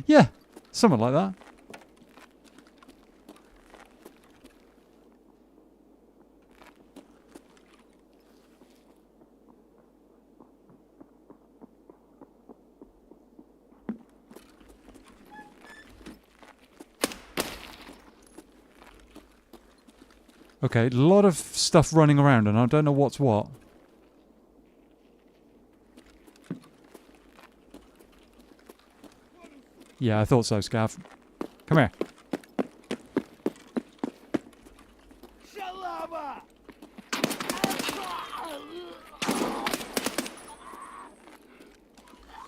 Yeah, something like that. Okay, a lot of stuff running around and I don't know what's what. Yeah, I thought so, Scav. Come here.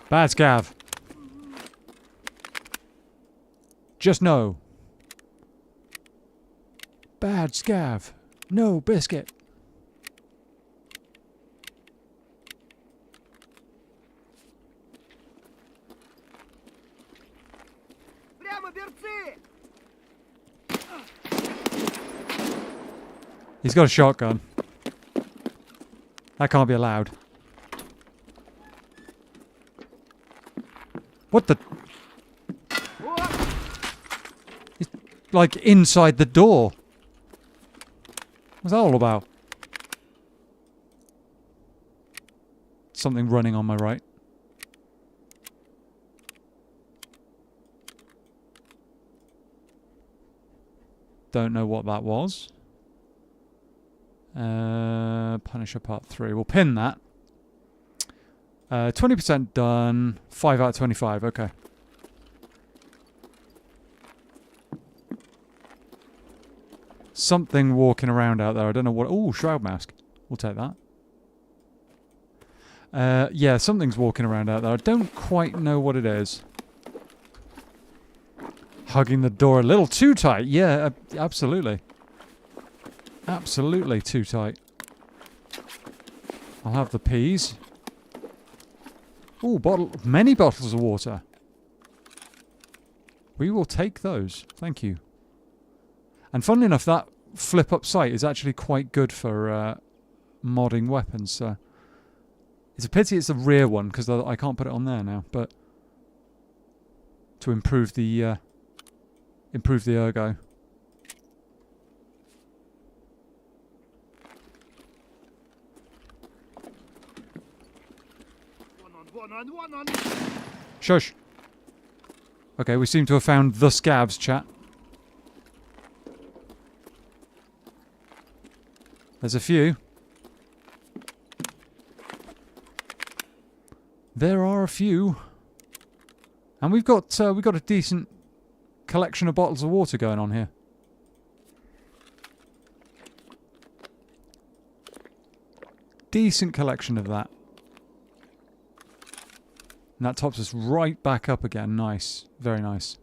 Bad Scav. Just no. Bad Scav. No biscuit. He's got a shotgun. That can't be allowed. What the? He's like inside the door. What's that all about? Something running on my right. Don't know what that was. Punisher Part 3. We'll pin that. 20% done. 5 out of 25. Okay. Something walking around out there. I don't know what. Oh, Shroud Mask. We'll take that. Yeah, something's walking around out there. I don't quite know what it is. Hugging the door a little too tight. Yeah, absolutely. Absolutely too tight. I'll have the peas. Oh, many bottles of water. We will take those. Thank you. And funnily enough, that flip-up sight is actually quite good for modding weapons. So it's a pity it's a rear one, because I can't put it on there now. But to improve the ergo. Shush. Okay, we seem to have found the scabs, chat. There's a few. There are a few. And we've got a decent collection of bottles of water going on here. Decent collection of that. And that tops us right back up again. Nice. Very nice.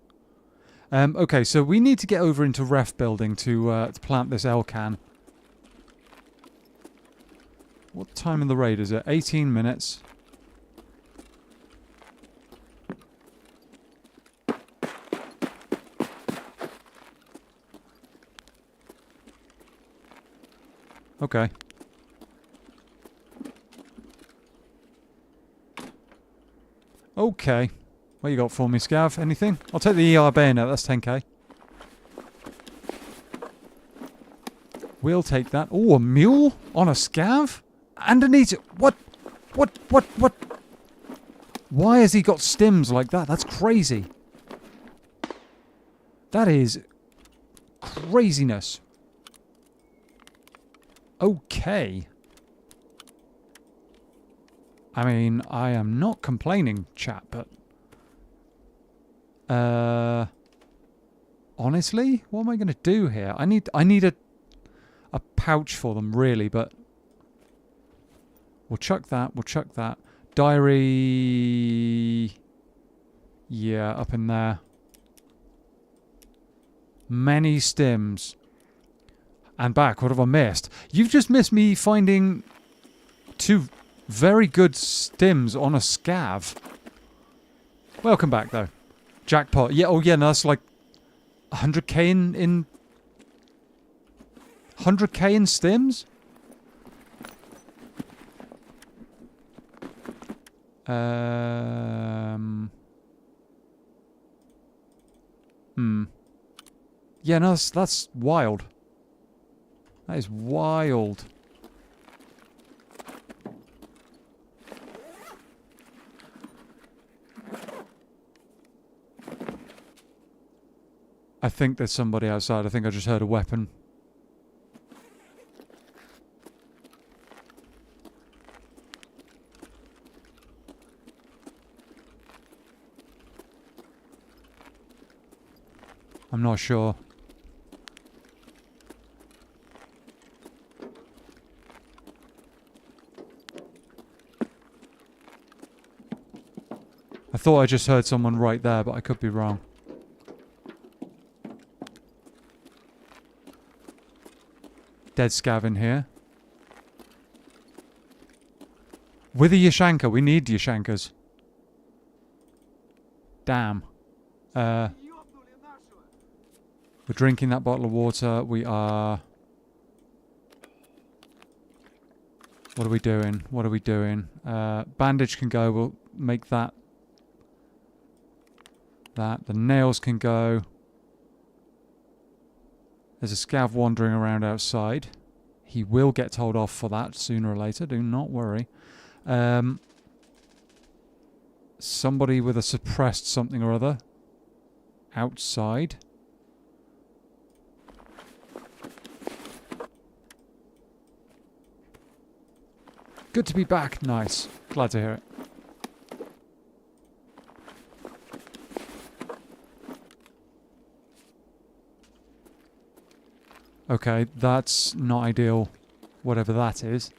Okay, so we need to get over into Ref building to plant this L-can. What time in the raid is it? 18 minutes. Okay. Okay. What you got for me, Scav? Anything? I'll take the ER bayonet. That's 10k. We'll take that. Oh, a mule on a Scav? And an eater. What? Why has he got stims like that? That's crazy. That is craziness. Okay. I mean, I am not complaining, chat, but... honestly, what am I going to do here? I need a pouch for them, really, but... We'll chuck that, Diary... Yeah, up in there. Many stims. And back, what have I missed? You've just missed me finding 2 very good stims on a SCAV. Welcome back, though. Jackpot. Yeah, oh yeah, no, that's like 100k in 100k in stims? Yeah, no, that's wild. That is wild. I think there's somebody outside. I think I just heard a weapon. I'm not sure. I thought I just heard someone right there, but I could be wrong. Dead scav in here. With a Yashanka. We need Yashankas. Damn. We're drinking that bottle of water. We are... What are we doing? What are we doing? Bandage can go. We'll make that. The nails can go. There's a scav wandering around outside. He will get told off for that sooner or later. Do not worry. Somebody with a suppressed something or other. Outside. Good to be back. Nice. Glad to hear it. Okay, that's not ideal, whatever that is.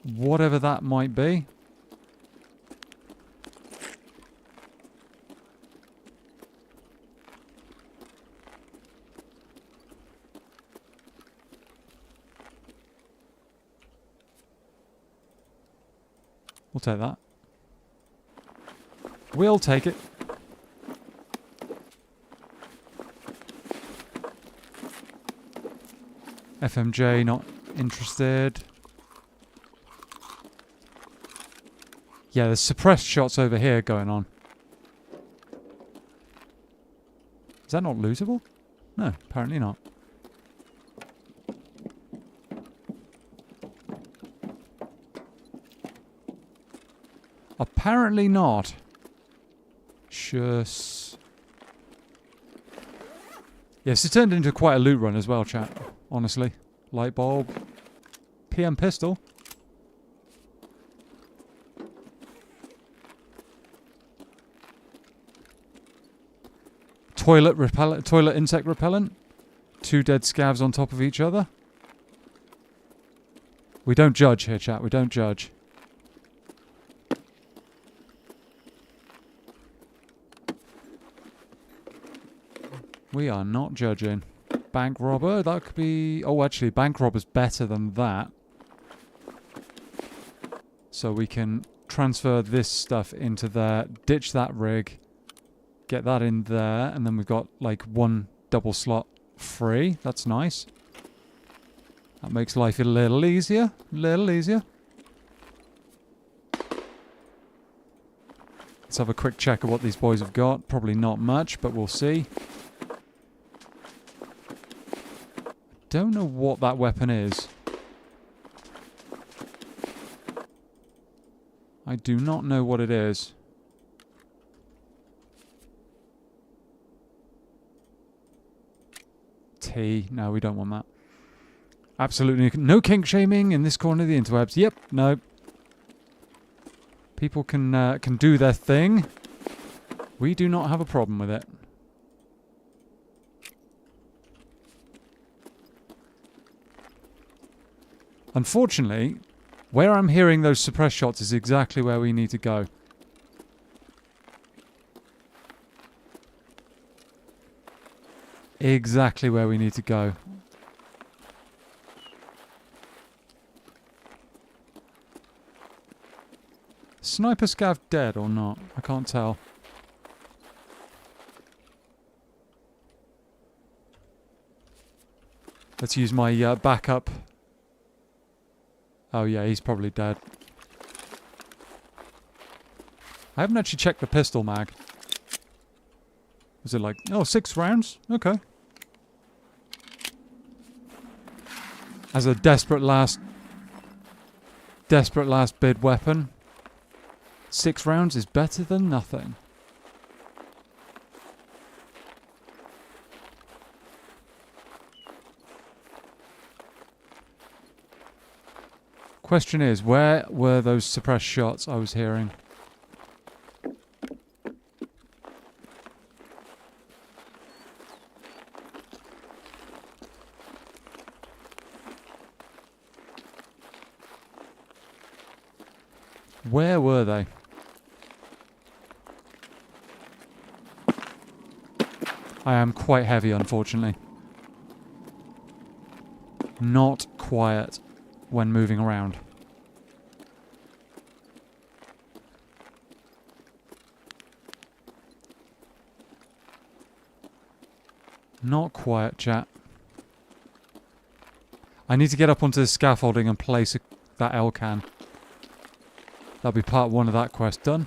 Whatever that might be. We'll take that. We'll take it. FMJ, not interested. Yeah, there's suppressed shots over here going on. Is that not lootable? No, apparently not. Apparently not. Shush. Yes, it turned into quite a loot run as well, chat. Honestly. Light bulb. PM pistol. Toilet repellent, toilet insect repellent. 2 dead scavs on top of each other. We don't judge here, chat. We don't judge. We are not judging. Bank robber, that could be... Oh, actually, bank robber's better than that. So we can transfer this stuff into there, ditch that rig, get that in there, and then we've got, like, 1 double slot free. That's nice. That makes life a little easier. Little easier. Let's have a quick check of what these boys have got. Probably not much, but we'll see. Don't know what that weapon is. I do not know what it is. T. No, we don't want that. Absolutely no kink shaming in this corner of the interwebs. Yep, no. People can do their thing. We do not have a problem with it. Unfortunately, where I'm hearing those suppressed shots is exactly where we need to go. Exactly where we need to go. Sniper scav dead or not? I can't tell. Let's use my backup. Oh yeah, he's probably dead. I haven't actually checked the pistol mag. Was it like, oh, 6 rounds? Okay. As a desperate last bid weapon, 6 rounds is better than nothing. Question is, where were those suppressed shots I was hearing? Where were they? I am quite heavy, unfortunately. Not quiet when moving around. Not quiet, chat. I need to get up onto the scaffolding and place that L-can. That'll be part 1 of that quest done.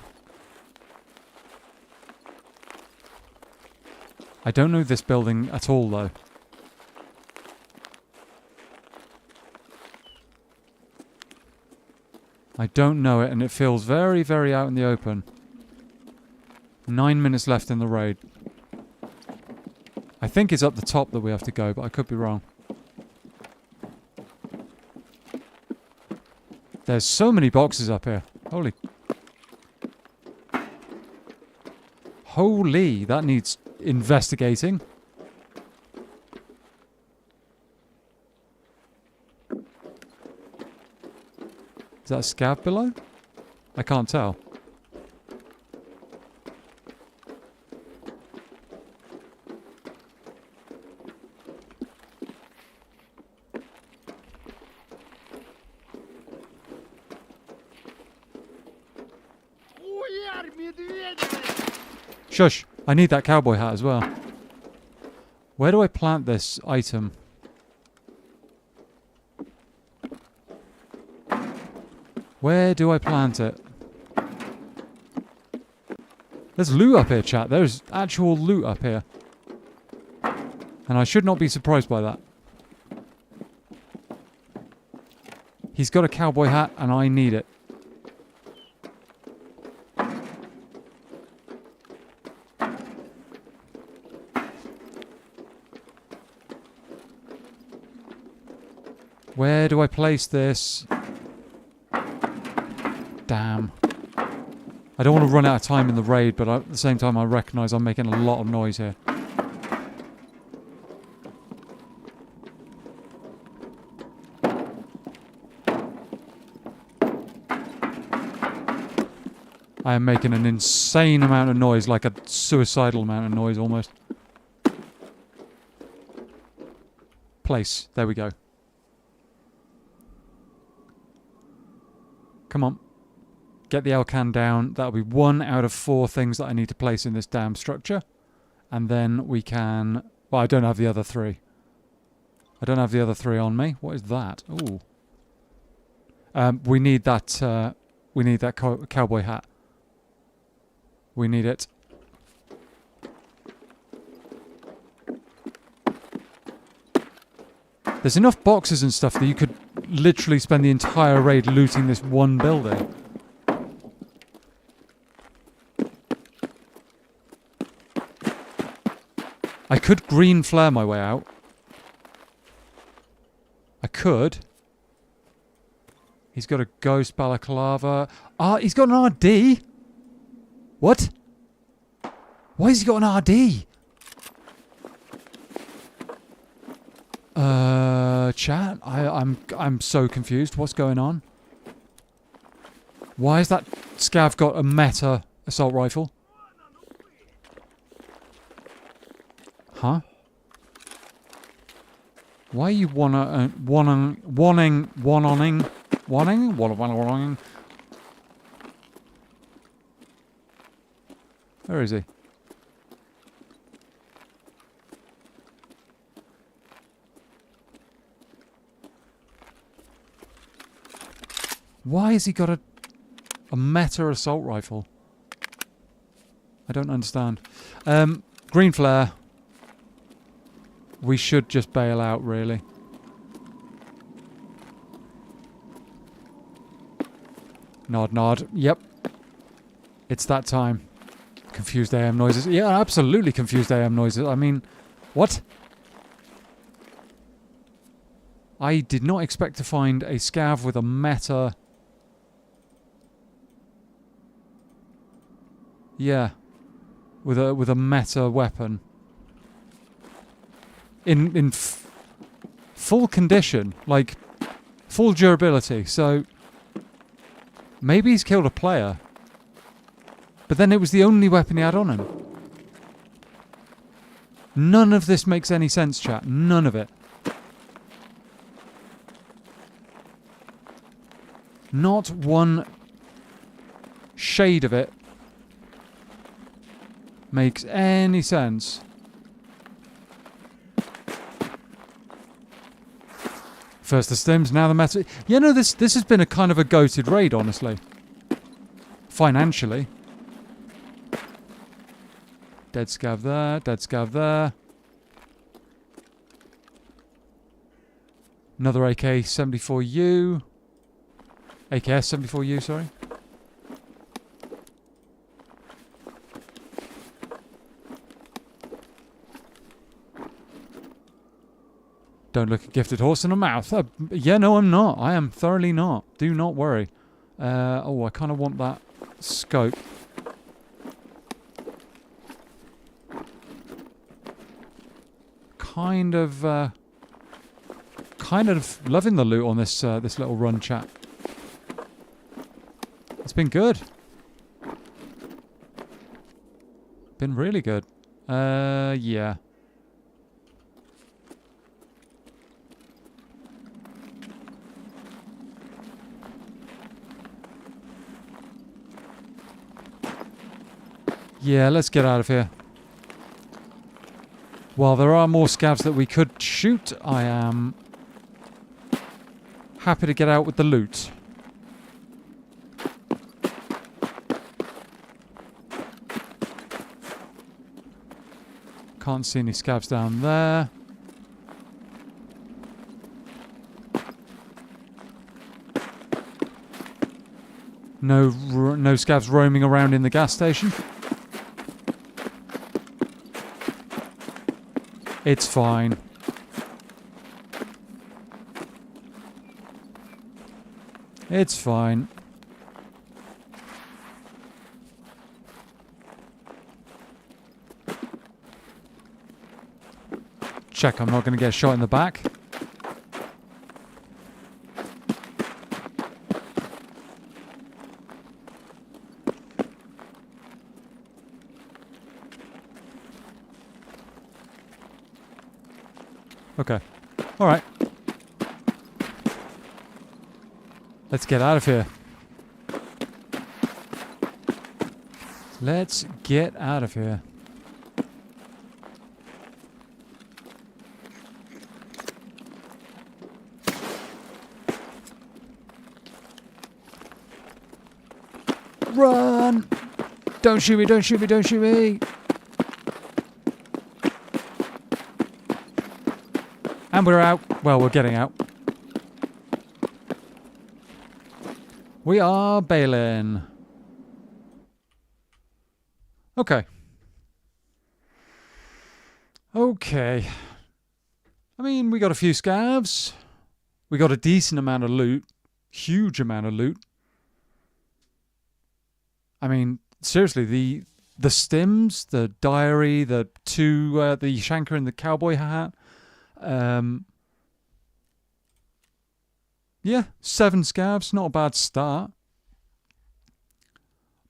I don't know this building at all, though. I don't know it, and it feels very, very out in the open. 9 minutes left in the raid. I think it's up the top that we have to go, but I could be wrong. There's so many boxes up here. Holy. Holy, that needs investigating. Is that a scav below? I can't tell. Shush! I need that cowboy hat as well. Where do I plant this item? Where do I plant it? There's loot up here, chat. There's actual loot up here. And I should not be surprised by that. He's got a cowboy hat and I need it. Where do I place this? Damn. I don't want to run out of time in the raid, but at the same time I recognise I'm making a lot of noise here. I am making an insane amount of noise, like a suicidal amount of noise almost. Place. There we go. Come on. Get the L-can down. That'll be 1 out of 4 things that I need to place in this damn structure. And then we can... Well, I don't have the other 3. I don't have the other 3 on me. What is that? Ooh. We need that... we need that cowboy hat. We need it. There's enough boxes and stuff that you could literally spend the entire raid looting this one building. I could green flare my way out. I could. He's got a ghost balaclava. Ah, he's got an RD. What? Why has he got an RD? Chat. I'm so confused. What's going on? Why has that scav got a meta assault rifle? Huh? Why are you wanting? Where is he? Why has he got a meta assault rifle? I don't understand. Green flare. We should just bail out, really. Nod, nod. Yep. It's that time. Confused AM noises. Yeah, absolutely confused AM noises. I mean, what? I did not expect to find a scav with a meta. Yeah. With a meta weapon. In full condition, like full durability. So maybe he's killed a player, but then it was the only weapon he had on him. None of this makes any sense, chat. None of it. Not one shade of it makes any sense. First the stims, now the meta. You know, this has been a kind of a goated raid, honestly. Financially. Dead scav there, dead scav there. Another AK-74U. AKS-74U, sorry. Don't look a gifted horse in the mouth. Yeah, no, I'm not. I am thoroughly not. Do not worry. Oh, I kind of want that scope. Kind of loving the loot on this this little run, chat. It's been good. Been really good. Yeah. Yeah, let's get out of here. While there are more scavs that we could shoot, I am happy to get out with the loot. Can't see any scavs down there. No scavs roaming around in the gas station. It's fine. It's fine. Check I'm not going to get shot in the back. Okay. All right. Let's get out of here. Let's get out of here. Run! Don't shoot me, don't shoot me, don't shoot me! And we're out. Well, we're getting out. We are bailing. Okay. Okay. I mean, we got a few scavs. We got a decent amount of loot. Huge amount of loot. I mean, seriously, the stims, the diary, the shanker and the cowboy hat. Yeah, 7 scavs, not a bad start.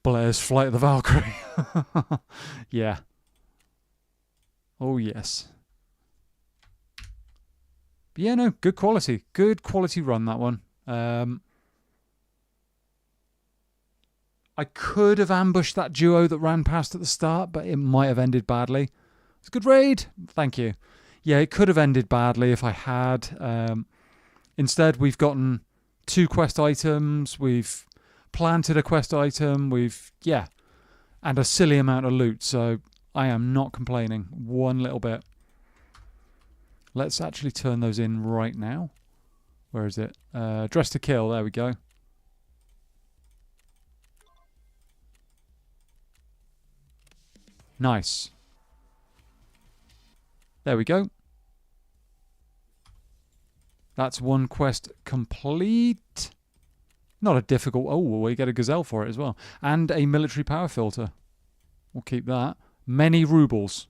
Blair's Flight of the Valkyrie. Yeah. Oh, yes. But yeah, no, good quality. Good quality run, that one. I could have ambushed that duo that ran past at the start, but it might have ended badly. It's a good raid. Thank you. Yeah, it could have ended badly if I had. Instead, we've gotten 2 quest items. We've planted a quest item. And a silly amount of loot. So I am not complaining one little bit. Let's actually turn those in right now. Where is it? Dress to kill. There we go. Nice. There we go. That's 1 quest complete. Not a difficult... Oh, we get a gazelle for it as well. And a military power filter. We'll keep that. Many rubles.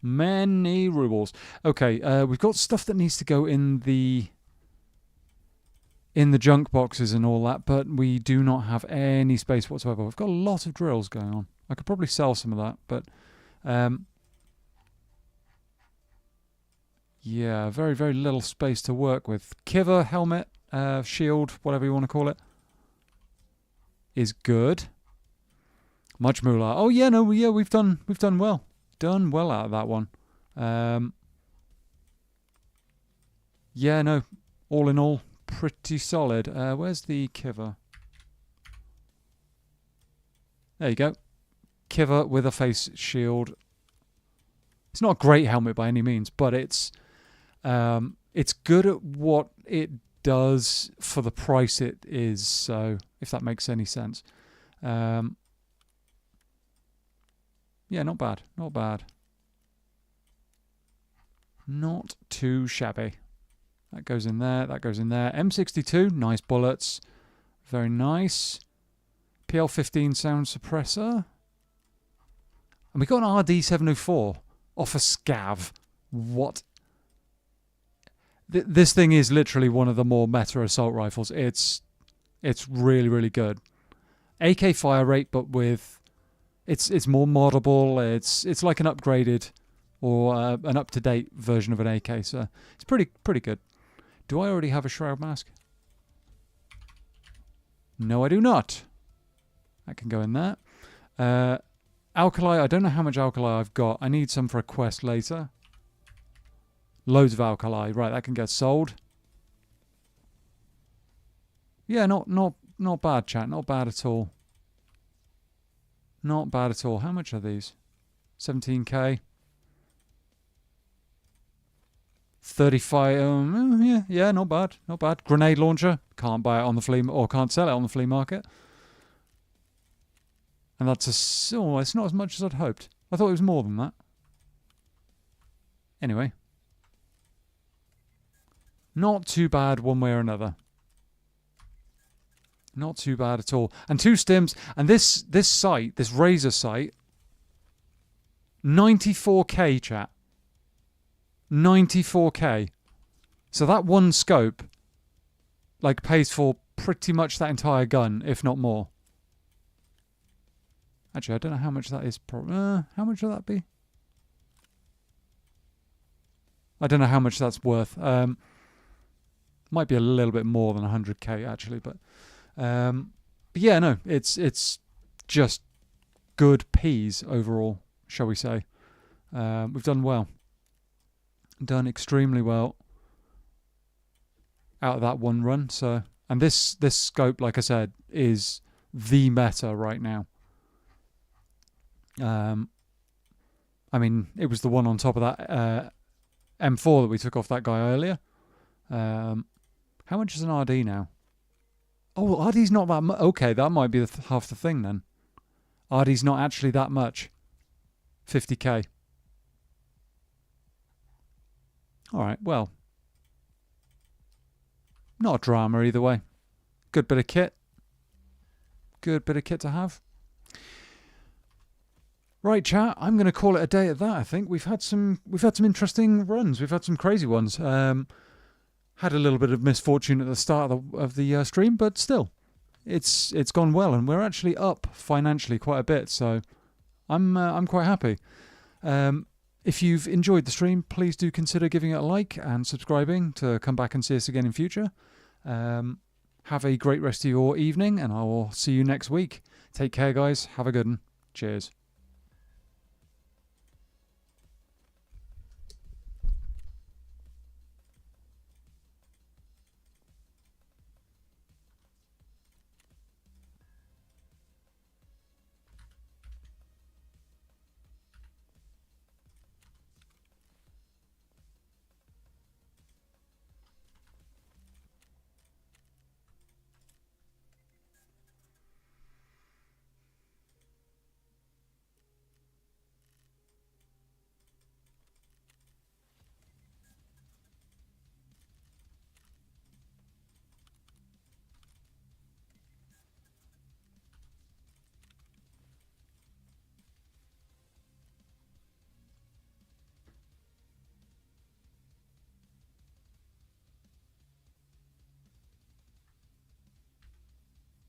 Many rubles. Okay, we've got stuff that needs to go in the junk boxes and all that, but we do not have any space whatsoever. We've got a lot of drills going on. I could probably sell some of that, but... yeah, very, very little space to work with. Kiver, helmet, shield, whatever you want to call it, is good. Much moolah. Oh yeah, no, yeah, we've done well. Done well out of that one. Yeah, no, all in all, pretty solid. Where's the Kiver? There you go. Kiver with a face shield. It's not a great helmet by any means, but it's good at what it does for the price it is. So, if that makes any sense. Yeah, not bad. Not bad. Not too shabby. That goes in there. That goes in there. M62, nice bullets. Very nice. PL15 sound suppressor. And we got an RD704 off a SCAV. What? This thing is literally one of the more meta assault rifles. It's really, really good. AK fire rate, but with... It's more moddable. It's like an upgraded or an up-to-date version of an AK. So it's pretty good. Do I already have a shroud mask? No, I do not. That can go in there. Alkali. I don't know how much alkali I've got. I need some for a quest later. Loads of alkali. Right, that can get sold. Yeah, not bad, chat. Not bad at all. Not bad at all. How much are these? 17k. 35. Yeah, not bad. Not bad. Grenade launcher. Can't buy it on the flea or can't sell it on the flea market. And that's it's not as much as I'd hoped. I thought it was more than that. Anyway. Not too bad one way or another. Not too bad at all. And 2 stims. And this sight, this Razor sight, 94k, chat. 94k. So that one scope, like, pays for pretty much that entire gun, if not more. Actually, I don't know how much that is. How much will that be? I don't know how much that's worth. Might be a little bit more than 100k, actually, but yeah, no, it's just good peas overall, shall we say. We've done well. Done extremely well out of that one run. So, and this scope, like I said, is the meta right now. I mean, it was the one on top of that M4 that we took off that guy earlier. How much is an RD now? Oh, RD's not that much. Okay, that might be half the thing then. Ardy's not actually that much. 50k. Alright, well. Not a drama either way. Good bit of kit. Good bit of kit to have. Right, chat. I'm going to call it a day at that. I think we've had some interesting runs. We've had some crazy ones. Had a little bit of misfortune at the start of the stream, but still, it's gone well, and we're actually up financially quite a bit. So I'm quite happy. If you've enjoyed the stream, please do consider giving it a like and subscribing to come back and see us again in future. Have a great rest of your evening, and I will see you next week. Take care, guys. Have a good one. Cheers.